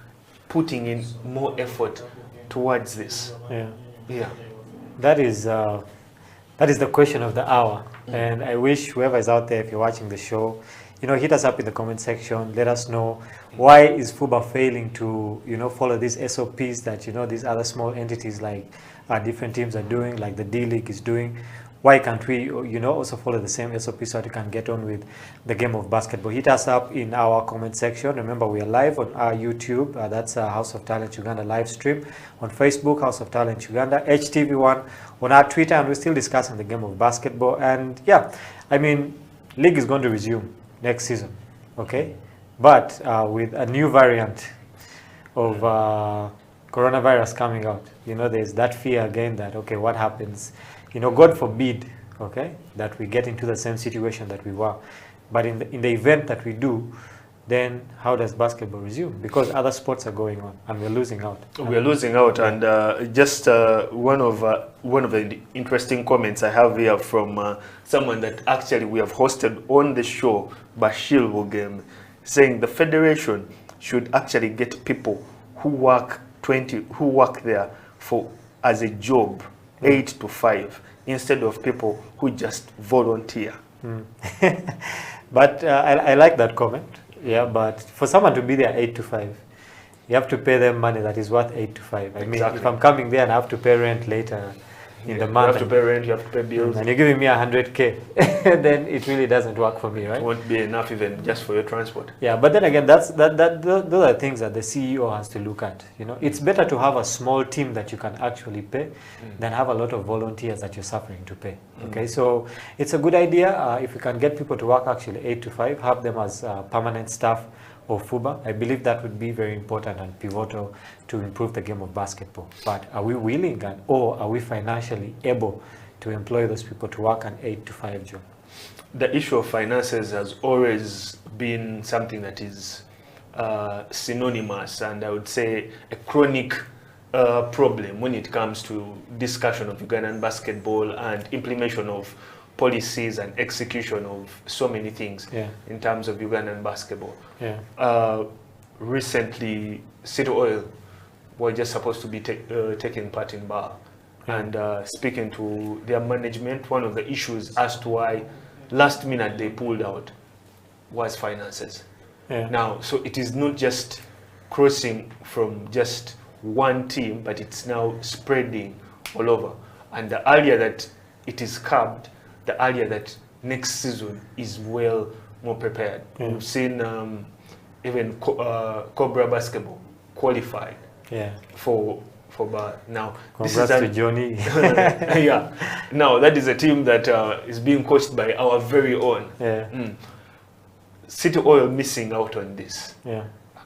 putting in more effort towards this? Yeah. Yeah. That is the question of the hour. And I wish whoever is out there, if you're watching the show, you know, hit us up in the comment section. Let us know, why is FUBA failing to, you know, follow these SOPs that, you know, these other small entities like different teams are doing, like the D-League is doing. Why can't we, you know, also follow the same SOP so that we can get on with the game of basketball? Hit us up in our comment section. Remember, we are live on our YouTube. That's House of Talent Uganda live stream. On Facebook, House of Talent Uganda. HTV1 on our Twitter, and we're still discussing the game of basketball. And yeah, I mean, league is going to resume next season, okay? But with a new variant of coronavirus coming out, you know, there's that fear again that, okay, what happens? You know, God forbid, okay, that we get into the same situation that we were. But in the event that we do, then how does basketball resume? Because other sports are going on, and we're losing out. We're losing out, and just one of the interesting comments I have here from someone that actually we have hosted on the show, Bashir Wogem, saying the federation should actually get people who work there for as a job, 8 to 5, instead of people who just volunteer. But I like that comment. Yeah, but for someone to be there 8 to 5, you have to pay them money that is worth 8 to 5. I mean, if I'm coming there and I have to pay rent later in the month, you have to pay rent, you have to pay bills, and you're giving me 100K, then it really doesn't work for me, right? It won't be enough even just for your transport. Yeah, but then again, those are things that the CEO has to look at. You know, it's better to have a small team that you can actually pay than have a lot of volunteers that you're suffering to pay. Okay, so it's a good idea if you can get people to work actually 8 to 5, have them as permanent staff of FUBA. I believe that would be very important and pivotal to improve the game of basketball. But are we willing or are we financially able to employ those people to work an 8 to 5 job? The issue of finances has always been something that is synonymous, and I would say a chronic problem when it comes to discussion of Ugandan basketball and implementation of policies and execution of so many things in terms of Ugandan basketball. Recently, City Oil were just supposed to be taking part in BAR, and speaking to their management, one of the issues as to why last minute they pulled out was finances. Now, so it is not just crossing from just one team, but it's now spreading all over. And the earlier that it is curbed, the earlier that next season is well more prepared. We've seen even Cobra basketball qualified for BAR. Now, congrats to Johnny. Yeah. Now that is a team that is being coached by our very own. City Oil missing out on this.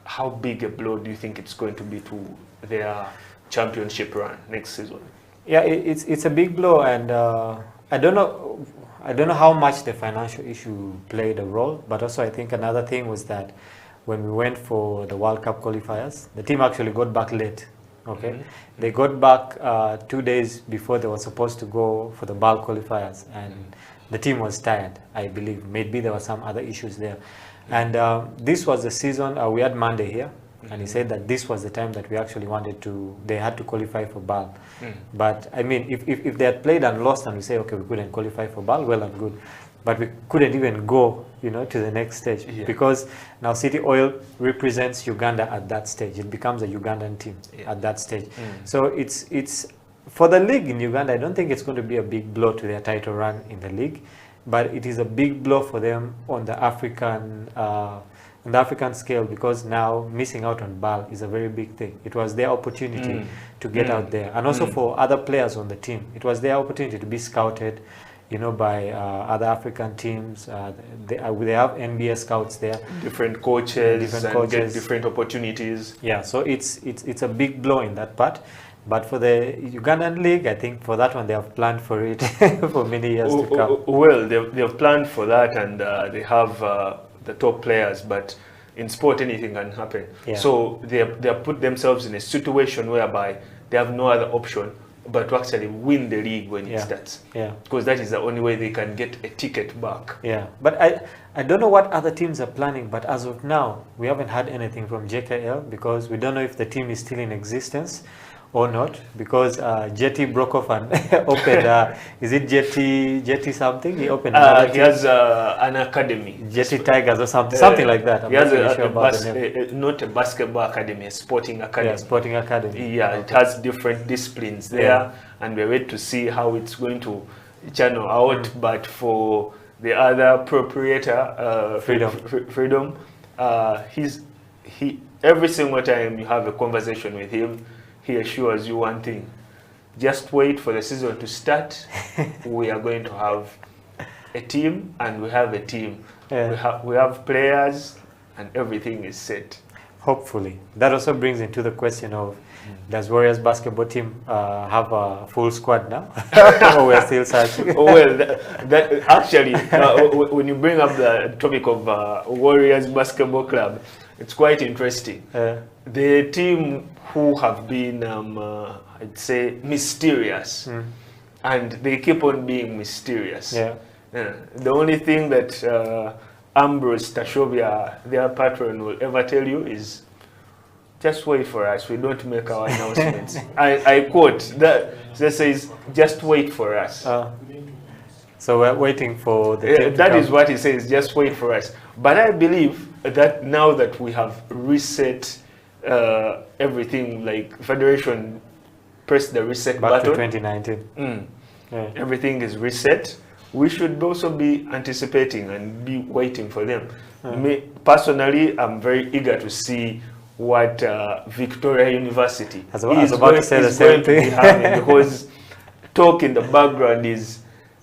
How big a blow do you think it's going to be to their championship run next season? Yeah, it's a big blow, and I don't know how much the financial issue played a role, but also I think another thing was that when we went for the World Cup qualifiers, the team actually got back late. Okay, they got back 2 days before they were supposed to go for the BAL qualifiers, and the team was tired, I believe. Maybe there were some other issues there. And this was the season, we had Monday here, and he said that this was the time that we actually they had to qualify for BAL. But I mean, if they had played and lost and we say, okay, we couldn't qualify for BAL, well and good. But we couldn't even go, you know, to the next stage because now City Oil represents Uganda at that stage. It becomes a Ugandan team at that stage. So it's for the league in Uganda, I don't think it's going to be a big blow to their title run in the league, but it is a big blow for them on the African on the African scale, because now missing out on BAL is a very big thing. It was their opportunity to get out there, and also for other players on the team. It was their opportunity to be scouted, you know, by other African teams. They have NBA scouts there, different coaches, get different opportunities. Yeah, so it's a big blow in that part. But for the Ugandan League, I think for that one they have planned for it for many years to come. Well, they've planned for that, and they have the top players, but in sport anything can happen. Yeah. So they have put themselves in a situation whereby they have no other option but to actually win the league when it starts. Yeah. Because that is the only way they can get a ticket back. Yeah, but I don't know what other teams are planning, but as of now, we haven't had anything from JKL because we don't know if the team is still in existence or not, because Jetty broke off and opened, is it Jetty something? He opened he has an academy. Jetty Tigers or something like that. He has not a basketball academy, a sporting academy. Yeah, sporting academy. Yeah, it has different disciplines there, and we're waiting to see how it's going to channel out. But for the other proprietor, Freedom, every single time you have a conversation with him, he assures you one thing: just wait for the season to start. We are going to have a team, and we have a team. Yeah. We have players, and everything is set. Hopefully. That also brings into the question of, does Warriors basketball team have a full squad now? Or we're still searching? Well, that actually, when you bring up the topic of Warriors basketball club, it's quite interesting. The team who have been, I'd say, mysterious, and they keep on being mysterious. Yeah. The only thing that Ambrose Tashovia, their patron, will ever tell you is, just wait for us, we don't make our announcements. I quote, that says, just wait for us. So we're waiting for the team that is what he says, just wait for us. But I believe that now that we have reset everything, like Federation pressed the reset back button. to 2019. Everything is reset. We should also be anticipating and be waiting for them. Me, personally, I'm very eager to see what Victoria University is going to be having, because talk in the background is,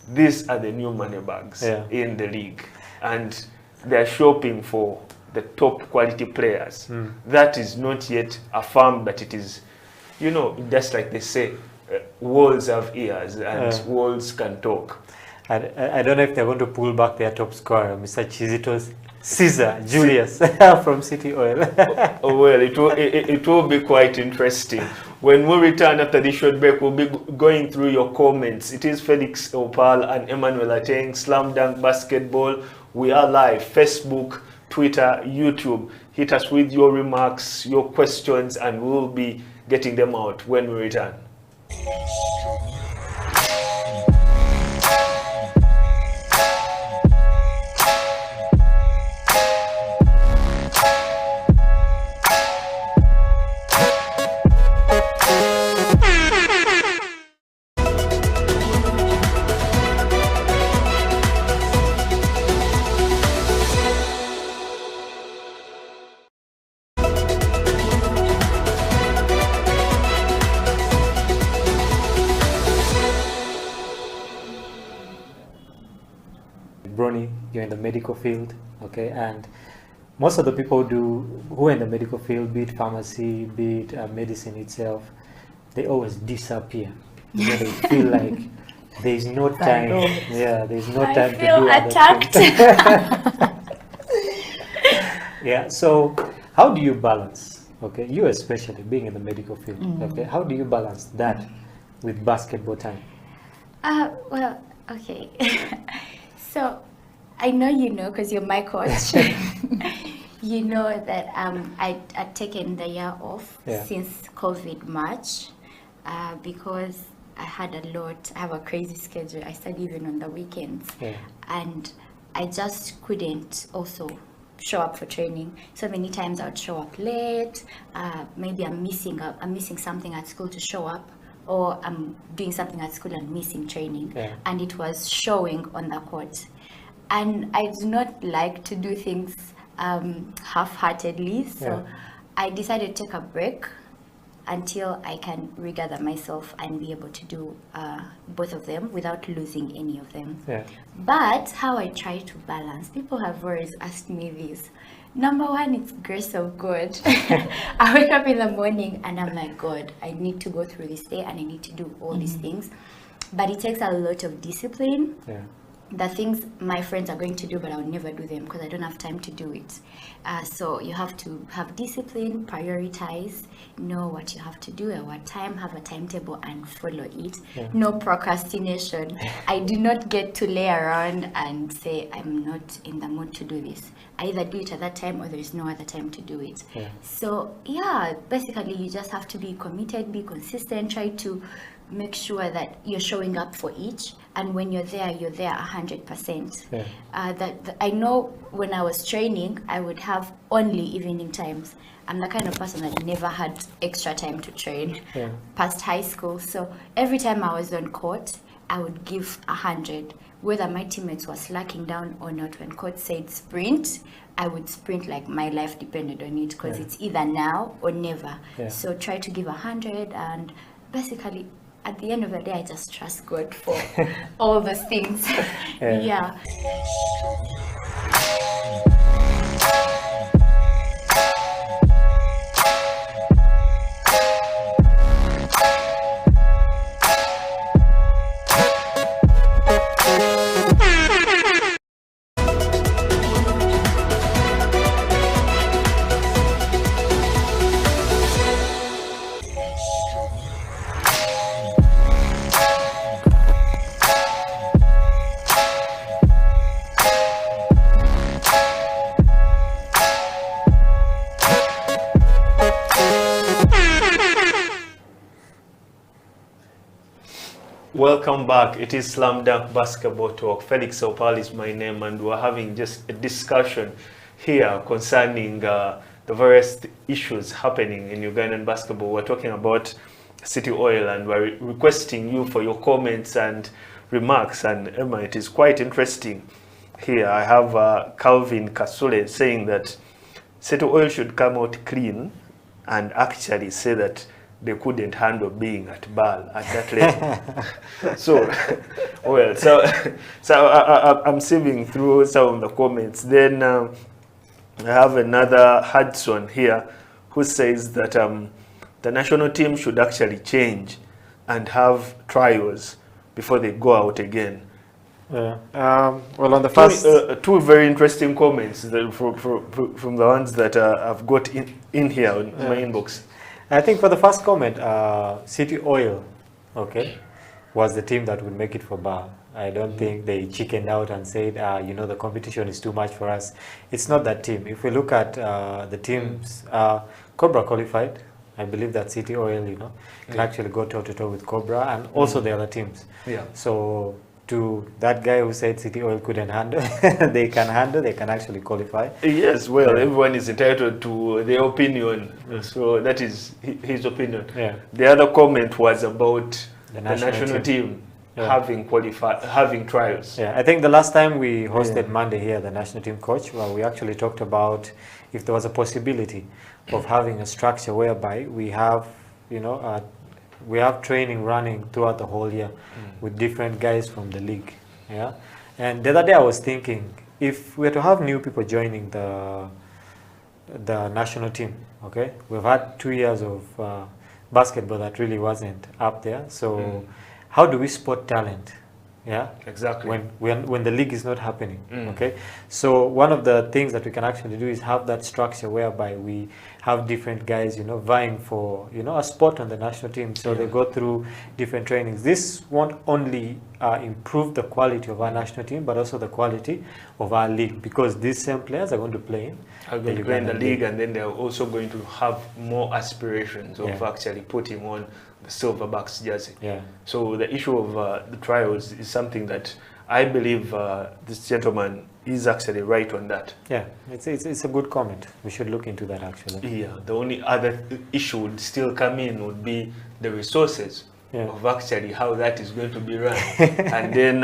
these are the new money bags in the league, and they're shopping for the top quality players. That is not yet affirmed, but it is, you know, just like they say, walls have ears and walls can talk. I don't know if they're going to pull back their top scorer, Mr. Chizito's Caesar Julius from City Oil. Well, it will be quite interesting. When we return after this short break, we'll be going through your comments. It is Felix Opal and Emmanuel Ateng, Slam Dunk Basketball. We are live, Facebook, Twitter, YouTube. Hit us with your remarks, your questions, and we'll be getting them out when we return. Bronny, you're in the medical field, okay, and most of the people who are in the medical field, be it pharmacy, be it medicine itself, they always disappear. You know, they feel like there's no time. Yeah, there's no time to do attacked. Yeah, so how do you balance, okay, you especially being in the medical field, okay, how do you balance that with basketball time? Well, okay. So I know you know, because you're my coach. You know that I'd taken the year off since COVID March because I had a lot. I have a crazy schedule. I study even on the weekends, and I just couldn't also show up for training. So many times I would show up late. Maybe I'm missing something at school to show up, or I'm doing something at school and missing training, and it was showing on the court. And I do not like to do things half-heartedly. So Yeah. I decided to take a break until I can regather myself and be able to do both of them without losing any of them. Yeah. But how I try to balance, people have always asked me this. Number one, it's grace of God. I wake up in the morning and I'm like, God, I need to go through this day and I need to do all these things. But it takes a lot of discipline. Yeah. The things my friends are going to do, but I'll never do them because I don't have time to do it. So you have to have discipline, prioritize, know what you have to do at what time, have a timetable and follow it. Yeah. No procrastination. I do not get to lay around and say, I'm not in the mood to do this. I either do it at that time or there is no other time to do it. Yeah. So yeah, basically you just have to be committed, be consistent, try to make sure that you're showing up for each, and when you're there 100%. Yeah. I know when I was training, I would have only evening times. I'm the kind of person that never had extra time to train Yeah. past high school. So every time I was on court, I would give 100. Whether my teammates were slacking down or not, when coach said sprint, I would sprint like my life depended on it, because Yeah. it's either now or never. Yeah. So try to give 100, and basically at the end of the day, I just trust God for all those things. Yeah. Yeah. Welcome back. It is Slam Dunk Basketball Talk. Felix Opal is my name, and we're having just a discussion here concerning the various issues happening in Ugandan basketball. We're talking about City Oil, and we're requesting you for your comments and remarks. And Emma, it is quite interesting here. I have Calvin Kasule saying that City Oil should come out clean and actually say that they couldn't handle being at BAL at that level. So, well, so I'm sieving through some of the comments. Then I have another Hudson here who says that the national team should actually change and have trials before they go out again. Yeah. Well, on the first... two very interesting comments that from the ones that I've got in here in my inbox. I think for the first comment, City Oil, okay, was the team that would make it for BAL. I don't think they chickened out and said, you know, the competition is too much for us. It's not that team. If we look at the teams, Cobra qualified. I believe that City Oil, you know, can actually go toe-to-toe with Cobra and also the other teams. Yeah. So to that guy who said City Oil couldn't handle, they can handle, they can actually qualify. Yes, well, everyone is entitled to their opinion, so that is his opinion. Yeah. The other comment was about the national team Yeah. having trials. Yeah, I think the last time we hosted Monday here, the national team coach, well, we actually talked about if there was a possibility of having a structure whereby we have, you know, we have training running throughout the whole year with different guys from the league. Yeah, and the other day I was thinking, if we were to have new people joining the national team, okay, we've had 2 years of basketball that really wasn't up there. So how do we spot talent? Yeah, exactly. When the league is not happening, okay. So one of the things that we can actually do is have that structure whereby we have different guys, you know, vying for, you know, a spot on the national team. So they go through different trainings. This won't only improve the quality of our national team, but also the quality of our league, because these same players are going to play in the league, and then they're also going to have more aspirations of actually putting on the Silverbacks jersey. Yeah. So the issue of the trials is something that I believe this gentleman is actually right on that. Yeah, it's a good comment. We should look into that actually. Yeah, the only other issue would still come in would be the resources of actually how that is going to be run. And then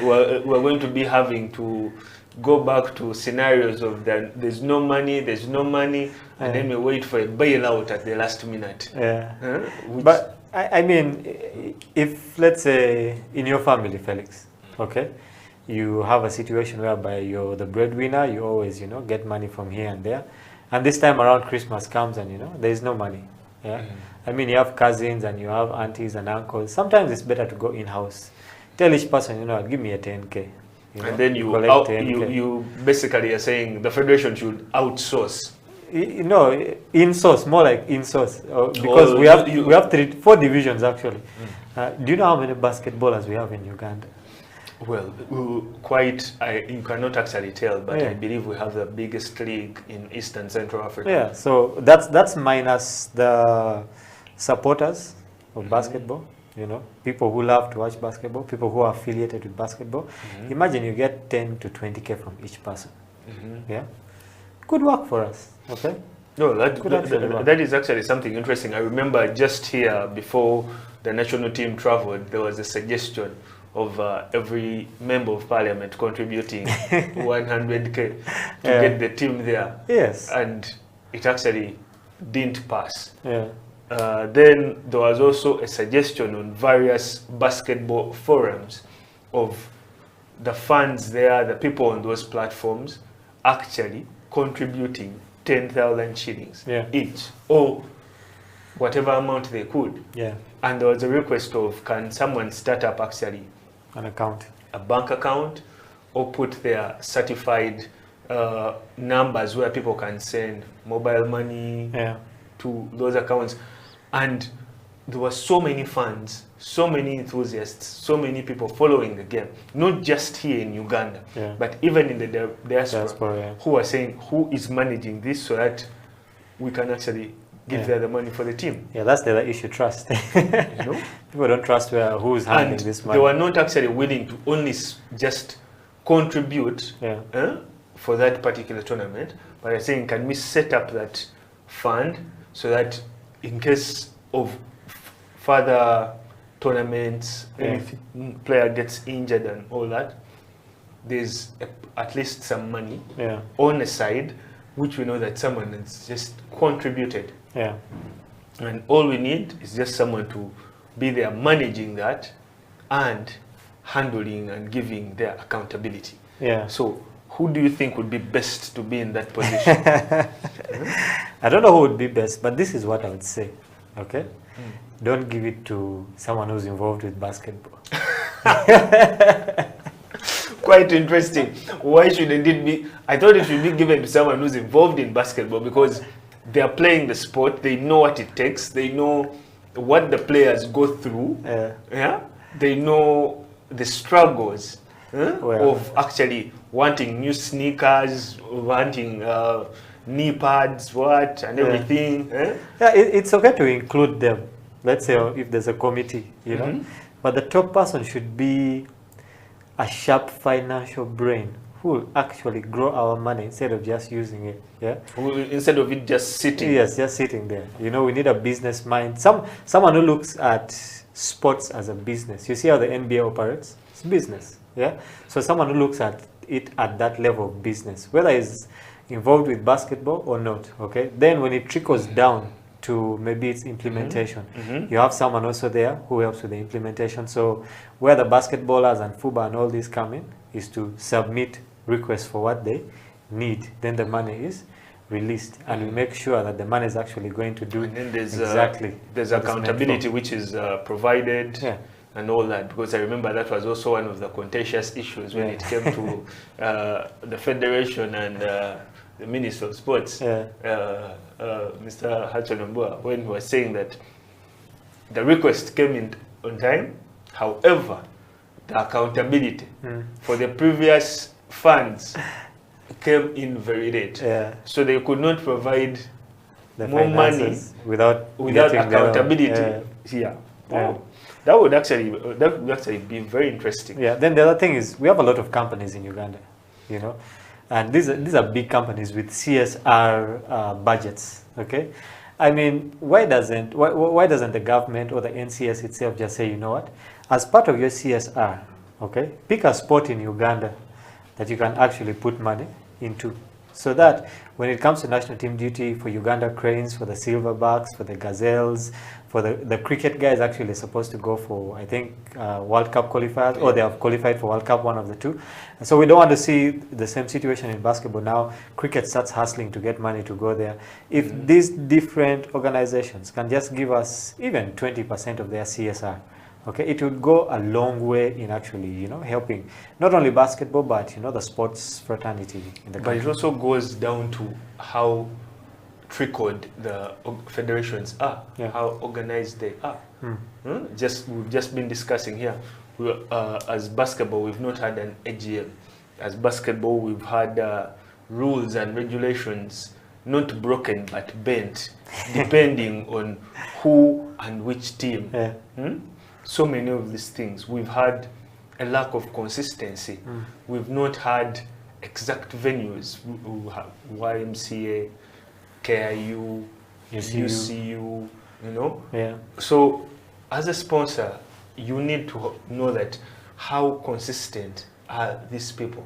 we're going to be having to go back to scenarios of that there's no money, and then we wait for a bailout at the last minute. Yeah. Which, But I mean, if let's say in your family, Felix, okay, you have a situation whereby you're the breadwinner, you always, you know, get money from here and there, and this time around Christmas comes and, you know, there is no money. Yeah. I mean, you have cousins and you have aunties and uncles. Sometimes it's better to go in-house. Tell each person, you know, give me a 10K. You know, and then you basically are saying the federation should outsource. No, in-source, more like in-source, because we have 4 divisions actually. Do you know how many basketballers we have in Uganda? Well, you cannot actually tell, but I believe we have the biggest league in Eastern Central Africa. Yeah, so that's minus the supporters of basketball, you know, people who love to watch basketball, people who are affiliated with basketball. Imagine you get 10 to 20K from each person. Yeah, good work for us. Okay. No, that is actually something interesting. I remember just here before the national team traveled, there was a suggestion of every member of parliament contributing 100K to get the team there. Yes. And it actually didn't pass. Yeah. Then there was also a suggestion on various basketball forums of the fans there, the people on those platforms, actually contributing 10,000 shillings each, or whatever amount they could. Yeah. And there was a request of, can someone start up actually an account, a bank account, or put their certified numbers where people can send mobile money to those accounts. And there were so many fans, so many enthusiasts, so many people following the game, not just here in Uganda, but even in the diaspora, who are saying, who is managing this so that we can actually give them the money for the team. Yeah, that's the other issue, trust. You know? People don't trust who's handling this money. They were not actually willing to only just contribute for that particular tournament, but they're saying, can we set up that fund so that in case of further tournaments, anything, player gets injured and all that, there's at least some money on the side, which we know that someone has just contributed. Yeah. And all we need is just someone to be there managing that and handling and giving their accountability. Yeah. So who do you think would be best to be in that position? I don't know who would be best, but this is what I would say. Okay? Don't give it to someone who's involved with basketball. Quite interesting. Why shouldn't it be? I thought it should be given to someone who's involved in basketball because they are playing the sport, they know what it takes, they know what the players go through, they know the struggles of actually wanting new sneakers, wanting knee pads, and everything. Yeah, it's okay to include them. Let's say if there's a committee, you know, but the top person should be a sharp financial brain who will actually grow our money instead of just using it. Yeah. Instead of it just sitting. Yes, just sitting there. You know, we need a business mind. Someone who looks at sports as a business. You see how the NBA operates? It's business. Yeah. So someone who looks at it at that level of business, whether it's involved with basketball or not. Okay. Then when it trickles down to maybe its implementation, you have someone also there who helps with the implementation. So where the basketballers and FUBA and all these come in is to submit requests for what they need. Then the money is released, and we make sure that the money is actually going to do exactly. There's accountability which is provided. And all that, because I remember that was also one of the contentious issues when it came to the federation and the Minister of Sports, Mr. Hachonambua, when he was saying that the request came in on time, however, the accountability for the previous funds came in very late. So they could not provide more money without accountability here. That would actually be very interesting. Yeah. Then the other thing is we have a lot of companies in Uganda, you know, and these are big companies with CSR budgets. Okay, I mean, why doesn't the government or the NCS itself just say, you know what, as part of your CSR, okay, pick a sport in Uganda that you can actually put money into. So that when it comes to national team duty for Uganda Cranes, for the Silverbacks, for the Gazelles, for the cricket guys actually supposed to go for, I think, World Cup qualifiers, or they have qualified for World Cup, one of the two. And so we don't want to see the same situation in basketball now. Cricket starts hustling to get money to go there. If these different organizations can just give us even 20% of their CSR, okay, it would go a long way in actually, you know, helping not only basketball, but, you know, the sports fraternity in the country. But it also goes down to how trickled the federations are, how organized they are. We've just been discussing here. As basketball, we've not had an AGM. As basketball, we've had rules and regulations not broken but bent, depending on who and which team. So many of these things. We've had a lack of consistency. We've not had exact venues. We have YMCA, KIU, UCU, you know? So as a sponsor, you need to know that how consistent are these people?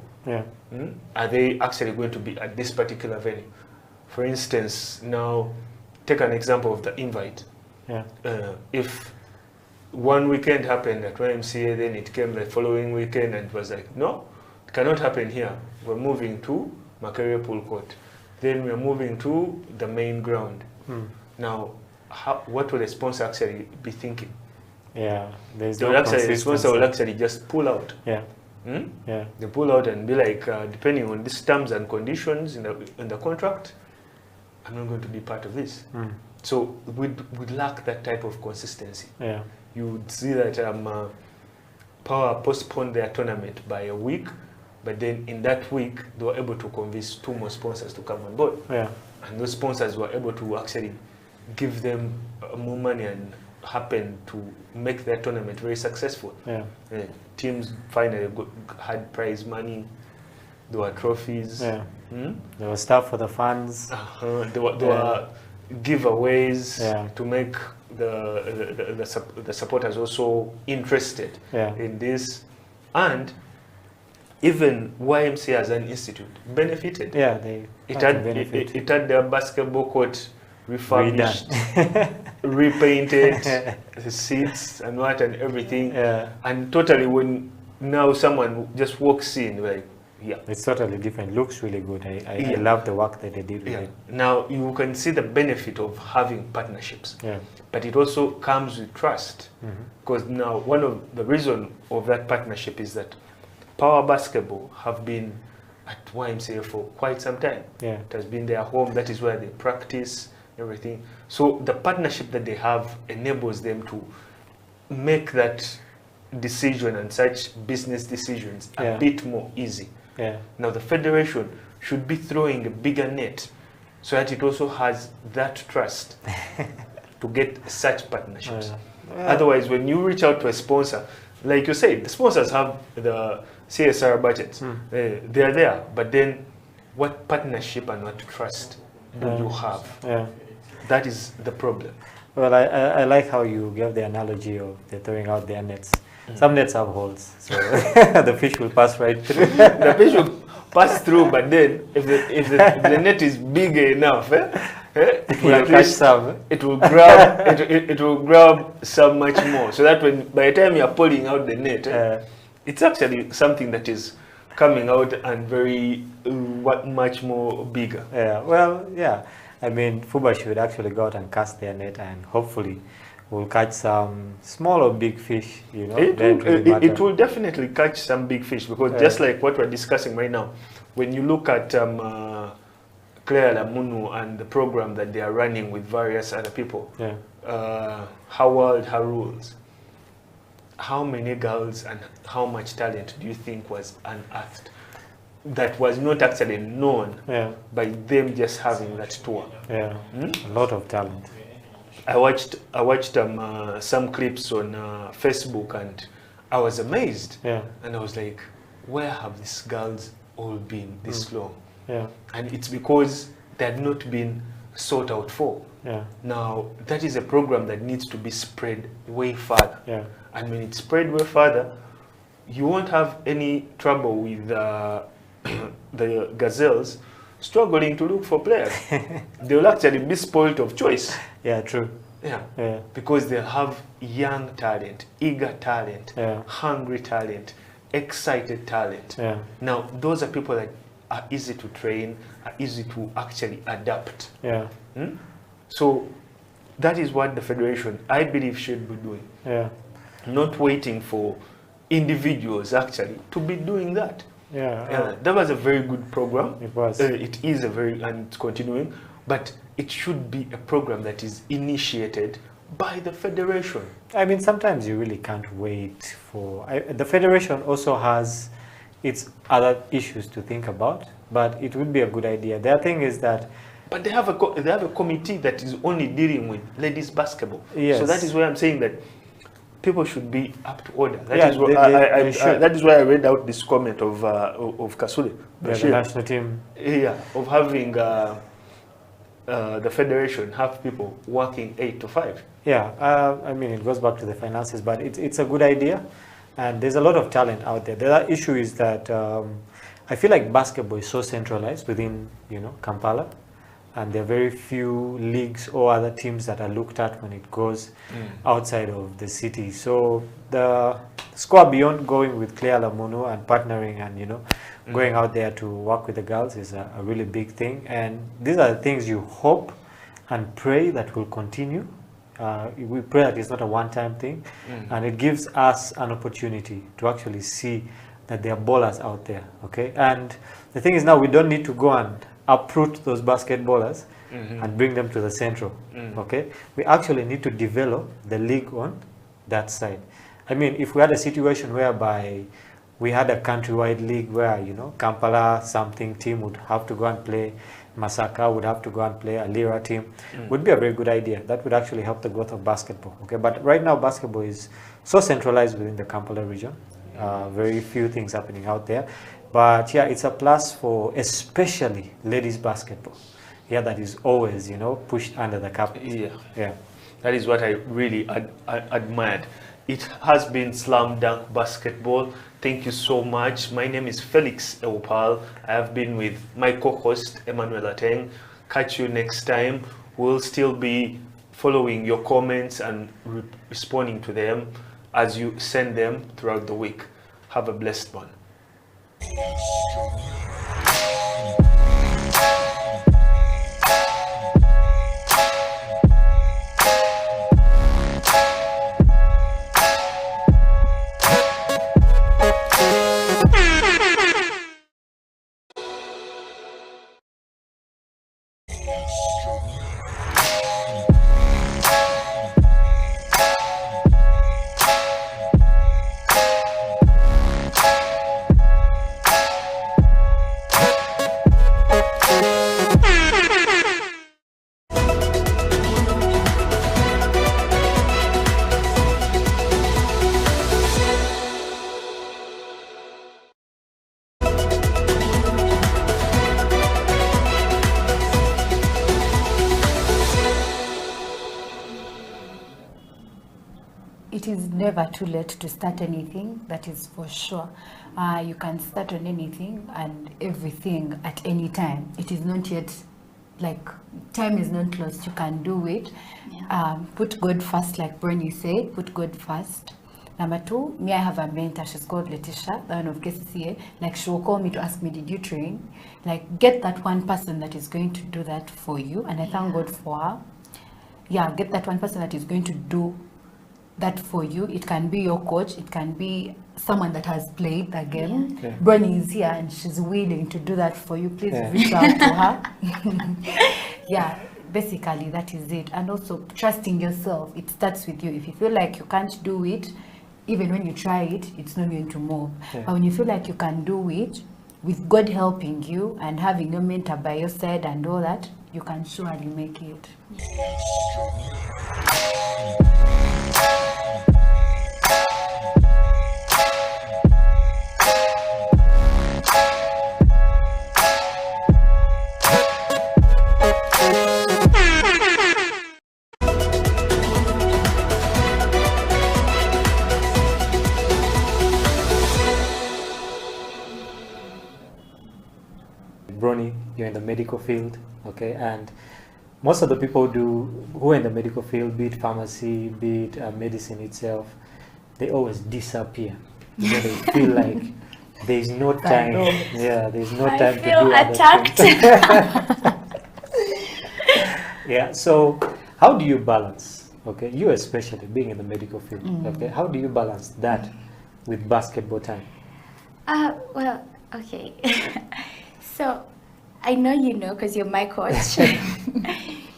Are they actually going to be at this particular venue? For instance, now take an example of the invite. If one weekend happened at YMCA, then it came the following weekend and it was like, no, it cannot happen here. We're moving to Makerere Pool Court. Then we're moving to the main ground. Now, what will the sponsor actually be thinking? There's the sponsor will actually just pull out. They pull out and be like, depending on these terms and conditions in the contract, I'm not going to be part of this. So we'd lack that type of consistency. You would see that Power postponed their tournament by a week, but then in that week, they were able to convince 2 more sponsors to come on board. And those sponsors were able to actually give them more money and happen to make their tournament very successful. Teams finally had prize money, there were trophies. There was stuff for the fans. There were giveaways to make the supporters also interested in this. And even YMCA as an institute benefited. It had their basketball court refurbished, repainted, the seats and what and everything. And totally, when now someone just walks in, like, it's totally different. Looks really good. I love the work that they did with it. Now you can see the benefit of having partnerships, but it also comes with trust. Because now one of the reasons of that partnership is that Power Basketball have been at YMCA for quite some time. It has been their home. That is where they practice everything. So the partnership that they have enables them to make that decision and such business decisions a bit more easy. Now the federation should be throwing a bigger net so that it also has that trust to get such partnerships. Otherwise, when you reach out to a sponsor, like you said, the sponsors have the CSR budgets. They are there, but then what partnership and what trust do you have? That is the problem. Well, I like how you gave the analogy of they're throwing out their nets. Some nets have holes, so the fish will pass right through. The fish will pass through, but then if the net is big enough, it will catch some. It will grab it will grab some much more. So that by the time you are pulling out the net, it's actually something that is coming out and very much more bigger. I mean, FUBA should actually go out and cast their net, and hopefully we'll catch some small or big fish, you know. It will definitely catch some big fish, because just like what we're discussing right now, when you look at Claire Lamunu and the program that they are running with various other people, Howard Haruls, how many girls and how much talent do you think was unearthed that was not actually known by them just having that tour? A lot of talent. I watched some clips on Facebook, and I was amazed. And I was like, where have these girls all been this long? And it's because they had not been sought out for. Now, that is a program that needs to be spread way further. And when it's spread way further, you won't have any trouble with the Gazelles struggling to look for players. They will actually be spoiled of choice. Yeah, true. Yeah. Because they have young talent, eager talent, hungry talent, excited talent. Now, those are people that are easy to train, are easy to actually adapt. So that is what the federation, I believe, should be doing. Not waiting for individuals actually to be doing that. That was a very good program. It was. It is a very, and it's continuing, but it should be a program that is initiated by the federation. I mean, sometimes you really can't wait for... the federation also has its other issues to think about, but it would be a good idea. The other thing is that... But they have a committee that is only dealing with ladies basketball. Yes. So that is why I'm saying that people should be up to order. That Yeah, is what that is why I read out this comment of Kasule. The national team. Yeah, of having the federation have people working 8 to 5. Yeah, I mean, it goes back to the finances, but it's a good idea, and there's a lot of talent out there. The other issue is that I feel like basketball is so centralized within, Kampala, and there are very few leagues or other teams that are looked at when it goes outside of the city. So the squad, beyond going with Claire Lamuno and partnering and, going out there to work with the girls is a really big thing. And these are the things you hope and pray that will continue. We pray that it's not a one-time thing, and it gives us an opportunity to actually see that there are ballers out there, okay? And the thing is, now we don't need to go and uproot those basketballers and bring them to the central, okay? We actually need to develop the league on that side. I mean, if we had a situation whereby we had a countrywide league where, Kampala something team would have to go and play, Masaka would have to go and play, a Lira team, would be a very good idea. That would actually help the growth of basketball, okay? But right now, basketball is so centralized within the Kampala region. Very few things happening out there. But yeah, it's a plus for especially ladies basketball. Yeah, that is always, pushed under the carpet. Yeah. That is what I really admired. It has been slam dunk basketball. Thank you so much. My name is Felix Eupal. I have been with my co-host Emmanuel Ateng. Catch you next time. We'll still be following your comments and responding to them as you send them throughout the week. Have a blessed one. It is never too late to start anything, that is for sure. You can start on anything and everything at any time. It is not yet, time is not lost, you can do it. Put God first, like Bernie said, put God first. Number 2, I have a mentor, she's called Letitia, the one of KCCA. She will call me to ask me, did you train? Get that one person that is going to do that for you, and I thank God for her. Yeah, get that one person that is going to do that for you. It can be your coach, it can be someone that has played the game. Yeah. Bernie is here and she's willing to do that for you. Please reach out to her. Yeah, basically that is it. And also trusting yourself. It starts with you. If you feel like you can't do it, even when you try it, it's not going to move. But when you feel like you can do it, with God helping you and having a mentor by your side and all that, you can surely make it. you're in the medical field, okay, and most of the people who are in the medical field, be it pharmacy, be it medicine itself, they always disappear. You know, they feel like there's no time. Yeah, there's no time to do attacked. other things. Yeah. So, how do you balance? Okay, you especially being in the medical field. Okay, how do you balance that with basketball time? Well, okay. So, I know you know because you're my coach.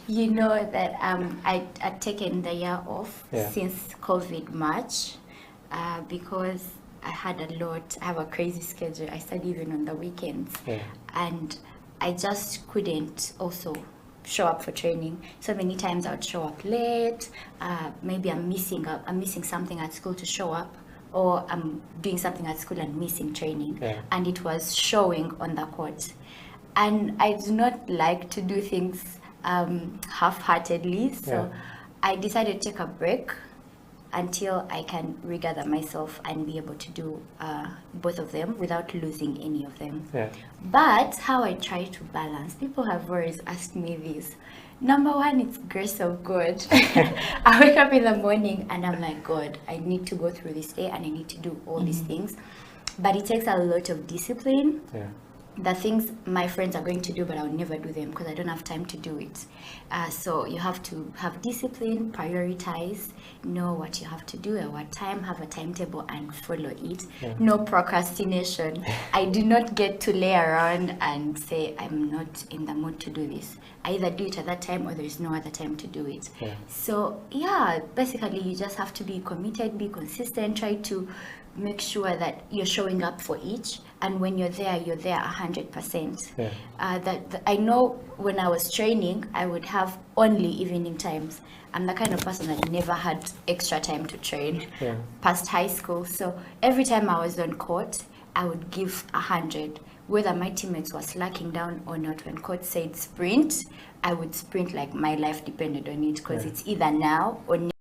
You know that I'd taken the year off since COVID March because I had a lot. I have a crazy schedule. I study even on the weekends, and I just couldn't also show up for training. So many times I would show up late. Maybe I'm missing something at school to show up, or I'm doing something at school and missing training, and it was showing on the court. And I do not like to do things half-heartedly, so I decided to take a break until I can regather myself and be able to do both of them without losing any of them. But how I try to balance, people have always asked me this. Number one, it's grace of God. I wake up in the morning and I'm like, God, I need to go through this day and I need to do all these things. But it takes a lot of discipline. The things my friends are going to do, but I'll never do them because I don't have time to do it. So you have to have discipline, prioritize, know what you have to do at what time, have a timetable and follow it. No procrastination. I do not get to lay around and say, I'm not in the mood to do this. I either do it at that time or there is no other time to do it. So yeah, basically you just have to be committed, be consistent, try to make sure that you're showing up for each, and when you're there 100%. I know when I was training, I would have only evening times. I'm the kind of person that never had extra time to train past high school. So every time I was on court, I would give 100. Whether my teammates were slacking down or not, when coach said sprint, I would sprint like my life depended on it, because it's either now or never.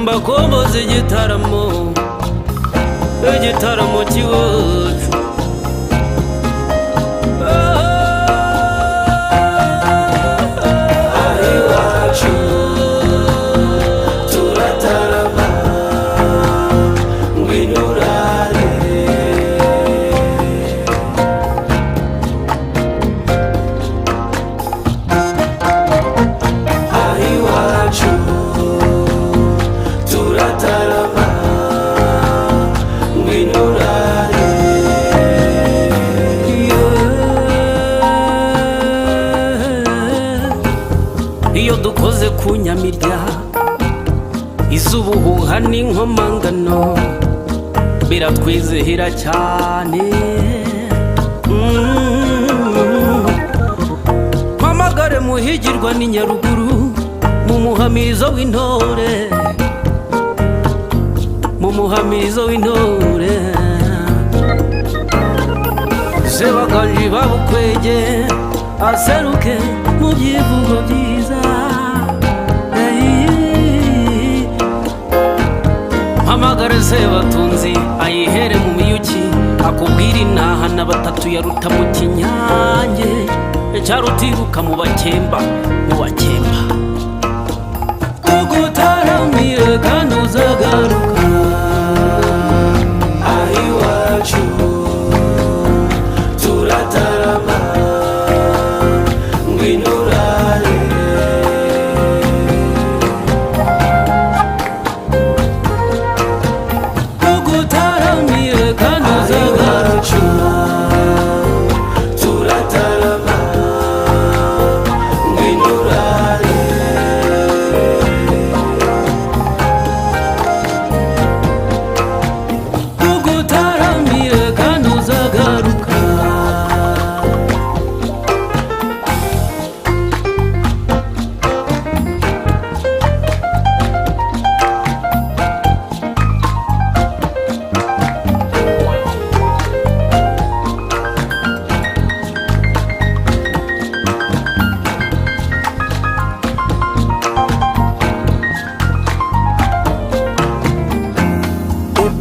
mbakumbuze igitaramo cy'iwacu iwacu turatarama ngwino urare iwacu turatarama ngwino urare iyo dukoze ku nyamirya iz'ubuhuha n'inkomangano biratwizihira cyane. Mpamagare muhigirwa ni Nyaruguru mu muhamirizo w'intore, mu muhamirizo w'intore Sebaganji babukwege aseruke mu byivugo byiza. Mpamagare Sebatunzi ayihere mu miyuki akubwira intaha na batatu yaruta mu kinyange cyarutiruka mu bakemba kugutaramire kandi uzagaruka iwacu turatarama ngwino urare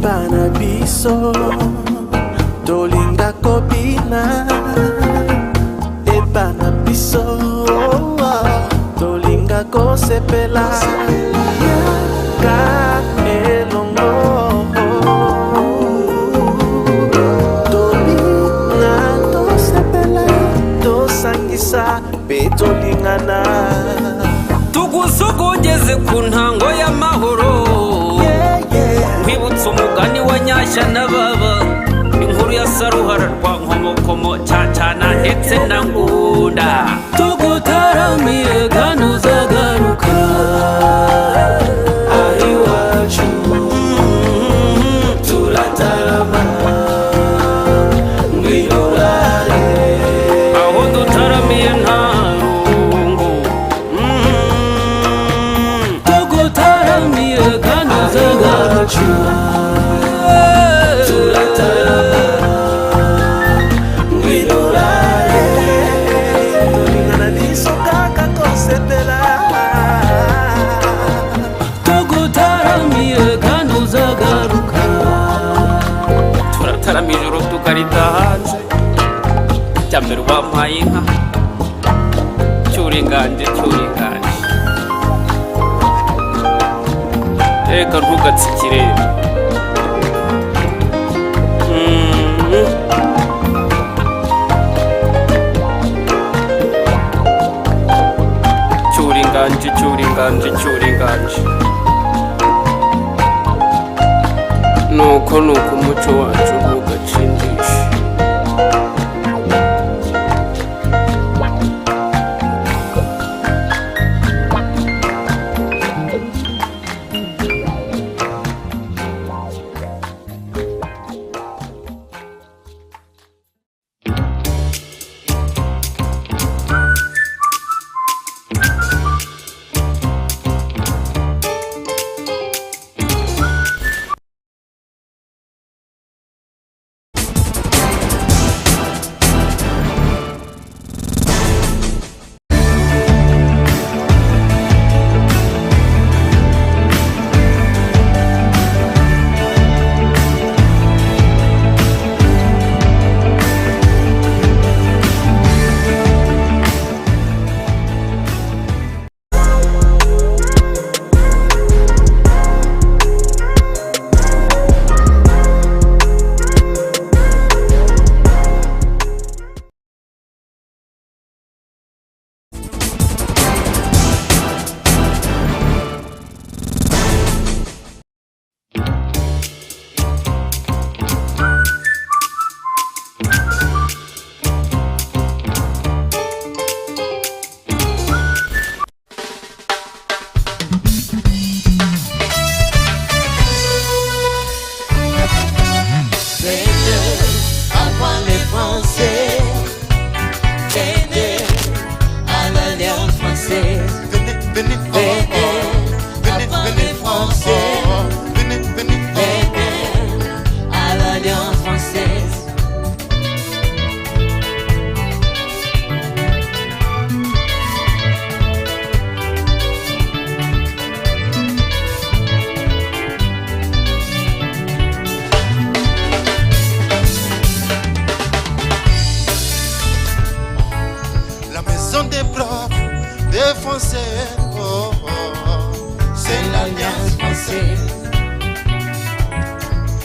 Epana biso tolinga kobina Epana biso tolinga kosepela Yaka elongo tolinga tosepela tosangisa betolingana tugusogongeze ku ntango y'amahoro nkwibutsa umugani wa nyashya na baba inkuru ya saruhara rwa nkomokomo cacana ndetse na ngunda tugutaramiye kandi uzagaruka ari iwacu turatarama ngwirurare aho dutaramiye nta rungu tugutaramiye kandi uzagaruka turataramiye ijoro tukarita hanze cyambere wampaye inka cyuringanje reka ntugatsikire cyuringanje nuko umuco wacu ntugacindishe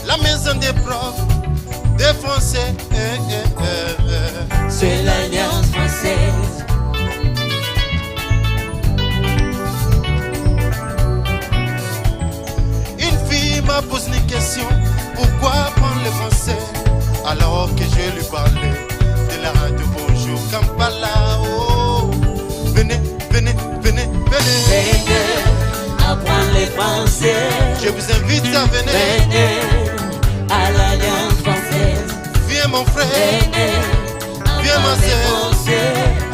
La maison des profs, des Français, c'est l'Alliance française. Une fille m'a posé une question, pourquoi apprendre le français alors que je lui parlais de la radio Bonjour Kampala. Oh, venez, venez, venez, venez. Venez apprendre le français. Je vous invite à venir. Venez à l'Alliance française. Viens mon frère. Venez viens ma sœur.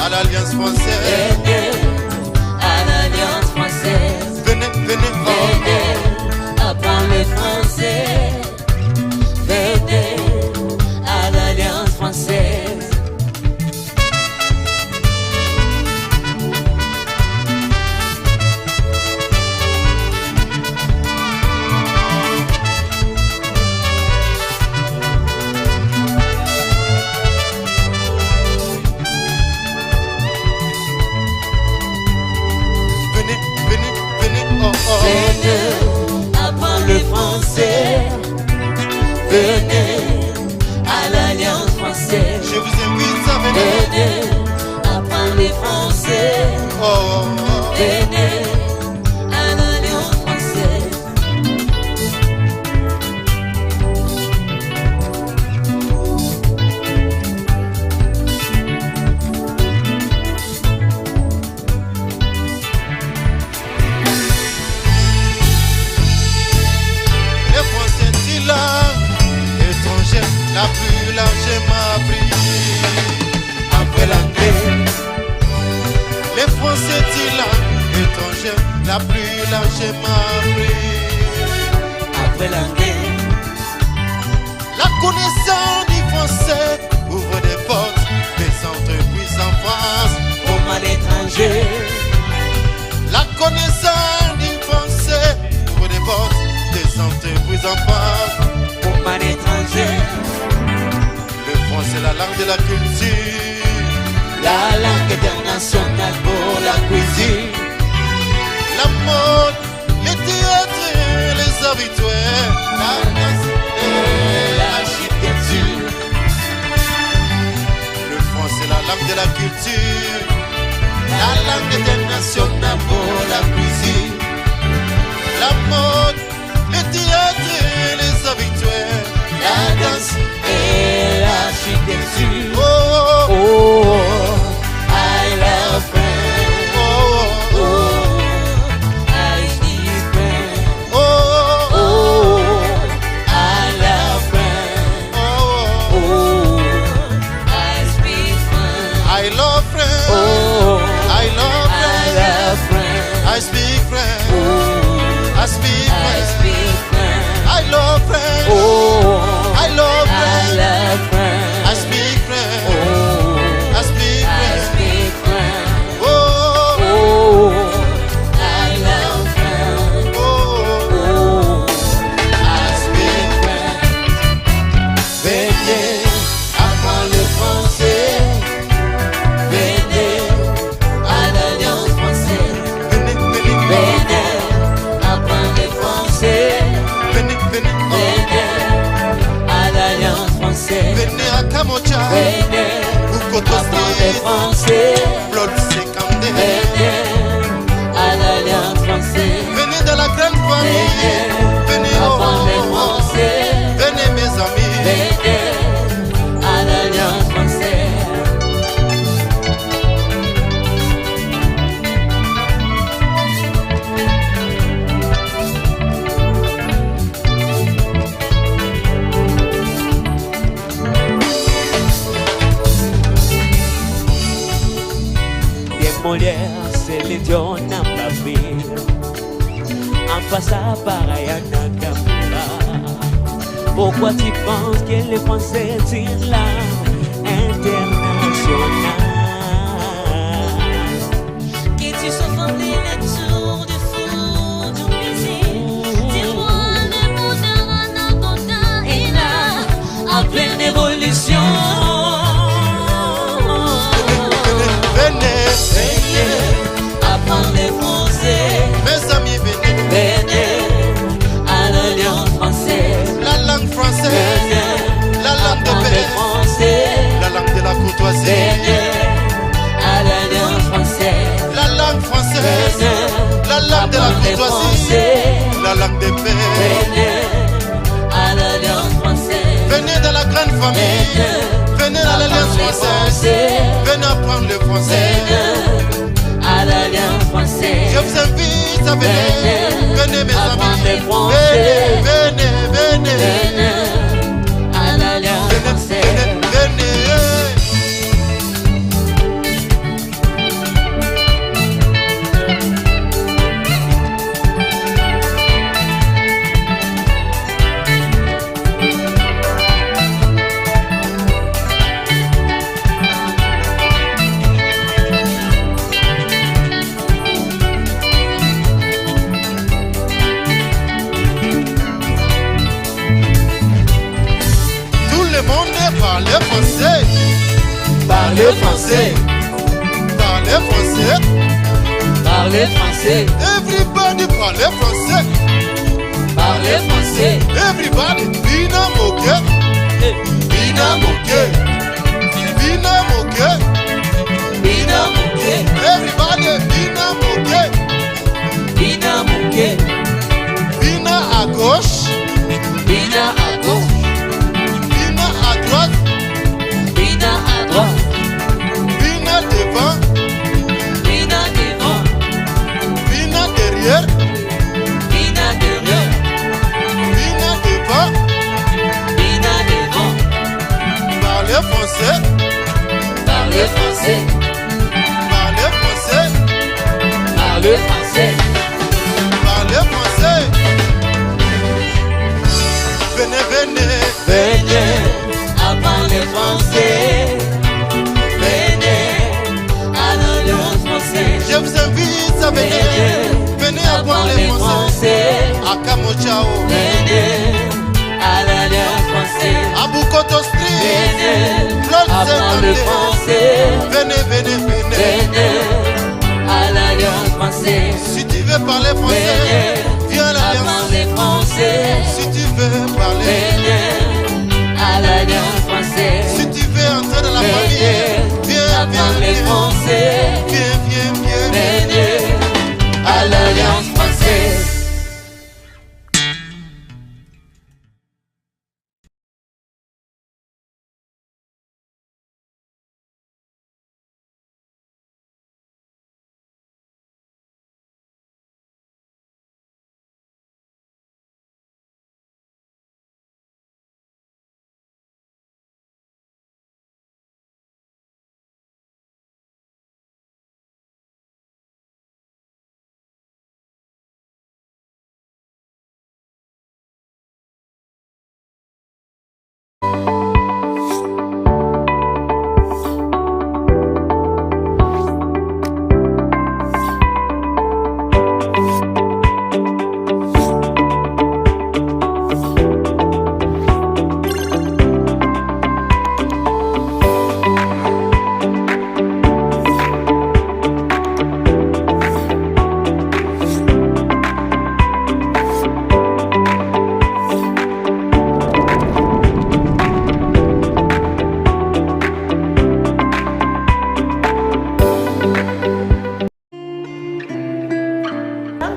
À l'Alliance française. Venez à l'Alliance française. Venez, venez. Venez apprendre le français. Venez à l'Alliance française. j'ai appris. Après l'anglais, La connaissance du français ouvre des portes, des entreprises en France comme à l'étranger. La connaissance du français ouvre des portes, des entreprises en France comme à l'étranger. Le français est la langue de la culture, la langue internationale pour la cuisine. la mode, les théâtres, les habitués, la danse et l'architecture. Le français est la langue de la culture, la langue internationale pour la cuisine. La mode, les théâtres, les habitués, la danse Et l'architecture. Oh, oh, Oh, I love France. oh, oh, Oh, I speak French. oh, Oh, I love France. oh, Oh, I speak French. I love French. Oh, I love I French. love French. I speak French. Oh, I speak I French. speak French. I love French. Oh, I love I French. love French. I speak French. Oh, I speak I French. speak French. Oh, Oh, I love French. oh, Oh, I speak French. Venez, apprends le français. Venez à l'Alliance française. venez, venez, Venez, apprends le français. venez, venez, Venez à l'Alliance française. venez à Kamocha. Venez, Ou Koto apprends le State. français. Blood Sekande. Venez à l'Alliance française. Venez dans la grande famille. Venez, oh, Apprends le oh, oh. français. Venez mes amis. Venez à l'Alliance française. Bien Molière, c'est l'idiot n'a pas pris. En passant par Ayana Kamura. Pourquoi tu penses que les Français tirent la internationale? Que tu sois fondé le tour du four du plaisir. Dis-moi le mot d'un anaconda et là, En pleine évolution. Venez, Venez, apprends le français. mes amis, venez. Venez à l'Alliance française. La langue française, Venez, la langue de apprends le paix, français. la langue de la courtoisie. Venez à l'Alliance française. La langue française, Venez, la langue de la apprends le courtoisie, français. la langue de paix. Venez à l'Alliance française. Venez dans la grande famille, venez dans l'Alliance française, venez apprendre le français. À l'Alliance française. Je vous invite à venir, venez mes Apprendre amis, le français. venez, venez, venez, À l'Alliance française. venez. Tout le monde parle français, Parlez français. parle français. Parlez français. Everybody parle français. Parlez français. Everybody, bina moke, bina moke, bina moke, Bina Mouké. everybody, bina moke, Bina Mouké. bina à gauche, Bina à gauche. bina à droite, Bina à droite. bina devant, Bina devant. bina derrière, Bina derrière. bina devant. Bina devant. Parlez français, Parlez français. parlez français, Parlez français. parlez Akamochao. Venez à l'Alliance française. À Bukoto Street. Venez Claude apprendre le 52. français. Venez, venez, venez. Venez à l'Alliance française. Si tu veux parler français, viens à l'Alliance. Apprendre le français. Si tu veux parler, Venez à l'Alliance française. si tu veux entrer dans la famille, viens, Apprendre viens, le français. viens, viens, viens, Venez à l'Alliance française.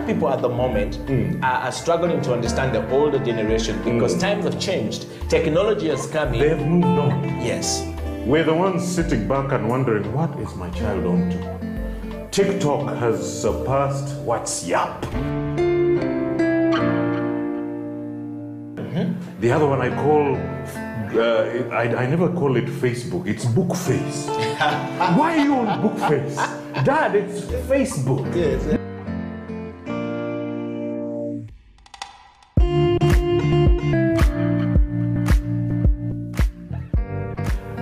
People at the moment are struggling to understand the older generation because times have changed. Technology has come in. They've moved on. Yes. We're the ones sitting back and wondering, what is my child on to? TikTok has surpassed WhatsApp. The other one I call, I never call it Facebook, it's Bookface. Why are you on Bookface? Dad, it's Facebook. Yes.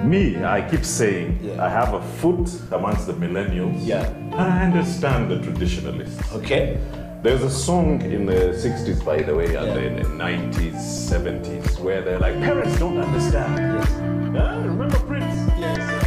Me, I keep saying I have a foot amongst the millennials. Yeah. And I understand the traditionalists. Okay. There's a song in the 60s, by the way, and in the 90s, 70s, where they're like, parents don't understand. Yes. Remember Prince? Yes.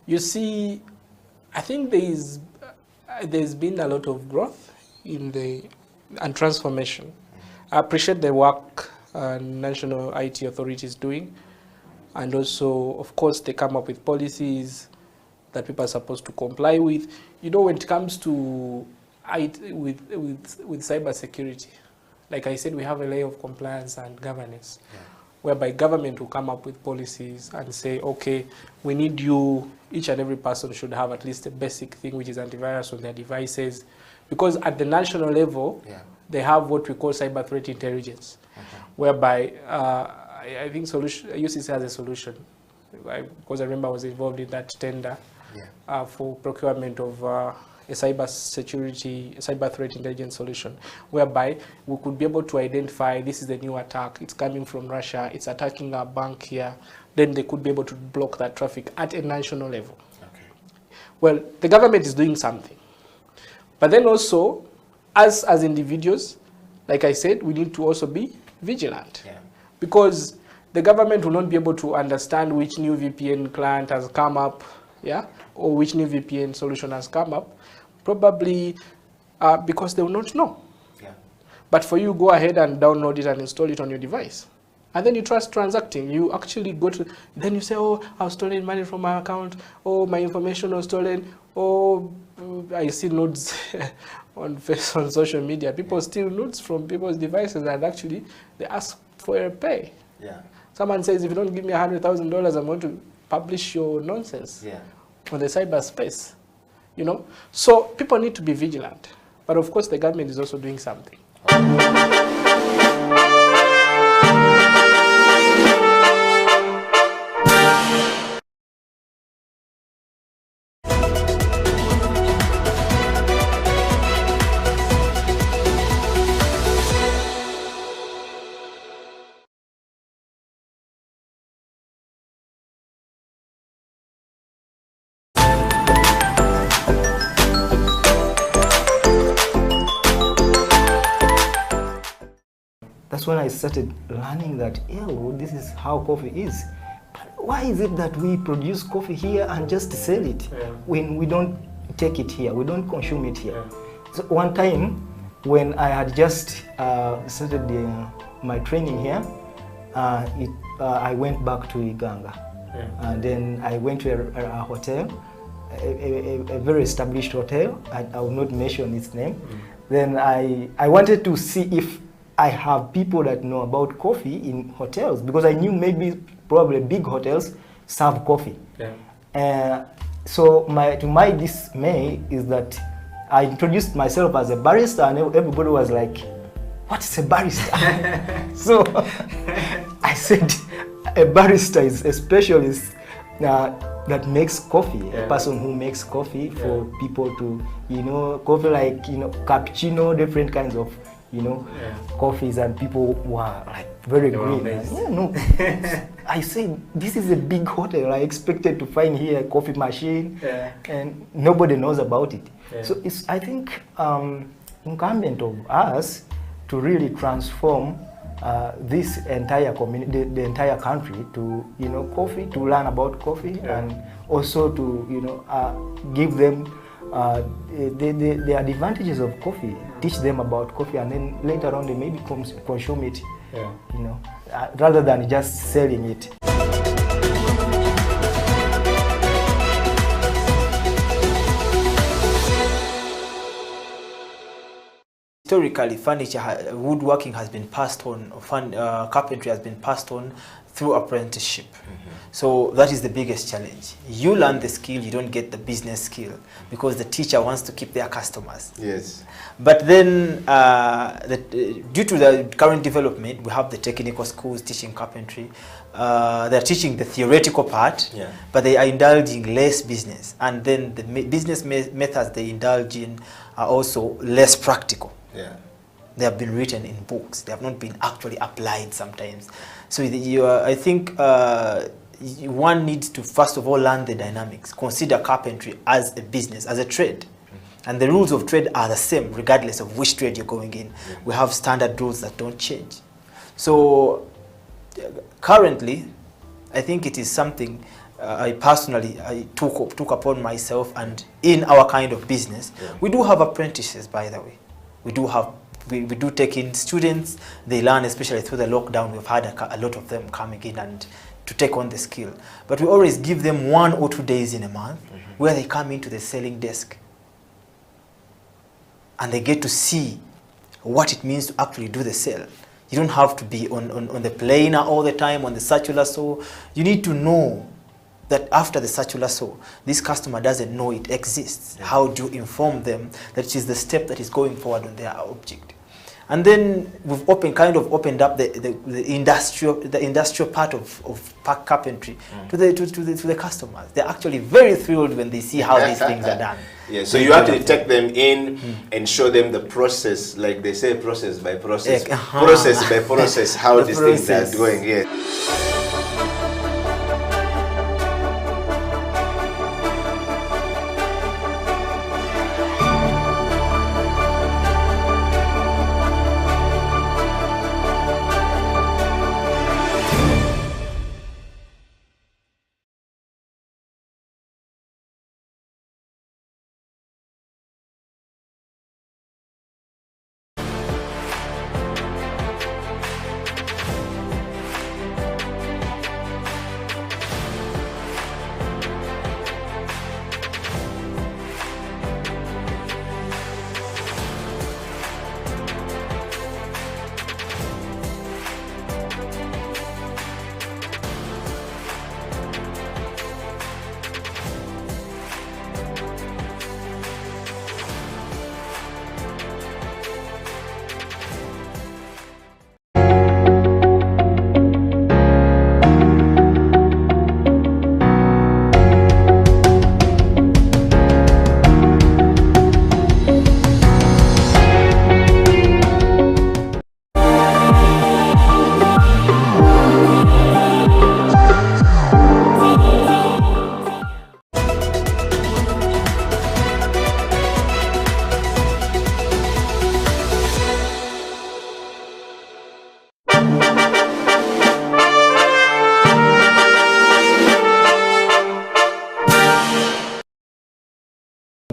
You see, I think there's been a lot of growth and transformation. I appreciate the work National IT Authority is doing, and also, of course, they come up with policies that people are supposed to comply with. You know, when it comes to IT, with cybersecurity, like I said, we have a layer of compliance and governance, whereby government will come up with policies and say, okay, we need you, each and every person should have at least a basic thing, which is antivirus on their devices. Because at the national level, they have what we call cyber threat intelligence, whereby I think UCC has a solution. Because I remember I was involved in that tender for procurement of a cyber threat intelligence solution, whereby we could be able to identify this is the new attack, it's coming from Russia, it's attacking our bank here, then they could be able to block that traffic at a national level. Well, the government is doing something. But then also, us as individuals, like I said, we need to also be vigilant. Because the government will not be able to understand which new VPN client has come up, or which new VPN solution has come up, probably because they will not know. But for you, go ahead and download it and install it on your device. And then you trust transacting. You actually go to, then you say, oh, I've stolen money from my account. Oh, my information was stolen. Oh, I see nodes on social media. People steal nodes from people's devices and actually they ask for a pay. Someone says, if you don't give me $100,000, I'm going to publish your nonsense on the cyberspace. You know? So people need to be vigilant. But of course, the government is also doing something. That's when I started learning that, this is how coffee is. But why is it that we produce coffee here and just sell it when we don't take it here, we don't consume it here? So one time, when I had just started my training here, I went back to Iganga. And then I went to a hotel, a very established hotel. I will not mention its name. Then I wanted to see if I have people that know about coffee in hotels, because I knew maybe probably big hotels serve coffee. So to my dismay is that I introduced myself as a barista and everybody was like, what's a barista? So I said, a barista is a specialist that makes coffee, a person who makes coffee for people to, coffee like, cappuccino, different kinds of coffees, and people were like very green. I said, this is a big hotel. I expected to find here a coffee machine, and nobody knows about it. So it's, I think, incumbent of us to really transform this entire community, the entire country to, coffee, to learn about coffee, and also to, give them the advantages of coffee, teach them about coffee, and then later on they maybe consume it, rather than just selling it. Historically, furniture, woodworking has been passed on, carpentry has been passed on through apprenticeship. So that is the biggest challenge. You learn the skill, you don't get the business skill, because the teacher wants to keep their customers. But then, due to the current development, we have the technical schools teaching carpentry. They're teaching the theoretical part, but they are indulging less business. And then the business methods they indulge in are also less practical. They have been written in books. They have not been actually applied sometimes. So I think one needs to first of all learn the dynamics, consider carpentry as a business, as a trade. And the rules of trade are the same regardless of which trade you're going in. We have standard rules that don't change. So currently, I think it is something I personally took upon myself, and in our kind of business, we do have apprentices, by the way. We do take in students. They learn, especially through the lockdown. We've had a lot of them coming in and to take on the skill. But we always give them 1 or 2 days in a month where they come into the selling desk and they get to see what it means to actually do the sale. You don't have to be on the planer all the time, on the circular saw. You need to know that after the circular saw, this customer doesn't know it exists. How do you inform them that it is the step that is going forward on their object? And then we've opened up the industrial part of pack carpentry to the customers. They're actually very thrilled when they see how these things are done. Yeah, so you actually take them in and show them the process, like they say, process by process, process by process, how these things are doing. Yeah.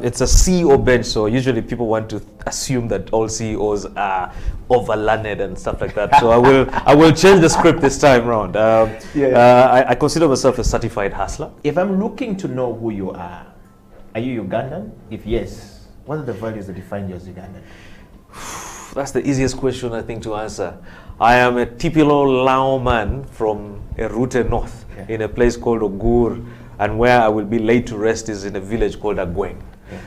It's a CEO bench, so usually people want to assume that all CEOs are over-learned and stuff like that. So I will change the script this time around. I consider myself a certified hustler. If I'm looking to know who you are you Ugandan? If yes, what are the values that define you as Ugandan? That's the easiest question, I think, to answer. I am a typical Lao man from Erute North, in a place called Ogur, and where I will be laid to rest is in a village called Agweng.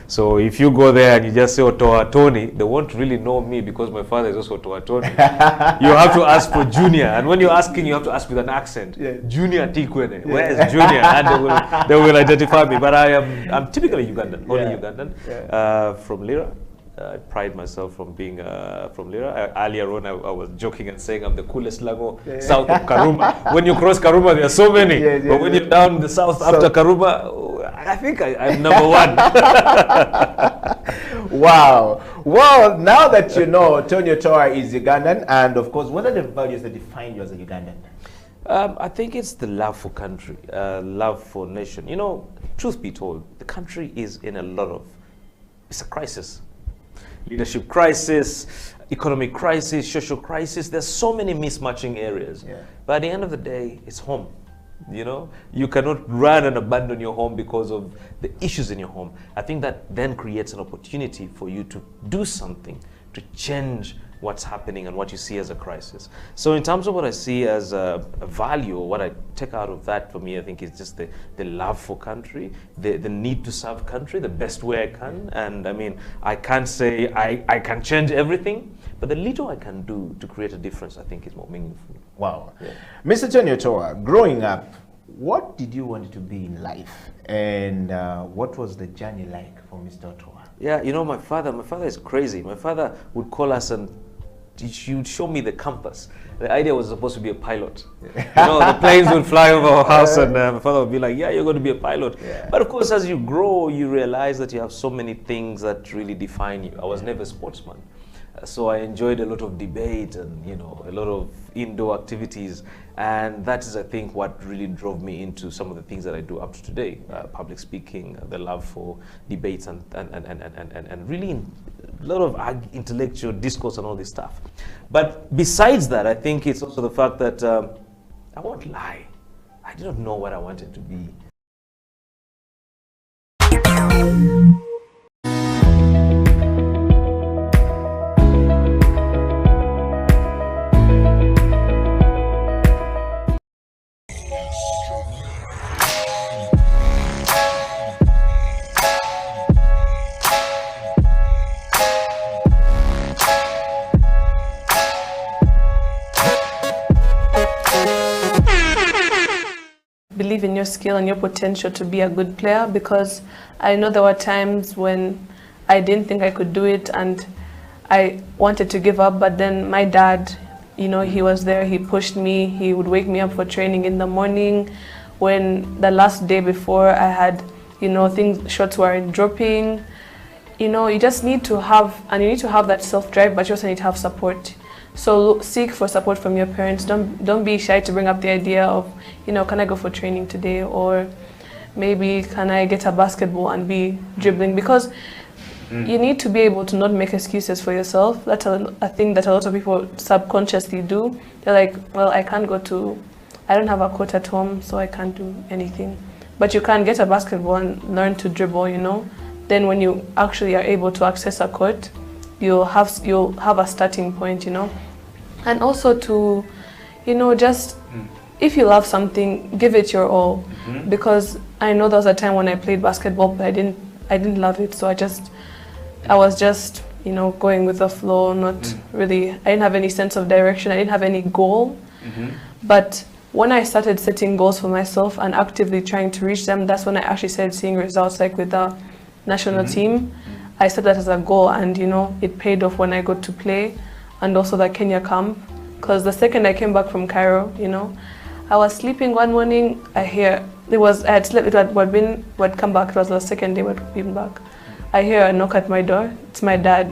So if you go there and you just say Otoa Tony, they won't really know me because my father is also Otoa Tony. You have to ask for Junior, and when you're asking, you have to ask with an accent. Junior Tikwene, where is Junior? And they will identify me. But I'm typically Ugandan, only Ugandan, from Lira. I pride myself from being from Lira. Earlier on, I was joking and saying I'm the coolest Lango south of Karuma. When you cross Karuma, there are so many. But when you're down the south after Karuma, I think I'm number one. Wow. Well, now that you know Tonyo Toa is Ugandan, and of course, what are the values that define you as a Ugandan? I think it's the love for country, love for nation. You know, truth be told, the country is in a lot of, it's a crisis. Leadership crisis, economic crisis, social crisis. There's so many mismatching areas. But at the end of the day, it's home. You know, you cannot run and abandon your home because of the issues in your home. I think that then creates an opportunity for you to do something to change what's happening and what you see as a crisis. So in terms of what I see as a value, or what I take out of that for me, I think is just the love for country, the need to serve country the best way I can. And I mean, I can't say I can change everything, but the little I can do to create a difference, I think is more meaningful. Wow. Mr. Tonyo Toa, growing up, what did you want to be in life? And what was the journey like for Mr. Toa? Yeah, you know, my father is crazy. My father would call us and he would show me the compass. the idea was supposed to be a pilot. The planes would fly over our house, and my father would be like, yeah, you're going to be a pilot. Yeah. But of course, as you grow, you realize that you have so many things that really define you. I was never a sportsman. So I enjoyed a lot of debate and, a lot of indoor activities. And that is, I think, what really drove me into some of the things that I do up to today. Public speaking, the love for debates, and really a lot of intellectual discourse and all this stuff. But besides that, I think it's also the fact that I won't lie. I did not know what I wanted to be. Believe in your skill and your potential to be a good player, because I know there were times when I didn't think I could do it and I wanted to give up, but then my dad, he was there, he pushed me, he would wake me up for training in the morning. When the last day before I had, shots were dropping, you just need to have, and you need to have that self-drive, but you also need to have support. So seek for support from your parents. Don't be shy to bring up the idea of, can I go for training today? Or maybe can I get a basketball and be dribbling? Because you need to be able to not make excuses for yourself. That's a thing that a lot of people subconsciously do. They're like, well, I don't have a court at home, so I can't do anything. But you can get a basketball and learn to dribble, Then when you actually are able to access a court, you'll have a starting point, And also to, just if you love something, give it your all. Because I know there was a time when I played basketball, but I didn't love it. So I was just going with the flow, not really. I didn't have any sense of direction. I didn't have any goal. But when I started setting goals for myself and actively trying to reach them, that's when I actually started seeing results, like with the national team. I set that as a goal, and it paid off when I got to play, and also the Kenya camp. Because the second I came back from Cairo, I was sleeping one morning. I had slept. I'd come back. It was the second day I'd been back. I hear a knock at my door. It's my dad.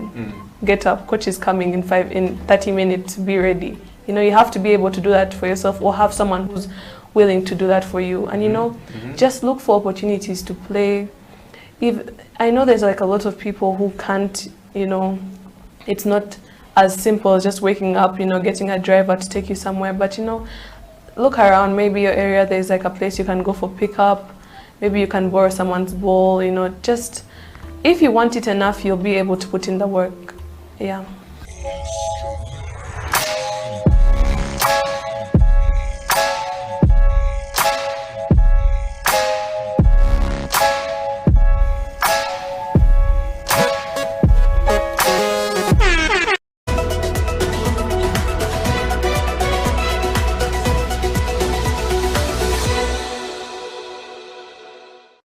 Get up, coach is coming in 30 minutes. Be ready. You have to be able to do that for yourself, or have someone who's willing to do that for you. And just look for opportunities to play. I know there's like a lot of people who can't, it's not as simple as just waking up, getting a driver to take you somewhere. But, look around, maybe your area, there's like a place you can go for pickup. Maybe you can borrow someone's ball, just if you want it enough, you'll be able to put in the work. Yeah.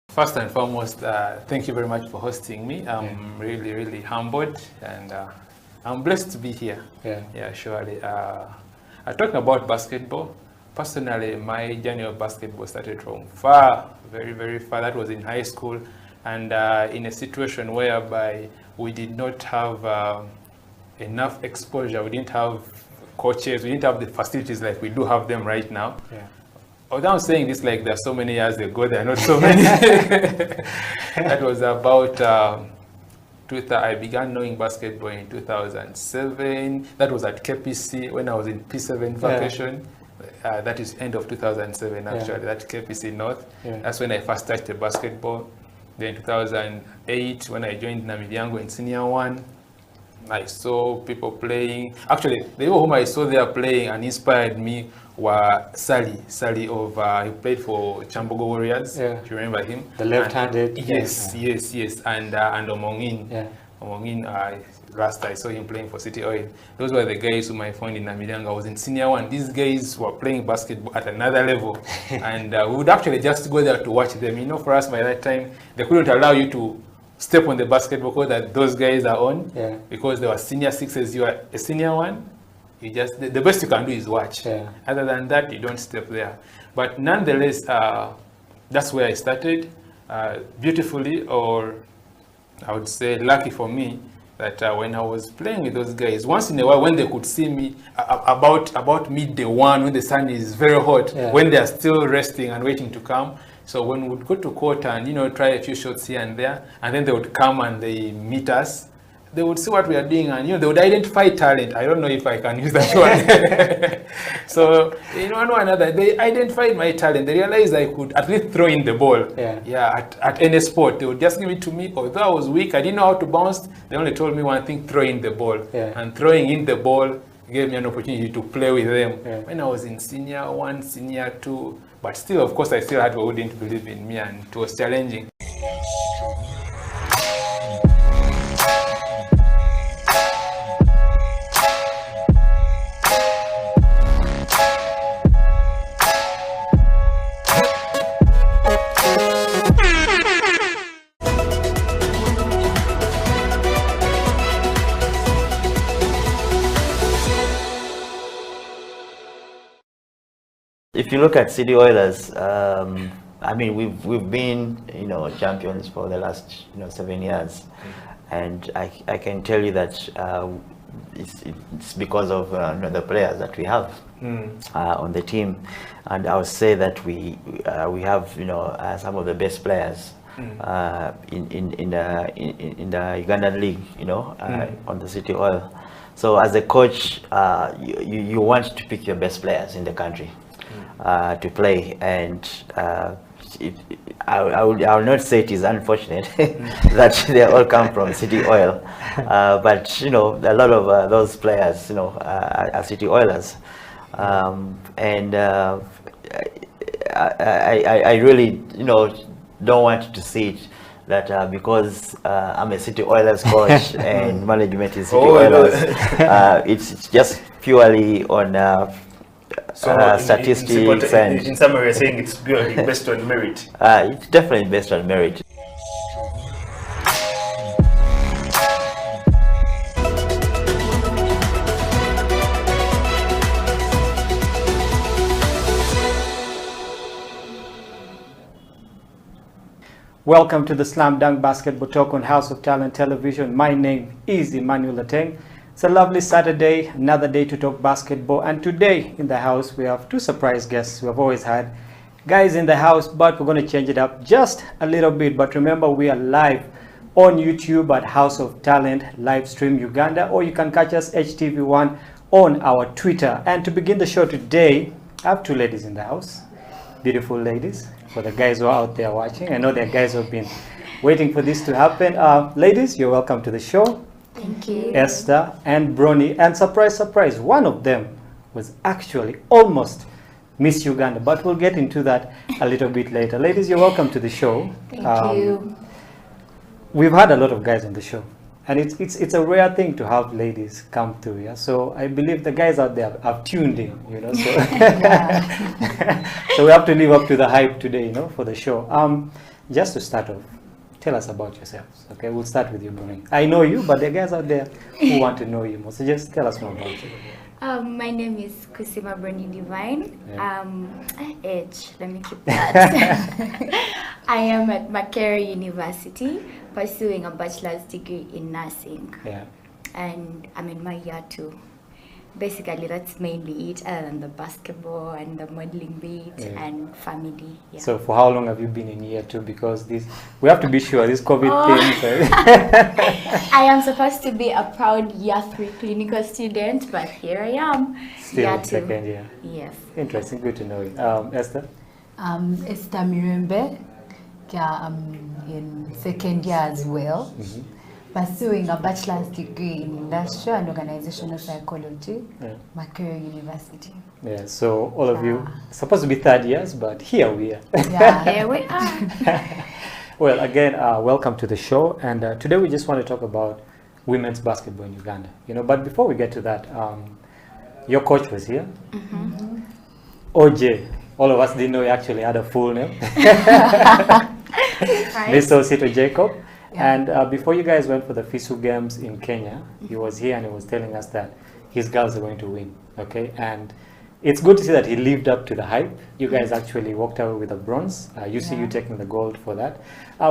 First and foremost, thank you very much for hosting me. I'm really, really humbled, and I'm blessed to be here. Yeah, surely. Talking about basketball, personally, my journey of basketball started from far, very, very far. That was in high school, and in a situation whereby we did not have enough exposure. We didn't have coaches. We didn't have the facilities like we do have them right now. I'm saying this like there's so many years ago, there are not so many. That was about, I began knowing basketball in 2007. That was at KPC when I was in P7 vacation. That is end of 2007 actually, that KPC North. That's when I first started basketball. Then 2008, when I joined Namibyango in Senior 1, I saw people playing. Actually, the people whom I saw there playing and inspired me were Sally of, he played for Chambogo Warriors. Do you remember him? The left-handed. Yes. And Omongin, last I saw him playing for City Oil. Those were the guys whom I found in Namibyango. I was in Senior 1. These guys were playing basketball at another level. And we would actually just go there to watch them. For us by that time, they couldn't allow you to step on the basketball court that those guys are on, because they were senior 6s, you are a senior 1. You just the best you can do is watch. Other than that, you don't step there. But nonetheless, that's where I started. Beautifully, or I would say lucky for me, that when I was playing with those guys, once in a while when they could see me about midday one, when the sun is very hot, when they are still resting and waiting to come. So when we would go to court and, you know, try a few shots here and there, and then they would come and they meet us, they would see what we are doing, and, you know, they would identify talent. I don't know if I can use that word. So, you know, one or another, they identified my talent. They realized I could at least throw in the ball. At any sport. They would just give it to me. Although I was weak, I didn't know how to bounce. They only told me one thing: throw in the ball. And throwing in the ball gave me an opportunity to play with them when I was in senior 1, senior 2. But still, of course, I still had people who didn't believe in me, and it was challenging. If you look at City Oilers, I mean, we've been, you know, champions for the last, you know, 7 years, and I can tell you that it's because of you know, the players that we have on the team, and I would say that we have, you know, some of the best players in the Ugandan league, you know, on the City Oil. So as a coach, you want to pick your best players in the country to play, and I will not say it is unfortunate that they all come from City Oil, but, you know, a lot of those players, you know, are City Oilers, and I really, you know, don't want to see it that because I'm a City Oilers coach and management is City Oilers, it's just purely on statistics, and in summary, you're saying it's purely based on merit. It's definitely based on merit. Welcome to the Slam Dunk Basketball Talk on House of Talent Television. My name is Emmanuel Lateng. It's a lovely Saturday, another day to talk basketball, and today in the house we have two surprise guests. We have always had guys in the house, but we're going to change it up just a little bit. But remember, we are live on YouTube at House of Talent live stream Uganda, or you can catch us HTV1 on our Twitter. And to begin the show today, I have two ladies in the house, beautiful ladies. For the guys who are out there watching, I know there are guys who have been waiting for this to happen. Ladies, you're welcome to the show. Thank you. Esther and Bronny, and surprise, surprise, one of them was actually almost Miss Uganda, but we'll get into that a little bit later. Ladies, you're welcome to the show. Thank you. We've had a lot of guys on the show, and it's a rare thing to have ladies come through. Yeah, so I believe the guys out there have tuned in, you know. So, so we have to live up to the hype today, you know, for the show. Just to start off, tell us about yourselves. Okay, we'll start with you, Bronny. I know you, but the guys out there who want to know you more, so just tell us more about you. My name is Kusima Bronny Divine. Age, let me keep that. I am at Makerere University pursuing a bachelor's degree in nursing. Yeah. And I'm in my year 2. Basically, that's mainly it, other than the basketball and the modeling bit and family. Yeah. So for how long have you been in year 2? Because this, we have to be sure, this COVID thing. I am supposed to be a proud year 3 clinical student, but here I am. Still year in 2. second year. Yes. Interesting, good to know you. Esther? Esther Mirembe. I'm in second year as well. Pursuing a bachelor's degree in industrial and organizational psychology, Makerere University. Yeah, so all of you supposed to be third years, but here we are. Yeah, here we are. Well, again, welcome to the show, and today we just want to talk about women's basketball in Uganda. You know, but before we get to that, your coach was here. OJ. All of us didn't know he actually had a full name. Mr. Osito Jacob. Yeah. And before you guys went for the FISU games in Kenya, he was here and he was telling us that his girls are going to win. Okay, and it's good to see that he lived up to the hype. You guys actually walked away with a bronze. You see you taking the gold for that.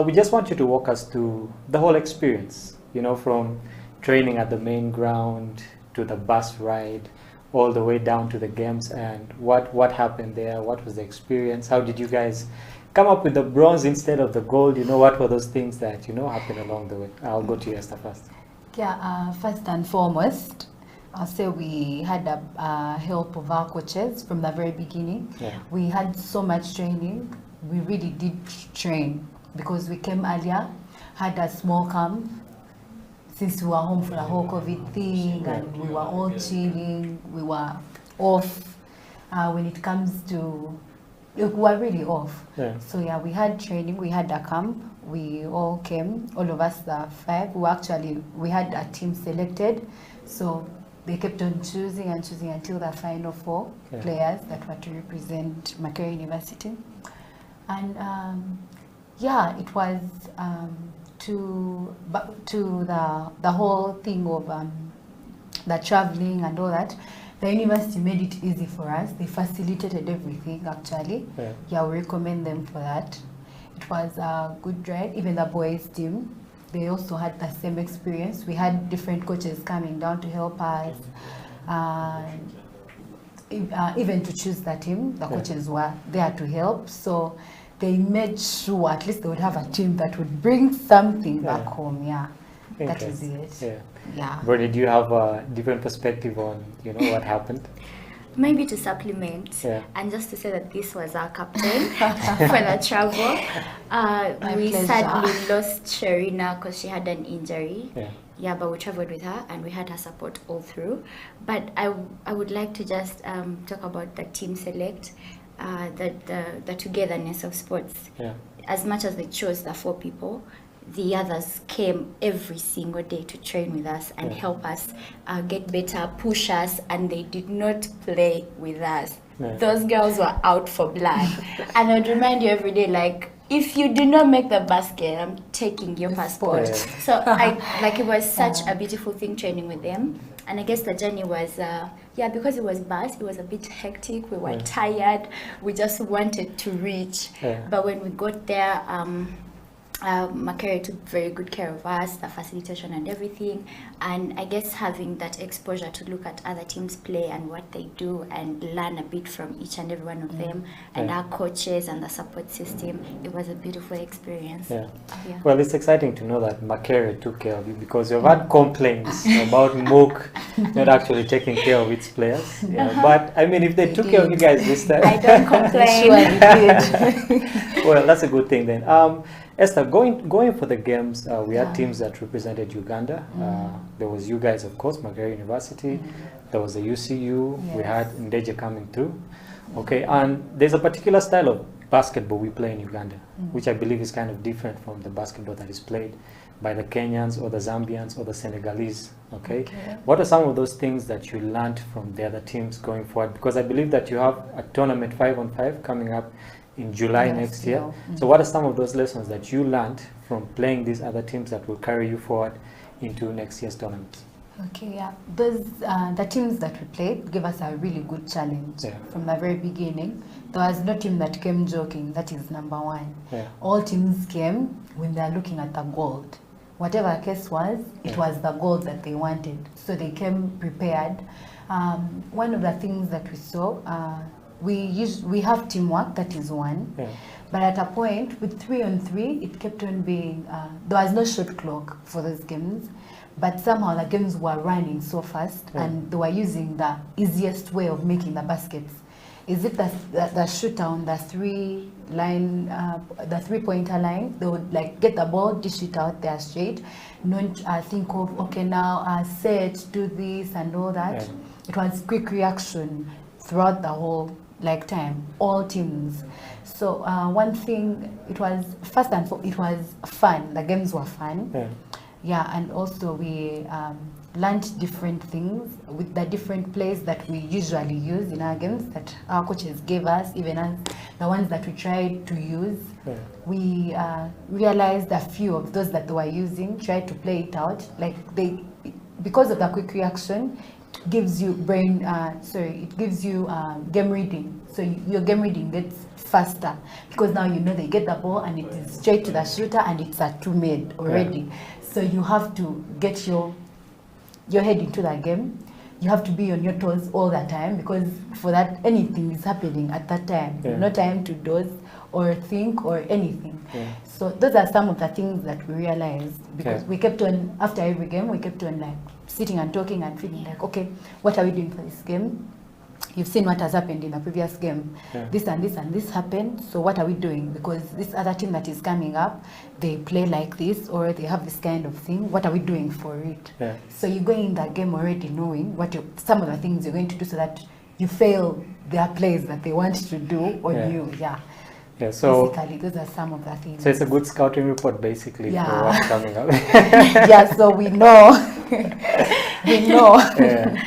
We just want you to walk us through the whole experience, you know, from training at the main ground to the bus ride, all the way down to the games, and what happened there, what was the experience, how did you guys come up with the bronze instead of the gold, you know, what were those things that, you know, happened along the way? I'll go to you, Esther, first. Yeah, first and foremost, I'll say we had help of our coaches from the very beginning. Yeah. We had so much training. We really did train because we came earlier, had a small camp, since we were home for the whole COVID thing, and we were all chilling, we were off. When it comes to, we were really off. Yeah. So yeah, we had training, we had a camp, we all came, all of us, the 5. We had a team selected, so they kept on choosing and choosing until the final 4 players that were to represent Makerere University. And yeah, it was to the whole thing of the traveling and all that. The university made it easy for us. They facilitated everything, actually. Yeah, we recommend them for that. It was a good ride. Even the boys team, they also had the same experience. We had different coaches coming down to help us. Even to choose the team, the coaches were there to help. So they made sure at least they would have a team that would bring something back home. Yeah, that is it. Yeah. Bernie, do you have a different perspective on, you know, what happened? Maybe to supplement, and just to say that this was our captain for the travel. We sadly lost Sharina because she had an injury. Yeah, but we traveled with her and we had her support all through. But I would like to just talk about the team select, the togetherness of sports. As much as they chose the 4 people, the others came every single day to train with us and help us get better, push us, and they did not play with us. Those girls were out for blood. And I'd remind you every day, like, if you do not make the basket, I'm taking your passport. So it was such a beautiful thing training with them. And I guess the journey was, because it was bus, it was a bit hectic. We were tired. We just wanted to reach. But when we got there, Makerere took very good care of us, the facilitation and everything, and I guess having that exposure to look at other teams play and what they do and learn a bit from each and every one of them, and our coaches and the support system, it was a beautiful experience. Well, it's exciting to know that Makerere took care of you, because you've had complaints about MOOC not actually taking care of its players. But I mean, if they took care of you guys this time, I don't complain. Well, that's a good thing then. Esther, going for the games, we had teams that represented Uganda. There was you guys, of course, Makerere University. There was the UCU. We had Ndeje coming through. Okay, and there's a particular style of basketball we play in Uganda, which I believe is kind of different from the basketball that is played by the Kenyans or the Zambians or the Senegalese. Okay, what are some of those things that you learned from the other teams going forward? Because I believe that you have a tournament 5-on-5 coming up in July next year. So what are some of those lessons that you learned from playing these other teams that will carry you forward into next year's tournament? Okay, yeah. Those, the teams that we played gave us a really good challenge from the very beginning. There was no team that came joking, that is number 1. All teams came when they are looking at the gold. Whatever the case was, it was the gold that they wanted. So they came prepared. One of the things that we saw, we have teamwork, that is 1. But at a point, with 3-on-3, it kept on being, there was no shot clock for those games. But somehow the games were running so fast, and they were using the easiest way of making the baskets. Is it the shooter on the 3-line, the 3-pointer line? They would like get the ball, dish it out there straight. Don't think of, okay, now set, do this and all that. It was quick reaction throughout the whole time, all teams. So one thing, it was first and foremost, it was fun. The games were fun. And also we learned different things with the different plays that we usually use in our games that our coaches gave us, even as the ones that we tried to use. We realized a few of those that they were using, tried to play it out. Because of the quick reaction, gives you it gives you game reading. So your game reading gets faster because now you know they get the ball and it is straight to the shooter and it's a 2-made already. Yeah. So you have to get your head into the game. You have to be on your toes all the time because for that anything is happening at that time. Yeah. No time to doze or think or anything. Yeah. So those are some of the things that we realized because we kept on, after every game, we kept on like sitting and talking and feeling like, okay, what are we doing for this game? You've seen what has happened in the previous game. Yeah. This and this and this happened. So what are we doing? Because this other team that is coming up, they play like this or they have this kind of thing. What are we doing for it? Yeah. So you go in that game already knowing what some of the things you're going to do so that you fail their plays that they want to do on you. Yeah. Yeah, so basically, those are some of the things. So it's a good scouting report, basically, for what's coming up. Yeah, so we know. We know. Yeah.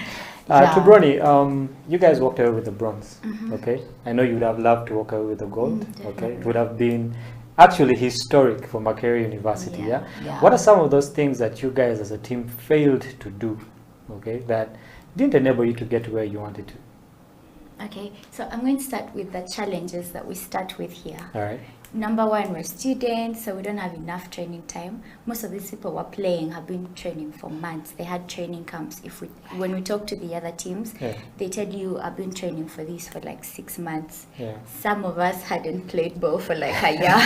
To Bronny, you guys walked away with the bronze, okay? I know you would have loved to walk away with the gold, okay? It would have been actually historic for Makerere University, yeah? What are some of those things that you guys as a team failed to do, okay, that didn't enable you to get to where you wanted to? Okay, so I'm going to start with the challenges that we start with here. All right. Number one, we're students, so we don't have enough training time. Most of these people who are playing have been training for months. They had training camps. When we talk to the other teams, they tell you, I've been training for this for like 6 months. Yeah. Some of us hadn't played ball for like a year.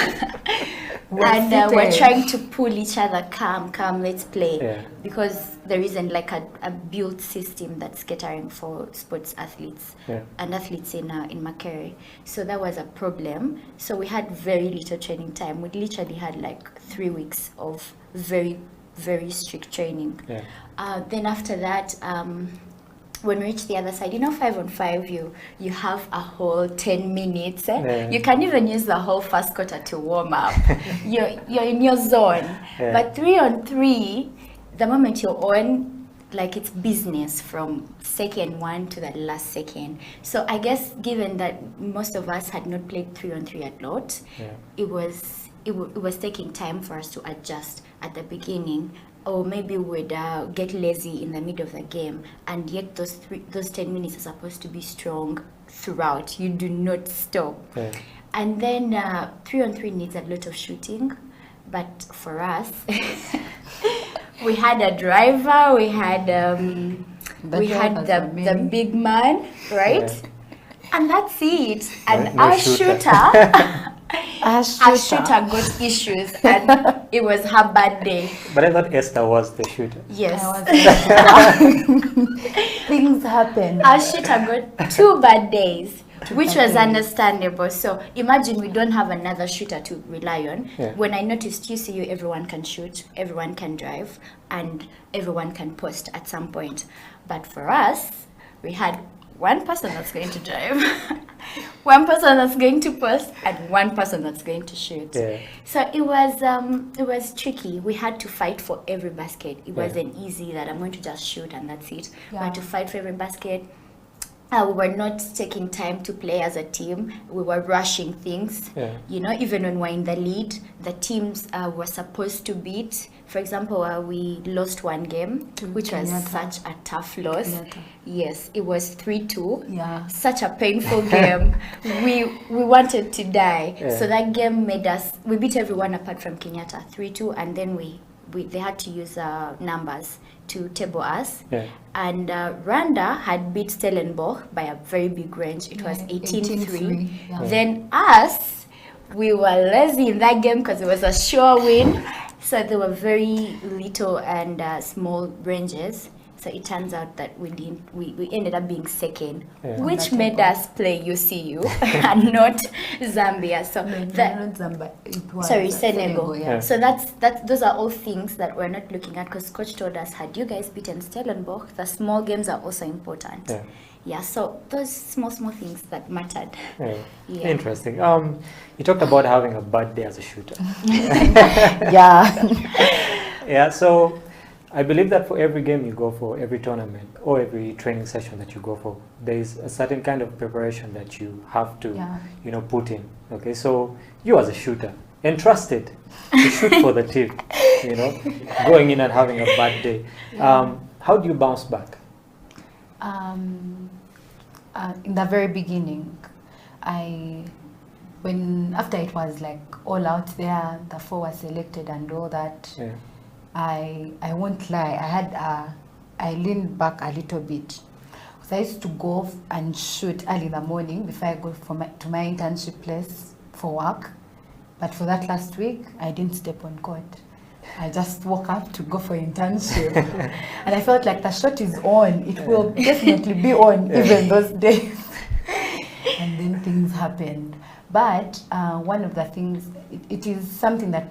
And we're trying to pull each other, come, let's play. Because there isn't like a built system that's catering for sports athletes and athletes in Makerere. So that was a problem. So we had very little training time. We literally had like 3 weeks of very, very strict training. Then after that, when we reach the other side, 5-on-5, you have a whole 10 minutes. You can even use the whole first quarter to warm up. You're in your zone. But 3-on-3, the moment you're on, like it's business from second one to the last second. So I guess given that most of us had not played 3-on-3 a lot, it was taking time for us to adjust at the beginning. Or maybe we'd get lazy in the middle of the game, and yet those 10 minutes are supposed to be strong throughout. You do not stop. And then 3-on-3 needs a lot of shooting, but for us, we had a driver, we had the big man, right? And that's it. And our shooter. Our shooter got issues and it was her bad day. But I thought Esther was the shooter. Yes. Things happen. Our shooter got 2 bad days, which was understandable. So imagine we don't have another shooter to rely on. When I noticed UCU, everyone can shoot, everyone can drive, and everyone can post at some point. But for us, we had one person that's going to drive, one person that's going to post, and one person that's going to shoot. So it was tricky. We had to fight for every basket. It wasn't easy that I'm going to just shoot and that's it. We had to fight for every basket. We were not taking time to play as a team. We were rushing things. Even when we're in the lead, the teams were supposed to beat. For example, we lost one game, which was such a tough loss. Yes, it was 3-2. Such a painful game. We wanted to die. So that game made us, we beat everyone apart from Kenyatta, 3-2, and then they had to use numbers to table us. And Rwanda had beat Stellenbosch by a very big range. It was 18-3. Then us, we were lazy in that game because it was a sure win. So there were very little and small ranges. So it turns out that we ended up being second, which made us play UCU and not Zambia. So not Zambia. It was Senegal. So those are all things that we're not looking at because coach told us, had you guys beaten Stellenbosch, the small games are also important. So those small things that mattered. Interesting. You talked about having a bad day as a shooter. So I believe that for every game you go for, every tournament or every training session that you go for, there is a certain kind of preparation that you have to put in. Okay, so you as a shooter, entrusted to shoot for the team, going in and having a bad day, how do you bounce back? In the very beginning, after it was like all out there, the 4 was selected and all that, I won't lie, I leaned back a little bit. So I used to go and shoot early in the morning before I go to my internship place for work. But for that last week, I didn't step on court. I just woke up to go for internship. And I felt like the shot is on. It will definitely be on even those days. And then things happened. But one of the things, it is something that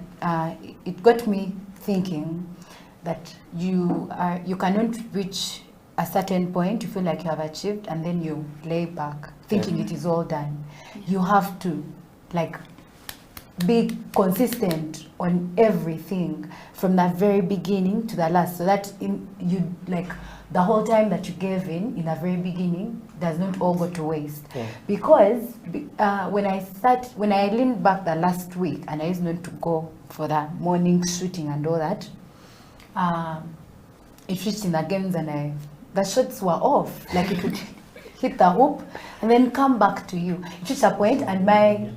it got me thinking that you cannot reach a certain point, you feel like you have achieved, and then you lay back thinking it is all done. You have to be consistent on everything from the very beginning to the last, so that the whole time that you gave in the very beginning does not all go to waste. Because when I leaned back the last week and I used not to go for the morning shooting and all that, it reached in the games and the shots were off. Like it would hit the hoop and then come back to you. It reached a point and my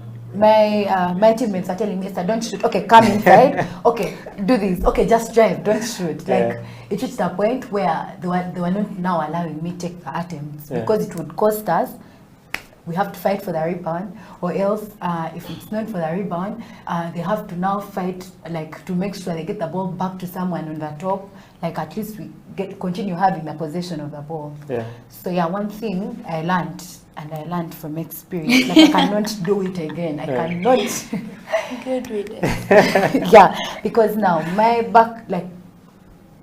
teammates are telling me, Esther, don't shoot. Okay, come inside. Okay, do this. Okay, just drive. Don't shoot. Like it reached a point where they were not now allowing me to take the attempts because it would cost us. We have to fight for the rebound, or else if it's not for the rebound, they have to now fight to make sure they get the ball back to someone on the top. At least we continue having the possession of the ball. So one thing I learned, and I learned from experience, I cannot do it again. I cannot. Good riddance. Because now my back,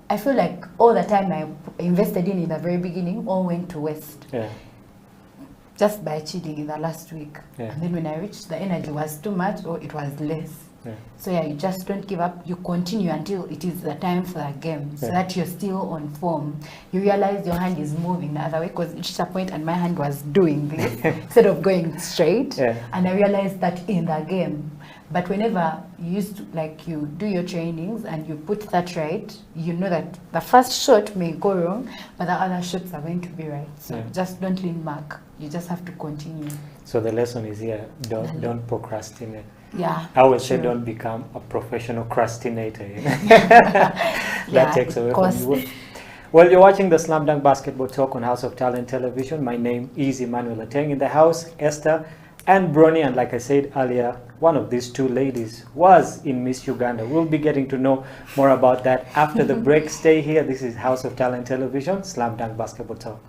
I feel like all the time I invested in the very beginning all went to waste. Just by cheating in the last week. And then when I reached, the energy was too much or it was less. So you just don't give up. You continue until it is the time for the game, so that you're still on form. You realize your hand is moving the other way, because it reached a point and my hand was doing this instead of going straight. And I realized that in the game. But whenever you used to, you do your trainings and you put that right, you know that the first shot may go wrong, but the other shots are going to be right. So just don't lean back. You just have to continue. So the lesson is here: don't procrastinate. Yeah. I would say don't become a professional procrastinator. That takes away from you. Well, you're watching the Slam Dunk Basketball Talk on House of Talent Television. My name is Emmanuel Ateng. In the house, Esther and Bronnie, and like I said earlier, one of these two ladies was in Miss Uganda. We'll be getting to know more about that after the break. Stay here. This is House of Talent Television, Slam Dunk Basketball Talk.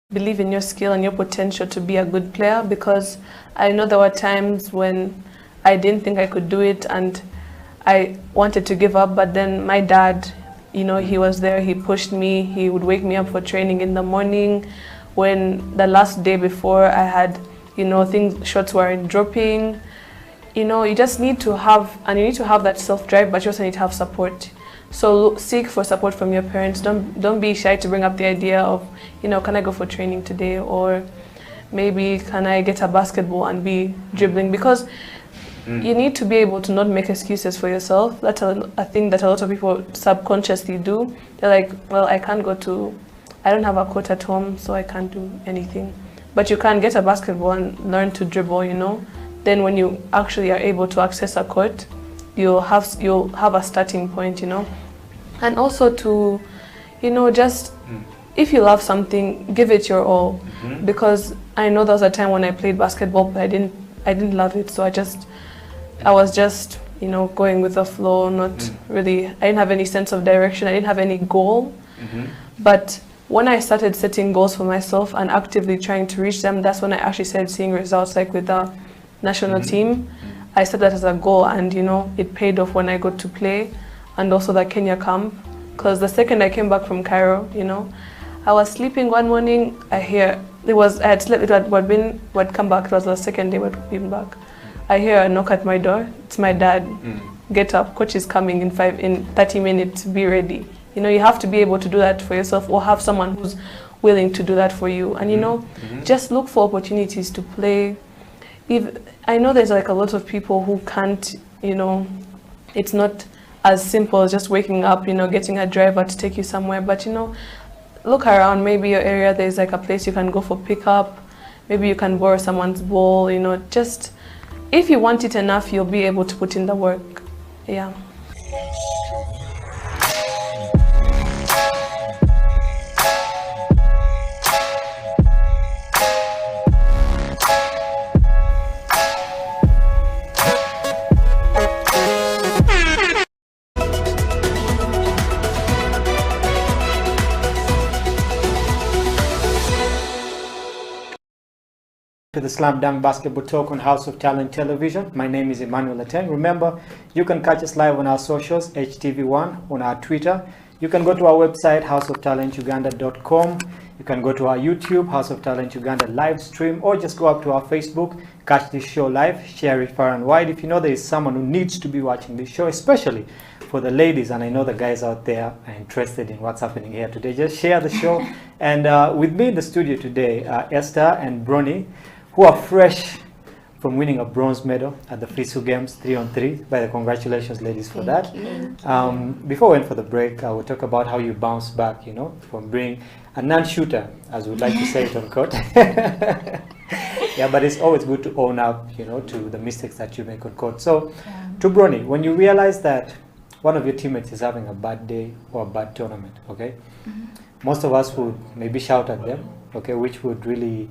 Believe in your skill and your potential to be a good player, because I know there were times when I didn't think I could do it and I wanted to give up, but then my dad, he was there, he pushed me, he would wake me up for training in the morning. When the last day before I had, shots weren't dropping, you just need to have, and you need to have that self-drive, but you also need to have support. So seek for support from your parents. Don't be shy to bring up the idea of, can I go for training today, or maybe can I get a basketball and be dribbling, because you need to be able to not make excuses for yourself. That's a thing that a lot of people subconsciously do. They're like, well, I don't have a court at home, so I can't do anything. But you can get a basketball and learn to dribble, Then when you actually are able to access a court, you'll have a starting point, And also to, just if you love something, give it your all. Because I know there was a time when I played basketball, but I didn't love it, so I was just going with the flow, not really. I didn't have any sense of direction. I didn't have any goal. But when I started setting goals for myself and actively trying to reach them, that's when I actually started seeing results, like with the national team. I set that as a goal, and it paid off when I got to play, and also the Kenya camp. Because the second I came back from Cairo, I was sleeping one morning. I had slept. I'd come back. It was the second day we'd been back. I hear a knock at my door. It's my dad. Get up, coach is coming in 30 minutes. Be ready. You know, you have to be able to do that for yourself, or have someone who's willing to do that for you. And you know, just look for opportunities to play. If I know there's like a lot of people who can't, you know, it's not as simple as just waking up, you know, getting a driver to take you somewhere. But you know, look around. Maybe your area there's like a place you can go for pickup. Maybe you can borrow someone's ball. You know, just if you want it enough, you'll be able to put in the work. Yeah. To the Slam Dunk Basketball Talk on House of Talent Television. My name is Emmanuel Ateng. Remember, you can catch us live on our socials, HTV1, on our Twitter. You can go to our website, houseoftalentuganda.com. You can go to our YouTube, House of Talent Uganda live stream, or just go up to our Facebook, catch this show live, share it far and wide. If you know there is someone who needs to be watching this show, especially for the ladies, and I know the guys out there are interested in what's happening here today, just share the show. And with me in the studio today, Esther and Bronny, who are fresh from winning a bronze medal at the FISU Games 3-on-3. By the congratulations, ladies, for that. Before we went for the break, I will talk about how you bounce back, you know, from being a non-shooter, as we'd like to say it on court. Yeah, but it's always good to own up, you know, to the mistakes that you make on court. So, to Bronny, when you realize that one of your teammates is having a bad day or a bad tournament, okay, most of us would maybe shout at them, okay, which would really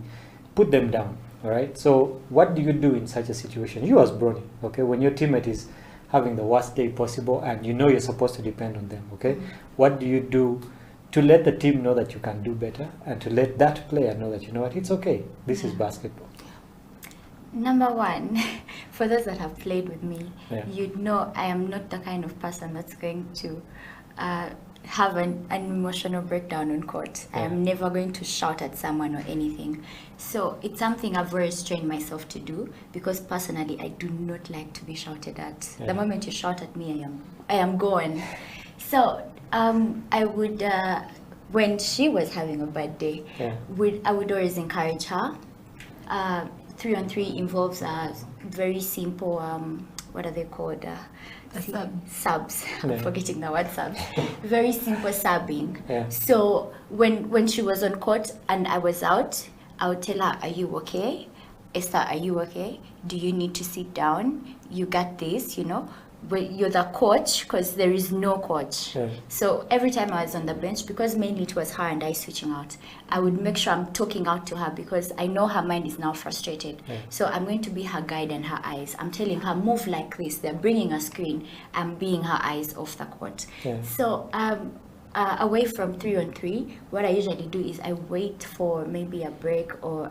put them down. All right. So what do you do in such a situation? You as Bronny, okay, when your teammate is having the worst day possible and you know you're supposed to depend on them, okay? What do you do to let the team know that you can do better and to let that player know that, you know what, it's okay, this is basketball? Number one, for those that have played with me, Yeah. you know I am not the kind of person that's going to have an emotional breakdown on court. I am never going to shout at someone or anything. So it's something I've always trained myself to do, because personally I do not like to be shouted at. Yeah. The moment you shout at me, I am gone. So I would, when she was having a bad day, I would always encourage her. 3-on-3 involves a very simple, what are they called? Subs. I'm Yeah. forgetting the word subs. Very simple subbing. Yeah. So when she was on court and I was out, I would tell her, are you okay? Esther, are you okay? Do you need to sit down? You got this, you know? But you're the coach, because there is no coach. Yeah. So every time I was on the bench, because mainly it was her and I switching out, I would make sure I'm talking out to her, because I know her mind is now frustrated. Yeah. So I'm going to be her guide and her eyes. I'm telling her, move like this. They're bringing a screen. I'm being her eyes off the court. Yeah. So away from 3-on-3, what I usually do is I wait for maybe a break or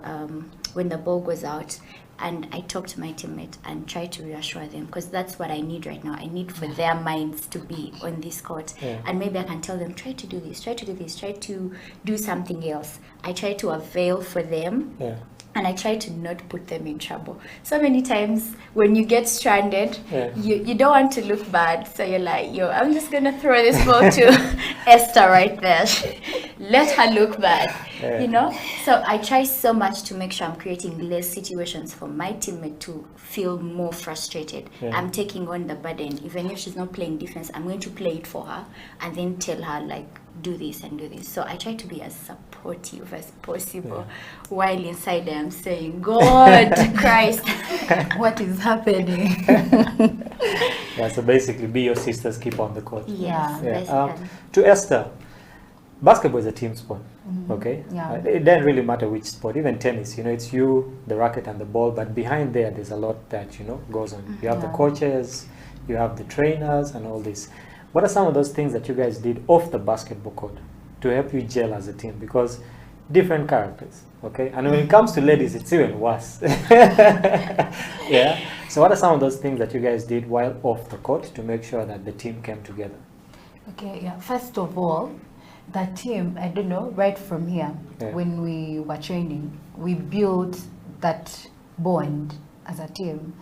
when the ball goes out, and I talk to my teammate and try to reassure them, because that's what I need right now. I need for their minds to be on this court. Yeah. And maybe I can tell them, try to do this, try to do this, try to do something else. I try to avail for them. Yeah. And I try to not put them in trouble. So many times when you get stranded, Yeah. you don't want to look bad. So you're like, yo, I'm just going to throw this ball to Esther right there. Let her look bad, Yeah. you know? So I try so much to make sure I'm creating less situations for my teammate to feel more frustrated. Yeah. I'm taking on the burden. Even if she's not playing defense, I'm going to play it for her and then tell her, like, do this and do this. So I try to be as supportive as possible, while inside I'm saying, God, Christ, what is happening? Yeah, so basically be your sister's keeper on the court. Yes, Yeah. basically. To Esther, basketball is a team sport, okay? Yeah. It doesn't really matter which sport, even tennis, you know, it's you, the racket and the ball, but behind there's a lot that, you know, goes on. You have the Yeah. coaches, you have the trainers and all this. What are some of those things that you guys did off the basketball court to help you gel as a team? Because different characters, okay? And when it comes to ladies, it's even worse. Yeah. So what are some of those things that you guys did while off the court to make sure that the team came together? Okay, yeah. First of all, the team, I don't know, right from here, Yeah. when we were training, we built that bond as a team.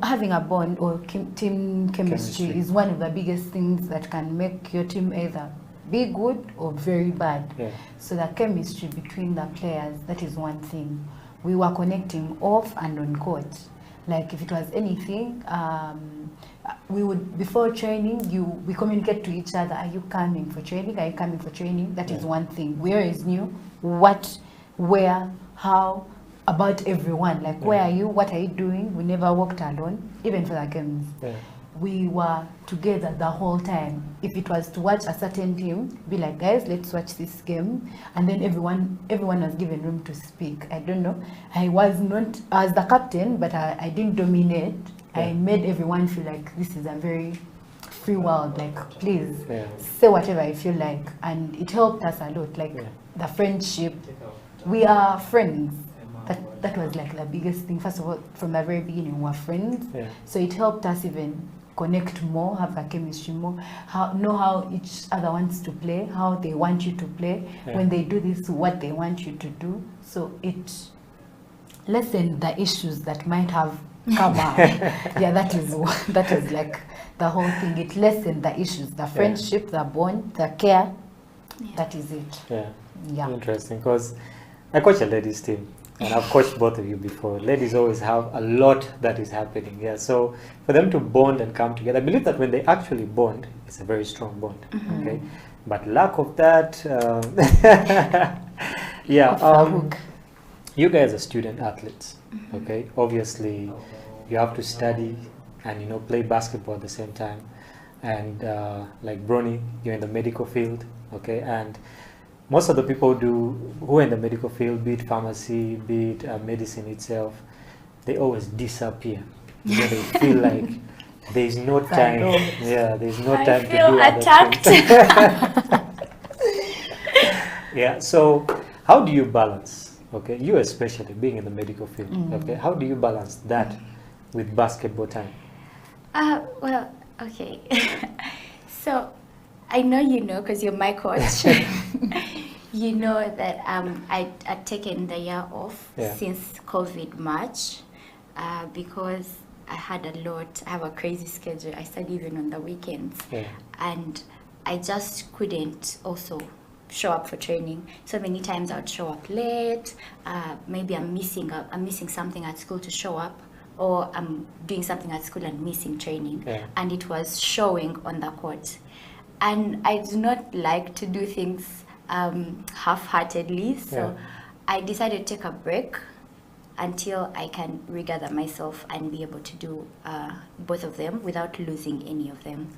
having a bond or team chemistry is one of the biggest things that can make your team either be good or very bad. Yeah. So the chemistry between the players, that is one thing. We were connecting off and on court. Like if it was anything, we would, before training, we communicate to each other, are you coming for training? Are you coming for training? That is one thing. We always knew what, where, how, about everyone. Like where are you? What are you doing? We never walked alone, even for the games. Yeah. We were together the whole time. If it was to watch a certain team, be like, guys, let's watch this game. And then everyone was given room to speak. I don't know. I was the captain, but I didn't dominate. Yeah. I made everyone feel like this is a very free world. Like, please say whatever I feel like. And it helped us a lot. Like the friendship. We are friends. That was like the biggest thing. First of all, from the very beginning, we were friends. Yeah. So it helped us even connect more, have a chemistry more, know how each other wants to play, how they want you to play. Yeah. When they do this, what they want you to do. So it lessened the issues that might have come up. Yeah, that is like the whole thing. It lessened the issues, the friendship, the bond, the care. Yeah. That is it. Yeah. Interesting, because I coach a ladies team. And I've coached both of you before. Ladies always have a lot that is happening. Yeah, so for them to bond and come together, I believe that when they actually bond, it's a very strong bond. Mm-hmm. Okay, but lack of that, you guys are student athletes. Mm-hmm. Okay, obviously, you have to study and play basketball at the same time. And like Bronny, you're in the medical field. Okay, and most of the people who are in the medical field, be it pharmacy, be it medicine itself, they always disappear. They feel like there's no time. There's no time to do attacked. Other things. Yeah. So, how do you balance? Okay, you especially being in the medical field. Okay, how do you balance that with basketball time? Well, okay. So, I know you know because you're my coach. You know that I'd taken the year off since COVID March because I had a lot. I have a crazy schedule. I study even on the weekends, and I just couldn't also show up for training. So many times I would show up late. Maybe I'm missing something at school to show up, or I'm doing something at school and missing training, and it was showing on the court. And I do not like to do things half-heartedly, so I decided to take a break until I can regather myself and be able to do both of them without losing any of them.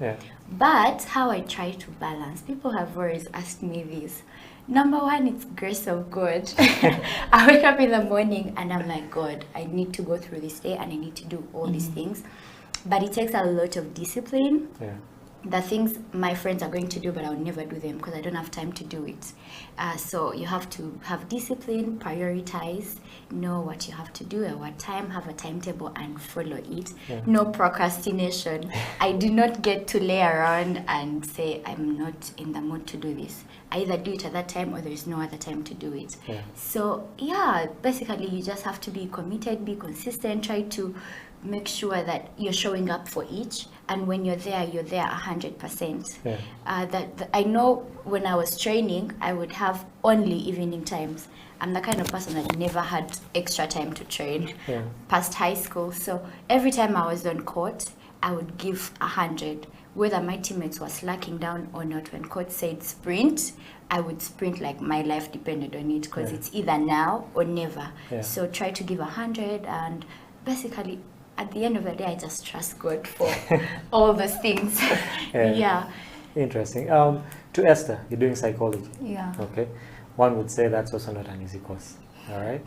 But how I try to balance, people have always asked me this. Number one, it's grace of God. I wake up in the morning and I'm like, God, I need to go through this day and I need to do all these things. But it takes a lot of discipline. The things my friends are going to do, but I'll never do them because I don't have time to do it. So you have to have discipline, prioritize, know what you have to do at what time, have a timetable and follow it. No procrastination. I do not get to lay around and say, I'm not in the mood to do this. I either do it at that time or there is no other time to do it. So basically you just have to be committed, be consistent, try to make sure that you're showing up for each, and when you're there 100%. I know when I was training, I would have only evening times. I'm the kind of person that never had extra time to train past high school. So every time I was on court, I would give 100. Whether my teammates were slacking down or not, when coach said sprint, I would sprint like my life depended on it, because it's either now or never. So try to give 100, and basically at the end of the day, I just trust God for all those things. Interesting. To Esther, you're doing psychology. Yeah. Okay. One would say that's also not an easy course. All right.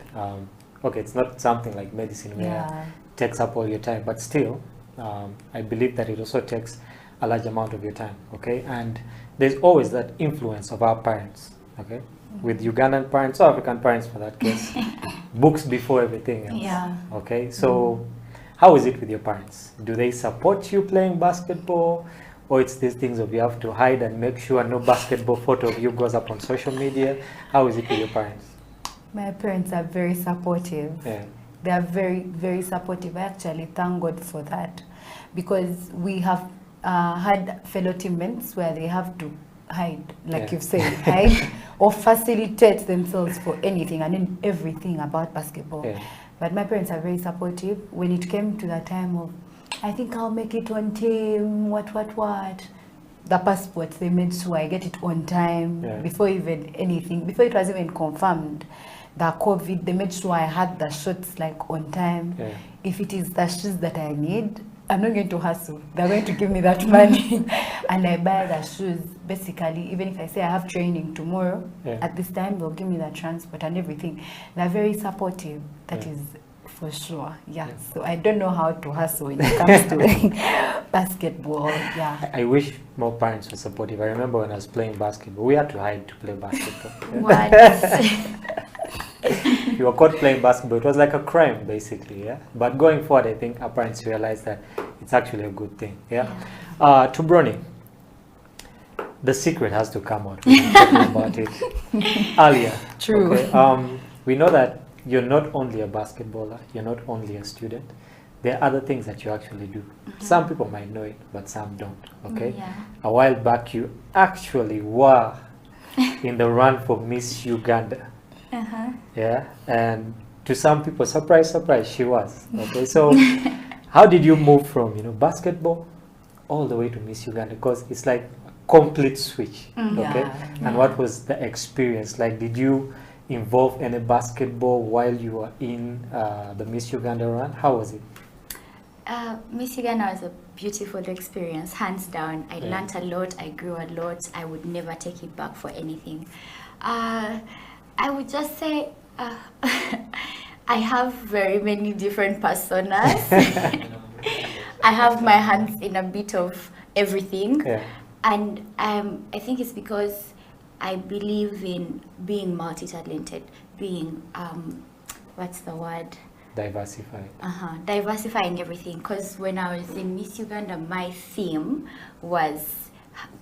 Okay, it's not something like medicine where it takes up all your time, but still, I believe that it also takes a large amount of your time. Okay. And there's always that influence of our parents. Okay. With Ugandan parents or African parents for that case, books before everything else. Okay. So. How is it with your parents? Do they support you playing basketball? Or it's these things of you have to hide and make sure no basketball photo of you goes up on social media? How is it with your parents? My parents are very supportive. They are very, very supportive. I actually thank God for that, because we have had fellow teammates where they have to hide, like you've said, hide or facilitate themselves for anything and in everything about basketball. But my parents are very supportive. When it came to the time of, I think I'll make it on team, what, the passports, they made sure I get it on time before even anything, before it was even confirmed. The COVID, they made sure I had the shots like on time. If it is the shoes that I need, I'm not going to hustle. They're going to give me that money and I buy the shoes. Basically, even if I say I have training tomorrow, at this time, they'll give me the transport and everything. They're very supportive. That is for sure. So I don't know how to hustle when it comes to basketball. I wish more parents were supportive. I remember when I was playing basketball, we had to hide to play basketball. What? If you were caught playing basketball, it was like a crime, basically. But going forward, I think our parents realized that it's actually a good thing. To Bronny, the secret has to come out. We've been talking about it earlier. True. Okay. We know that you're not only a basketballer, you're not only a student. There are other things that you actually do. Some people might know it, but some don't. Okay. A while back, you actually were in the run for Miss Uganda. And to some people, surprise, surprise, she was. Okay, so how did you move from basketball all the way to Miss Uganda? Because it's like a complete switch. Okay, and what was the experience like? Did you involve any basketball while you were in the Miss Uganda run? How was it? Miss Uganda was a beautiful experience, hands down. I learned a lot, I grew a lot. I would never take it back for anything. I would just say I have very many different personas. I have my hands in a bit of everything. And I think it's because I believe in being multi-talented, being, what's the word? Diversified. Diversifying everything. Because when I was in Miss Uganda, my theme was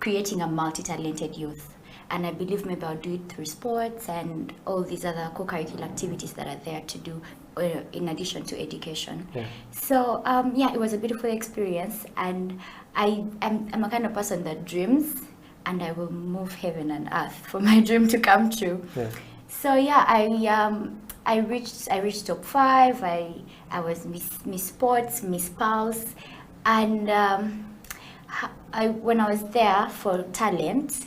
creating a multi-talented youth. And I believe maybe I'll do it through sports and all these other co-curricular activities that are there to do in addition to education. So it was a beautiful experience, and I'm a kind of person that dreams, and I will move heaven and earth for my dream to come true. So I reached top 5. I was Miss Sports, Miss Pulse, and when I was there for talent,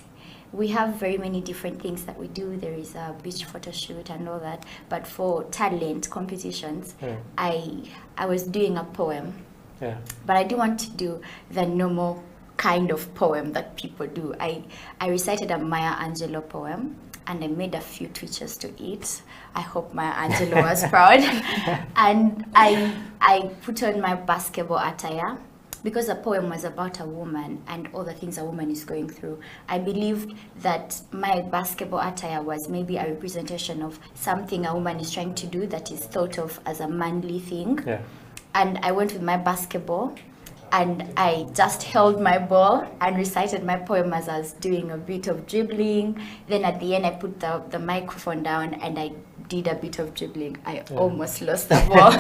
we have very many different things that we do. There is a beach photo shoot and all that. But for talent competitions, I was doing a poem. But I didn't want to do the normal kind of poem that people do. I recited a Maya Angelou poem, and I made a few tweets to it. I hope Maya Angelou was proud. And I put on my basketball attire, because the poem was about a woman and all the things a woman is going through. I believed that my basketball attire was maybe a representation of something a woman is trying to do that is thought of as a manly thing. And I went with my basketball, and I just held my ball and recited my poem as I was doing a bit of dribbling. Then at the end, I put the microphone down and I did a bit of dribbling. I almost lost the ball.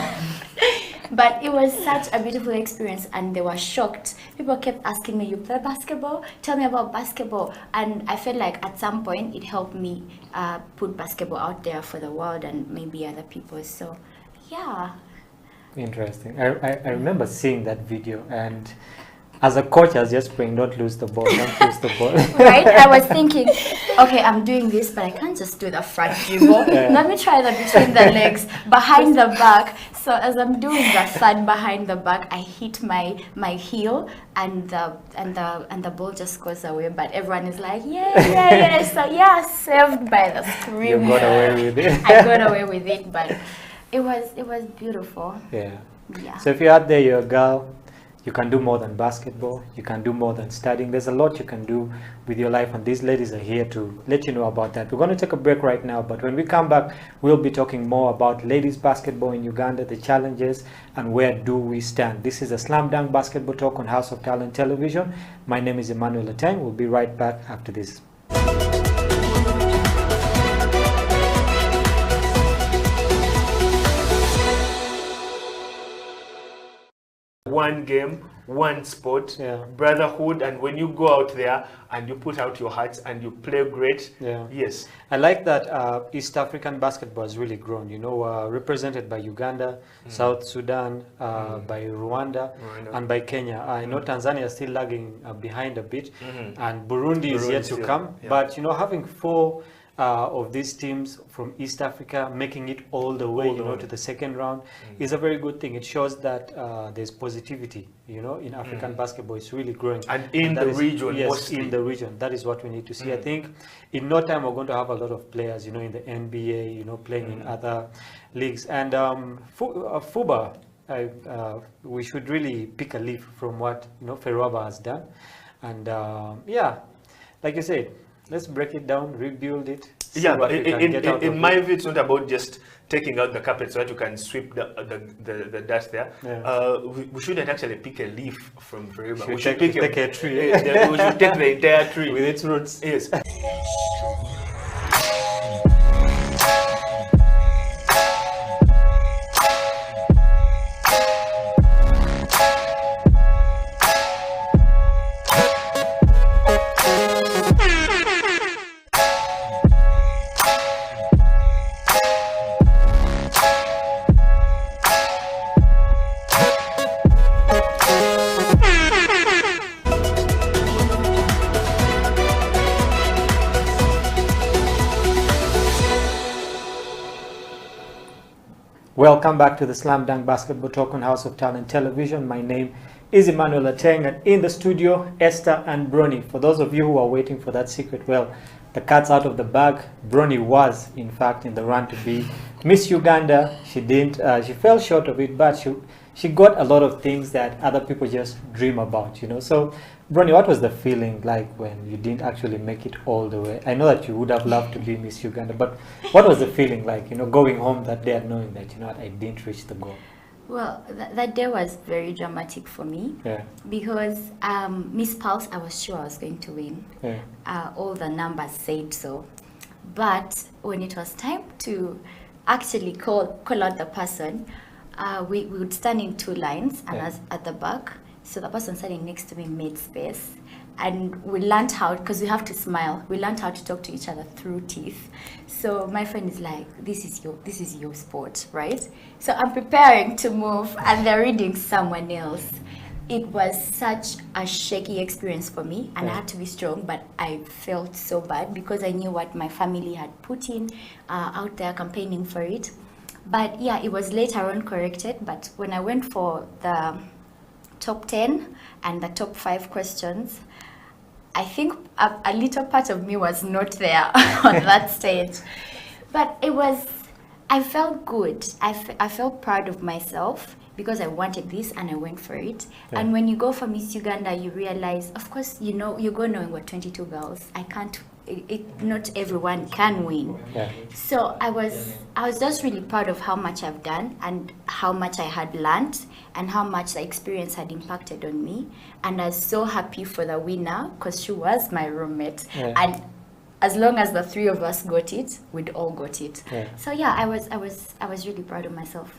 But it was such a beautiful experience, and they were shocked. People kept asking me, "You play basketball? Tell me about basketball." And I felt like at some point it helped me put basketball out there for the world and maybe other people. So, yeah. Interesting. I remember seeing that video, and as a coach, I was just praying, don't lose the ball, don't lose the ball. Right? I was thinking, okay, I'm doing this, but I can't just do the front dribble. Let me try the between the legs, behind the back. So as I'm doing the third behind the back, I hit my heel, and the ball just goes away. But everyone is like, yeah. So saved by the scream. You got away with it. I got away with it, but it was beautiful. Yeah. So if you're out there, you're a girl, you can do more than basketball, you can do more than studying. There's a lot you can do with your life, and these ladies are here to let you know about that. We're going to take a break right now, but when we come back, we'll be talking more about ladies basketball in Uganda, the challenges, and where do we stand. This is a Slam Dunk Basketball Talk on House of Talent Television. My name is Emmanuel Ateng. We'll be right back after this. one game, one sport, brotherhood, and when you go out there and you put out your hearts and you play great, yes. I like that East African basketball has really grown, you know, represented by Uganda, South Sudan, by Rwanda, and by Kenya. I know Tanzania is still lagging behind a bit, and Burundi is yet to come, but, you know, having 4 of these teams from East Africa making it all the way, you know, to the second round is a very good thing. It shows that there's positivity, you know, in African basketball. It's really growing. And in the region, yes, mostly. in the region. That is what we need to see. I think in no time we're going to have a lot of players, you know, in the NBA, you know, playing in other leagues. And FUBA, we should really pick a leaf from what, you know, Ferwaba has done. And yeah, like you said, let's break it down, rebuild it. Yeah, in my view, it's not about just taking out the carpet so that you can sweep the dust there. We shouldn't actually pick a leaf from Ferwaba. We should take a tree. We should take the entire tree with its roots. Yes. Welcome back to the Slam Dunk Basketball Talk on House of Talent Television. My name is Emmanuel Ateng, and in the studio, Esther and Bronny. For those of you who are waiting for that secret, well, the cat's out of the bag. Bronny was, in fact, in the run to be Miss Uganda. She didn't. She fell short of it, but she got a lot of things that other people just dream about, you know. So, Bronny, what was the feeling like when you didn't actually make it all the way? I know that you would have loved to be Miss Uganda, but what was the feeling like, you know, going home that day and knowing that, you know what, I didn't reach the goal? Well, that day was very dramatic for me because Miss Pulse, I was sure I was going to win. All the numbers said so. But when it was time to actually call out the person, we would stand in 2 lines and I was at the back. So the person standing next to me made space. And we learned how, because we have to smile, we learned how to talk to each other through teeth. So my friend is like, this is your sport, right? So I'm preparing to move and they're reading someone else. It was such a shaky experience for me and I had to be strong, but I felt so bad because I knew what my family had put in out there campaigning for it. But yeah, it was later on corrected, but when I went for the top 10 and the top 5 questions, I think a little part of me was not there on that stage. But I felt good. I felt proud of myself because I wanted this and I went for it. And when you go for Miss Uganda, you realize, of course, you know, you go knowing we're 22 girls. Not everyone can win. So I was just really proud of how much I've done and how much I had learned and how much the experience had impacted on me. And I was so happy for the winner because she was my roommate. And as long as the 3 of us got it, we'd all got it. So yeah, I was really proud of myself.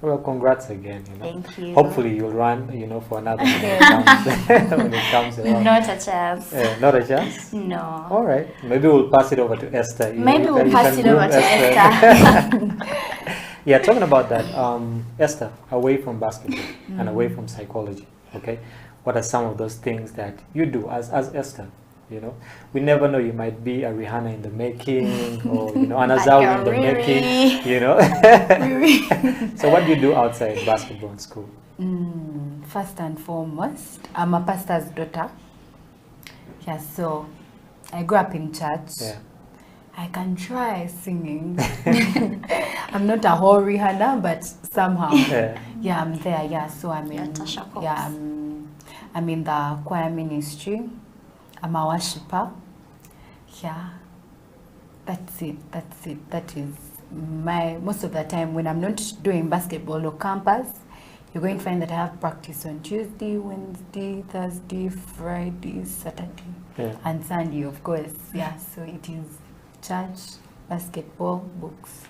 Well, congrats again. You know. Thank you. Hopefully you'll run, you know, for another when it comes around. Not a chance. Not a chance? No. All right. Maybe we'll pass it over to Esther. Maybe we'll pass it over to Esther. Yeah, talking about that, Esther, away from basketball and away from psychology, okay? What are some of those things that you do as Esther? You know, we never know, you might be a Rihanna in the making or, you know, an Azawi in the making, you know. So what do you do outside basketball and school? First and foremost, I'm a pastor's daughter. Yeah, so I grew up in church. I can try singing. I'm not a whole Rihanna, but somehow, yeah, I'm there. Yeah, so I'm in, I'm in the choir ministry. I'm a worshiper. Yeah, that's it. That is my, most of the time when I'm not doing basketball or campus, you're going to find that I have practice on Tuesday, Wednesday, Thursday, Friday, Saturday, and Sunday, of course. Yeah, so it is church, basketball, books.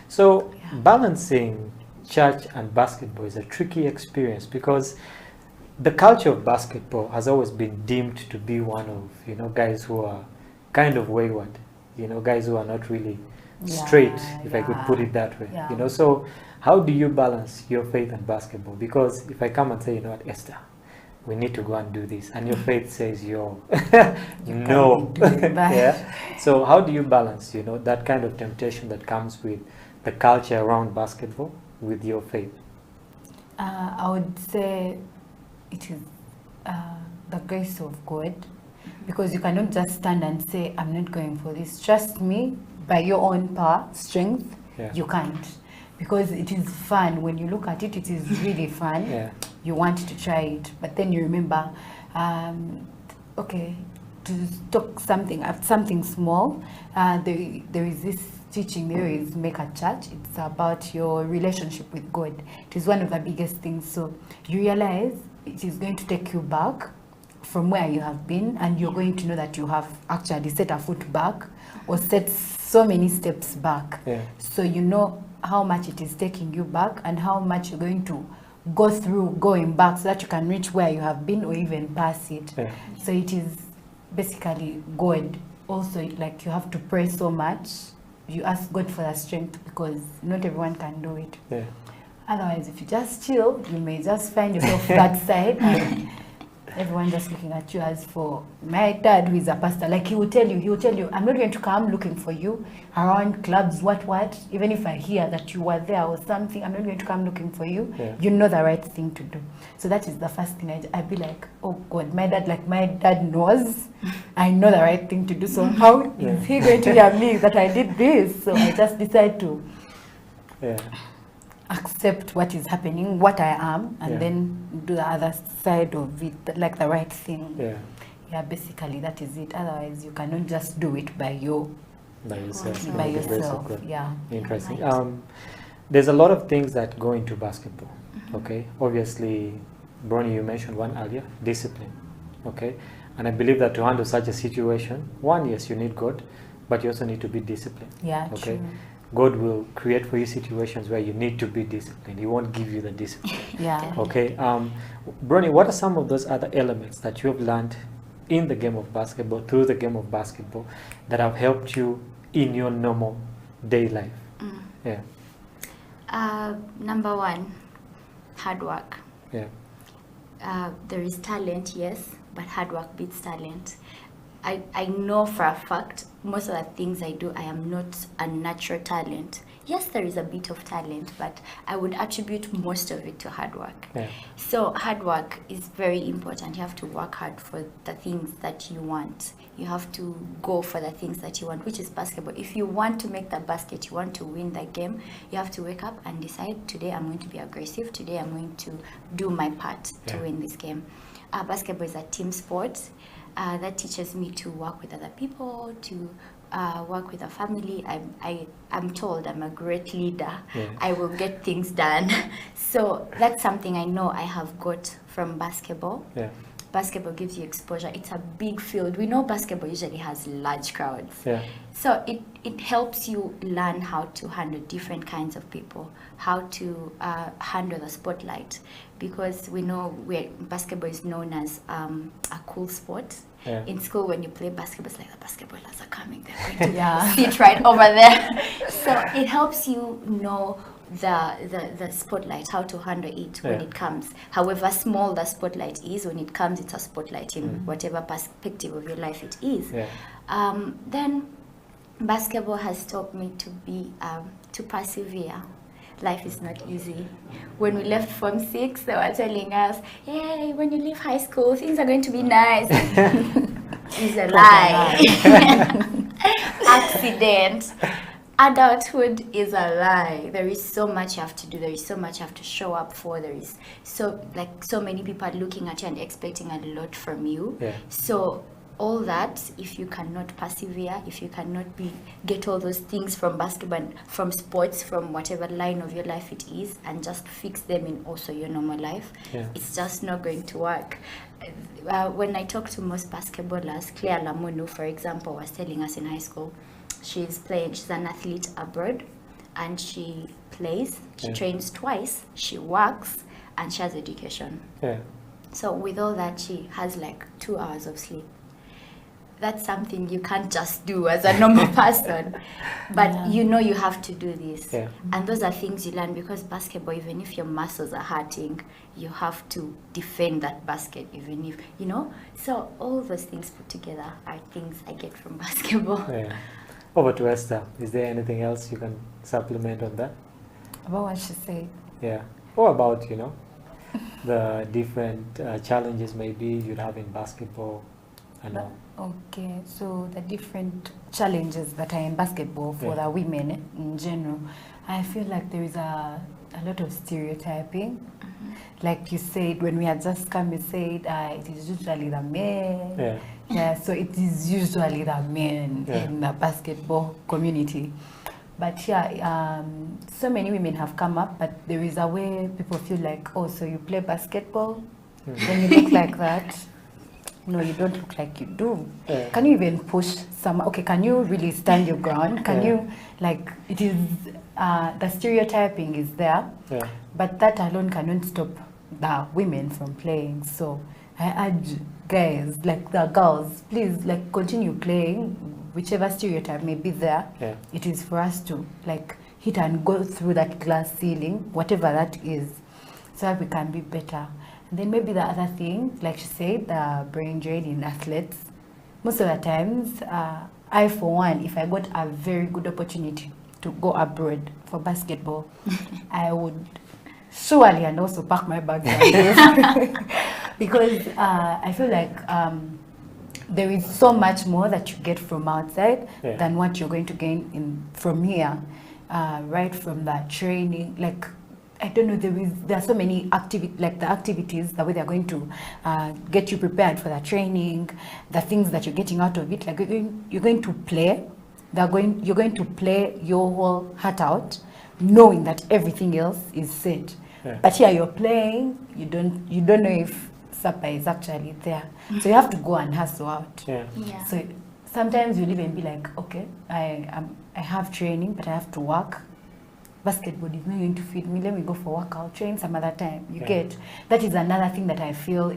So balancing church and basketball is a tricky experience because the culture of basketball has always been deemed to be one of, you know, guys who are kind of wayward, you know, guys who are not really straight, if I could put it that way. You know, so how do you balance your faith and basketball? Because if I come and say, you know what, Esther, we need to go and do this, and your faith says no. Yeah. So how do you balance, you know, that kind of temptation that comes with the culture around basketball with your faith? I would say it is the grace of God, because you cannot just stand and say, I'm not going for this. Trust me, by your own power, strength, you can't. Because it is fun. When you look at it, it is really fun. You want to try it, but then you remember, okay, to talk something small, there is this teaching, there is Make a Church. It's about your relationship with God. It is one of the biggest things. So you realize it is going to take you back from where you have been, and you're going to know that you have actually set a foot back or set so many steps back. So you know how much it is taking you back and how much you're going to go through going back so that you can reach where you have been or even pass it. So it is basically God. Also, like, you have to pray so much. You ask God for the strength because not everyone can do it. Otherwise, if you just chill, you may just find yourself that side and everyone just looking at you. As for my dad, who is a pastor, like, he will tell you, I'm not going to come looking for you around clubs, what, even if I hear that you were there or something, I'm not going to come looking for you. You know the right thing to do. So that is the first thing. I'd be like, oh God, my dad knows I know the right thing to do. So how is he going to hear me that I did this? So I just decide to accept what is happening, what I am, and then do the other side of it, like the right thing. Basically that is it. Otherwise you cannot just do it by yourself. Interesting. There's a lot of things that go into basketball. Okay, obviously, Bronnie, you mentioned one earlier, discipline. Okay, and I believe that to handle such a situation, one, yes, you need God, but you also need to be disciplined. Okay. True. God will create for you situations where you need to be disciplined. He won't give you the discipline. Okay. Bronnie, what are some of those other elements that you have learned in the game of basketball, through the game of basketball, that have helped you in your normal day life? Number one, hard work. There is talent, yes, but hard work beats talent. I know for a fact most of the things I do, I am not a natural talent. Yes, there is a bit of talent, but I would attribute most of it to hard work. So hard work is very important. You have to work hard for the things that you want. You have to go for the things that you want, which is basketball. If you want to make the basket, you want to win the game, you have to wake up and decide, today I'm going to be aggressive, today I'm going to do my part to win this game. Basketball is a team sport. That teaches me to work with other people, to work with a family. I'm told I'm a great leader. I will get things done. So that's something I know I have got from basketball. Basketball gives you exposure. It's a big field. We know basketball usually has large crowds. So it helps you learn how to handle different kinds of people, how to handle the spotlight, because we know basketball is known as a cool sport. In school, when you play basketball, it's like the basketballers are coming. They're going to sit right over there. So it helps you know the spotlight, how to handle it when it comes. However small the spotlight is, when it comes, it's a spotlight in whatever perspective of your life it is. Then basketball has taught me to persevere. Life is not easy. When we left Form 6, they were telling us, hey, when you leave high school, things are going to be nice. It's a lie. Accident. Adulthood is a lie. There is so much you have to do. There is so much you have to show up for. There is so many people are looking at you and expecting a lot from you. So all that, if you cannot persevere, if you cannot get all those things from basketball, from sports, from whatever line of your life it is, and just fix them in also your normal life, it's just not going to work. When I talk to most basketballers, Claire Lamonu, for example, was telling us in high school, she's an athlete abroad, and she plays, she Yeah. trains twice, she works, and she has education. Yeah. So with all that, she has like 2 hours of sleep. That's something you can't just do as a normal person, but you know you have to do this. Yeah. And those are things you learn, because basketball, even if your muscles are hurting, you have to defend that basket, even if, you know. So all those things put together are things I get from basketball. Yeah. Over to Esther. Is there anything else you can supplement on that? About what she said. Yeah. Or about, you know, the different challenges maybe you'd have in basketball and all. Okay, so the different challenges that are in basketball for Yeah. the women in general, I feel like there is a lot of stereotyping. Like you said, when we had just come, you said it is usually the men. Yeah. Yeah, so it is usually the men Yeah. in the basketball community. But yeah, so many women have come up, but there is a way people feel like, oh, so you play basketball, then you look like that. No, you don't look like you do. Yeah. Can you even push some? Okay, can you really stand your ground? Can Yeah. you, like, it is, the stereotyping is there, Yeah. but that alone cannot stop the women from playing. So I urge guys, like the girls, please, like, continue playing, whichever stereotype may be there. Yeah. It is for us to, like, hit and go through that glass ceiling, whatever that is, so that we can be better. And then maybe the other thing, like she said, the brain drain in athletes. Most of the times, I, for one, if I got a very good opportunity to go abroad for basketball, I would surely and also pack my bags and leave. Because I feel like there is so much more that you get from outside than what you're going to gain from here, right from that training. Like, I don't know, there are so many activities, the way they're going to get you prepared for the training, the things that you're getting out of it. Like, you're going to play, you're going to play your whole heart out, knowing that everything else is set. Yeah. But here you're playing, you don't know if supper is actually there. So you have to go and hustle out. Yeah. Yeah. So sometimes you'll even be like, okay, I have training, but I have to work. Basketball is not going to feed me. Let me go for workout, train some other time. You Yeah. get, that is another thing that I feel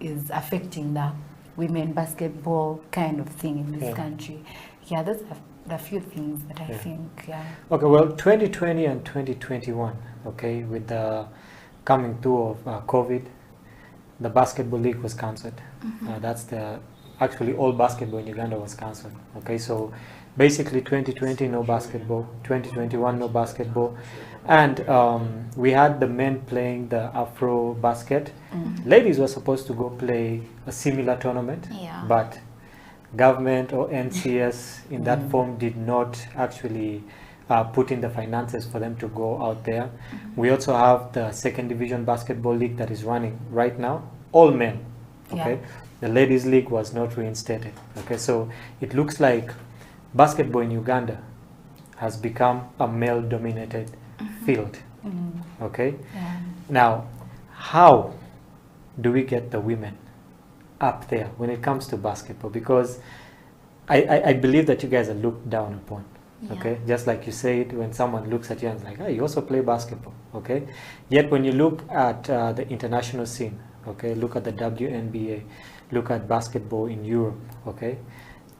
is affecting the women basketball kind of thing in this Yeah. country. Yeah, those are the few things that I think, yeah. Okay, well, 2020 and 2021, okay, with the coming through of COVID, the basketball league was cancelled. That's actually all basketball in Uganda was cancelled. Okay, so basically 2020 no basketball, 2021 no basketball, and we had the men playing the Afro basket. Ladies were supposed to go play a similar tournament, but government or NCS in that form did not actually put in the finances for them to go out there. We also have the second division basketball league that is running right now, all men. Okay, Yeah. the ladies league was not reinstated. Okay, so it looks like basketball in Uganda has become a male dominated field. Okay, now how do we get the women up there when it comes to basketball? Because I believe that you guys are looked down upon. Okay, just like you said, when someone looks at you and is like, hey, you also play basketball. Okay, yet when you look at the international scene, okay, look at the WNBA, look at basketball in Europe, okay,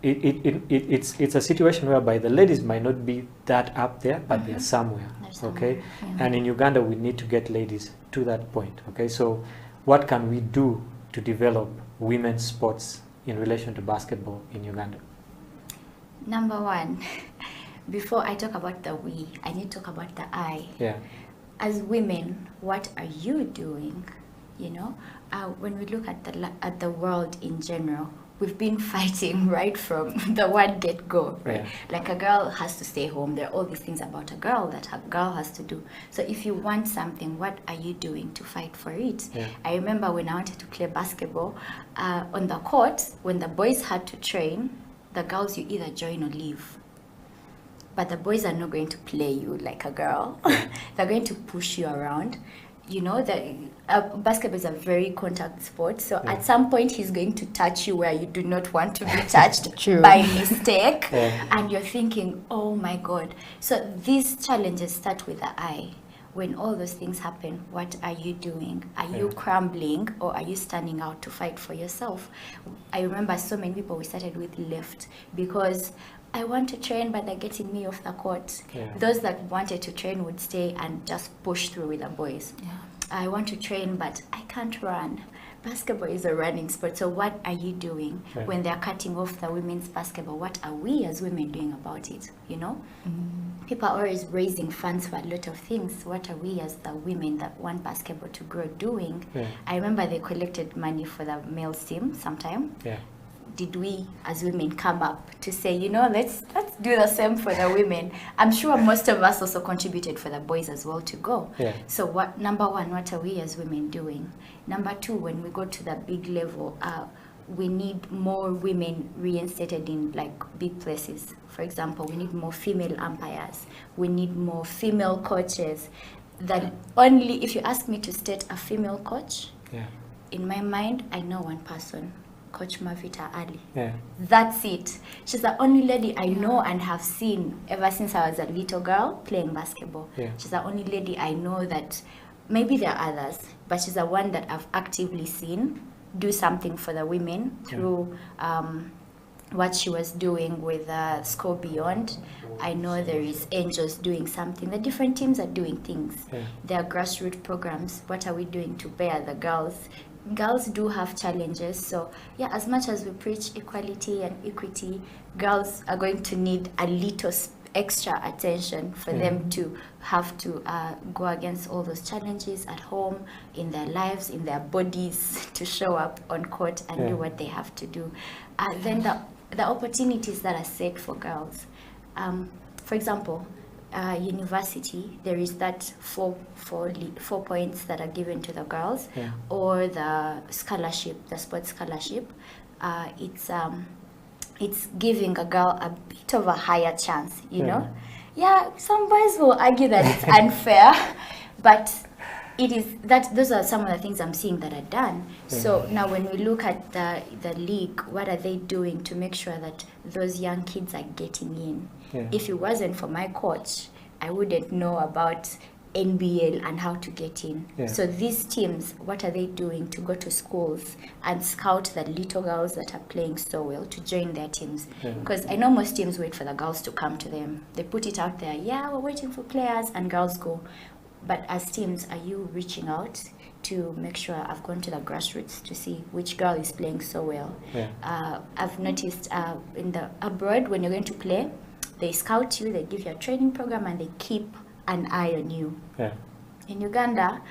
it's a situation whereby the ladies might not be that up there, but they're somewhere. Okay, and in Uganda we need to get ladies to that point. Okay, so what can we do to develop women's sports in relation to basketball in Uganda? Number one, before I talk about the we, I need to talk about the I. Yeah. As women, what are you doing? You know, when we look at the world in general, we've been fighting right from the word get-go, right? Yeah. Like, a girl has to stay home. There are all these things about a girl that a girl has to do. So if you want something, what are you doing to fight for it? Yeah. I remember when I wanted to play basketball, on the court, when the boys had to train, the girls, you either join or leave. But the boys are not going to play you like a girl. They're going to push you around. you know, basketball is a very contact sport. So at some point, he's going to touch you where you do not want to be touched by mistake. And you're thinking, oh my God. So these challenges start with the eye. When all those things happen, what are you doing? Are you crumbling, or are you standing out to fight for yourself? I remember so many people we started with left because I want to train, but they're getting me off the court. Those that wanted to train would stay and just push through with the boys. I want to train, but I can't run. Basketball is a running sport. So what are you doing when they're cutting off the women's basketball? What are we as women doing about it? You know? People are always raising funds for a lot of things. What are we as the women that want basketball to grow doing? I remember they collected money for the male team sometime. Did we as women come up to say, you know, let's do the same for the women? I'm sure most of us also contributed for the boys as well to go. So number one, what are we as women doing? Number two, when we go to the big level, we need more women reinstated in like big places. For example, we need more female umpires. We need more female coaches. That only, if you ask me to state a female coach, in my mind, I know one person. Coach Mavita Ali. That's it. She's the only lady I know and have seen ever since I was a little girl playing basketball. She's the only lady I know that, maybe there are others, but she's the one that I've actively seen do something for the women through what she was doing with Score Beyond. I know there is Angels doing something. The different teams are doing things. There are grassroots programs. What are we doing to bear the girls? Girls do have challenges, so yeah, as much as we preach equality and equity, girls are going to need a little extra attention for them to have to go against all those challenges at home, in their lives, in their bodies, to show up on court and do what they have to do. Then the opportunities that are set for girls. For example, university, there is that four points that are given to the girls, or the scholarship, the sports scholarship. It's giving a girl a bit of a higher chance, you know. Yeah, some boys will argue that it's unfair, but it is that those are some of the things I'm seeing that are done. So now when we look at the league, what are they doing to make sure that those young kids are getting in? If it wasn't for my coach, I wouldn't know about NBL and how to get in. So these teams, what are they doing to go to schools and scout the little girls that are playing so well to join their teams? Because I know most teams wait for the girls to come to them. They put it out there, yeah, we're waiting for players, and girls go. But as teams, are you reaching out to make sure I've gone to the grassroots to see which girl is playing so well? I've noticed abroad, when you're going to play, they scout you, they give you a training program, and they keep an eye on you. In Uganda,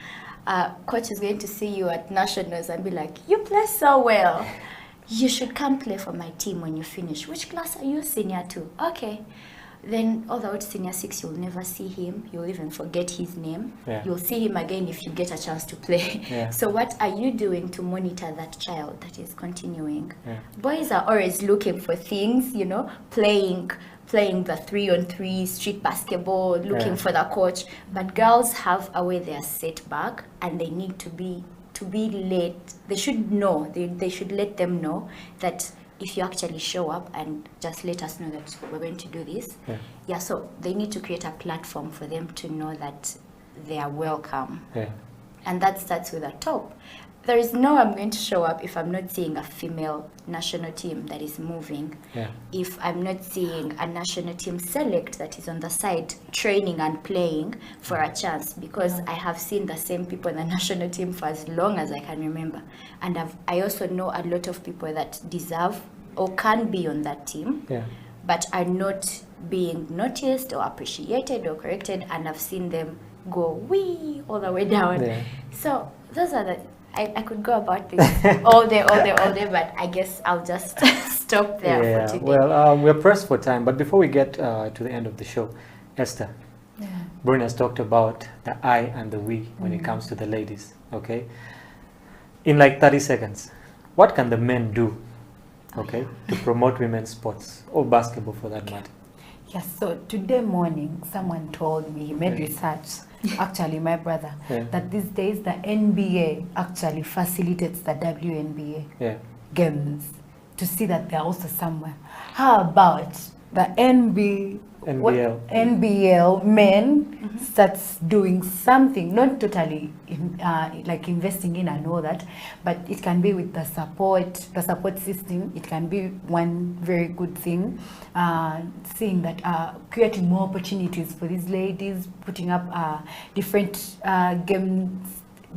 coach is going to see you at nationals and be like, you play so well. You should come play for my team when you finish. Which class are you senior to? Okay. Then all the way to senior 6, you'll never see him. You'll even forget his name. You'll see him again if you get a chance to play. So what are you doing to monitor that child that is continuing? Boys are always looking for things, you know, playing the 3-on-3 street basketball, looking for the coach. But girls have a way they are set back, and they need to be led. They should know. They should let them know that if you actually show up and just let us know that we're going to do this. So they need to create a platform for them to know that they are welcome. And that starts with the top. There is no I'm going to show up if I'm not seeing a female national team that is moving. If I'm not seeing a national team select that is on the side training and playing for a chance, because I have seen the same people in the national team for as long as I can remember. And I also know a lot of people that deserve or can be on that team, but are not being noticed or appreciated or corrected, and I've seen them go wee all the way down. So those are the I could go about this all day, but I guess I'll just stop there for today. Well, we're pressed for time, but before we get to the end of the show, Esther, Bryn has talked about the I and the we when it comes to the ladies, okay? In like 30 seconds, what can the men do, okay, to promote women's sports, or basketball for that matter? Yes, so today morning, someone told me, he made research, actually my brother, that these days the NBA actually facilitates the WNBA games to see that they're also somewhere. How about the NBL men starts doing something, not totally like investing in and all that, but it can be with the support system. It can be one very good thing, seeing that creating more opportunities for these ladies, putting up different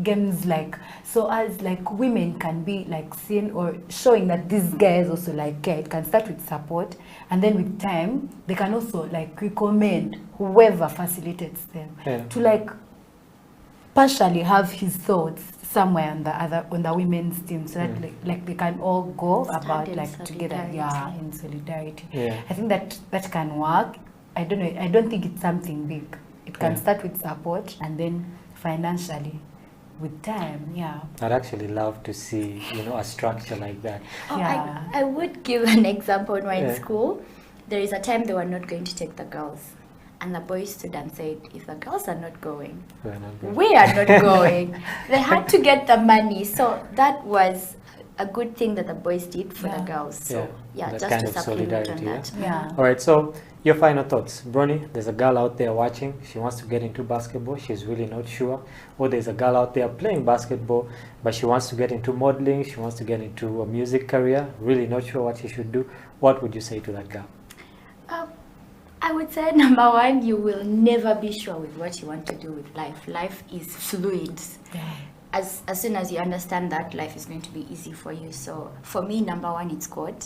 games like, so as like women can be like seen or showing that these guys also like care. It can start with support, and then with time they can also like recommend whoever facilitates them to like partially have his thoughts somewhere on the women's team, so that like they can all go about like together, in solidarity. I think that can work. I don't think it's something big. It can start with support and then financially with time. I'd actually love to see, a structure like that. I would give an example. When we're in school, there is a time they were not going to take the girls, and the boys stood and said, if the girls are not going, we are not going. They had to get the money, so that was a good thing that the boys did for the girls. So just kind to of supplement solidarity. on that. All right, so your final thoughts. Bronnie, there's a girl out there watching. She wants to get into basketball. She's really not sure. Or there's a girl out there playing basketball, but she wants to get into modeling. She wants to get into a music career. Really not sure what she should do. What would you say to that girl? I would say, number one, you will never be sure with what you want to do with life. Life is fluid. As soon as you understand that, life is going to be easy for you. So for me, number one, it's God.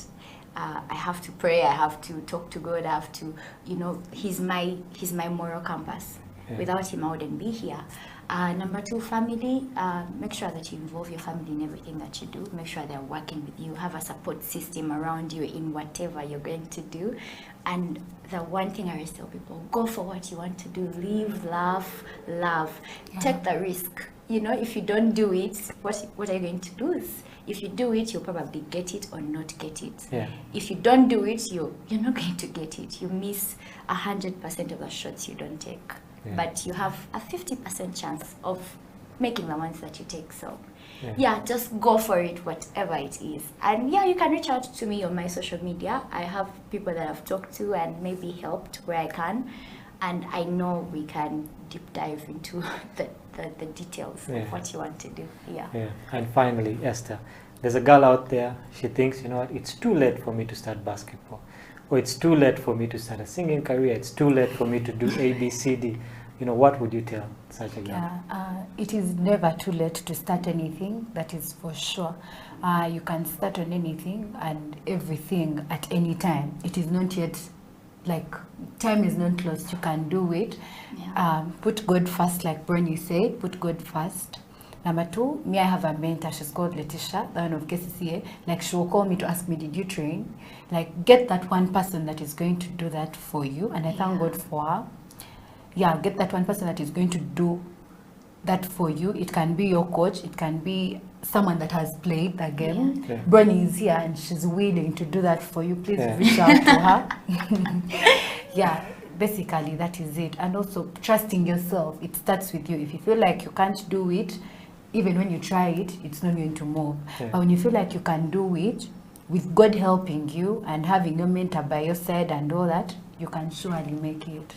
I have to pray. I have to talk to God. I have to, he's my moral compass. Without him, I wouldn't be here. Number two, family. Make sure that you involve your family in everything that you do. Make sure they're working with you. Have a support system around you in whatever you're going to do. And the one thing I always tell people, go for what you want to do. Live, laugh, love. Take the risk. If you don't do it, what are you going to lose? If you do it, you'll probably get it or not get it. If you don't do it, you're not going to get it. You miss 100% of the shots you don't take. But you have a 50% chance of making the ones that you take. So just go for it, whatever it is. And you can reach out to me on my social media. I have people that I've talked to and maybe helped where I can. And I know we can deep dive into the details of what you want to do. And finally, Esther, there's a girl out there, she thinks, it's too late for me to start basketball, or it's too late for me to start a singing career, it's too late for me to do ABCD. What would you tell such a girl? It is never too late to start anything, that is for sure. You can start on anything and everything at any time. It is not yet, like, time is not lost. You can do it. Put God first, like Bronnie said, put God first. Number two, I have a mentor, she's called Letitia, the one of KCCA. Like, she will call me to ask me, did you train? Like, get that one person that is going to do that for you, and I thank God for her. Get that one person that is going to do that for you. It can be your coach, it can be someone that has played the game. Bronnie is here and she's willing to do that for you. Please reach out to her. Basically that is it. And also trusting yourself. It starts with you. If you feel like you can't do it, even when you try it, it's not going to move. But when you feel like you can do it, with God helping you and having a mentor by your side and all that, you can surely make it.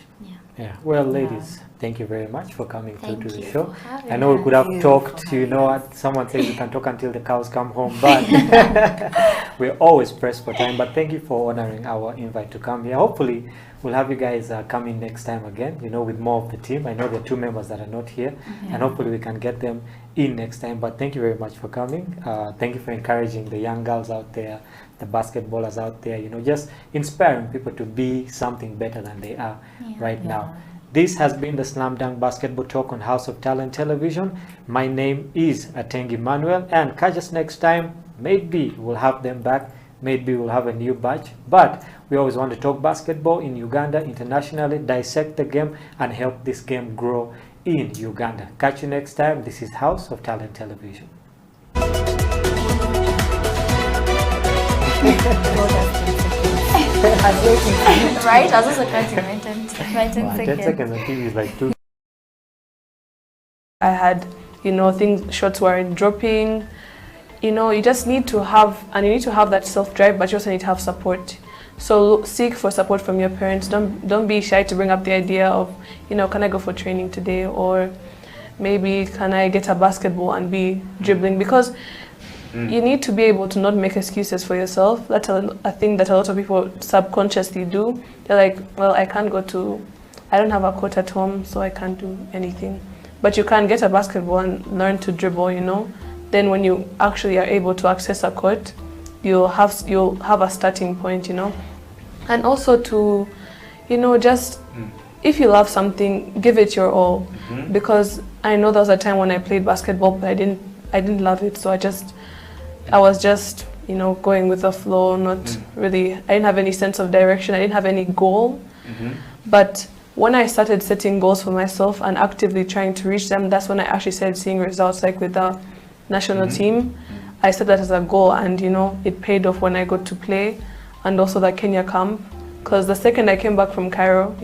Well, ladies, thank you very much for coming through to the show. I know we could have talked, someone says you can talk until the cows come home, but we're always pressed for time. But thank you for honoring our invite to come here. Hopefully, we'll have you guys come in next time again, with more of the team. I know there are 2 members that are not here, and hopefully we can get them in next time. But thank you very much for coming. Thank you for encouraging the young girls out there, the basketballers out there, just inspiring people to be something better than they are right now. This has been the Slam Dunk Basketball Talk on House of Talent Television. My name is Atengi Manuel, and catch us next time. Maybe we'll have them back. Maybe we'll have a new batch. But we always want to talk basketball in Uganda, internationally, dissect the game, and help this game grow in Uganda. Catch you next time. This is House of Talent Television. God has been so good. Right? I was also counting my 10 seconds. 10 seconds on TV is like 2. I had, things, shots weren't dropping. You just need to have, and you need to have that self-drive, but you also need to have support. So seek for support from your parents. Don't be shy to bring up the idea of, can I go for training today? Or maybe can I get a basketball and be dribbling? Because you need to be able to not make excuses for yourself. That's a thing that a lot of people subconsciously do. They're like, well, I don't have a court at home, so I can't do anything. But you can get a basketball and learn to dribble, Then when you actually are able to access a court, you'll have a starting point, And also to, just if you love something, give it your all. Because I know there was a time when I played basketball, but I didn't love it. So I was just, going with the flow, not really, I didn't have any sense of direction. I didn't have any goal. But when I started setting goals for myself and actively trying to reach them, that's when I actually started seeing results, like with the national team. I set that as a goal, and it paid off when I got to play, and also the Kenya camp. Because the second I came back from Cairo,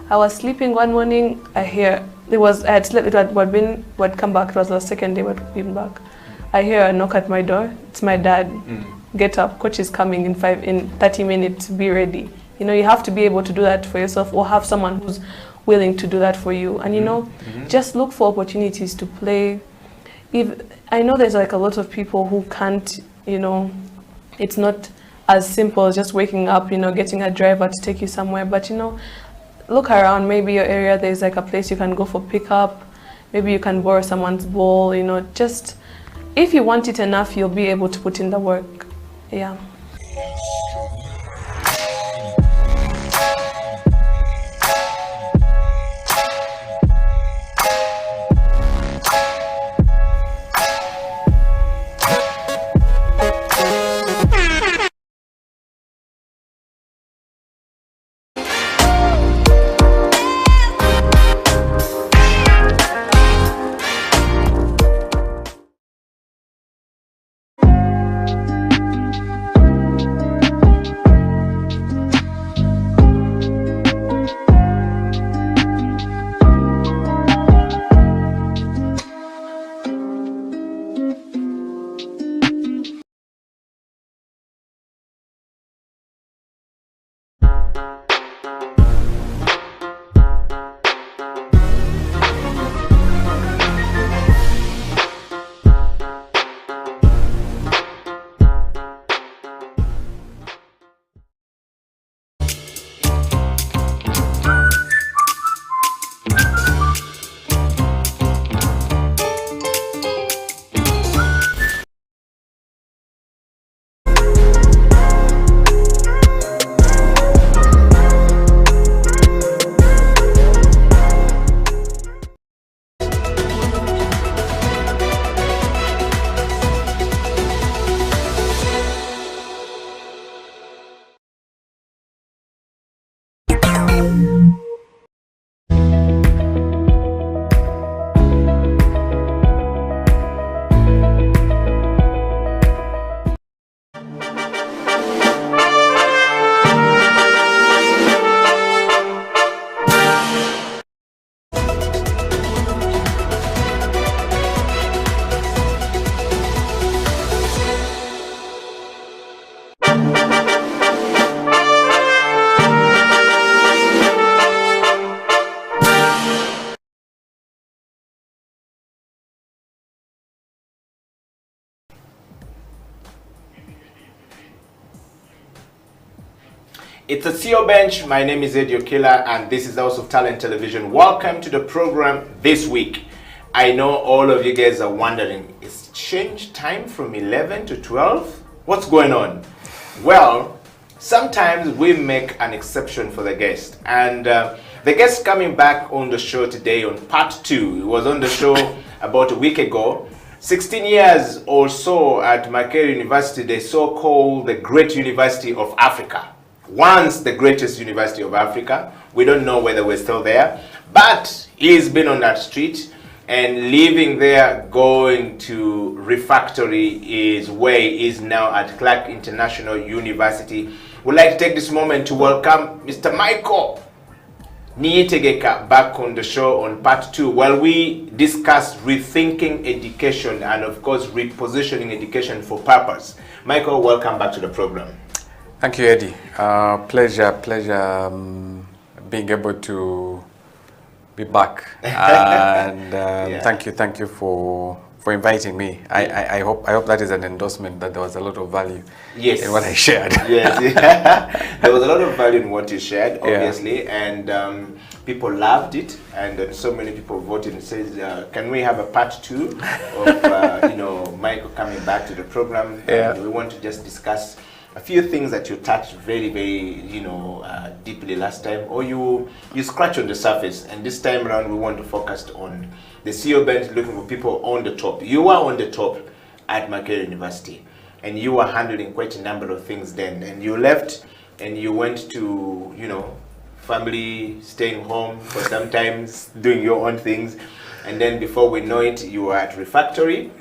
I was sleeping one morning. I had slept. I'd come back. It was the second day I'd been back. I hear a knock at my door. It's my dad. Get up, coach is coming in 30 minutes. Be ready. You have to be able to do that for yourself, or have someone who's willing to do that for you. And just look for opportunities to play. I know there's like a lot of people who can't, it's not as simple as just waking up, getting a driver to take you somewhere. But look around. Maybe your area there's like a place you can go for pickup. Maybe you can borrow someone's ball. Just if you want it enough, you'll be able to put in the work. Yeah. It's a CEO Bench. My name is Eddie Okila, and this is House of Talent Television. Welcome to the program this week. I know all of you guys are wondering, is change time from 11 to 12? What's going on? Well, sometimes we make an exception for the guest. And the guest coming back on the show today on part 2. He was on the show about a week ago. 16 years or so at Makerere University, the so-called the Great University of Africa. Once the greatest university of Africa. We don't know whether we're still there, but he's been on that street and living there, going to refactory his way is now at Clark International University, We'd like to take this moment to welcome Mr. Michael Nietegeka back on the show on part 2, while we discuss rethinking education and of course repositioning education for purpose. Michael, welcome back to the program. Thank you, Eddie. Pleasure being able to be back, and thank you for inviting me. I hope that is an endorsement that there was a lot of value in what I shared. Yes, there was a lot of value in what you shared, obviously, and people loved it, and so many people voted and says, "Can we have a part 2 of Michael coming back to the program?" And we want to just discuss a few things that you touched very, very, deeply last time, or you scratch on the surface, and this time around we want to focus on the CEO bench, looking for people on the top. You were on the top at Makerere University, and you were handling quite a number of things then, and you left and you went to, family, staying home for sometimes, doing your own things, and then before we know it, you were at Refactory.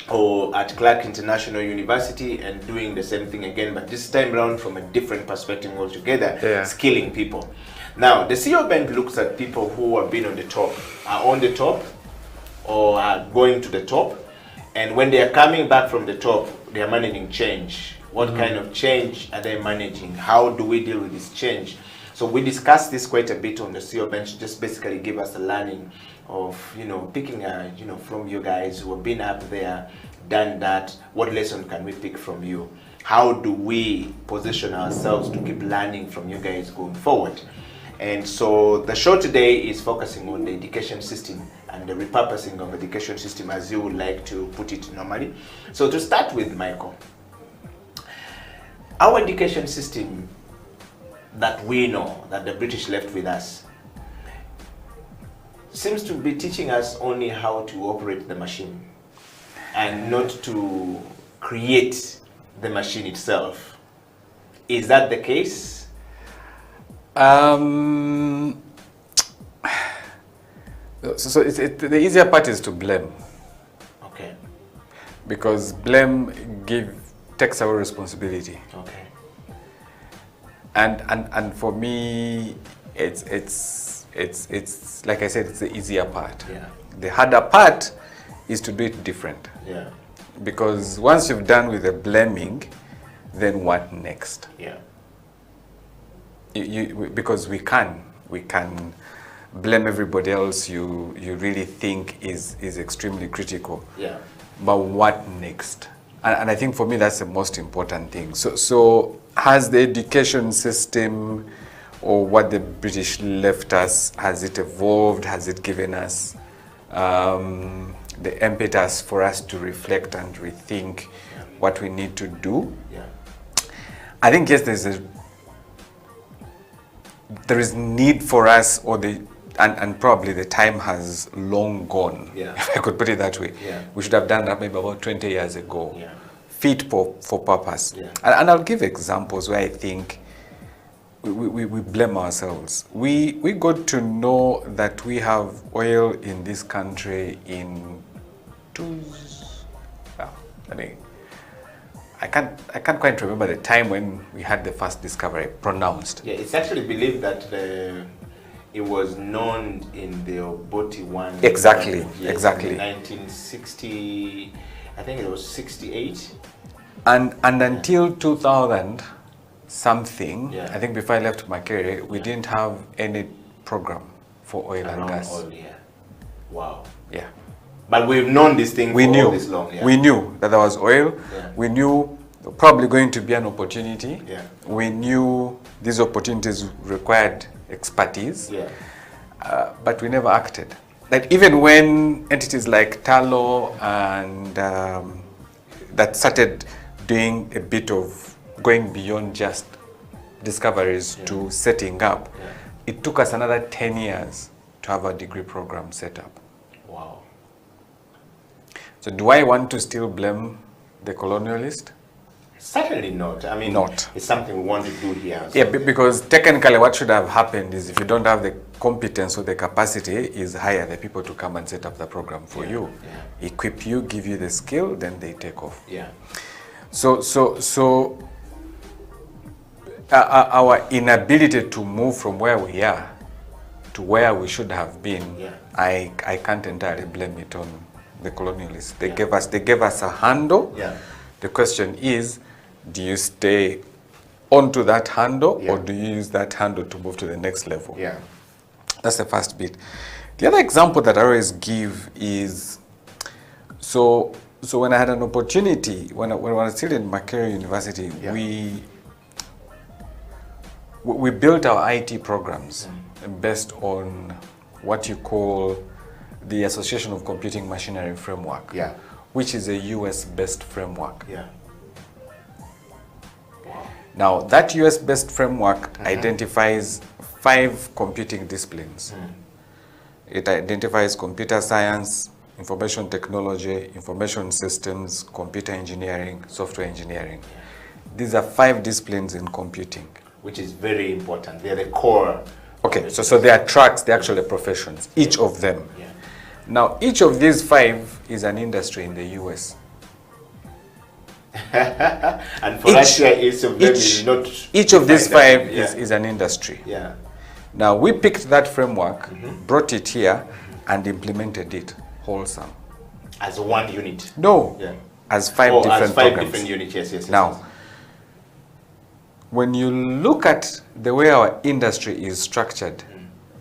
Or at Clark International University and doing the same thing again, but this time around from a different perspective altogether, skilling people. Now, the CEO bench looks at people who have been on the top, are on the top, or are going to the top, and when they are coming back from the top, they are managing change. What kind of change are they managing? How do we deal with this change? So we discussed this quite a bit on the CEO bench, just basically give us a learning of, picking, from you guys who have been up there, done that. What lesson can we pick from you? How do we position ourselves to keep learning from you guys going forward? And so the show today is focusing on the education system and the repurposing of education system, as you would like to put it normally. So to start with, Michael, our education system that we know, that the British left with us, seems to be teaching us only how to operate the machine and not to create the machine itself. Is that the case? So the easier part is to blame. Okay. Because blame takes away responsibility. Okay. And for me, it's like I said, it's the easier part. The harder part is to do it different. Because once you've done with the blaming, then what next? Because we can blame everybody else you really think is extremely critical. But what next? And I think for me that's the most important thing. So has the education system, or what the British left us, has it evolved? Has it given us the impetus for us to reflect and rethink what we need to do? I think yes, there is need for us, and probably the time has long gone, if I could put it that way. We should have done that maybe about 20 years ago. Fit for purpose. And I'll give examples where I think we blame ourselves. We got to know that we have oil in this country in I can't quite remember the time when we had the first discovery pronounced. It's actually believed that it was known in the Oboti one. Exactly. In 1960, I think it was 68. And until 2000 something, I think before I left Makerere, we didn't have any program for oil and gas. Oil, wow. Yeah. But we've known this thing for all this long. We knew that there was oil. We knew probably going to be an opportunity. We knew these opportunities required expertise. But we never acted. Like even when entities like Talo and that started doing a bit of going beyond just discoveries to setting up, it took us another 10 years to have a degree program set up. Wow. So do I want to still blame the colonialist? Certainly not. I mean, it's something we want to do here. Yeah, because technically what should have happened is if you don't have the competence or the capacity, is hire the people to come and set up the program for you. Equip you, give you the skill, then they take off. So our inability to move from where we are to where we should have been, I can't entirely blame it on the colonialists. They gave us a handle. The question is, do you stay onto that handle or do you use that handle to move to the next level? That's the first bit. The other example that I always give is, so when I had an opportunity, when I was still in Makerere University, we built our IT programs based on what you call the Association of Computing Machinery Framework, which is a US-based framework. Now, that US-based framework identifies 5 computing disciplines. It identifies computer science, information technology, information systems, computer engineering, software engineering. These are 5 disciplines in computing. Which is very important. They're the core. Okay, so they are tracks, they're actually professions, each of them. Now, each of these 5 is an industry in the US. And for us here, each of them is not. Each of these 5 is an industry. Yeah. Now, we picked that framework, brought it here, and implemented it wholesome. As one unit? No, as 5 different as 5 programs. different units, yes. Now, when you look at the way our industry is structured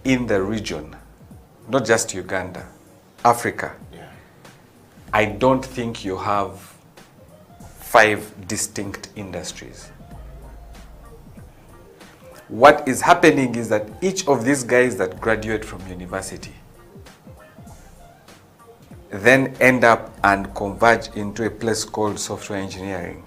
in the region, not just Uganda, Africa, I don't think you have 5 distinct industries. What is happening is that each of these guys that graduate from university then end up and converge into a place called software engineering.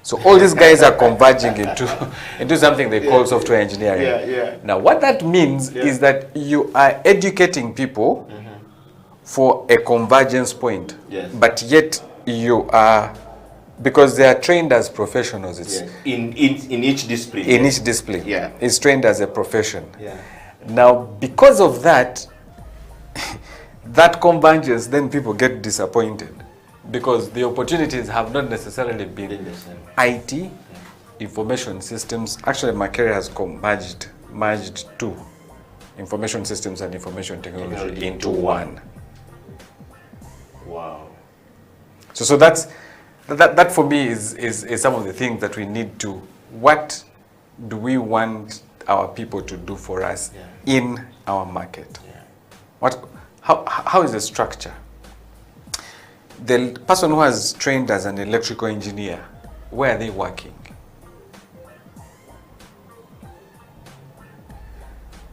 So all these guys are converging into something they call software engineering. Now what that means is that you are educating people for a convergence point, but yet you are, because they are trained as professionals. It's in each discipline. In each discipline. It's trained as a profession. Now because of that, that convergence, then people get disappointed because the opportunities have not necessarily been IT, information systems. Actually, Makerere has merged 2, information systems and information technology into one. Wow. So that for me is some of the things that we need to, what do we want our people to do for us in our market? How is the structure? The person who has trained as an electrical engineer, where are they working?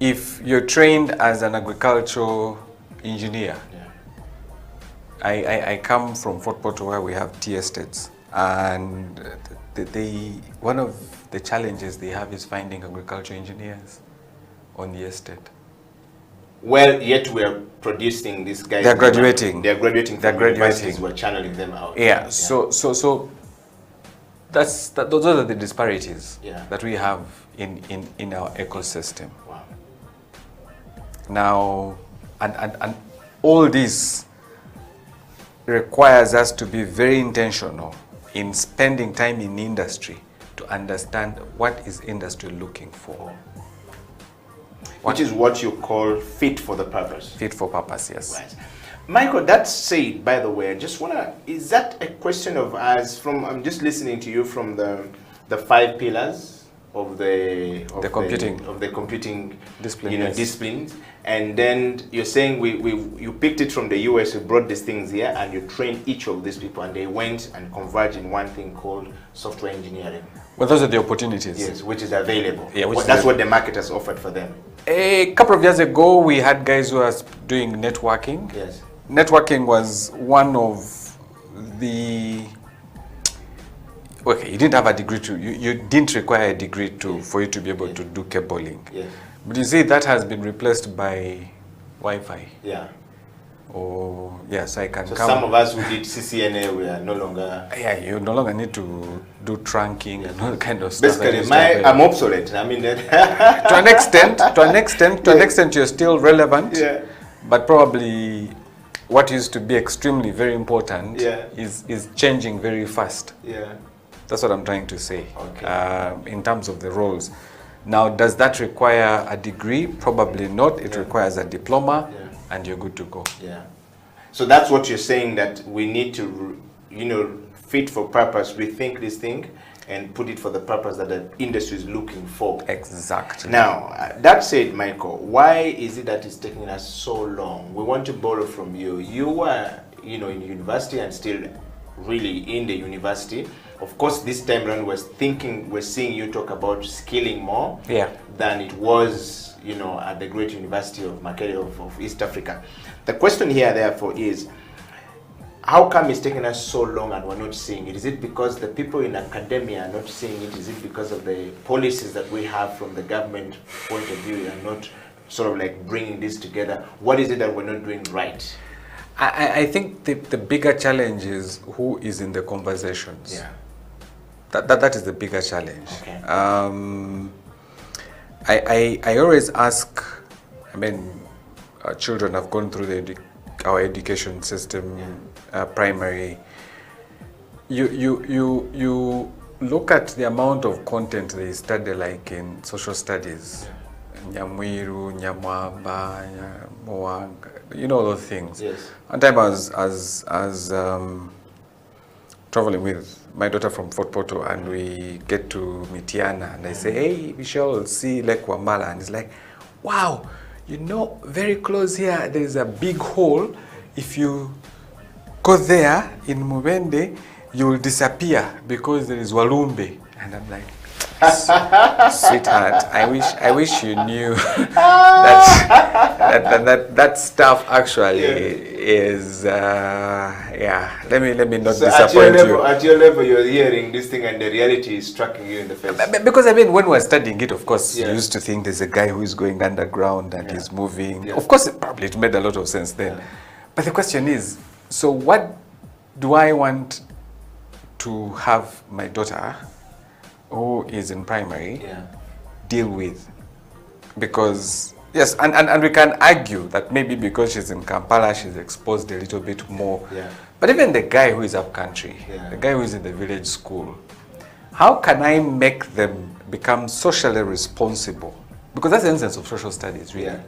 If you're trained as an agricultural engineer, I come from Fort Portal where we have tea estates, and one of the challenges they have is finding agricultural engineers on the estate. Well, yet we are producing these guys. They're graduating. They're graduating. They're graduating. We're channeling them out. So those are the disparities that we have in our ecosystem. Wow. Now, and all this requires us to be very intentional in spending time in industry to understand what is industry looking for. Which is what you call fit for the purpose. Fit for purpose, yes. Right. Michael, that said, by the way, I just wanna, is that a question of us from, I'm just listening to you from the 5 pillars of the computing discipline, disciplines, and then you're saying you picked it from the US, you brought these things here, and you trained each of these people, and they went and converged in one thing called software engineering. Well, those are the opportunities. Yes, which is available. Yeah, that's what the market has offered for them. A couple of years ago, we had guys who were doing networking. Yes. Networking was one of the, okay, you didn't have a degree to, you didn't require a degree for you to be able to do cabling. Yes. But you see, that has been replaced by Wi-Fi. Yeah. Oh, yeah, so I can so come. Some of us who did CCNA, we are no longer... Yeah, you no longer need to do trunking and all that kind of stuff. Basically, I'm obsolete. I mean, to an extent, you're still relevant. Yeah. But probably what used to be extremely very important is changing very fast. Yeah. That's what I'm trying to say. Okay. In terms of the roles. Now, does that require a degree? Probably not. It requires a diploma, and you're good to go. Yeah. So that's what you're saying, that we need to, fit for purpose, rethink this thing, and put it for the purpose that the industry is looking for. Exactly. Now, that said, Michael, why is it that it's taking us so long? We want to borrow from you. You were, in university and still really in the university. Of course, this time around, we're seeing you talk about skilling more than it was, at the great University of Makerere of East Africa. The question here, therefore, is how come it's taking us so long and we're not seeing it? Is it because the people in academia are not seeing it? Is it because of the policies that we have from the government point of view and not sort of like bringing this together? What is it that we're not doing right? I think the bigger challenge is who is in the conversations. Yeah. That is the bigger challenge. Okay. I always ask, children have gone through our education system, primary. You look at the amount of content they study, like in social studies, Nyamwiru, Nyamwamba, Moanga, those things. Yes. One time I was traveling with my daughter from Fort Porto, and we get to Mitiana, and I say, hey, we shall see Lake Wamala, and it's like, wow, very close here, there is a big hole. If you go there in Mubende, you will disappear because there is Walumbe. And I'm like, sweetheart, I wish you knew that stuff actually is let me not disappoint you. At your level, you're hearing this thing and the reality is striking you in the face. Because when we're studying it, of course, you used to think there's a guy who is going underground and he's moving. Of course, it made a lot of sense then. But the question is, so what do I want to have my daughter, who is in primary, deal with? Because, yes, and we can argue that maybe because she's in Kampala, she's exposed a little bit more. But even the guy who is up country, the guy who is in the village school, how can I make them become socially responsible? Because that's the essence of social studies, really.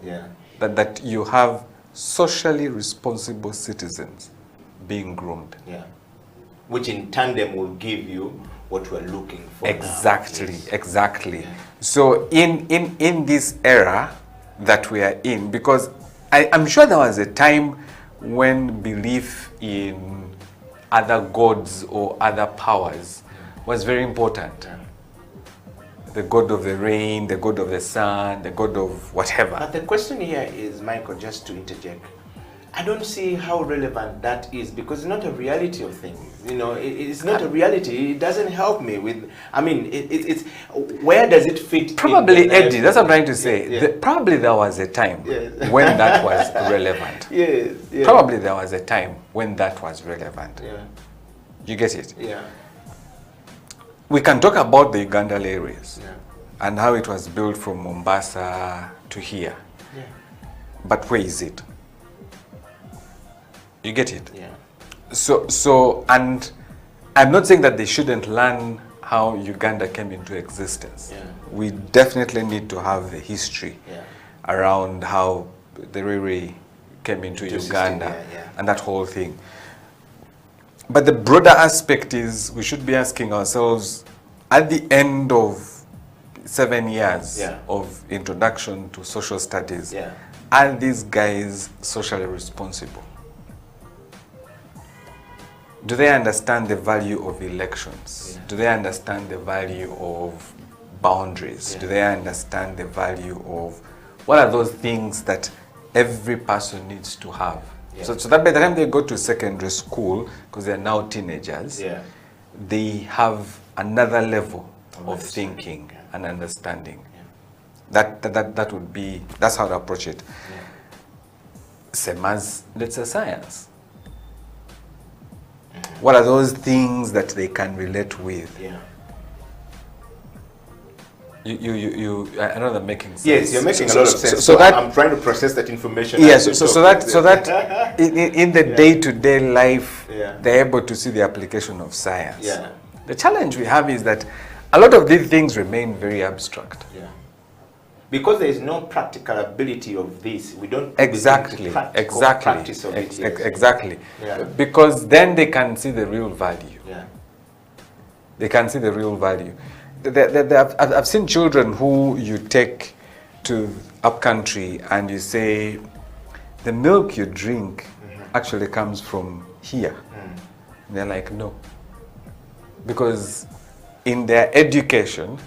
That you have socially responsible citizens being groomed. Which in tandem will give you what we're looking for. Exactly. So in this era that we are in, because I'm sure there was a time when belief in other gods or other powers was very important. The god of the rain, the god of the sun, the god of whatever. But the question here is, Michael, just to interject, I don't see how relevant that is, because it's not a reality of things. It's not a reality. It doesn't help me with, it's where does it fit? Probably, Eddie, that's what I'm trying to say. Probably there was a time when that was relevant. Probably there was a time when that was relevant. You get it? We can talk about the Uganda areas and how it was built from Mombasa to here. But where is it? You get it? So, and I'm not saying that they shouldn't learn how Uganda came into existence. We definitely need to have the history around how the Riri came into Uganda and that whole thing. But the broader aspect is we should be asking ourselves, at the end of 7 years of introduction to social studies, are these guys socially responsible? Do they understand the value of elections? Do they understand the value of boundaries? Do they understand the value of what are those things that every person needs to have? So that by the time they go to secondary school, because they're now teenagers, they have another level of thinking and understanding. That would be, that's how to approach it. Same as, let's say, science. What are those things that they can relate with? I know they're making sense. Yes, you're making a lot of sense. So that I'm trying to process that information. Yes, so that in the day-to-day life, they're able to see the application of science. The challenge we have is that a lot of these things remain very abstract. Yeah. Because there is no practical ability of this, we don't Exactly. practice of it. Yes. Exactly. Yeah. Because then they can see the real value. Yeah. They can see the real value. I've seen children who you take to upcountry and you say, the milk you drink actually comes from here. They're like, no. Because in their education,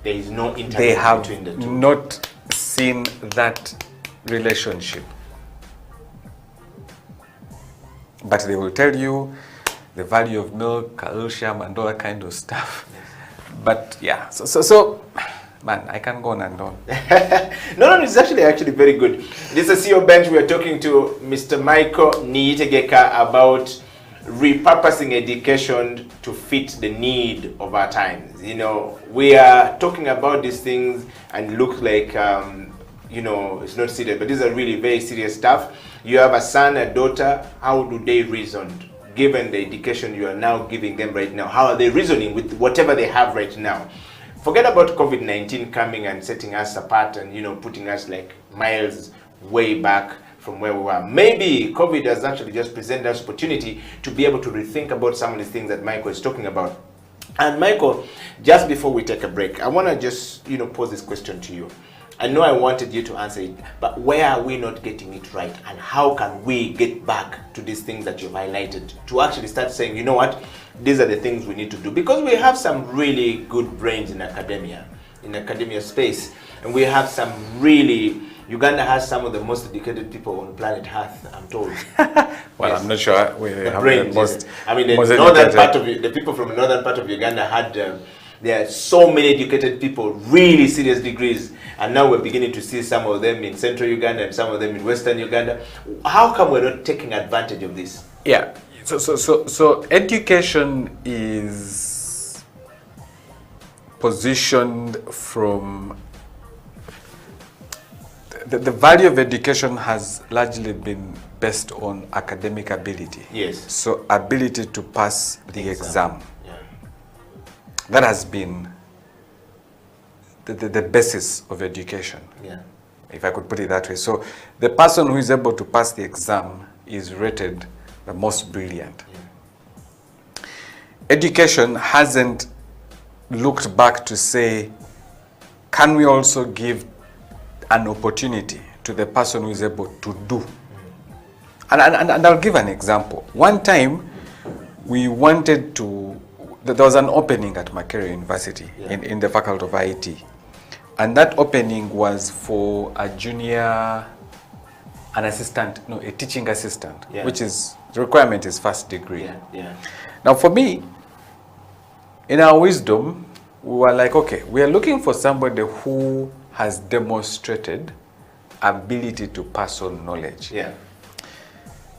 there is no they internet have between the two. not seen that relationship. But they will tell you the value of milk, calcium, and all that kind of stuff. But yeah, so man, I can go on and on. No, it's actually very good. This is CEO Bench. We are talking to Mr. Michael Niyitegeka about repurposing education to fit the need of our times. You know, we are talking about these things and look like, you know, it's not serious, but these are really very serious stuff. You have a son, a daughter. How do they reason? Given the education you are now giving them right now, how are they reasoning with whatever they have right now? Forget about COVID-19 coming and setting us apart and, you know, putting us like miles way back from where we were. Maybe COVID has actually just presented us opportunity to be able to rethink about some of the things that Michael is talking about. And Michael, just before we take a break, I want to just, you know, pose this question to you. I know I wanted you to answer it, but where are we not getting it right? And how can we get back to these things that you've highlighted to actually start saying, you know what, these are the things we need to do? Because we have some really good brains in academia space, and we have some really, Uganda has some of the most educated people on planet Earth, I'm told. Well, yes. I'm not sure we have brains, the most. I mean, the people from the northern part of Uganda had, there are so many educated people, really serious degrees, and now we're beginning to see some of them in central Uganda and some of them in western Uganda. How come we're not taking advantage of this? Yeah, so education is positioned from, the value of education has largely been based on academic ability. Yes. So ability to pass the exam. That has been the basis of education, if I could put it that way. So the person who is able to pass the exam is rated the most brilliant. Education hasn't looked back to say, can we also give an opportunity to the person who is able to do? And I'll give an example. One time, we wanted to, there was an opening at Makerere University in the Faculty of IT. And that opening was for a junior, an assistant, no, a teaching assistant, which is, the requirement is first degree. Now for me, in our wisdom, we were like, okay, we are looking for somebody who has demonstrated ability to pass on knowledge.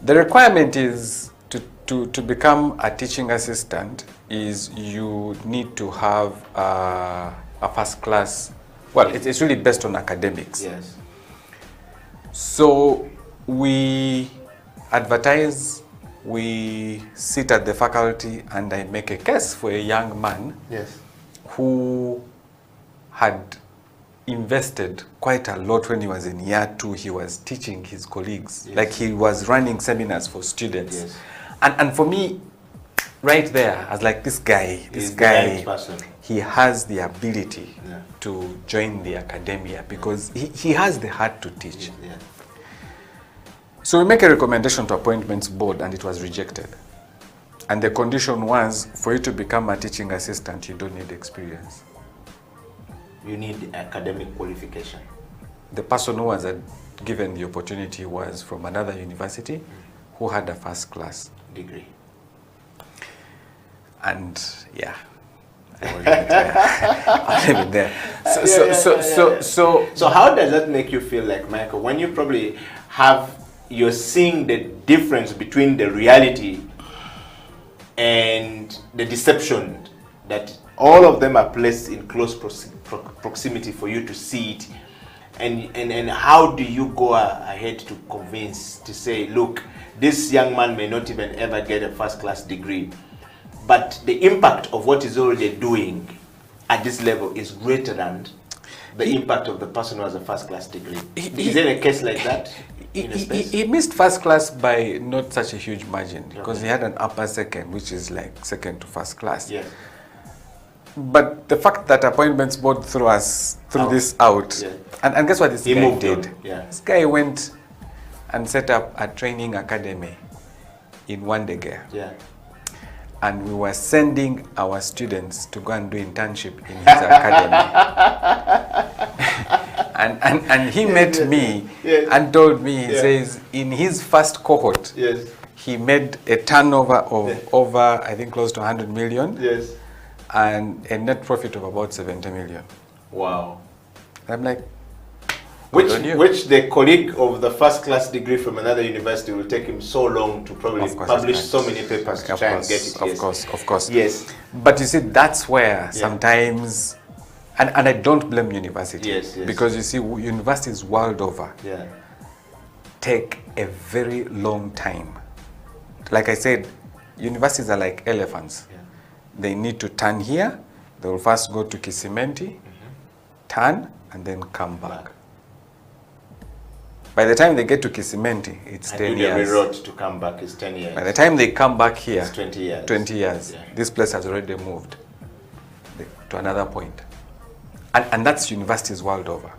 The requirement is to become a teaching assistant is you need to have a first class, well, it's really based on academics. So we advertise, we sit at the faculty, and I make a case for a young man who had invested quite a lot when he was in year 2. He was teaching his colleagues, like he was running seminars for students. And for me, right there, I was like, this guy, he has the ability to join the academia because he has the heart to teach. So we make a recommendation to appointments board and it was rejected. And the condition was, for you to become a teaching assistant, you don't need experience. You need academic qualification. The person who was given the opportunity was from another university who had a first class degree. And yeah, I'll leave it there. So how does that make you feel, like, Michael, when you probably you're seeing the difference between the reality and the deception, that all of them are placed in close proximity for you to see it, and how do you go ahead to convince, to say, look, this young man may not even ever get a first class degree, but the impact of what he's already doing at this level is greater than the impact of the person who has a first-class degree. Is there a case like that? He missed first class by not such a huge margin because he had an upper second, which is like second to first class. Yes. But the fact that appointments board threw this out, and guess what this guy did? This guy went and set up a training academy in Wandegea. Yeah. And we were sending our students to go and do internship in his academy. and he met me and told me, he says, in his first cohort, he made a turnover of over, I think, close to 100 million. Yes. And a net profit of about 70 million. Wow. I'm like, which the colleague of the first-class degree from another university will take him so long to probably publish so many papers to try and get it. Of course. Yes. But you see, that's where sometimes, and I don't blame university, because you see, universities world over take a very long time. Like I said, universities are like elephants. They need to turn here. They will first go to Kisimenti, turn, and then come back. By the time they get to Kisimenti, it's 10 years. The road to come back is 10 years. By the time they come back here, it's 20 years. 20 years. Yeah. This place has already moved to another point. And that's universities world over.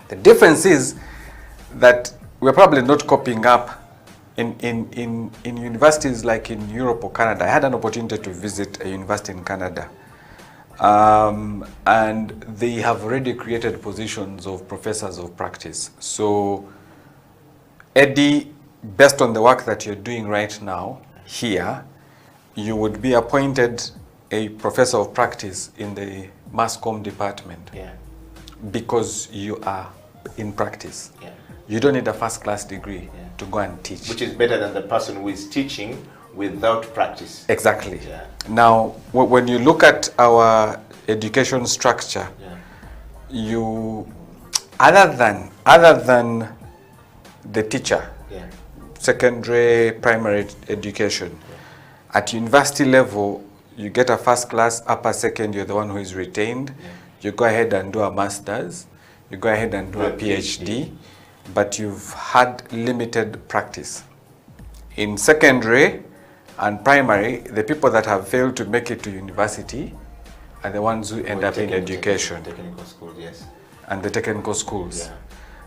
The difference is that we're probably not copying up in universities like in Europe or Canada. I had an opportunity to visit a university in Canada. And they have already created positions of professors of practice. So, Eddie, based on the work that you're doing right now here, you would be appointed a professor of practice in the mass comm department because you are in practice. You don't need a first-class degree to go and teach. Which is better than the person who is teaching without practice. Exactly. Now, when you look at our education structure, you, other than the teacher, secondary, primary education, at university level, you get a first class, upper second, you're the one who is retained. You go ahead and do a master's, you go ahead and do a PhD, but you've had limited practice. In secondary and primary, the people that have failed to make it to university are the ones who end up in education. Technical schools, yes. And the technical schools.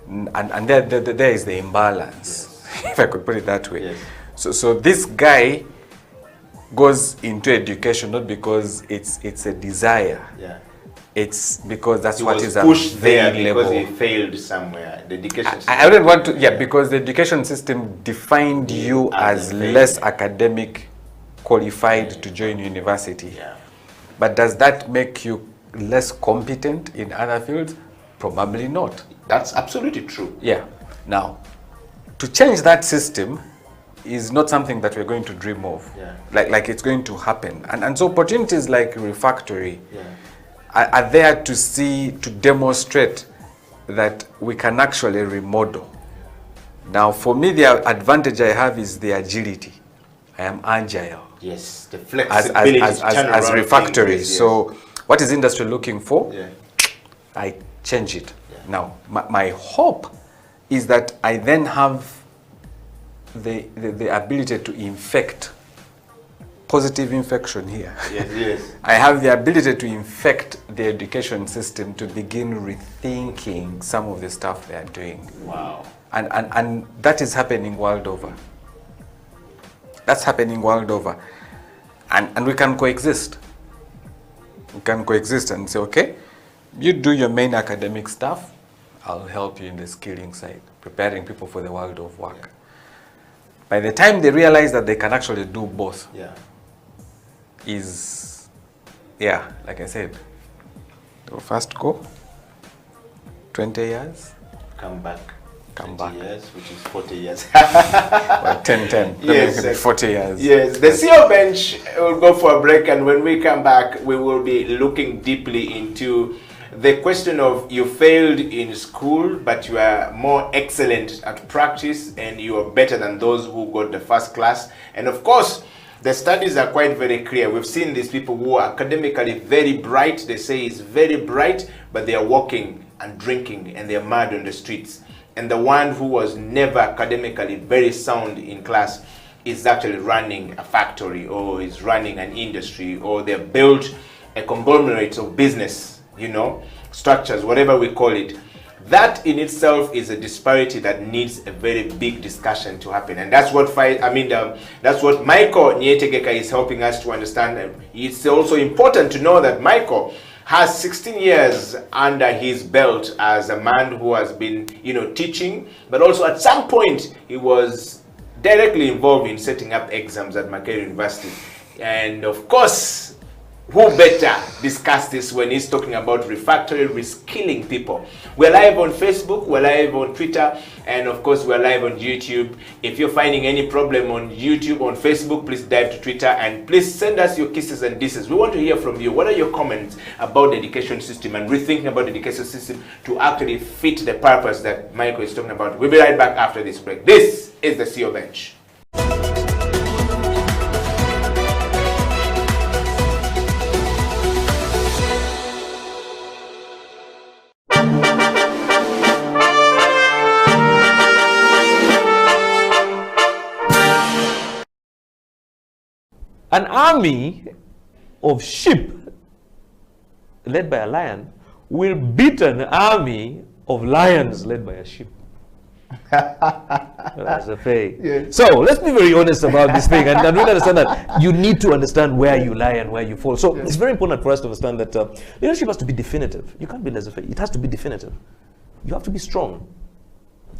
And there is the imbalance, if I could put it that way. So this guy goes into education not because it's a desire. It's because that's what is pushed there because level. he failed somewhere. The education system. I wouldn't want to, because the education system defined you as less academic qualified to join university. But does that make you less competent in other fields? Probably not. That's absolutely true. Now, to change that system is not something that we're going to dream of. Like it's going to happen. And so opportunities like Refactory are there to demonstrate that we can actually remodel. Now, for me, the advantage I have is the agility. I am agile. Yes, the flexibility as Refactory. So, what is industry looking for? I change it. Now, my hope is that I then have the ability to infect positive infection here. I have the ability to infect the education system to begin rethinking some of the stuff they are doing. Wow. And that is happening world over. That's happening world over. And we can coexist. We can coexist and say, okay, you do your main academic stuff, I'll help you in the skilling side, preparing people for the world of work. By the time they realize that they can actually do both, like I said, they'll first go, 20 years, come back. 20 years, which is 40 years. Well, 10. Yes, 40 years. Yes, the CEO bench will go for a break, and when we come back, we will be looking deeply into the question of you failed in school, but you are more excellent at practice, and you are better than those who got the first class. And of course, The studies are quite very clear. We've seen these people who are academically very bright. They say it's very bright, but they are walking and drinking and they're mad on the streets. And the one who was never academically very sound in class is actually running a factory or is running an industry, or they've built a conglomerate of business, you know, structures, whatever we call it. That in itself is a disparity that needs a very big discussion to happen. And that's what that's what Michael Nietegeka is helping us to understand. It's also important to know that Michael has 16 years under his belt as a man who has been, you know, teaching, but also at some point he was directly involved in setting up exams at Makerere University. And of course, who better discuss this when he's talking about refactory, reskilling people. We're live on Facebook, we're live on Twitter, and of course we're live on YouTube. If you're finding any problem on YouTube, on Facebook, please dive to Twitter and please send us your kisses and disses. We want to hear from you. What are your comments about the education system and rethinking about the education system to actually fit the purpose that Michael is talking about? We'll be right back after this break. This is the CEO Bench. An army of sheep led by a lion will beat an army of lions led by a sheep. That's a fake. Yeah. So let's be very honest about this thing and really understand that you need to understand where you lie and where you fall. So it's very important for us to understand that leadership has to be definitive. You can't be laissez-faire. It has to be definitive. You have to be strong,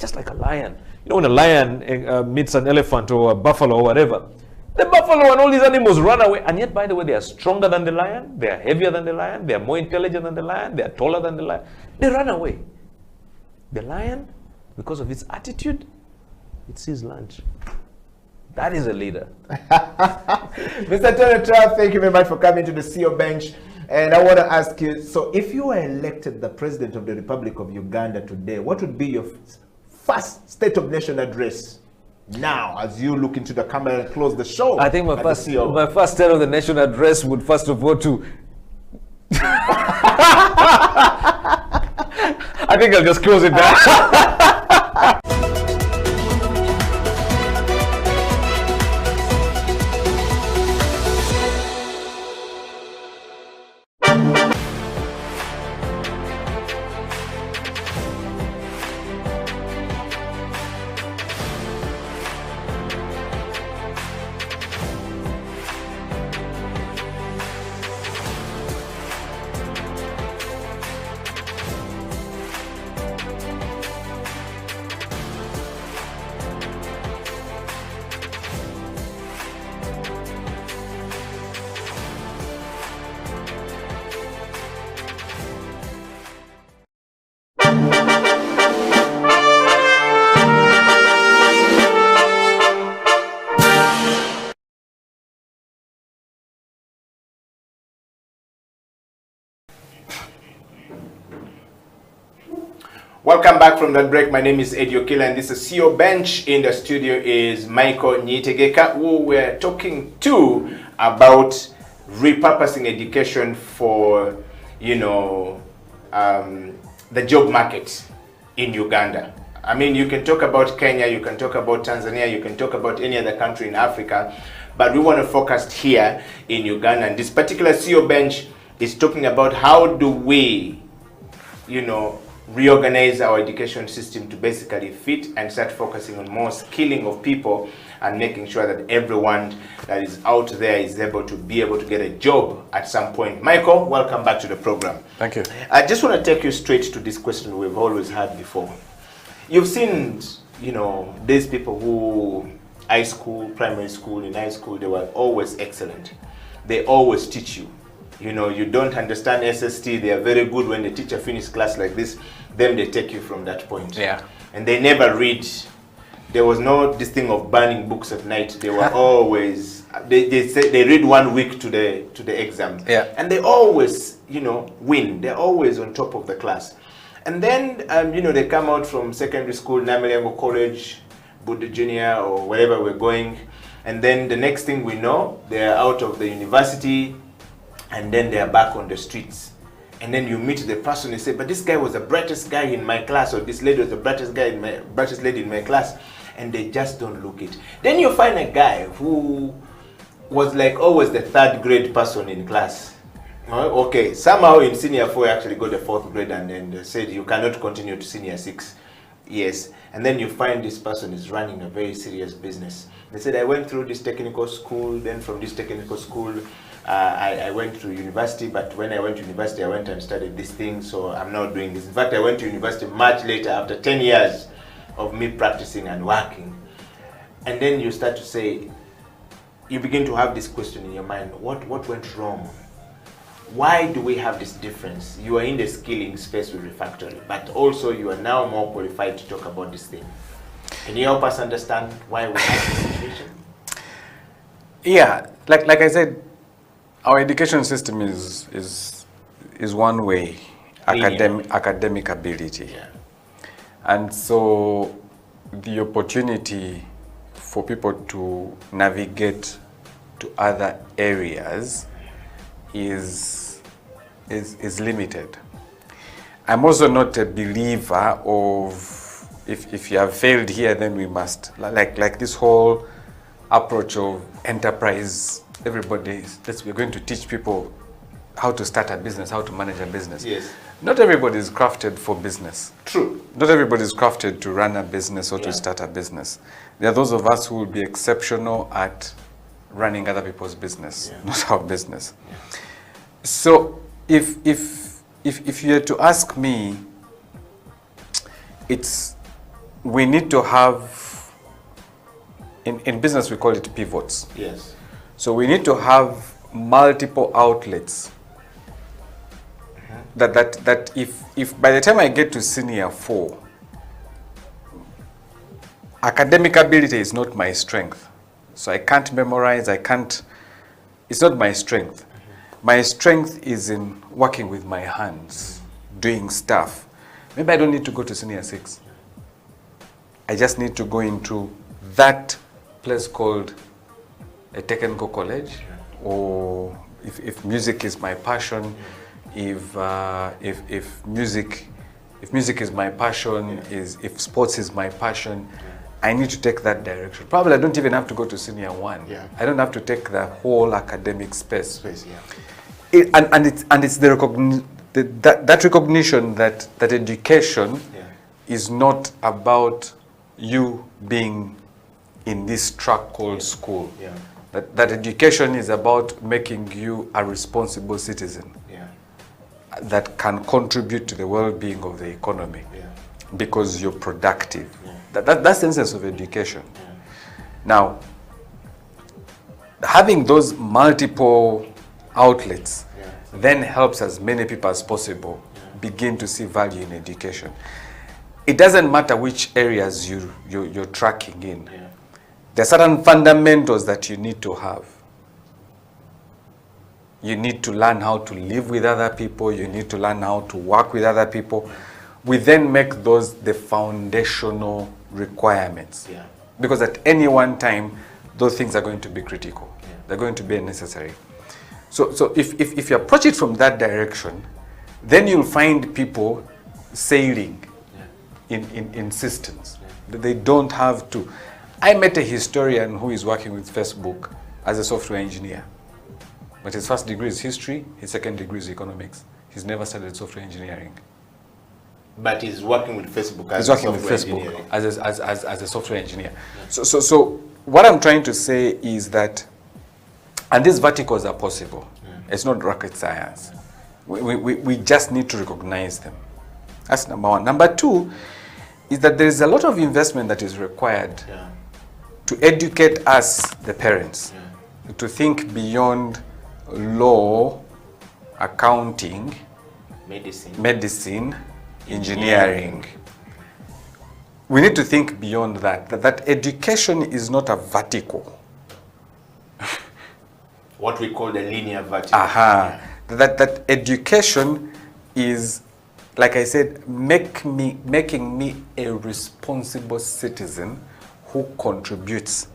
just like a lion. You know, when a lion meets an elephant or a buffalo or whatever, the buffalo and all these animals run away. And yet, by the way, they are stronger than the lion. They are heavier than the lion. They are more intelligent than the lion. They are taller than the lion. They run away. The lion, because of its attitude, it sees lunch. That is a leader. Mr. Tonatra, thank you very much for coming to the CEO Bench. And I want to ask you, so if you were elected the President of the Republic of Uganda today, what would be your first State of Nation address? Now, as you look into the camera and close the show, I think my first State of the Nation address would first of all to I think I'll just close it there. Welcome back from that break. My name is Eddie Okila and this is CEO Bench. In the studio is Michael Nietegeka, who we're talking to about repurposing education for, you know, the job market in Uganda. I mean, you can talk about Kenya, you can talk about Tanzania, you can talk about any other country in Africa, but we want to focus here in Uganda. And this particular CEO Bench is talking about how do we, you know, reorganize our education system to basically fit and start focusing on more skilling of people and making sure that everyone that is out there is able to get a job at some point. Michael, welcome back to the program. Thank you. I just want to take you straight to this question we've always had before. You've seen, you know, these people who high school, primary school, in high school, they were always excellent. They always teach you. You know, you don't understand SST, they are very good when the teacher finishes class like this, then they take you from that point. Yeah. And they never read. There was no this thing of burning books at night. They were always, they read 1 week to the exam. Yeah. And they always, you know, win. They're always on top of the class. And then, you know, they come out from secondary school, Namilengo College, Buddha Junior, or wherever we're going, And then the next thing we know, they're out of the university, and then they're back on the streets. And then you meet the person and say, but this guy was the brightest guy in my class, or this lady was the brightest lady in my class, and they just don't look it. Then you find a guy who was like always the third grade person in class. Okay, somehow in senior 4 actually got the 4th grade, and then they said you cannot continue to senior 6. Yes, and then you find this person is running a very serious business. They said, I went through this technical school, then from this technical school, I went to university, but when I went to university, I went and studied this thing, so I'm now doing this. In fact, I went to university much later, after 10 years of me practicing and working. And then you start to say, you begin to have this question in your mind, what went wrong? Why do we have this difference? You are in the skilling space with refactory, but also you are now more qualified to talk about this thing. Can you help us understand why we have this situation? Yeah, like I said, our education system is one way, academic ability. Yeah. And so the opportunity for people to navigate to other areas is limited. I'm also not a believer of if you have failed here, then we must, like this whole approach of enterprise. We're going to teach people how to start a business, how to manage a business. Yes. Not everybody is crafted for business. True. Not everybody is crafted to run a business or to start a business. There are those of us who will be exceptional at running other people's business, not our business. Yeah. So if you were to ask me, we need to have, in business we call it pivots. Yes. So we need to have multiple outlets that if by the time I get to senior 4, academic ability is not my strength. So I can't memorize, it's not my strength. My strength is in working with my hands, doing stuff. Maybe I don't need to go to senior 6. I just need to go into that place called a technical college, or if music is my passion, if music is my passion, if sports is my passion, I need to take that direction. Probably I don't even have to go to senior 1. Yeah. I don't have to take the whole academic space. And it's that recognition that education is not about you being in this track called school. Yeah. That education is about making you a responsible citizen that can contribute to the well-being of the economy because you're productive. That's the essence of education. Now, having those multiple outlets then helps as many people as possible begin to see value in education. It doesn't matter which areas you're tracking in. There are certain fundamentals that you need to have. You need to learn how to live with other people. You need to learn how to work with other people. We then make those the foundational requirements. Yeah. Because at any one time, those things are going to be critical. Yeah. They're going to be necessary. So if you approach it from that direction, then you'll find people sailing in systems. Yeah. They don't have to. I met a historian who is working with Facebook as a software engineer. But his first degree is history, his second degree is economics. He's never studied software engineering. But he's working with Facebook as a software engineer. Yeah. So what I'm trying to say is that, and these verticals are possible. It's not rocket science. We just need to recognize them. That's number one. Number two is that there is a lot of investment that is required to educate us, the parents, to think beyond law, accounting, medicine, engineering. We need to think beyond that education is not a vertical. What we call the linear vertical. That education is, like I said, making me a responsible citizen who contributes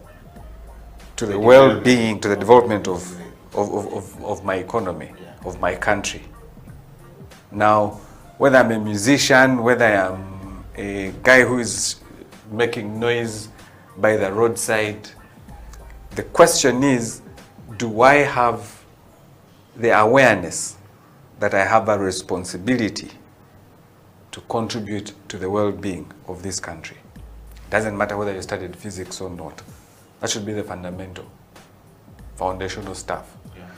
to the well-being, to the development of my economy, of my country. Now, whether I'm a musician, whether I'm a guy who is making noise by the roadside, the question is, do I have the awareness that I have a responsibility to contribute to the well-being of this country? Doesn't matter whether you studied physics or not. That should be the fundamental, foundational stuff. Yeah.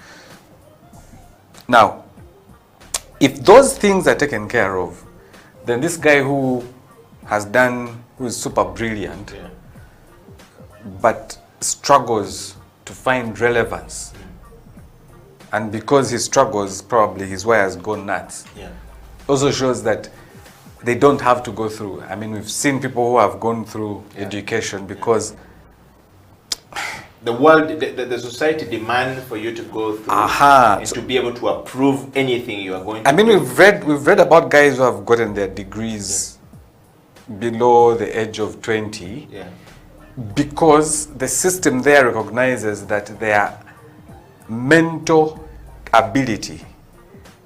Now, if those things are taken care of, then this guy who is super brilliant, but struggles to find relevance, and because he struggles, probably his wire's gone nuts. Also shows that they don't have to go through. I mean, we've seen people who have gone through education because the world, the society demand for you to go through and to be able to approve anything you are going to I mean, do. we've read about guys who have gotten their degrees below the age of 20 because the system there recognizes that their mental ability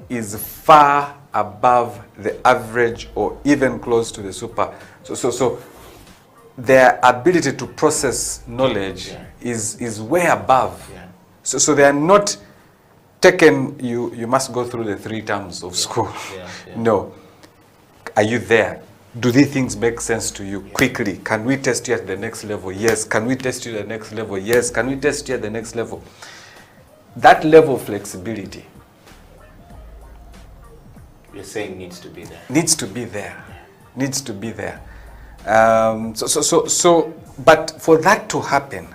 is far above the average or even close to the super. So their ability to process knowledge is way above. So they are not taken, you must go through the 3 terms of school. No. Are you there? Do these things make sense to you quickly? Can we test you at the next level? Yes. Can we test you at the next level? Yes. Can we test you at the next level? That level of flexibility, you're saying, needs to be there. Needs to be there. Needs to be there. But for that to happen,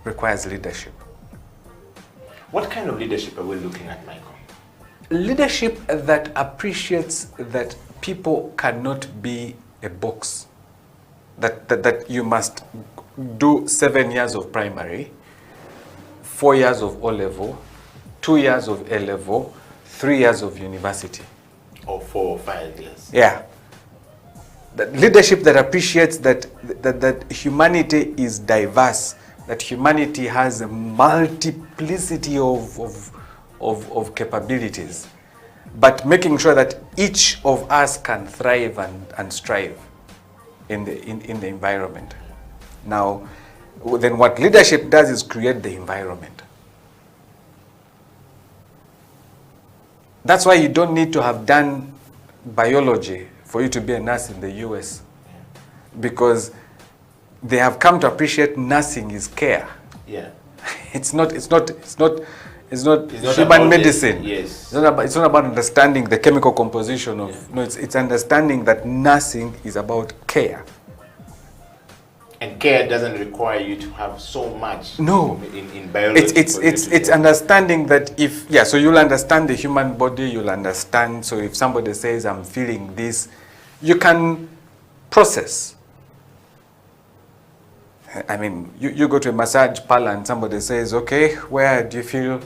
requires leadership. What kind of leadership are we looking at, Michael? Leadership that appreciates that people cannot be a box. That you must do 7 years of primary, 4 years of O-level, 2 years of A-level, 3 years of university. Or 4 or 5 years. Yeah. That leadership that appreciates that humanity is diverse, that humanity has a multiplicity of capabilities, but making sure that each of us can thrive and strive in the environment. Now, then what leadership does is create the environment. That's why you don't need to have done biology for you to be a nurse in the US, because they have come to appreciate nursing is care. Yeah. It's not human medicine. Yes. It's not about understanding the chemical composition of no. It's understanding that nursing is about care. And care doesn't require you to have so much. No. In biology. It's understanding that so you'll understand the human body. You'll understand. So if somebody says I'm feeling this, you can process. I mean, you go to a massage parlor and somebody says, okay, where do you feel?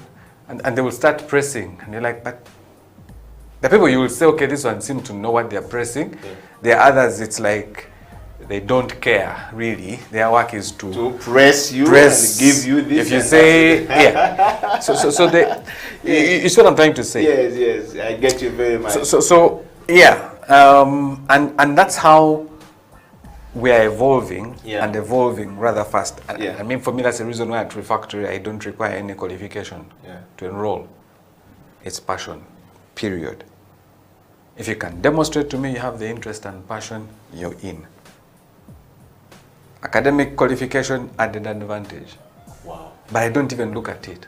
And they will start pressing. And you're like, but the people you will say, okay, this one seems to know what they're pressing. Yeah. There are others, it's like they don't care, really. Their work is to press you and give you this. If you say, yeah. So they, you see what I'm trying to say? Yes, I get you very much. So yeah. And that's how we are evolving and evolving rather fast. I mean, for me, that's the reason why at Refactory I don't require any qualification to enroll. It's passion, period. If you can demonstrate to me you have the interest and passion, you're in. Academic qualification added advantage. Wow. But I don't even look at it.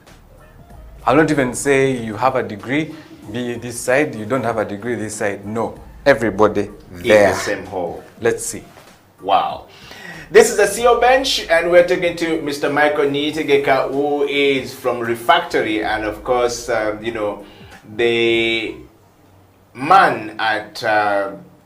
I don't even say you have a degree, be this side, you don't have a degree this side. No. Everybody there. In the same hole. Let's see. Wow. This is the CEO Bench, and we're talking to Mr. Michael Niyitegeka, who is from Refactory, and of course, the man at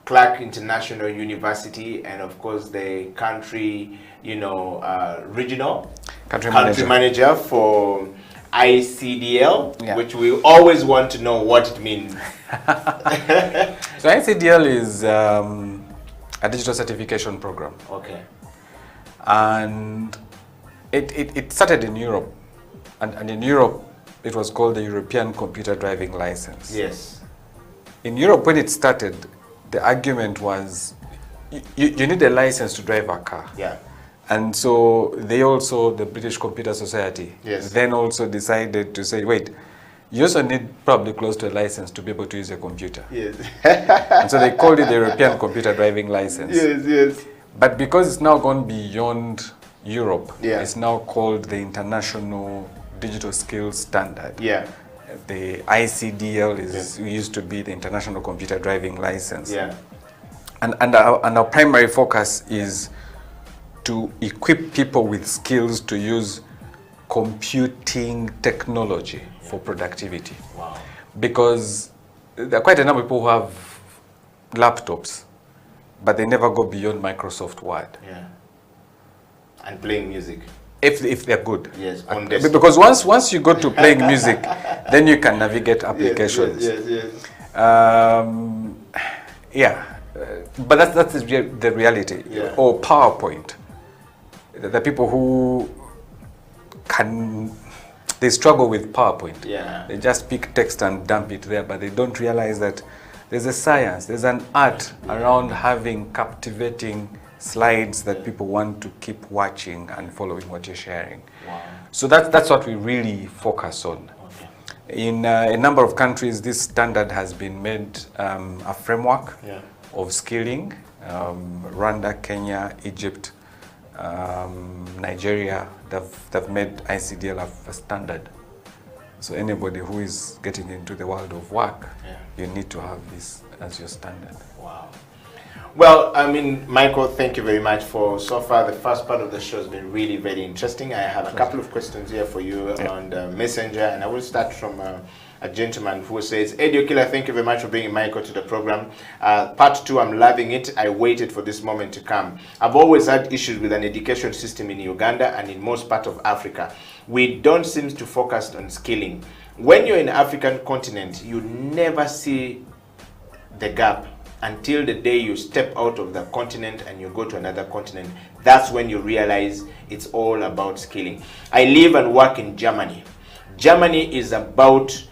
Clark International University, and of course the country, regional country manager for ICDL, which we always want to know what it means. So ICDL is a digital certification program. Okay. And It started in Europe, and in Europe it was called the European Computer Driving License. Yes. In Europe, when it started, the argument was you need a license to drive a car. Yeah. And so they also, the British Computer Society, yes, then also decided to say, wait, you also need probably close to a license to be able to use a computer. Yes. And so they called it the European Computer Driving License. Yes, yes. But because it's now gone beyond Europe, yeah, it's now called the International Digital Skills Standard. Yeah. The ICDL used to be the International Computer Driving License. Yeah. And our primary focus is to equip people with skills to use computing technology for productivity. Wow. Because there are quite a number of people who have laptops, but they never go beyond Microsoft Word. Yeah. And playing music. If they're good. Yes, on desktop. Because once you go to playing music, then you can navigate applications. Yes. Yeah. But that's the reality. Yeah. Or PowerPoint. The people who they struggle with PowerPoint. Yeah. They just pick text and dump it there, but they don't realize that there's a science, there's an art around having captivating slides that people want to keep watching and following what you're sharing. Wow. So that's what we really focus on. Okay. In a number of countries, this standard has been made a framework of skilling. Rwanda, Kenya, Egypt, Nigeria, they've made ICDL a standard. So anybody who is getting into the world of work, you need to have this as your standard. Wow. Well, I mean, Michael, thank you very much for so far. The first part of the show has been really very interesting. I have a couple of questions here for you on the Messenger, and I will start from a gentleman who says, Edio Killer, thank you very much for bringing Michael to the program. Part 2, I'm loving it. I waited for this moment to come. I've always had issues with an education system in Uganda and in most parts of Africa. We don't seem to focus on skilling. When you're in the African continent, you never see the gap until the day you step out of the continent and you go to another continent. That's when you realize it's all about skilling. I live and work in Germany. Germany is about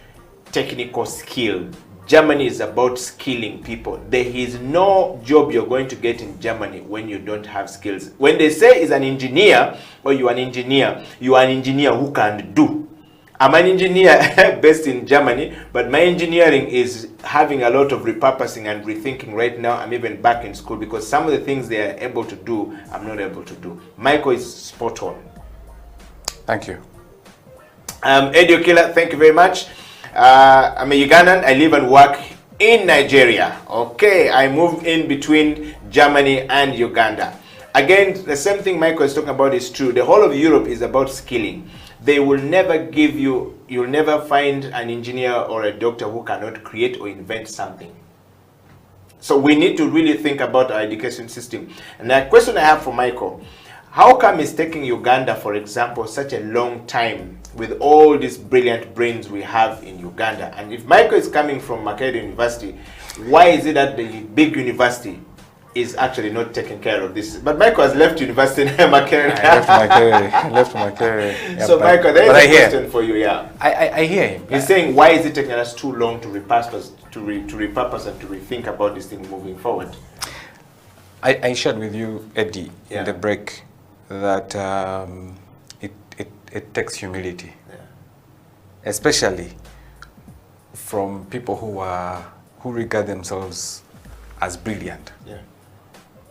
technical skill. Germany is about skilling people. There is no job you're going to get in Germany when you don't have skills. When they say is an engineer, or you are an engineer who can do. I'm an engineer based in Germany, but my engineering is having a lot of repurposing and rethinking right now. I'm even back in school because some of the things they are able to do, I'm not able to do. Michael is spot on. Thank you. Edio Killer, thank you very much. I'm a Ugandan. I live and work in Nigeria. Okay, I moved in between Germany and Uganda. Again, the same thing Michael is talking about is true. The whole of Europe is about skilling. They will never give you, you'll never find an engineer or a doctor who cannot create or invent something. So we need to really think about our education system. And the question I have for Michael, how come it's taking Uganda, for example, such a long time with all these brilliant brains we have in Uganda? And if Michael is coming from Makerere University, why is it that the big university is actually not taking care of this? But Michael has left university in Makerere. I left Makerere. Yeah, so Michael, there is a question for you, I hear him. He's saying, why is it taking us too long to repurpose and to rethink about this thing moving forward? I shared with you, Eddie, in the break, that it takes humility, especially from people who regard themselves as brilliant.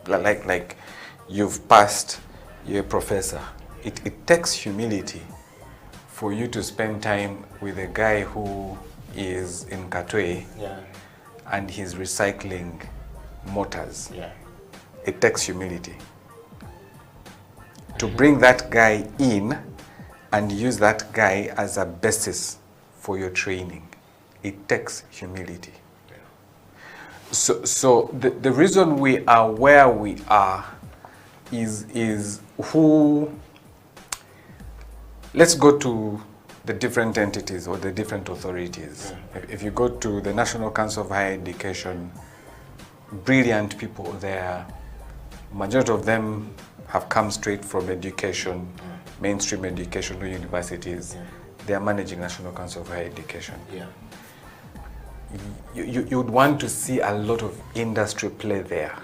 Like you've passed, you're a professor. It takes humility for you to spend time with a guy who is in Katwe and he's recycling motors. It takes humility to bring that guy in and use that guy as a basis for your training. It takes humility. So the reason we are where we are is who, let's go to the different entities or the different authorities. If you go to the National Council of Higher Education, brilliant people there, majority of them have come straight from education mainstream educational universities, they are managing National Council for Higher Education. Yeah. You'd want to see a lot of industry play there,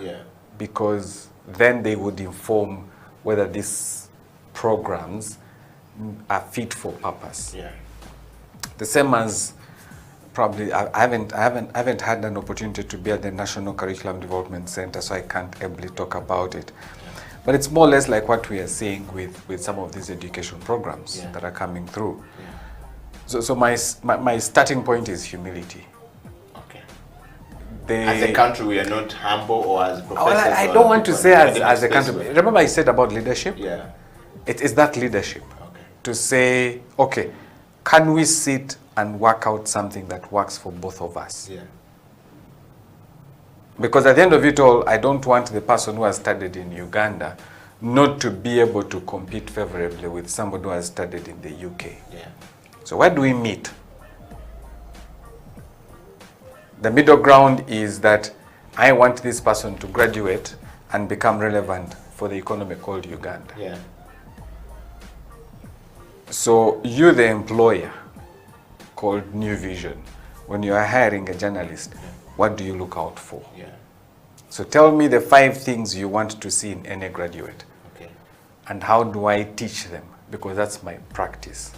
because then they would inform whether these programs are fit for purpose. Yeah. The same as probably I haven't had an opportunity to be at the National Curriculum Development Center, so I can't ably talk about it. But it's more or less like what we are seeing with some of these education programs that are coming through. So my starting point is humility. As a country, we are not humble, or as professors. Well, I don't want to say as a country. Remember I said about leadership? Yeah. It is that leadership. To say, okay, can we sit and work out something that works for both of us? Yeah. Because at the end of it all, I don't want the person who has studied in Uganda not to be able to compete favorably with somebody who has studied in the UK. Yeah. So where do we meet? The middle ground is that I want this person to graduate and become relevant for the economy called Uganda. Yeah. So you, the employer, called New Vision, when you are hiring a journalist, what do you look out for? Yeah. So tell me the 5 things you want to see in any graduate. Okay. And how do I teach them? Because that's my practice.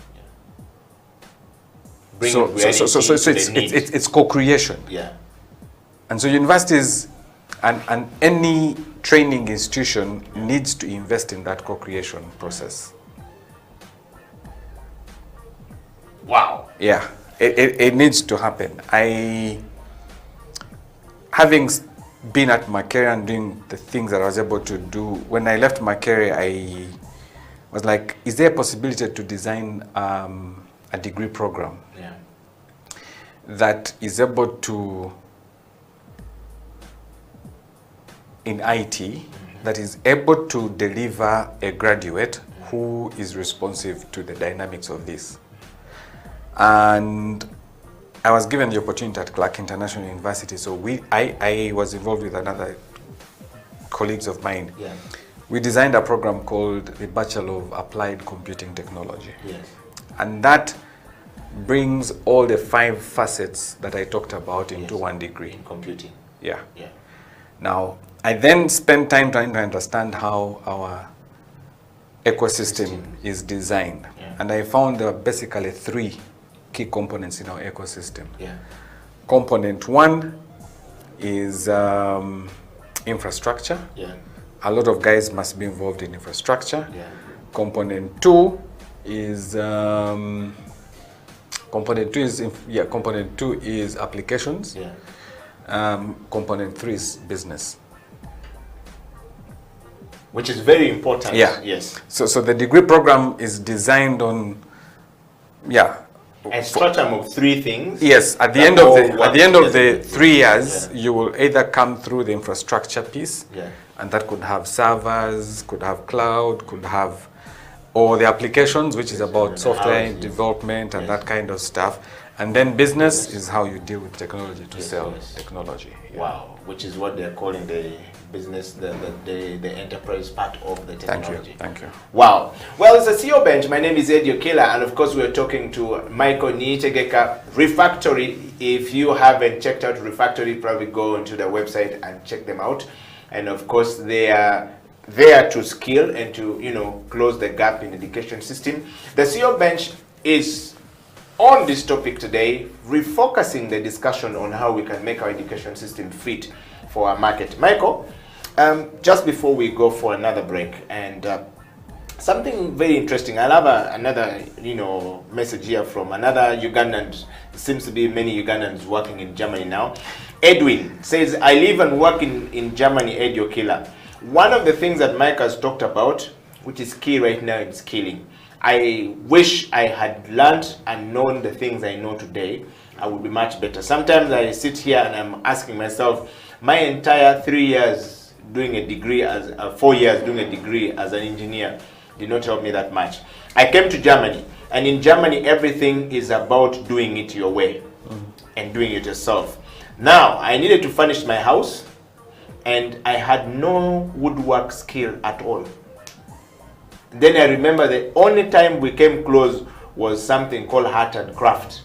So it's co-creation. Yeah. And so universities and any training institution needs to invest in that co-creation process. Wow. Yeah, it needs to happen. Having been at Makerere and doing the things that I was able to do, when I left Makerere, I was like, is there a possibility to design a degree program that is able to, in IT, that is able to deliver a graduate who is responsive to the dynamics of this. And I was given the opportunity at Clark International University, so I was involved with another colleagues of mine. Yeah. We designed a program called the Bachelor of Applied Computing Technology. Yes. And that brings all the 5 facets that I talked about into one degree. In computing. Yeah. Yeah. Now, I then spent time trying to understand how our ecosystem is designed. Yeah. And I found there are basically 3 key components in our ecosystem. Yeah. Component 1 is infrastructure. Yeah. A lot of guys must be involved in infrastructure. Yeah. Component 2 is component 2 is applications. Yeah. Component 3 is business. Which is very important. Yeah. Yes. So the degree program is designed on, a stratum of 3 things. Yes, at the end of the 3 years, you will either come through the infrastructure piece, and that could have servers, could have cloud, could have, or the applications, which is about software development and that kind of stuff. And then business is how you deal with technology to sell technology. Yeah. Wow, which is what they're calling the business, the enterprise part of the technology. Thank you. Wow. Well, it's a CEO Bench. My name is Eddie Okela, and of course we're talking to Michael Niyitegeka, Refactory. If you haven't checked out Refactory, probably go onto their website and check them out. And of course they are there to skill and to, close the gap in the education system. The CEO Bench is on this topic today, refocusing the discussion on how we can make our education system fit for our market. Michael, just before we go for another break, and something very interesting, I'll have another message here from another Ugandan. Seems to be many Ugandans working in Germany now. Edwin says, I live and work in Germany, Eddie Okela. One of the things that Mike has talked about, which is key right now, is skilling. I wish I had learned and known the things I know today. I would be much better. Sometimes I sit here and I'm asking myself, my entire 3 years doing a degree, 4 years doing a degree as an engineer did not help me that much. I came to Germany, and in Germany everything is about doing it your way and doing it yourself. Now I needed to furnish my house, and I had no woodwork skill at all. Then I remember the only time we came close was something called art and craft.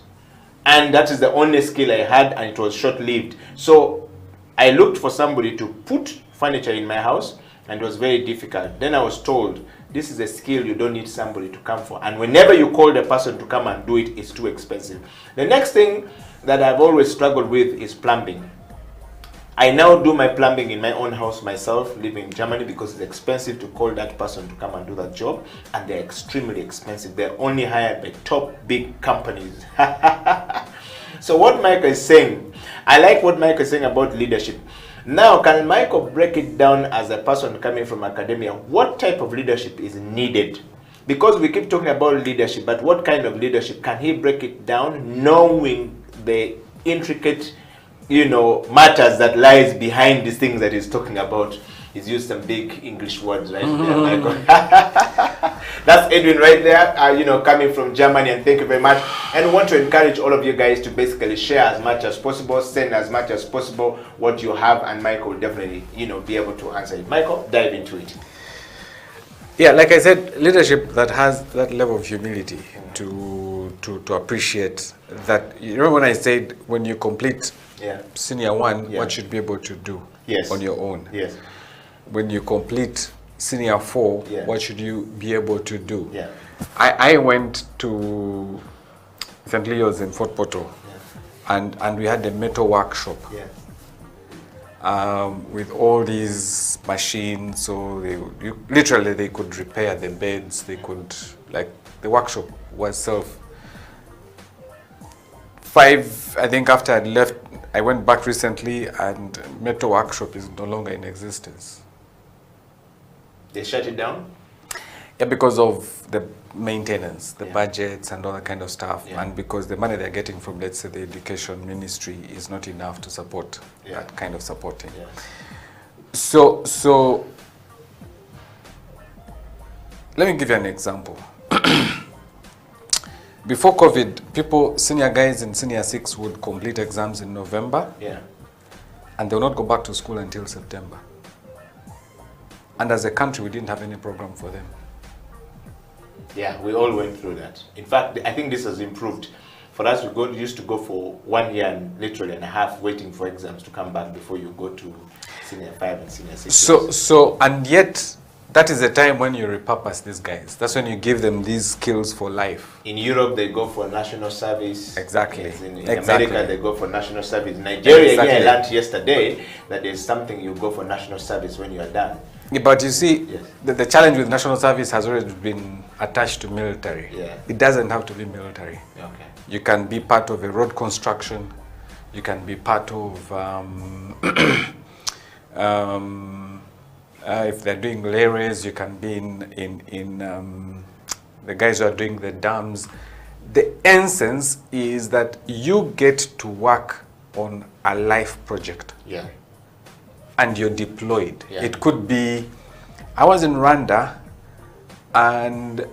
And that is the only skill I had, and it was short-lived. So I looked for somebody to put furniture in my house, and it was very difficult. Then I was told, this is a skill you don't need somebody to come for. And whenever you call the person to come and do it, it's too expensive. The next thing that I've always struggled with is plumbing. I now do my plumbing in my own house myself, living in Germany, because it's expensive to call that person to come and do that job, and they're extremely expensive. They're only hired by top big companies. So what Michael is saying, I like what Michael is saying about leadership. Now, can Michael break it down as a person coming from academia? What type of leadership is needed? Because we keep talking about leadership, but what kind of leadership? Can he break it down, knowing the intricate, matters that lies behind these things that he's talking about? He's used some big English words right there, Michael. That's Edwin right there, coming from Germany, and thank you very much. And we want to encourage all of you guys to basically share as much as possible, send as much as possible what you have, and Michael will definitely, be able to answer it. Michael, dive into it. Yeah, like I said, leadership that has that level of humility to appreciate that. You know when I said when you complete senior 1, what should be able to do on your own. Yes. When you complete senior 4, what should you be able to do? I went to St. Leo's in Fort Portal, and we had a metal workshop with all these machines. So literally they could repair the beds. They could, the workshop was I think after I left, I went back recently, and metal workshop is no longer in existence. They shut it down? Yeah, because of the maintenance, the budgets and all that kind of stuff, and because the money they're getting from, let's say, the education ministry is not enough to support that kind of supporting. So let me give you an example. Before COVID, senior guys in senior 6 would complete exams in November, and they will not go back to school until September. And as a country, we didn't have any program for them. Yeah, we all went through that. In fact, I think this has improved. For us, we used to go for 1 year and literally and a half waiting for exams to come back before you go to senior 5 and senior 6. And yet, that is the time when you repurpose these guys. That's when you give them these skills for life. In Europe, they go for national service. Exactly. In America, they go for national service. In Nigeria, I learned yesterday that there's something you go for national service when you are done. Yeah, but you see, the challenge with national service has already been attached to military. It doesn't have to be military. Okay. You can be part of a road construction. You can be part of, if they're doing lorries, you can be in the guys who are doing the dams. The essence is that you get to work on a life project. And you're deployed. It could be, I was in Rwanda, and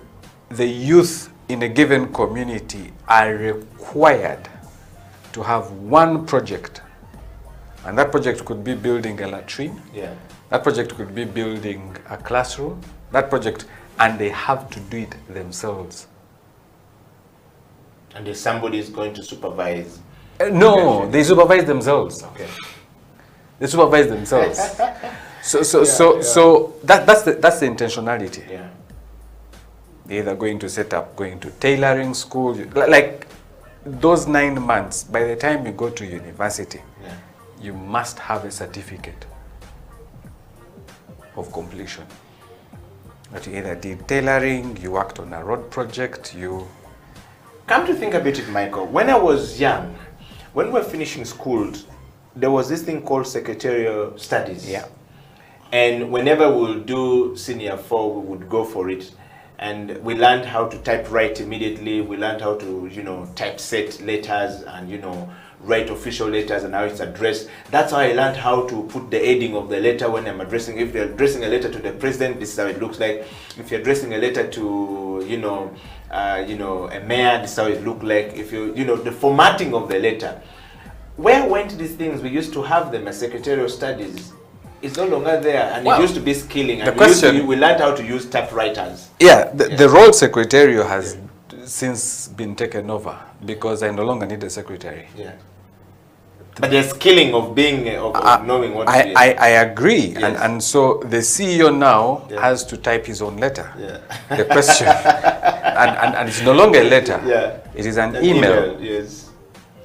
the youth in a given community are required to have one project. And that project could be building a latrine. That project could be building a classroom. That project, and they have to do it themselves. And if somebody is going to supervise? No, they supervise themselves. Okay. They supervise themselves. So that's the intentionality. They're either going to tailoring school, like those 9 months. By the time you go to university, you must have a certificate of completion. That you either did tailoring, you worked on a road project, you. Come to think about it, Michael. When I was young, when we were finishing school, there was this thing called secretarial studies. And whenever we'll do senior 4, we would go for it. And we learned how to typewrite immediately. We learned how to, typeset letters and, write official letters and how it's addressed. That's how I learned how to put the heading of the letter when I'm addressing. If you're addressing a letter to the president, this is how it looks like. If you're addressing a letter to, a mayor, this is how it looks like. If the formatting of the letter. Where went these things? We used to have them as secretarial studies. It's no longer there, and Well, it used to be skilling. the And question- we learned how to use typewriters. Yeah, the role secretarial has since been taken over because I no longer need a secretary. Yeah. But the skilling of being, of knowing what to do. I agree. Yes. And so the CEO now has to type his own letter. Yeah. The question. and it's no longer a letter. Yeah. It is an email. Yes.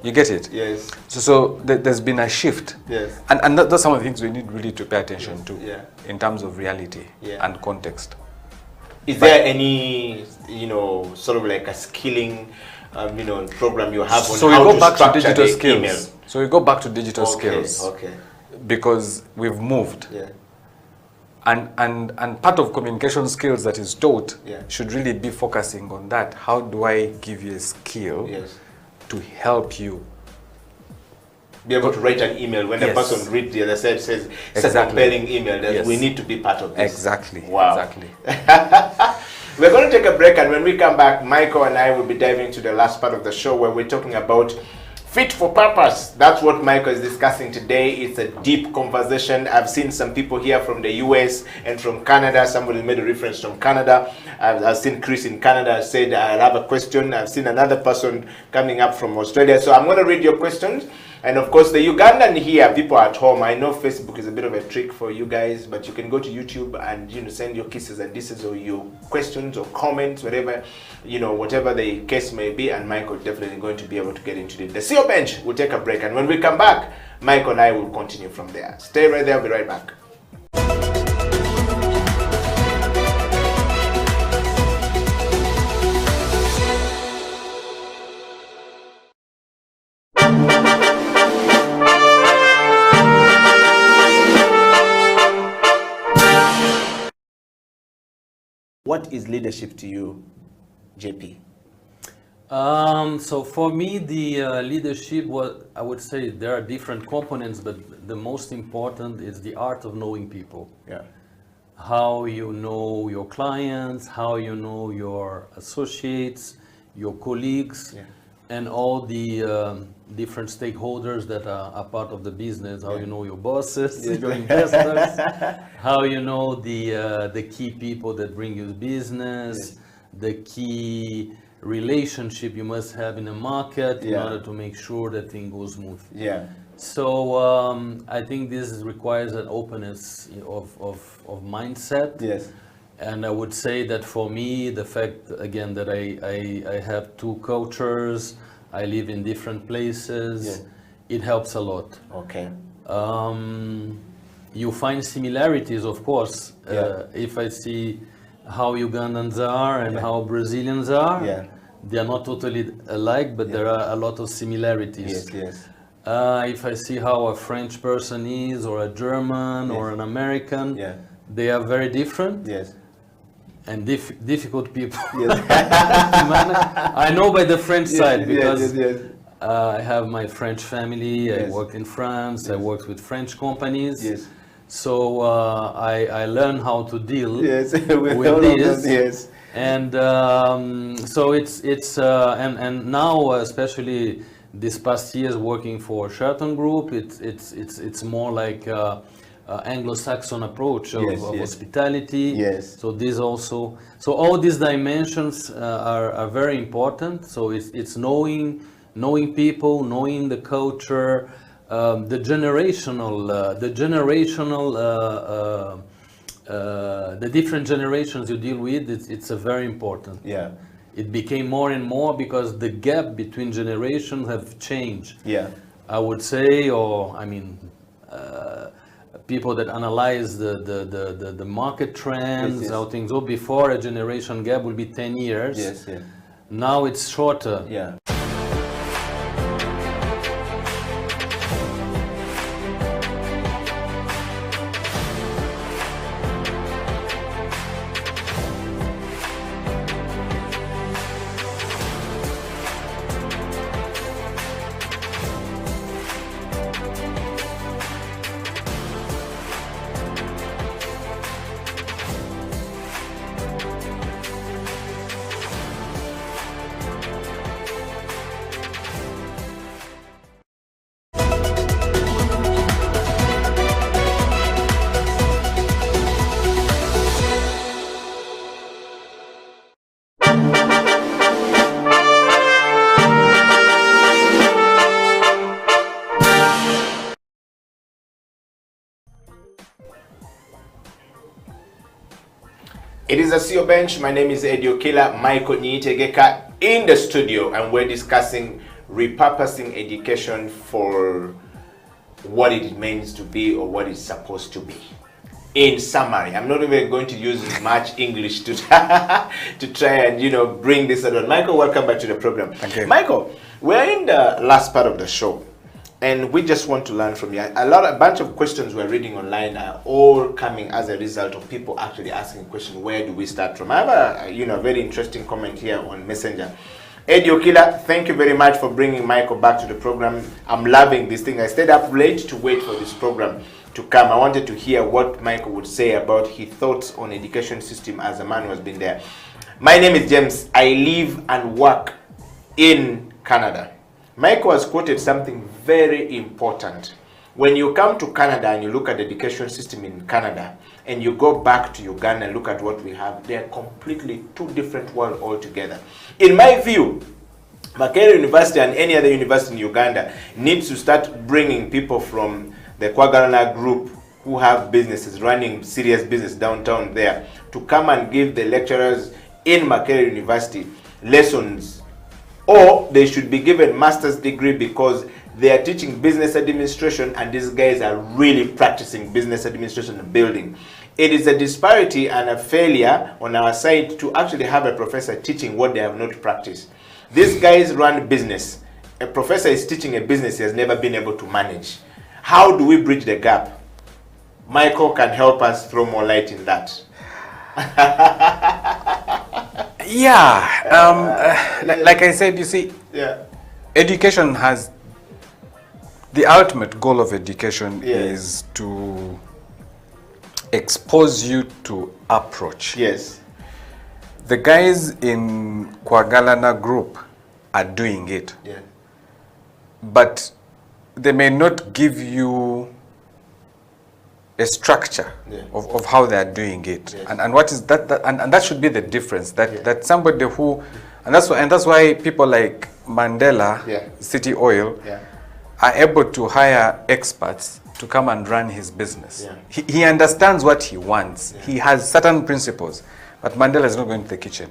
You get it? Yes. So there's been a shift. Yes. And that's some of the things we need really to pay attention to Yeah. in terms of reality and context. Is there any, sort of like a skilling, program you have on So we how go to back to structure digital the skills. email? So we go back to digital Okay, skills. okay. Because we've moved. Yeah. And part of communication skills that is taught Yeah. should really be focusing on that. How do I give you a skill to help you Be able to write an email when the person reads the other side says it's a compelling email that we need to be part of this. Exactly. Wow. Exactly. We're going to take a break, and when we come back, Michael and I will be diving into the last part of the show where we're talking about fit for purpose. That's what Michael is discussing today. It's a deep conversation. I've seen some people here from the US and from Canada. Somebody made a reference from Canada. I've seen Chris in Canada said, I have a question. I've seen another person coming up from Australia. So I'm going to read your questions. And of course, the Ugandan here, people at home, I know Facebook is a bit of a trick for you guys, but you can go to YouTube and send your kisses and disses or your questions or comments, whatever, whatever the case may be, and Michael definitely going to be able to get into it. The CEO Bench will take a break, and when we come back, Michael and I will continue from there. Stay right there, I'll be right back. What is leadership to you, JP? So for me, the leadership, I would say there are different components, but the most important is the art of knowing people. Yeah. How you know your clients, how you know your associates, your colleagues, and all the different stakeholders that are part of the business. How you know your bosses, your investors, how you know the key people that bring you business, the key relationship you must have in the market in order to make sure that thing goes smooth. Yeah. So I think this requires an openness of mindset. Yes. And I would say that for me, the fact again that I have two cultures, I live in different places, it helps a lot. Okay. You find similarities, of course. If I see how Ugandans are and how Brazilians are, they are not totally alike, but there are a lot of similarities. If I see how a French person is, or a German, or an American, they are very different. And difficult people to manage. I know by the French side because I have my French family. I worked in France. I worked with French companies. So I learned how to deal with this. And so it's and now especially this past years working for Sheraton Group, it's more like Anglo-Saxon approach of hospitality. So this also, so all these dimensions are very important. So it's knowing people, knowing the culture, the different generations you deal with. It's a very important. It became more and more because the gap between generations have changed. I would say, or I mean. People that analyze the market trends, how things go. Before, a generation gap will be 10 years. Now it's shorter. It is a CEO Bench. My name is Eddie Okila, Michael Nyitegeka in the studio, and we're discussing repurposing education for what it means to be or what it's supposed to be. In summary, I'm not even going to use much English to to try and bring this around. Michael, welcome back to the program. Thank you. Michael, we're in the last part of the show, and we just want to learn from you. A bunch of questions we're reading online are all coming as a result of people actually asking questions. Where do we start from? I have a very interesting comment here on Messenger. Eddie Okila, thank you very much for bringing Michael back to the program. I'm loving this thing. I stayed up late to wait for this program to come. I wanted to hear what Michael would say about his thoughts on education system as a man who has been there. My name is James. I live and work in Canada. Michael has quoted something very important. When you come to Canada and you look at the education system in Canada and you go back to Uganda and look at what we have, they are completely two different worlds altogether. In my view, Makerere University and any other university in Uganda needs to start bringing people from the Kwagalana group who have businesses, running serious business downtown there, to come and give the lecturers in Makerere University lessons. Or they should be given master's degree because they are teaching business administration and these guys are really practicing business administration and building. It is a disparity and a failure on our side to actually have a professor teaching what they have not practiced. These guys run business. A professor is teaching a business he has never been able to manage. How do we bridge the gap? Michael can help us throw more light in that. Like I said, you see, education has, the ultimate goal of education is to expose you to approach. Yes. The guys in Kwagalana group are doing it. Yeah. But they may not give you a structure of how they are doing it. Yes. And what is that, and that should be the difference, that somebody who, and that's why people like Mandela, City Oil, are able to hire experts to come and run his business. He understands what he wants. He has certain principles, but Mandela is not going to the kitchen.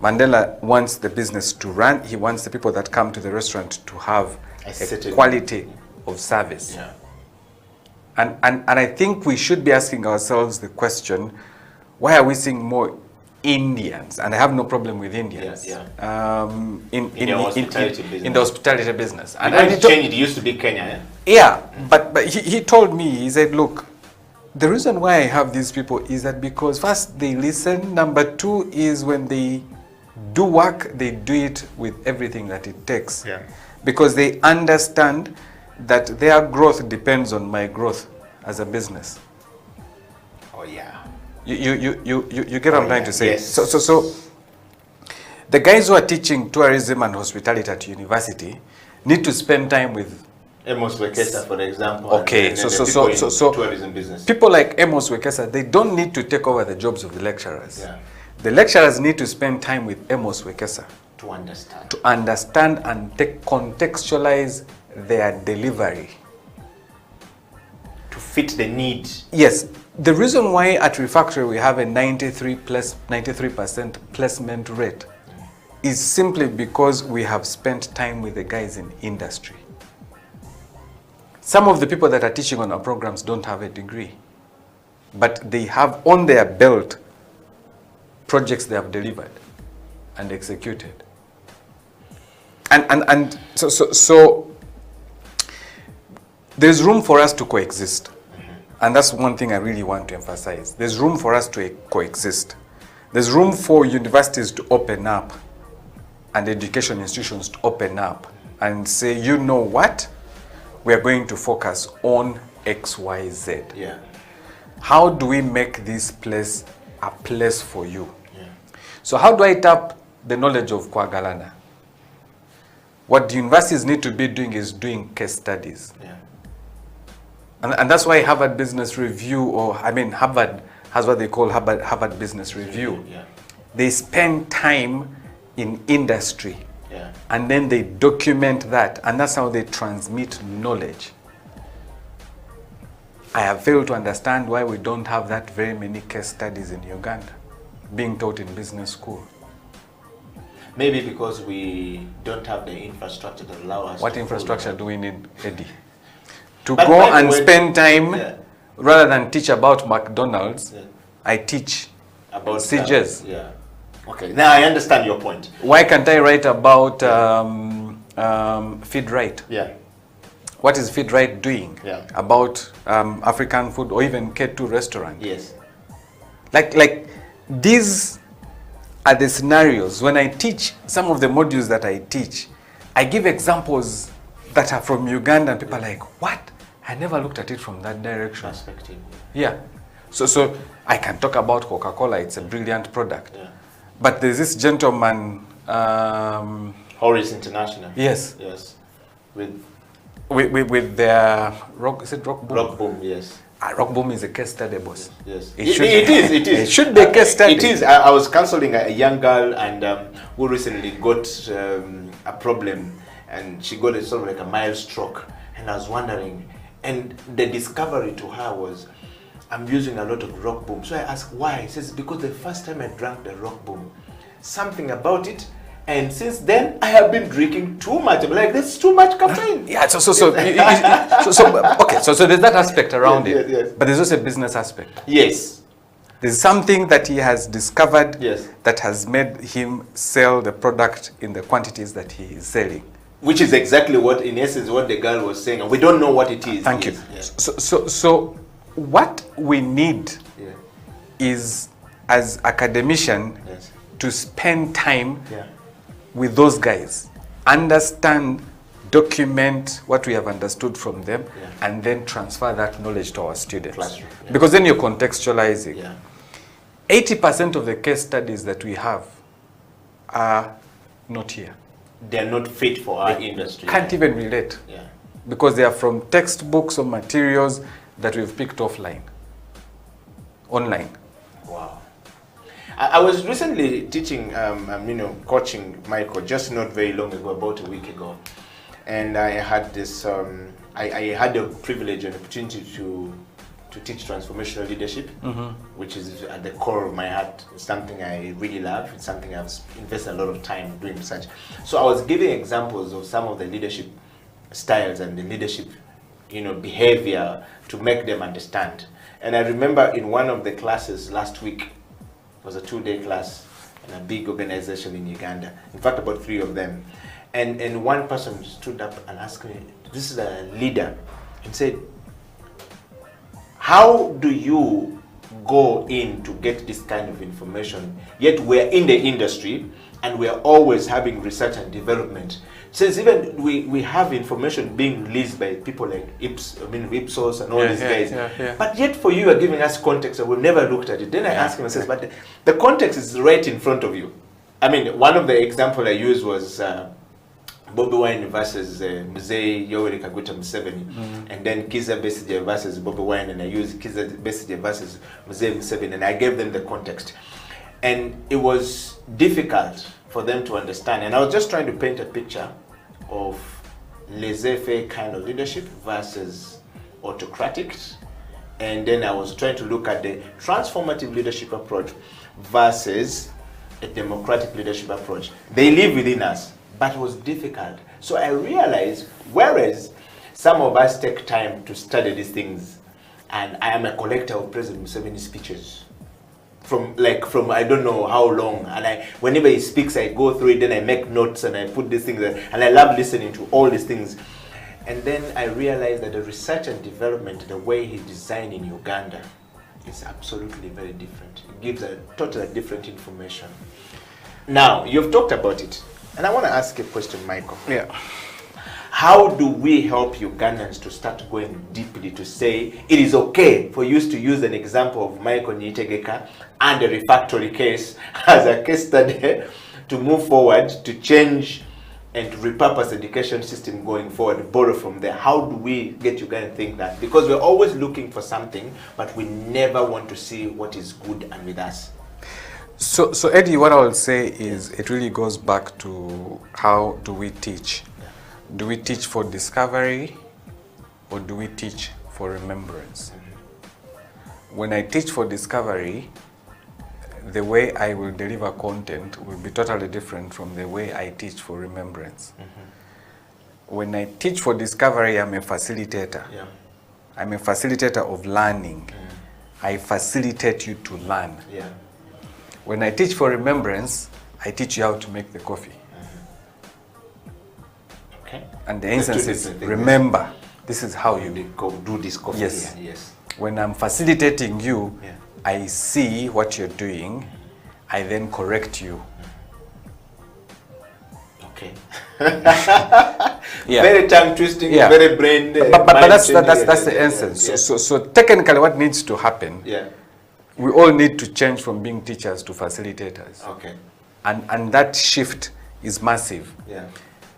Mandela wants the business to run. He wants the people that come to the restaurant to have a quality of service. And I think we should be asking ourselves the question, why are we seeing more Indians? And I have no problem with Indians in the hospitality business. And it used to be Kenya. But he told me, he said, look, the reason why I have these people is that because first they listen, number two is when they do work, they do it with everything that it takes. Because they understand that their growth depends on my growth as a business. Oh yeah. You get what I'm trying to say? Yes. So the guys who are teaching tourism and hospitality at university need to spend time with Amos Wekesa, for example. Okay, so tourism business. People like Amos Wekesa, they don't need to take over the jobs of the lecturers. The lecturers need to spend time with Amos Wekesa to understand. To understand and contextualize their delivery. To fit the need. Yes. The reason why at Refactory we have a 93% placement rate is simply because we have spent time with the guys in industry. Some of the people that are teaching on our programs don't have a degree, but they have on their belt projects they have delivered and executed. And so there's room for us to coexist. And that's one thing I really want to emphasize. There's room for us to coexist. There's room for universities to open up and education institutions to open up and say, you know what? We are going to focus on X, Y, Z. How do we make this place a place for you? So how do I tap the knowledge of Kwagalana? What the universities need to be doing is doing case studies. And that's why Harvard Business Review, or I mean Harvard has what they call Harvard Business Review. They spend time in industry and then they document that, and that's how they transmit knowledge. I have failed to understand why we don't have that very many case studies in Uganda being taught in business school. Maybe because we don't have the infrastructure that allow us. What infrastructure do we need, Eddie? To But go by the and way, spend time, yeah. rather than teach about McDonald's, Yeah. I teach About CJs. yeah. Okay, now I understand your point. Why can't I write about Feed Right? Yeah. What is Feed Right doing Yeah. about African food or even K2 restaurant? Yes. Like these are the scenarios. When I teach some of the modules that I teach, I give examples that are from Uganda and people are like, what? I never looked at it from that direction. Perspective. Yeah. So I can talk about Coca-Cola. It's a brilliant product. Yeah. But there's this gentleman. Horace International. Yes. Yes. With their rock, is it Rock Boom? Rock Boom, yes. Rock Boom is a case study, boss. Yes. It is. It should be a case study. It is. I was counseling a young girl and who recently got a problem, and she got a sort of like a mild stroke, and I was wondering, and the discovery to her was, I'm using a lot of Rock Boom. So I asked why. She says, because the first time I drank the Rock Boom, something about it, and since then I have been drinking too much. I'm like, there's too much caffeine. Yeah, so there's that aspect around it. Yes. But there's also a business aspect. Yes. There's something that he has discovered Yes. that has made him sell the product in the quantities that he is selling. Which is exactly what, in essence, what the girl was saying. And we don't know what it is. Thank you. Yes. So what we need is, as academician, to spend time with those guys, understand, document what we have understood from them, and then transfer that knowledge to our students. Because then you're contextualizing. 80% of the case studies that we have are not here. They're not fit for our industry. Can't even relate. Because they are from textbooks or materials that we've picked online. Wow. I was recently teaching, coaching Michael just not very long ago, about a week ago. And I had this, I had the privilege and opportunity to teach transformational leadership, which is at the core of my heart. It's something I really love. It's something I've invested a lot of time doing research. So I was giving examples of some of the leadership styles and the leadership, behavior to make them understand. And I remember in one of the classes last week, it was a 2-day class in a big organization in Uganda. In fact, about 3 of them. And one person stood up and asked me, this is a leader, and said, how do you go in to get this kind of information, yet we're in the industry and we're always having research and development? Says even we have information being released by people like Ipsos and all these guys. But yet for you are giving us context and we've never looked at it. Then I asked him, I says, but the context is right in front of you. I mean, one of the examples I used was Bobi Wine versus Mzee Yoweri Kaguta Museveni, and then Kizza Besigye versus Bobi Wine, and I used Kizza Besigye versus Mzee Museveni, and I gave them the context. And it was difficult for them to understand. And I was just trying to paint a picture of laissez-faire kind of leadership versus autocratic. And then I was trying to look at the transformative leadership approach versus a democratic leadership approach. They live within us, but it was difficult. So I realized, whereas some of us take time to study these things, and I am a collector of President Museveni's speeches, from I don't know how long, and whenever he speaks I go through it, then I make notes and I put these things there, and I love listening to all these things. And then I realized that the research and development, the way he designed in Uganda, is absolutely very different. It gives a totally different information. Now, you've talked about it, and I want to ask a question, Michael. How do we help Ugandans to start going deeply to say it is okay for you to use an example of Michael Niyitegeka and the refactory case as a case study to move forward, to change and to repurpose the education system going forward, borrow from there? How do we get Uganda to think that? Because we're always looking for something, but we never want to see what is good and with us. So Eddie, what I will say is it really goes back to how do we teach? Do we teach for discovery or do we teach for remembrance? when I teach for discovery, the way I will deliver content will be totally different from the way I teach for remembrance. When I teach for discovery, I'm a facilitator. Yeah. I'm a facilitator of learning. I facilitate you to learn. Yeah. When I teach for remembrance, I teach you how to make the coffee. Okay. And the instance is, remember, this is how you go do this coffee. Yes. Here. Yes. When I'm facilitating you, I see what you're doing. I then correct you. Okay. Very tongue twisting, very brain. But that's the essence. So technically, what needs to happen? We all need to change from being teachers to facilitators. Okay. And that shift is massive. Yeah.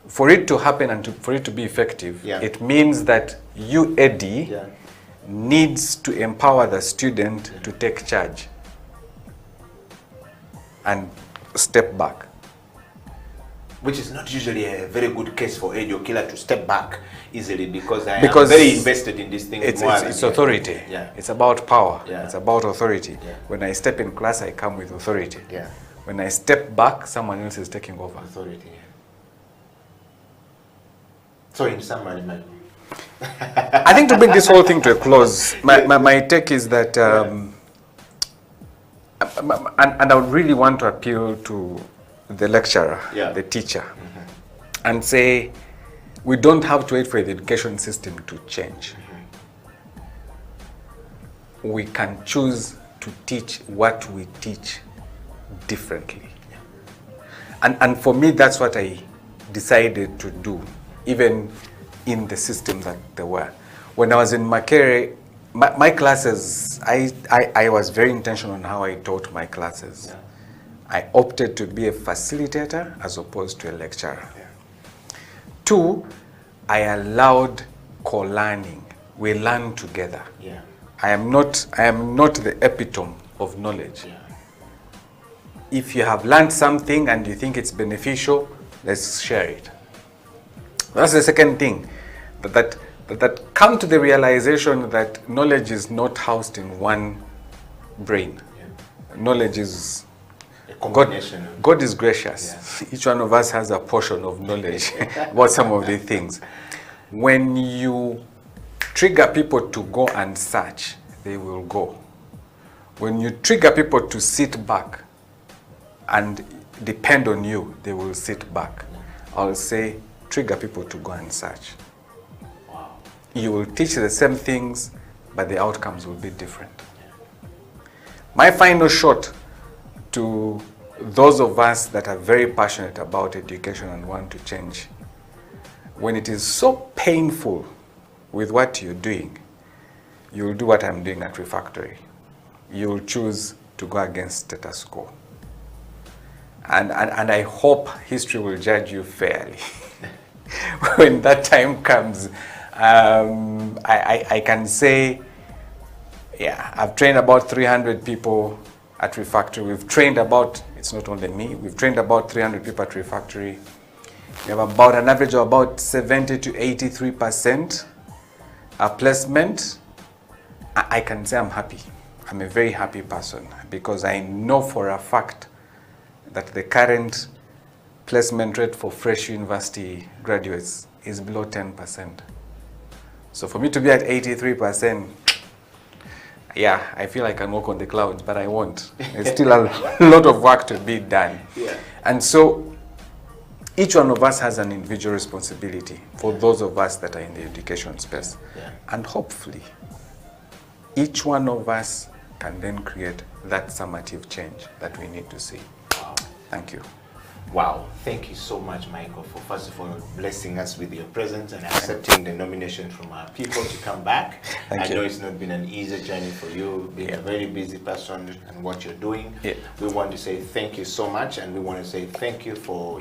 For it to happen and for it to be effective, it means that you, Eddie, needs to empower the student to take charge and step back. Which is not usually a very good case for Eddie Okila to step back easily because I am very invested in this thing. It's authority. Yeah. It's about power. Yeah. It's about authority. Yeah. When I step in class, I come with authority. Yeah. When I step back, someone else is taking over. Authority. So in summary, I think to bring this whole thing to a close, my take is that, and I would really want to appeal to the lecturer, the teacher, and say, we don't have to wait for the education system to change. We can choose to teach what we teach differently. And for me, that's what I decided to do, even in the system that there were. When I was in Makere, my classes, I was very intentional on how I taught my classes. Yeah. I opted to be a facilitator as opposed to a lecturer. Yeah. 2, I allowed co-learning. We learn together. Yeah. I am not the epitome of knowledge. Yeah. If you have learned something and you think it's beneficial, let's share it. That's the second thing, that come to the realization that knowledge is not housed in one brain. Yeah. Knowledge is God is gracious. Yeah. Each one of us has a portion of knowledge about some of the things. When you trigger people to go and search, they will go. When you trigger people to sit back and depend on you, they will sit back. I'll say, trigger people to go and search. Wow. You will teach the same things, but the outcomes will be different. My final shot to those of us that are very passionate about education and want to change, when it is so painful with what you're doing, you'll do what I'm doing at Refactory. You'll choose to go against status quo. And I hope history will judge you fairly. When that time comes, I can say, yeah, I've trained about 300 people at Refactory. We've trained about, it's not only me, we've trained about 300 people at Refactory. We have about an average of about 70 to 83% placement. I can say I'm happy. I'm a very happy person because I know for a fact that the current placement rate for fresh university graduates is below 10%. So for me to be at 83%, yeah, I feel I can walk on the clouds, but I won't. There's still a lot of work to be done. Yeah. And so each one of us has an individual responsibility for those of us that are in the education space. Yeah. And hopefully, each one of us can then create that summative change that we need to see. Wow. Thank you. Wow, thank you so much, Michael, for first of all blessing us with your presence and accepting the nomination from our people to come back. I know it's not been an easy journey for you, being a very busy person and what you're doing. Yeah. We want to say thank you so much, and we want to say thank you for,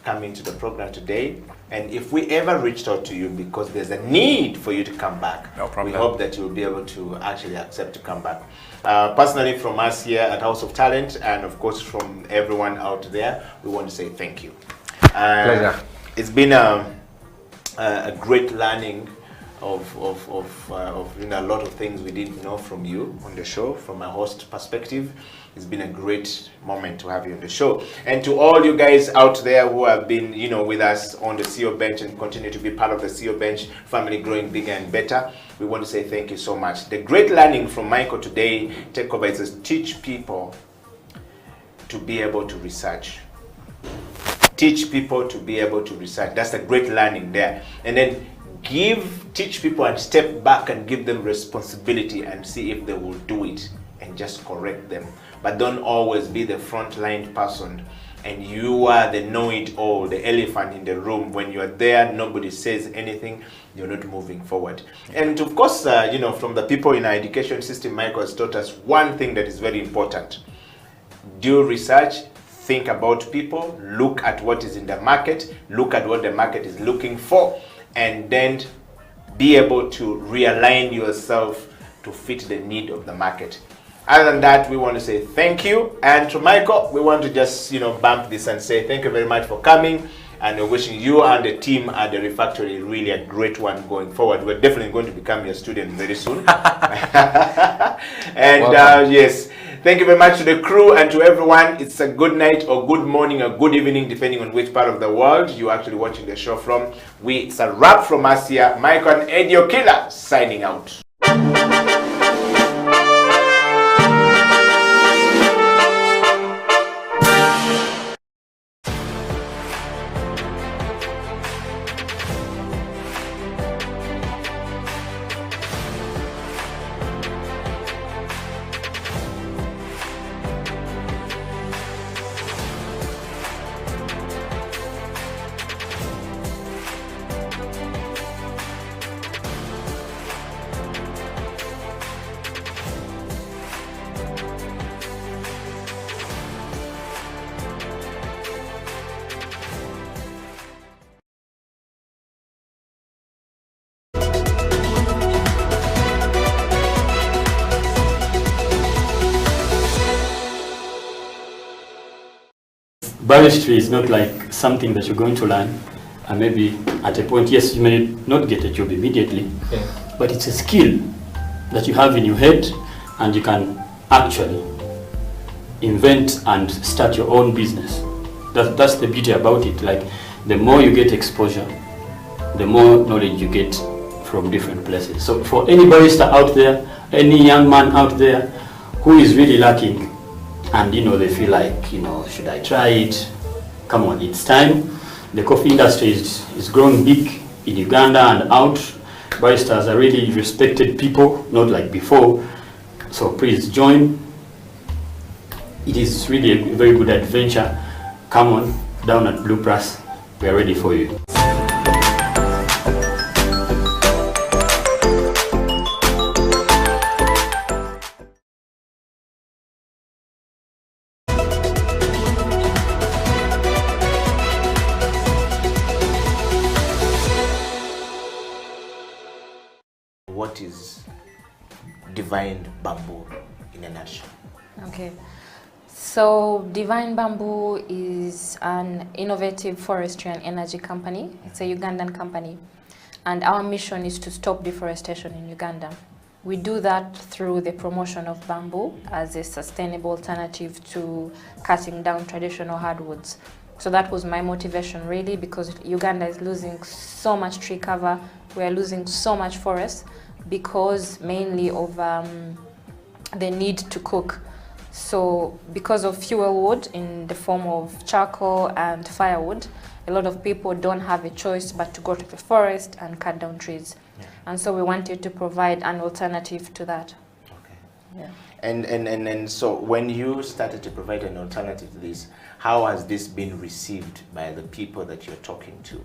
coming to the program today. And if we ever reached out to you because there's a need for you to come back, no problem. We hope that you'll be able to actually accept to come back. Personally, from us here at House of Talent, and of course from everyone out there, we want to say thank you. Pleasure. It's been a great learning you know, a lot of things we didn't know from you on the show. From a host perspective, it's been a great moment to have you on the show. And to all you guys out there who have been, you know, with us on the CEO Bench and continue to be part of the CEO Bench family growing bigger and better, we want to say thank you so much. The great learning from Michael today, takeover, is to teach people to be able to research. Teach people to be able to research. That's a great learning there. And then teach people and step back and give them responsibility and see if they will do it and just correct them. But don't always be the frontline person and you are the know-it-all, the elephant in the room. When you are there, nobody says anything, you're not moving forward. And of course, you know, from the people in our education system, Michael has taught us one thing that is very important. Do research, think about people, look at what is in the market, look at what the market is looking for, and then be able to realign yourself to fit the need of the market. Other than that, we want to say thank you. And to Michael, we want to just, you know, bump this and say thank you very much for coming. And we're wishing you and the team at the Refactory really a great one going forward. We're definitely going to become your student very soon. And yes, thank you very much to the crew and to everyone. It's a good night or good morning or good evening, depending on which part of the world you're actually watching the show from. It's a wrap from us here. Michael and Eddie Okila signing out. Baristry is not like something that you're going to learn and maybe at a point, yes, you may not get a job immediately, but it's a skill that you have in your head and you can actually invent and start your own business. That's the beauty about it. Like, the more you get exposure, the more knowledge you get from different places. So for any barista out there, any young man out there who is really lacking and, you know, they feel like, you know, should I try it? Come on, it's time. The coffee industry is growing big in Uganda and out. Baristas are really respected people, not like before. So please join. It is really a very good adventure. Come on, down at Blue Press. We are ready for you. What is Divine Bamboo in a nutshell? Okay, so Divine Bamboo is an innovative forestry and energy company. It's a Ugandan company, and our mission is to stop deforestation in Uganda. We do that through the promotion of bamboo as a sustainable alternative to cutting down traditional hardwoods. So that was my motivation, really, because Uganda is losing so much tree cover. We are losing so much forest because mainly of the need to cook. So because of fuel wood in the form of charcoal and firewood, a lot of people don't have a choice but to go to the forest and cut down trees. Yeah. And so we wanted to provide an alternative to that. Okay. Yeah. And so when you started to provide an alternative to this, how has this been received by the people that you're talking to?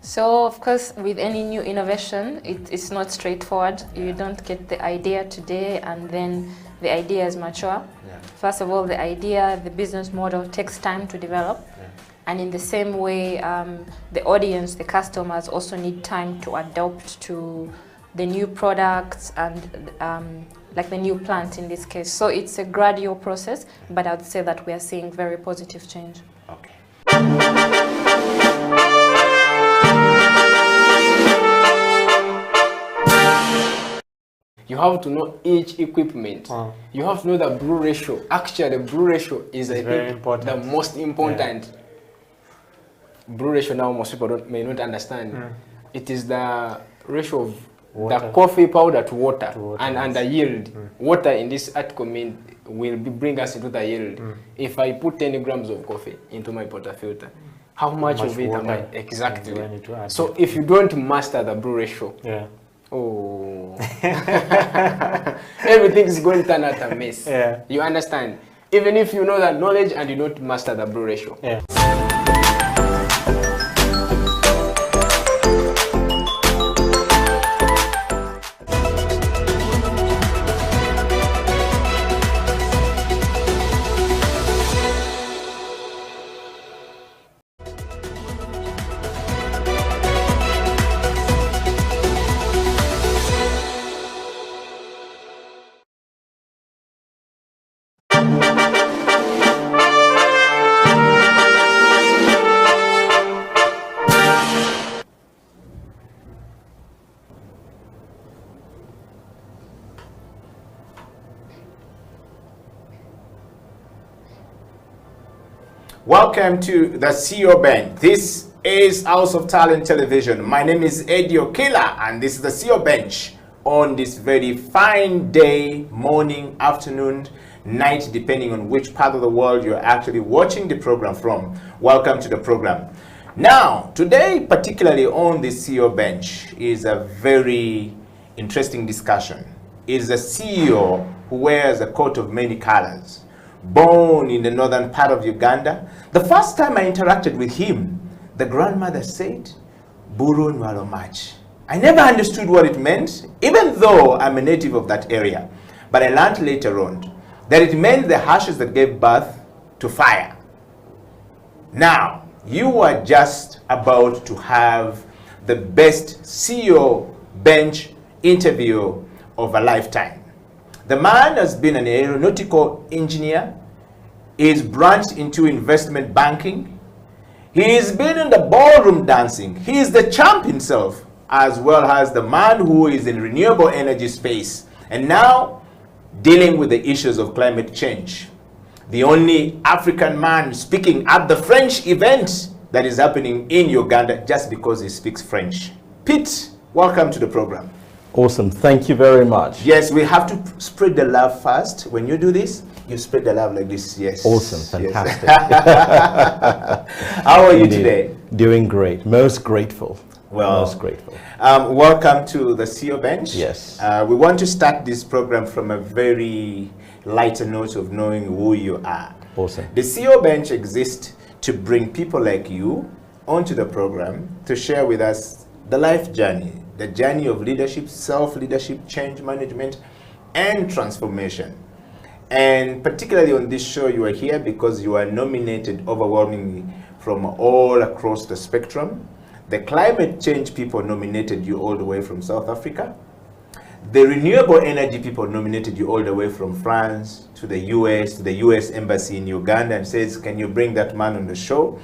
So, of course, with any new innovation, it's not straightforward. Yeah. You don't get the idea today and then the idea is mature. Yeah. First of all, the idea, the business model takes time to develop. Yeah. And in the same way, the audience, the customers also need time to adapt to the new products and like the new plant in this case. So it's a gradual process, but I would say that we are seeing very positive change. Okay. You have to know each equipment. You have to know the brew ratio. Actually, the brew ratio is I think the most important. Brew ratio now most people may not understand. It is the ratio of the coffee powder to water, and the yield. Water in this article will bring us into the yield. If I put 10 grams of coffee into my portafilter, how much of it am I exactly? So if you don't master the brew ratio, oh, everything is going to turn out a mess. You understand? Even if you know that knowledge and you don't master the brew ratio. Welcome to the CEO Bench. This is House of Talent Television. My name is Eddie Okila, and this is the CEO Bench on this very fine day, morning, afternoon, night, depending on which part of the world you're actually watching the program from. Welcome to the program. Now, today, particularly on the CEO Bench, is a very interesting discussion. It is a CEO who wears a coat of many colors. Born in the northern part of Uganda. The first time I interacted with him, the grandmother said, Buru Nwalomach. I never understood what it meant, even though I'm a native of that area. But I learned later on that it meant the ashes that gave birth to fire. Now, you are just about to have the best CEO Bench interview of a lifetime. The man has been an aeronautical engineer. He's branched into investment banking. He's been in the ballroom dancing. He's the champ himself, as well as the man who is in renewable energy space, and now dealing with the issues of climate change. The only African man speaking at the French event that is happening in Uganda just because he speaks French. Pete, welcome to the program. Awesome, thank you very much. Yes, we have to spread the love first. When you do this, you spread the love like this. Yes. Awesome, fantastic. Yes. How are you today? Doing great, most grateful. Well, most grateful. Welcome to the CEO Bench. Yes. We want to start this program from a very lighter note of knowing who you are. Awesome. The CEO Bench exists to bring people like you onto the program to share with us the life journey, the journey of leadership, self-leadership, change management, and transformation. And particularly on this show, you are here because you are nominated overwhelmingly from all across the spectrum. The climate change people nominated you all the way from South Africa. The renewable energy people nominated you all the way from France to the US Embassy in Uganda, and says, can you bring that man on the show?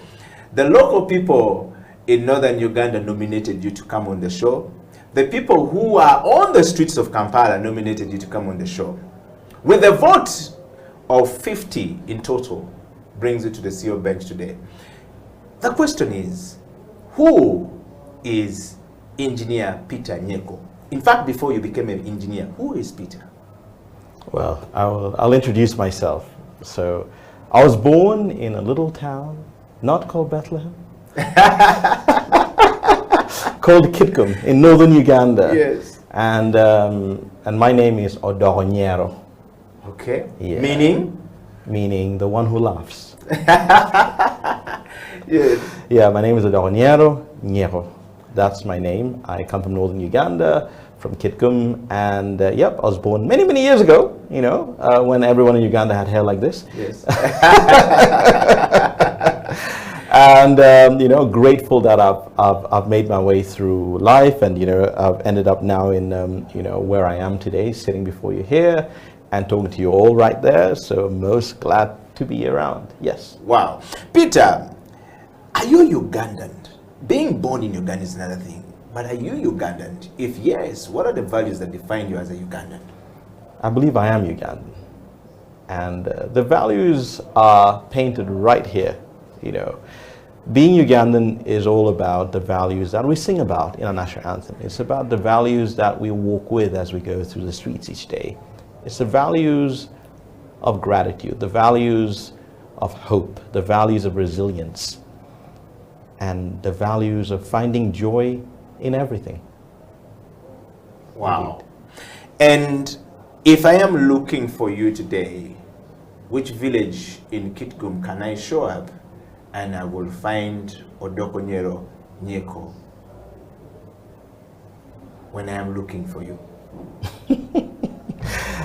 The local people in northern Uganda nominated you to come on the show. The people who are on the streets of Kampala nominated you to come on the show. With a vote of 50 in total, brings you to the CEO Bench today. The question is, who is Engineer Peter Nyeko? In fact, before you became an engineer, who is Peter? Well, I'll introduce myself. So, I was born in a little town, not called Bethlehem, called Kitgum in northern Uganda. Yes. And my name is Odoronyero. Okay. Yeah. Meaning? Meaning the one who laughs. Yes. Yeah, my name is Odoronyero Nyero. That's my name. I come from northern Uganda, from Kitgum, and yep, I was born many, many years ago, you know, when everyone in Uganda had hair like this. Yes. And you know, grateful that I've made my way through life, and you know, I've ended up now in you know, where I am today, sitting before you here and talking to you all right there. So most glad to be around. Yes. Wow. Peter, are you Ugandan? Being born in Uganda is another thing. but are you Ugandan? If yes, what are the values that define you as a Ugandan? I believe I am Ugandan. And the values are painted right here. You know, being Ugandan is all about the values that we sing about in our national anthem. It's about the values that we walk with as we go through the streets each day. It's the values of gratitude, the values of hope, the values of resilience, and the values of finding joy in everything. Wow. And if I am looking for you today, which village in Kitgum can I show up and I will find Odokonyero Nyeko when I am looking for you?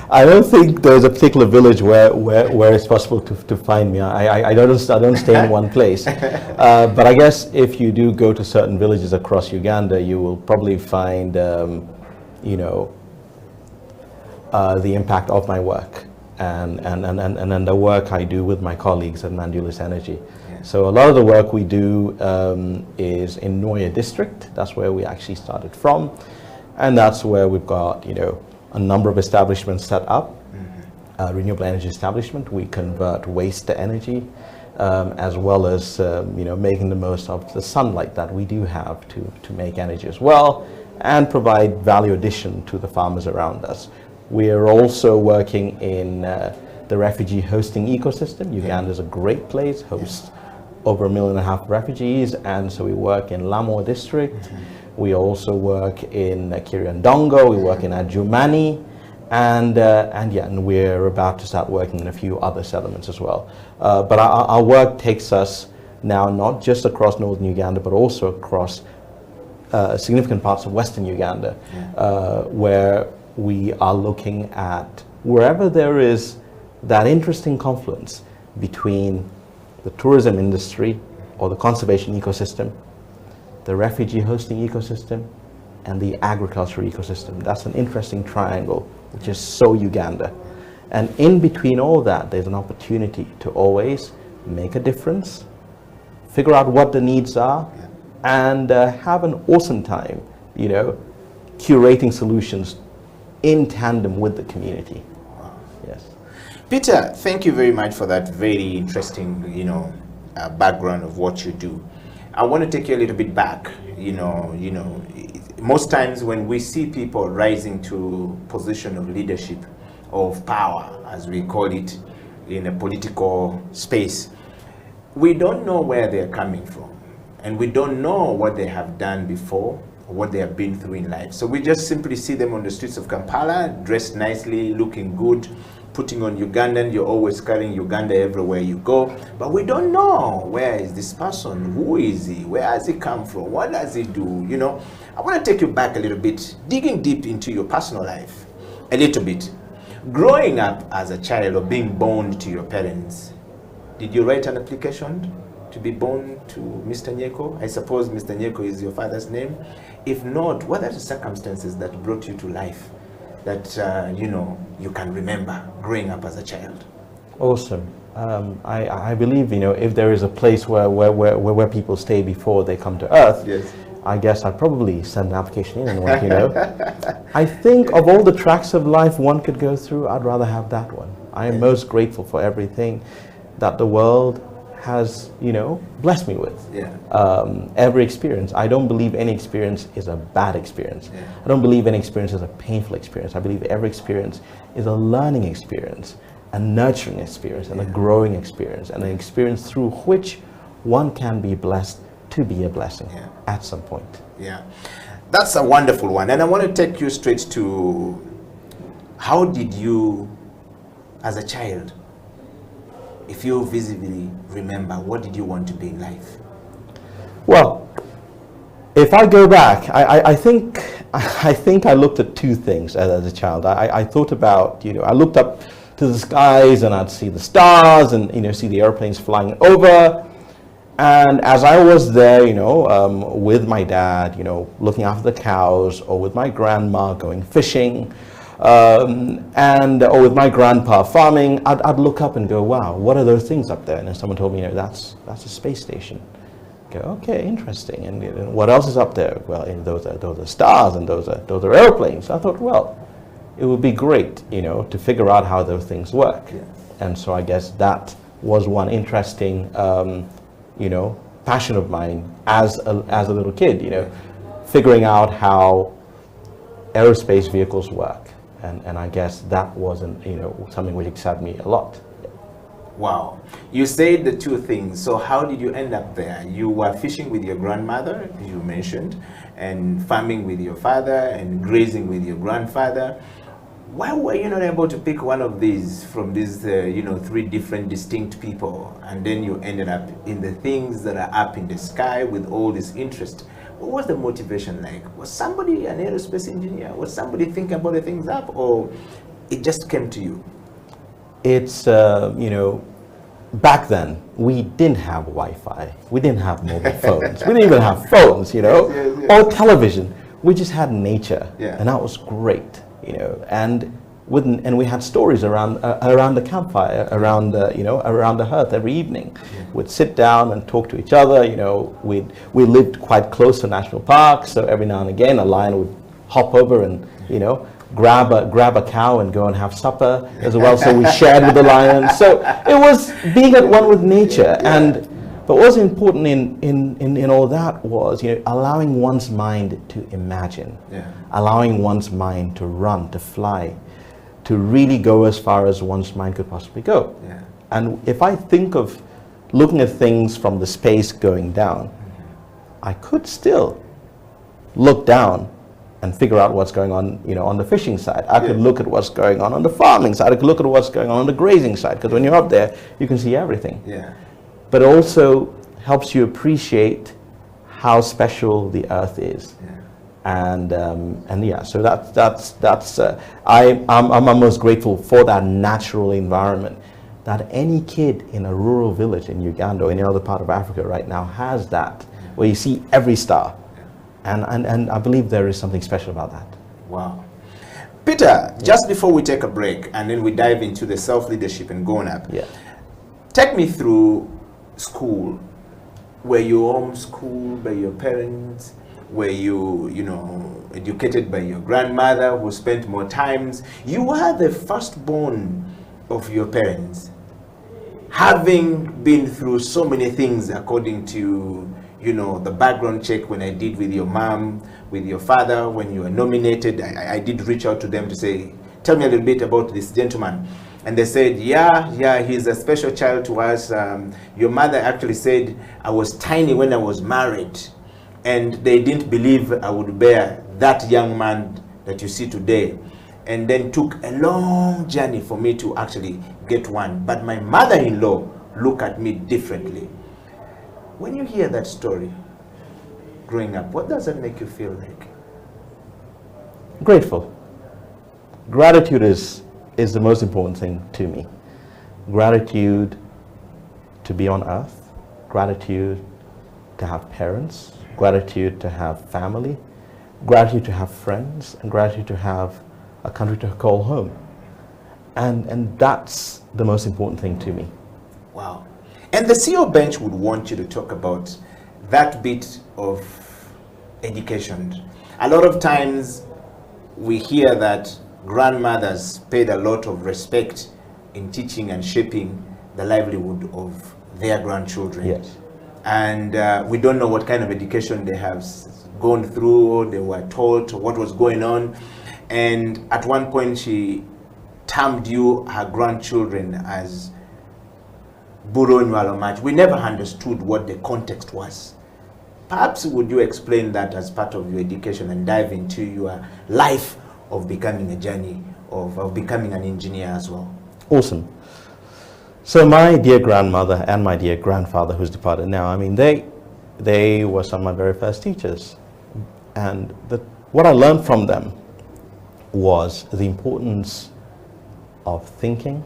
I don't think there's a particular village where it's possible to find me. I don't stay in one place. But I guess if you do go to certain villages across Uganda, you will probably find, you know, the impact of my work and then the work I do with my colleagues at Mandulis Energy. Yeah. So a lot of the work we do is in Noya district. That's where we actually started from. And that's where we've got, you know, a number of establishments set up, renewable energy establishment. We convert waste to energy, as well as you know, making the most of the sunlight that we do have to make energy as well, and provide value addition to the farmers around us. We are also working in the refugee hosting ecosystem. Uganda is a great place, hosts over 1.5 million refugees, and so we work in Lamo district. We also work in Kiriandongo, we work in Adjumani, and we're about to start working in a few other settlements as well. But our work takes us now not just across northern Uganda, but also across significant parts of western Uganda, where we are looking at wherever there is that interesting confluence between the tourism industry or the conservation ecosystem, the refugee hosting ecosystem, and the agriculture ecosystem. That's an interesting triangle, which is so Uganda. And in between all that, there's an opportunity to always make a difference, figure out what the needs are, and have an awesome time, you know, curating solutions in tandem with the community. Yes. Peter, thank you very much for that very interesting, you know, background of what you do. I want to take you a little bit back. You know, most times when we see people rising to position of leadership, of power, as we call it in a political space, we don't know where they're coming from, and we don't know what they have done before, or what they have been through in life. So we just simply see them on the streets of Kampala, dressed nicely, looking good, putting on Ugandan. You're always carrying Uganda everywhere you go, but we don't know, where is this person? Who is he? Where has he come from? What does he do? You know, I want to take you back a little bit, digging deep into your personal life a little bit. Growing up as a child or being born to your parents, did you write an application to be born to Mr. Nyeko? I suppose Mr. Nyeko is your father's name. If not, what are the circumstances that brought you to life that you know, you can remember growing up as a child? Awesome. I believe, you know, if there is a place where people stay before they come to Earth, yes, I guess I'd probably send an application in and want, you know. I think of all the tracks of life one could go through, I'd rather have that one. I am most grateful for everything that the world has, you know, blessed me with. Yeah. Every experience. I don't believe any experience is a bad experience. Yeah. I don't believe any experience is a painful experience. I believe every experience is a learning experience, a nurturing experience, and a growing experience, and an experience through which one can be blessed to be a blessing at some point. Yeah, that's a wonderful one. And I want to take you straight to, how did you, as a child, if you visibly remember, what did you want to be in life? Well, if I go back, I think I looked at two things as a child. I thought about, you know, I looked up to the skies and I'd see the stars and, you know, see the airplanes flying over. And as I was there, you know, with my dad, you know, looking after the cows, or with my grandma going fishing, or with my grandpa farming, I'd look up and go, wow, what are those things up there? And then someone told me, you know, that's a space station. Go, okay, interesting. And what else is up there? Well, those are stars, and those are airplanes. I thought, well, it would be great, to figure out how those things work. Yeah. And so I guess that was one interesting, passion of mine as a little kid. Figuring out how aerospace vehicles work, and I guess that wasn't something which excited me a lot. Wow. You said the two things. So how did you end up there? You were fishing with your grandmother, you mentioned, and farming with your father, and grazing with your grandfather. Why were you not able to pick one of these from these, three different distinct people, and then you ended up in the things that are up in the sky with all this interest? What was the motivation like? Was somebody an aerospace engineer? Was somebody thinking about the things up, or it just came to you? It's, back then, we didn't have Wi-Fi. We didn't have mobile phones. We didn't even have phones, yes. Or television. We just had nature, and that was great, And we had stories around the campfire, around the hearth every evening. We'd sit down and talk to each other. We lived quite close to national parks, so every now and again a lion would hop over and grab a cow and go and have supper as well. So we shared with the lion. So it was being at one with nature. But what was important in all that was allowing one's mind to imagine, allowing one's mind to run, to fly, to really go as far as one's mind could possibly go. And if I think of looking at things from the space going down, I could still look down and figure out what's going on, on the fishing side. I could look at what's going on the farming side. I could look at what's going on the grazing side, because when you're up there, you can see everything. But it also helps you appreciate how special the earth is. So I'm most grateful for that natural environment that any kid in a rural village in Uganda or any other part of Africa right now has, that where you see every star. And I believe there is something special about that. Wow. Peter, just before we take a break and then we dive into the self-leadership and going up, take me through school. Were you homeschooled by your parents? Were you, educated by your grandmother who spent more times? You were the firstborn of your parents, having been through so many things according to the background check when I did with your mom, with your father, when you were nominated. I did reach out to them to say, tell me a little bit about this gentleman. And they said, yeah, he's a special child to us. Your mother actually said, I was tiny when I was married, and they didn't believe I would bear that young man that you see today. And then took a long journey for me to actually get one. But my mother-in-law looked at me differently. When you hear that story, growing up, what does that make you feel like? Grateful. Gratitude is the most important thing to me. Gratitude to be on earth, gratitude to have parents, gratitude to have family, gratitude to have friends, and gratitude to have a country to call home. And that's the most important thing to me. Wow. And the CEO bench would want you to talk about that bit of education. A lot of times we hear that grandmothers paid a lot of respect in teaching and shaping the livelihood of their grandchildren. Yes. And we don't know what kind of education they have gone through, or they were taught, or what was going on. And at one point she termed you, her grandchildren, as Buro Nywalomach. We never understood what the context was. Perhaps would you explain that as part of your education and dive into your life of becoming a journey of becoming an engineer as well? Awesome. So my dear grandmother and my dear grandfather, who's departed now, I mean, they were some of my very first teachers. And what I learned from them was the importance of thinking,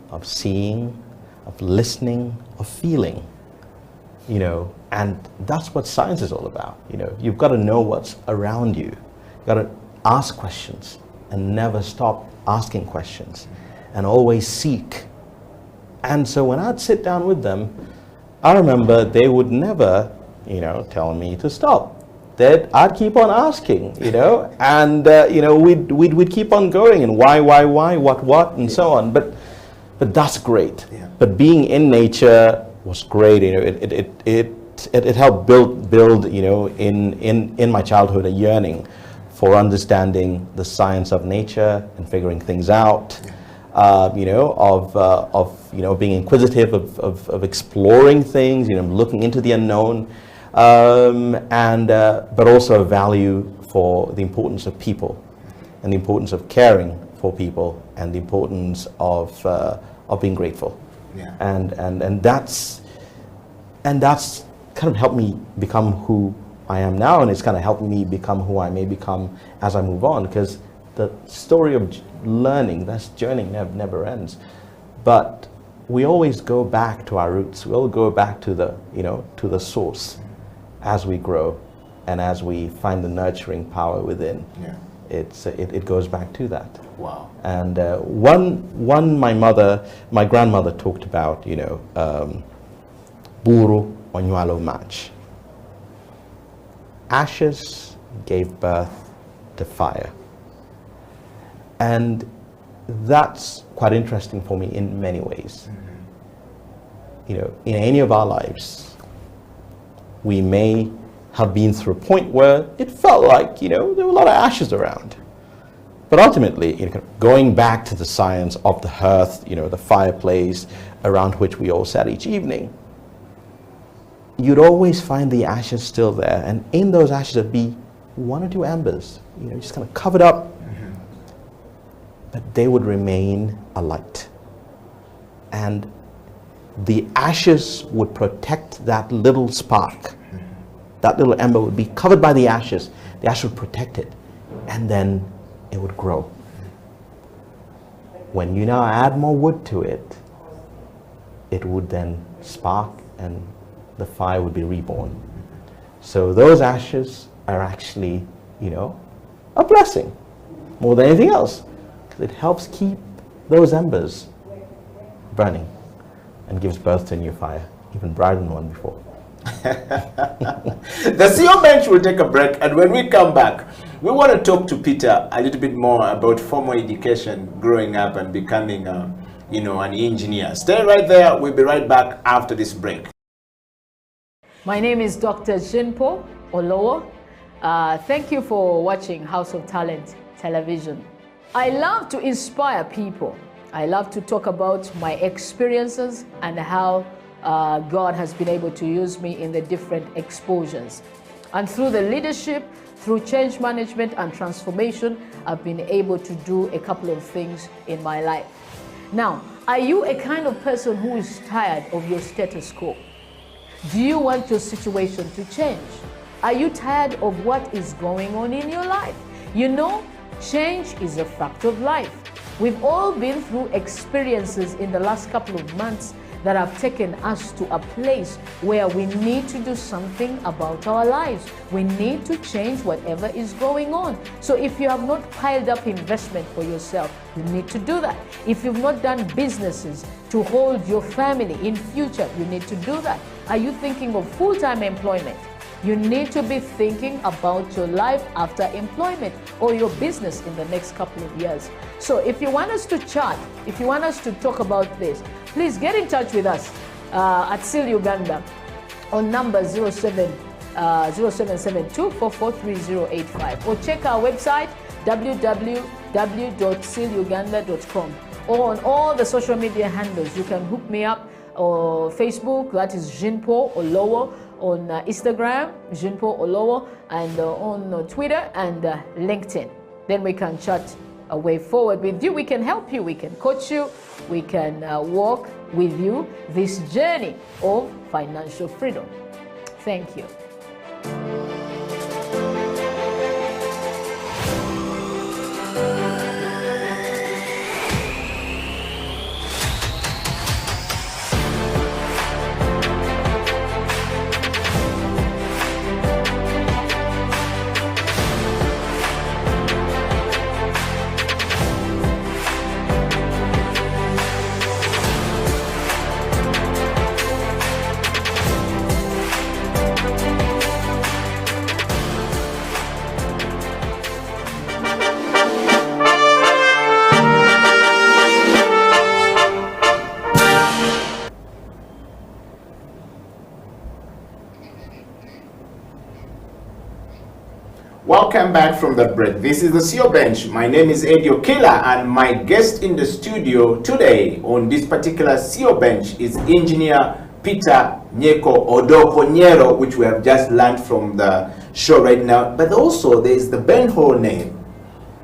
of seeing, of listening, of feeling, and that's what science is all about. You've got to know what's around you. You've got to ask questions and never stop asking questions and always seek. And so when I'd sit down with them, I remember they would never you know, telling me to stop, that I'd keep on asking, you know, and you know, we'd keep on going, and why, what, and so on. But that's great. Yeah. But being in nature was great. You know, it helped build, you know, in my childhood a yearning for understanding the science of nature and figuring things out. You know, of you know, being inquisitive, of exploring things, you know, looking into the unknown, but also a value for the importance of people, and the importance of caring for people, and the importance of being grateful. Yeah. And that's kind of helped me become who I am now, and it's kind of helped me become who I may become as I move on, because the story of learning, this journey never ends. But we always go back to our roots. We all go back to the, you know, to the source as we grow, and as we find the nurturing power within. Yeah. It goes back to that. Wow. And my grandmother talked about, you know, buru onywalo match. Ashes gave birth to fire. And that's quite interesting for me in many ways. You know, in any of our lives, we may have been through a point where it felt like, you know, there were a lot of ashes around. But ultimately, you know, going back to the science of the hearth, you know, the fireplace around which we all sat each evening, you'd always find the ashes still there. And in those ashes would be one or two embers, you know, just kind of covered up. But they would remain alight. And the ashes would protect that little spark. That little ember would be covered by the ashes. The ash would protect it. And then it would grow. When you now add more wood to it, it would then spark, and the fire would be reborn. So those ashes are actually, you know, a blessing more than anything else. It helps keep those embers burning and gives birth to a new fire, even brighter than the one before. The CEO Bench will take a break, and when we come back, we want to talk to Peter a little bit more about formal education, growing up and becoming, you know, an engineer. Stay right there. We'll be right back after this break. My name is Dr. Jinpo Olowo. Thank you for watching House of Talent Television. I love to inspire people. I love to talk about my experiences and how God has been able to use me in the different exposures. And through the leadership, through change management and transformation, I've been able to do a couple of things in my life. Now, are you a kind of person who is tired of your status quo? Do you want your situation to change? Are you tired of what is going on in your life? You know, change is a fact of life. We've all been through experiences in the last couple of months that have taken us to a place where we need to do something about our lives. We need to change whatever is going on. So if you have not piled up investment for yourself, you need to do that. If you've not done businesses to hold your family in future, you need to do that. Are you thinking of full-time employment? You need to be thinking about your life after employment or your business in the next couple of years. So if you want us to chat, if you want us to talk about this, please get in touch with us at SEAL Uganda on number 0772443085, or check our website www.sealuganda.com, or on all the social media handles. You can hook me up or Facebook, that is Jinpo Olowo, on Instagram, Jinpo Olowo, and on Twitter and LinkedIn. Then we can chat a way forward with you. We can help you, we can coach you, we can walk with you this journey of financial freedom. Thank you. Welcome back from the break. This is the CEO Bench. My name is Eddie Okila, and my guest in the studio today on this particular CEO Bench is Engineer Peter Nyeko Odoko-Nyero, which we have just learned from the show right now. But also there is the Ben-Hur name.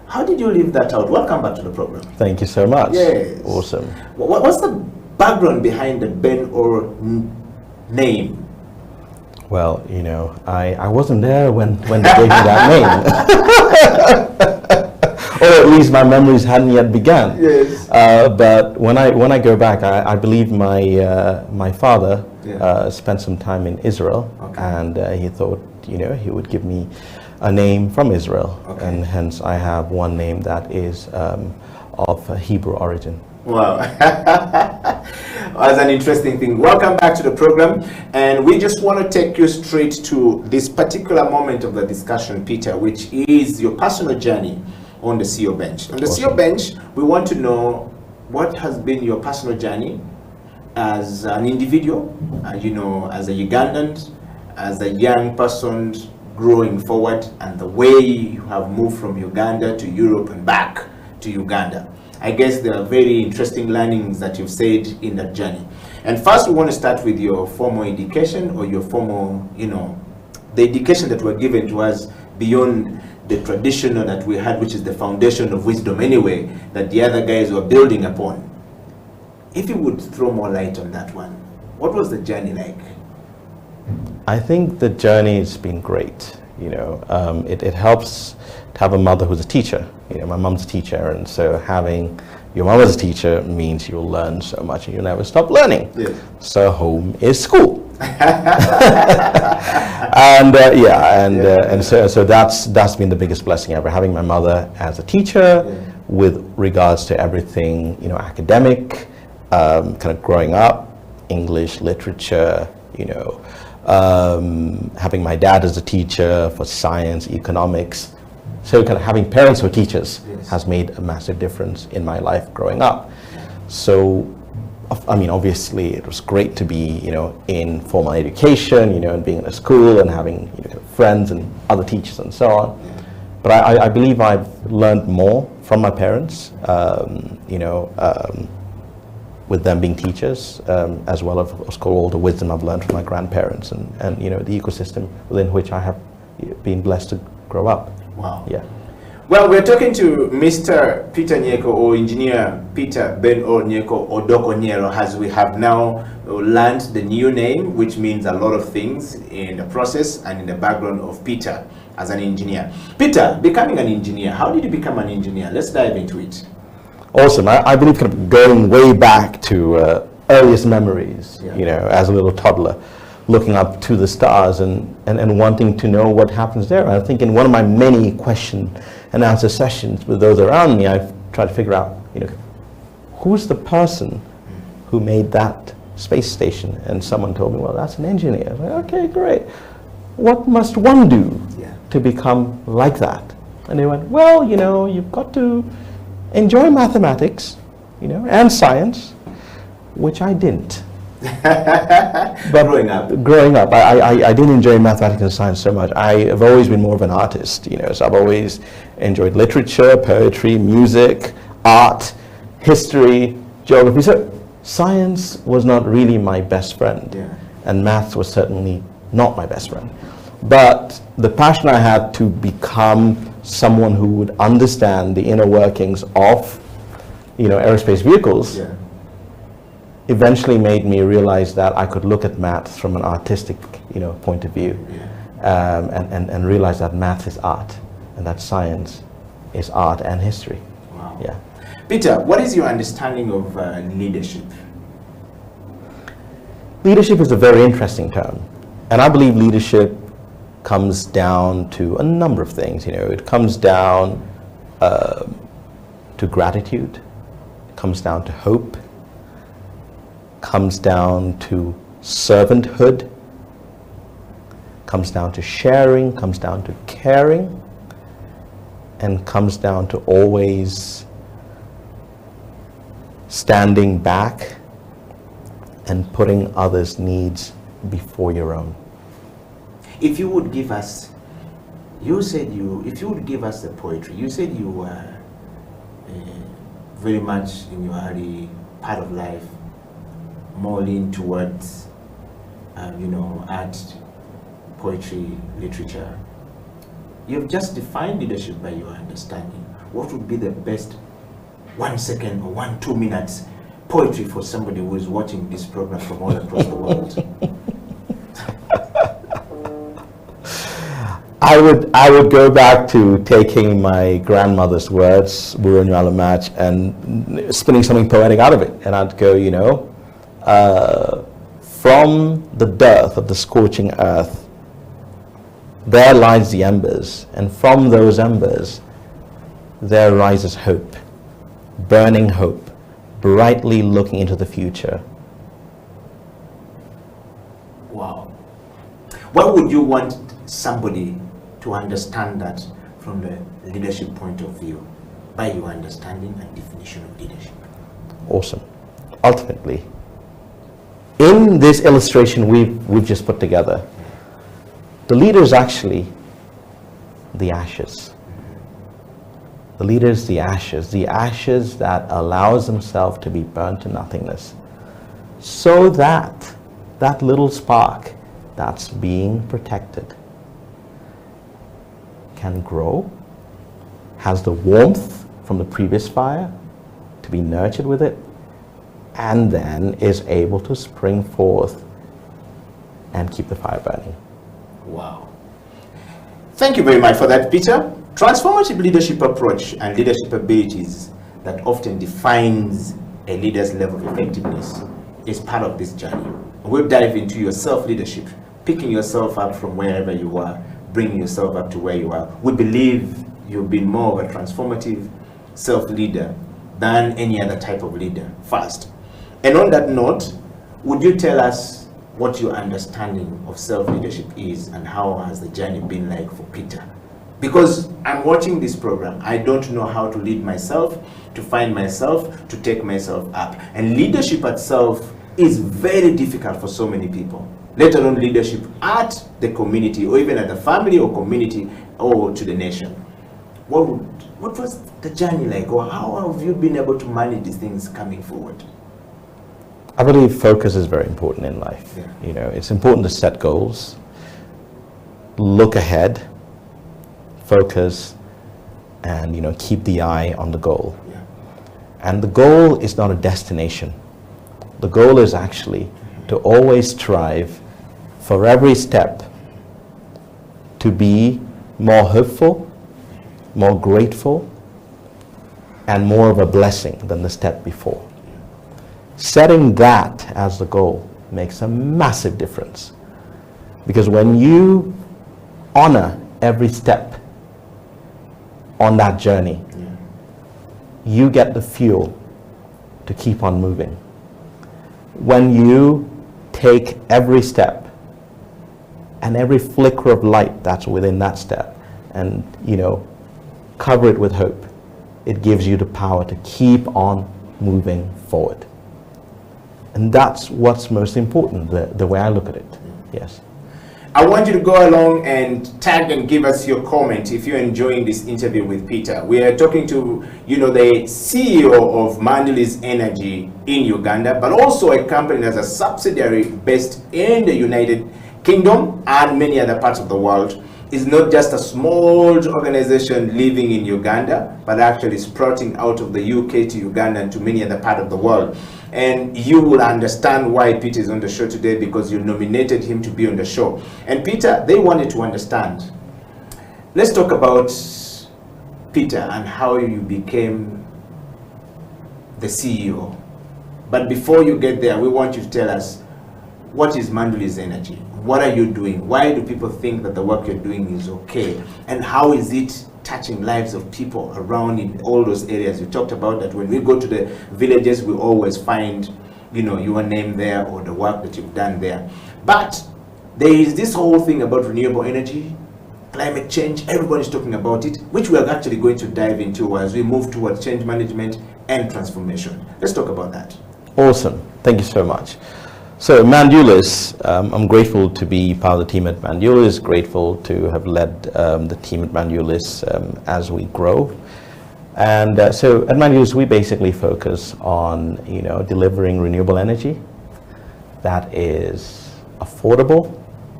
How did you leave that out? Welcome back to the program. Thank you so much. Yes. Awesome. What's the background behind the Ben-Hur name? Well, you know, I wasn't there when they gave me that name. Or at least my memories hadn't yet begun. Yes. But when I go back, I believe my father spent some time in Israel, and he thought, you know, he would give me a name from Israel, and hence I have one name that is of Hebrew origin. Wow. That's an interesting thing. Welcome back to the program, and we just want to take you straight to this particular moment of the discussion, Peter, which is your personal journey on the CEO Bench. On the CEO Bench, we want to know what has been your personal journey as an individual, you know, as a Ugandan, as a young person growing forward, and the way you have moved from Uganda to Europe and back to Uganda. I guess there are very interesting learnings that you've said in that journey. And first, we want to start with your formal education, or your formal, you know, the education that were given to us beyond the traditional that we had, which is the foundation of wisdom anyway, that the other guys were building upon. If you would throw more light on that one, what was the journey like? I think the journey has been great. You know, it helps to have a mother who's a teacher. You know, my mom's a teacher, and so having your mom as a teacher means you'll learn so much and you'll never stop learning. Yes. So home is school. And so that's been the biggest blessing ever, having my mother as a teacher with regards to everything, you know, academic, kind of growing up, English, literature, you know, having my dad as a teacher for science, economics. So kind of having parents who are teachers has made a massive difference in my life growing up. So, I mean, obviously it was great to be, you know, in formal education, you know, and being in a school and having, you know, friends and other teachers and so on. But I believe I've learned more from my parents, you know, with them being teachers, as well as, of course, all the wisdom I've learned from my grandparents and you know, the ecosystem within which I have been blessed to grow up. Wow. Yeah. Well, we're talking to Mr. Peter Nyeko, or Engineer Peter Ben-Hur Nyeko Odoko-Nyero, as we have now learned the new name, which means a lot of things in the process and in the background of Peter as an engineer. Peter, becoming an engineer, how did you become an engineer? Let's dive into it. Awesome. I believe kind of going way back to earliest memories, you know, as a little toddler, looking up to the stars and wanting to know what happens there. I think in one of my many question and answer sessions with those around me, I've tried to figure out, you know, who's the person who made that space station? And someone told me, well, that's an engineer. I was like, okay, great. What must one do to become like that? And they went, well, you know, you've got to enjoy mathematics, you know, and science, which I didn't. But growing up, I didn't enjoy mathematics and science so much. I have always been more of an artist, you know, so I've always enjoyed literature, poetry, music, art, history, geography. So science was not really my best friend, and maths was certainly not my best friend. But the passion I had to become someone who would understand the inner workings of, you know, aerospace vehicles eventually made me realize that I could look at maths from an artistic, you know, point of view, and realize that math is art, and that science is art and history. Wow. Yeah. Peter, what is your understanding of leadership? Leadership is a very interesting term, and I believe leadership comes down to a number of things. You know, it comes down to gratitude, it comes down to hope, comes down to servanthood, comes down to sharing, comes down to caring, and comes down to always standing back and putting others' needs before your own. If you would give us you said if you would give us the poetry, you said you were very much in your early part of life more lean towards, art, poetry, literature. You've just defined leadership by your understanding. What would be the best 1 second or 2 minutes poetry for somebody who is watching this program from all across the world? I would go back to taking my grandmother's words, Match, and spinning something poetic out of it. And I'd go, from the dearth of the scorching earth, there lies the embers, and from those embers there rises hope, burning hope, brightly looking into the future. Wow. What would you want somebody to understand that from the leadership point of view, by your understanding and definition of leadership? Awesome. Ultimately, in this illustration we've just put together, the leader is actually the ashes. The leader is the ashes that allows himself to be burnt to nothingness, so that that little spark that's being protected can grow, has the warmth from the previous fire to be nurtured with it, and then is able to spring forth and keep the fire burning. Wow. Thank you very much for that, Peter. Transformative leadership approach and leadership abilities that often defines a leader's level of effectiveness is part of this journey. We'll dive into your self-leadership, picking yourself up from wherever you are, bringing yourself up to where you are. We believe you've been more of a transformative self-leader than any other type of leader first. And on that note, would you tell us what your understanding of self-leadership is and how has the journey been like for Peter? Because I'm watching this program, I don't know how to lead myself, to find myself, to take myself up. And leadership itself is very difficult for so many people, let alone leadership at the community or even at the family or community or to the nation. What was the journey like, or how have you been able to manage these things coming forward? I believe focus is very important in life. Yeah. It's important to set goals, look ahead, focus, and keep the eye on the goal. Yeah. And the goal is not a destination. The goal is actually to always strive for every step to be more hopeful, more grateful, and more of a blessing than the step before. Setting that as the goal makes a massive difference, because when you honor every step on that journey, you get the fuel to keep on moving. When you take every step and every flicker of light that's within that step and cover it with hope, it gives you the power to keep on moving forward. And that's what's most important, the way I look at it. Yes. I want you to go along and tag and give us your comment if you're enjoying this interview with Peter. We are talking to, the CEO of Manduli's Energy in Uganda, but also a company that's a subsidiary based in the United Kingdom and many other parts of the world. It's not just a small organization living in Uganda, but actually sprouting out of the UK to Uganda and to many other parts of the world. And you will understand why Peter is on the show today, because you nominated him to be on the show. And Peter, they wanted to understand. Let's talk about Peter and how you became the CEO. But before you get there, we want you to tell us, what is Manduli's Energy? What are you doing? Why do people think that the work you're doing is okay? And how is it touching lives of people around in all those areas? You talked about that when we go to the villages, we always find, your name there or the work that you've done there. But there is this whole thing about renewable energy, climate change. Everybody's talking about it, which we are actually going to dive into as we move towards change management and transformation. Let's talk about that. Awesome. Thank you so much. So Mandulis, I'm grateful to be part of the team at Mandulis, grateful to have led the team at Mandulis as we grow. And so at Mandulis, we basically focus on, delivering renewable energy that is affordable,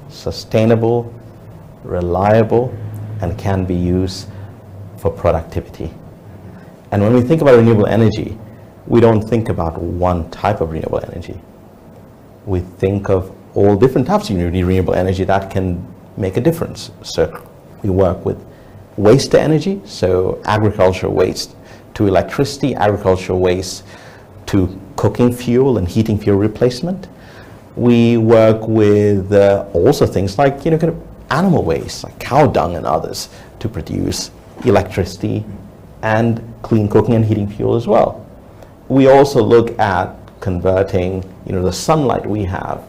sustainable, reliable, and can be used for productivity. And when we think about renewable energy, we don't think about one type of renewable energy. We think of all different types of renewable energy that can make a difference. So we work with waste to energy, so agricultural waste to electricity, agricultural waste to cooking fuel and heating fuel replacement. We work with also things like kind of animal waste, like cow dung and others, to produce electricity and clean cooking and heating fuel as well. We also look at converting the sunlight we have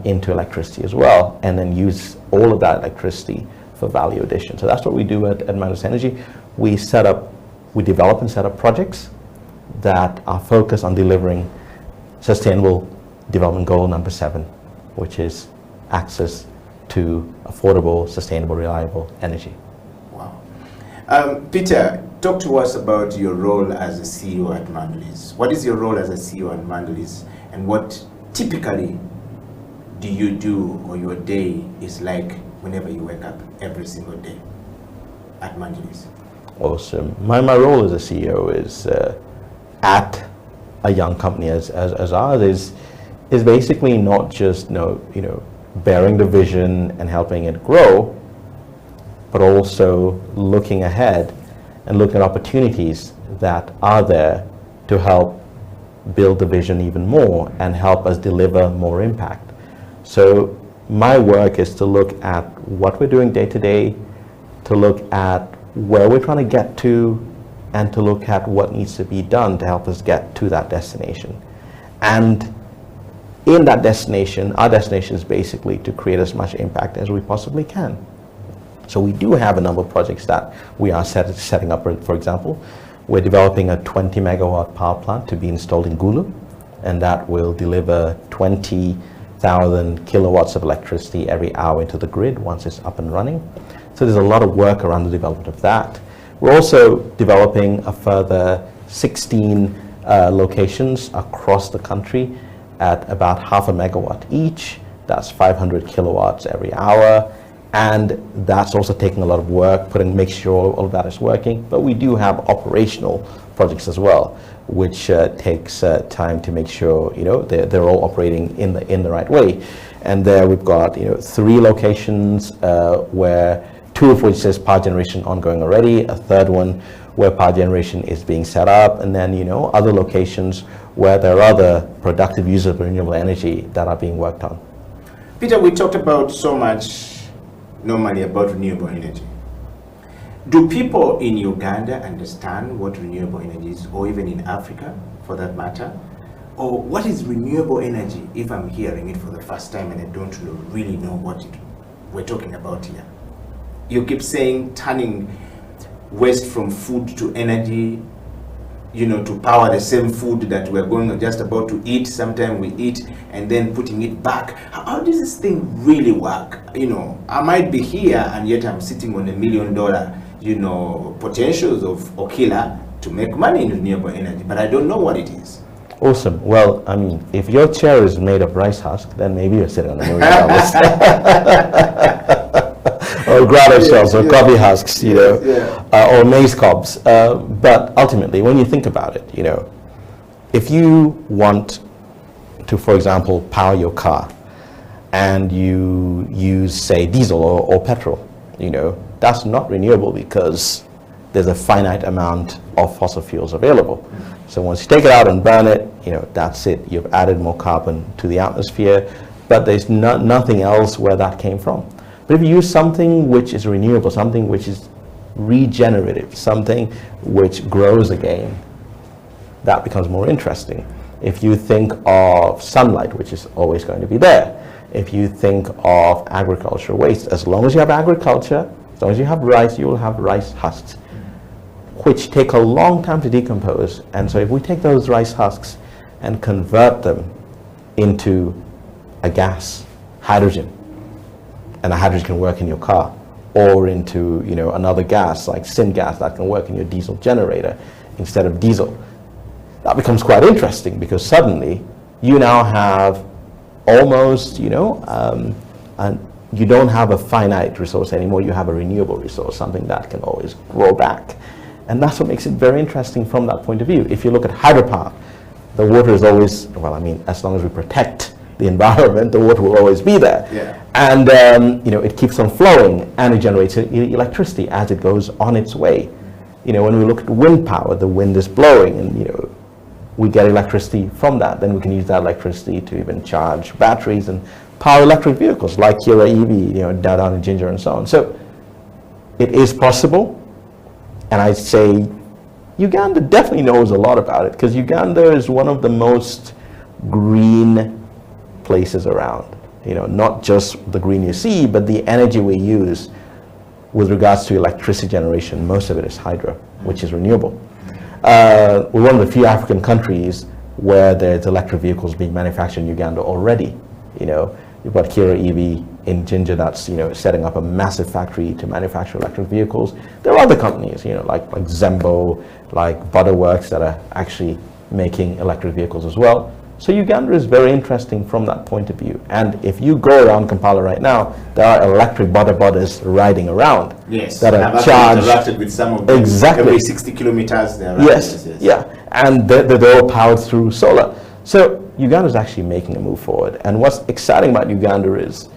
into electricity as well, and then use all of that electricity for value addition. So that's what we do at Mandulis Energy. We develop and set up projects that are focused on delivering Sustainable Development Goal number 7, which is access to affordable, sustainable, reliable energy. Wow. Peter, talk to us about your role as a CEO at Mandulis. What is your role as a CEO at Mandulis, and what typically do you do, or your day is like whenever you wake up every single day at Mandulis? Awesome. My role as a CEO is at a young company as ours is basically not just bearing the vision and helping it grow, but also looking ahead and looking at opportunities that are there to help build the vision even more and help us deliver more impact. So my work is to look at what we're doing day to day, to look at where we're trying to get to, and to look at what needs to be done to help us get to that destination. And in that destination, our destination is basically to create as much impact as we possibly can. So we do have a number of projects that we are setting up. For example, we're developing a 20 megawatt power plant to be installed in Gulu, and that will deliver 20,000 kilowatts of electricity every hour into the grid once it's up and running. So there's a lot of work around the development of that. We're also developing a further 16 locations across the country at about half a megawatt each. That's 500 kilowatts every hour. And that's also taking a lot of work, make sure all of that is working. But we do have operational projects as well, which takes time to make sure they're all operating in the right way. And there we've got 3 locations where 2 of which says power generation ongoing already, a third one where power generation is being set up, and then other locations where there are other productive uses of renewable energy that are being worked on. Peter, we talked about so much normally about renewable energy. Do people in Uganda understand what renewable energy is, or even in Africa for that matter? Or what is renewable energy if I'm hearing it for the first time and I don't really know what we're talking about here? You keep saying turning waste from food to energy, to power the same food that we're just about to eat. Sometimes we eat and then putting it back. How does this thing really work? I might be here and yet I'm sitting on $1 million, potentials of Okila to make money in renewable energy, but I don't know what it is. Awesome. Well, I mean, if your chair is made of rice husk, then maybe you're sitting on $1 million. Or grotto shells, or coffee husks, or maize cobs. But ultimately, when you think about it, if you want to, for example, power your car, and you use, say, diesel or petrol, that's not renewable because there's a finite amount of fossil fuels available. So once you take it out and burn it, that's it. You've added more carbon to the atmosphere, but there's nothing else where that came from. But if you use something which is renewable, something which is regenerative, something which grows again, that becomes more interesting. If you think of sunlight, which is always going to be there, if you think of agricultural waste, as long as you have agriculture, as long as you have rice, you will have rice husks, which take a long time to decompose. And so if we take those rice husks and convert them into a gas, hydrogen, and a hydrogen can work in your car, or into, you know, another gas like syngas that can work in your diesel generator instead of diesel. That becomes quite interesting because suddenly you now have almost, you know, and you don't have a finite resource anymore, you have a renewable resource, something that can always grow back. And that's what makes it very interesting from that point of view. If you look at hydropower, the water is always, well, I mean, as long as we protect the environment, the water will always be there. Yeah. And, you know, it keeps on flowing and it generates electricity as it goes on its way. You know, when we look at wind power, the wind is blowing and, you know, we get electricity from that. Then we can use that electricity to even charge batteries and power electric vehicles like Kira EV, you know, down in Ginger and so on. So it is possible. And I'd say Uganda definitely knows a lot about it because Uganda is one of the most green places around. You know, not just the green you see, but the energy we use with regards to electricity generation, most of it is hydro, which is renewable. We're one of the few African countries where there's electric vehicles being manufactured in Uganda already. You know, you've got Kira EV in Ginger that's, you know, setting up a massive factory to manufacture electric vehicles. There are other companies, you know, like Zembo, like Butterworks that are actually making electric vehicles as well. So Uganda is very interesting from that point of view. And if you go around Kampala right now, there are electric butters riding around. Yes, that are charged. Interacted with some of them. Exactly. Every 60 kilometers they are. Yes, yeah, and they're all powered through solar. So Uganda is actually making a move forward. And what's exciting about Uganda is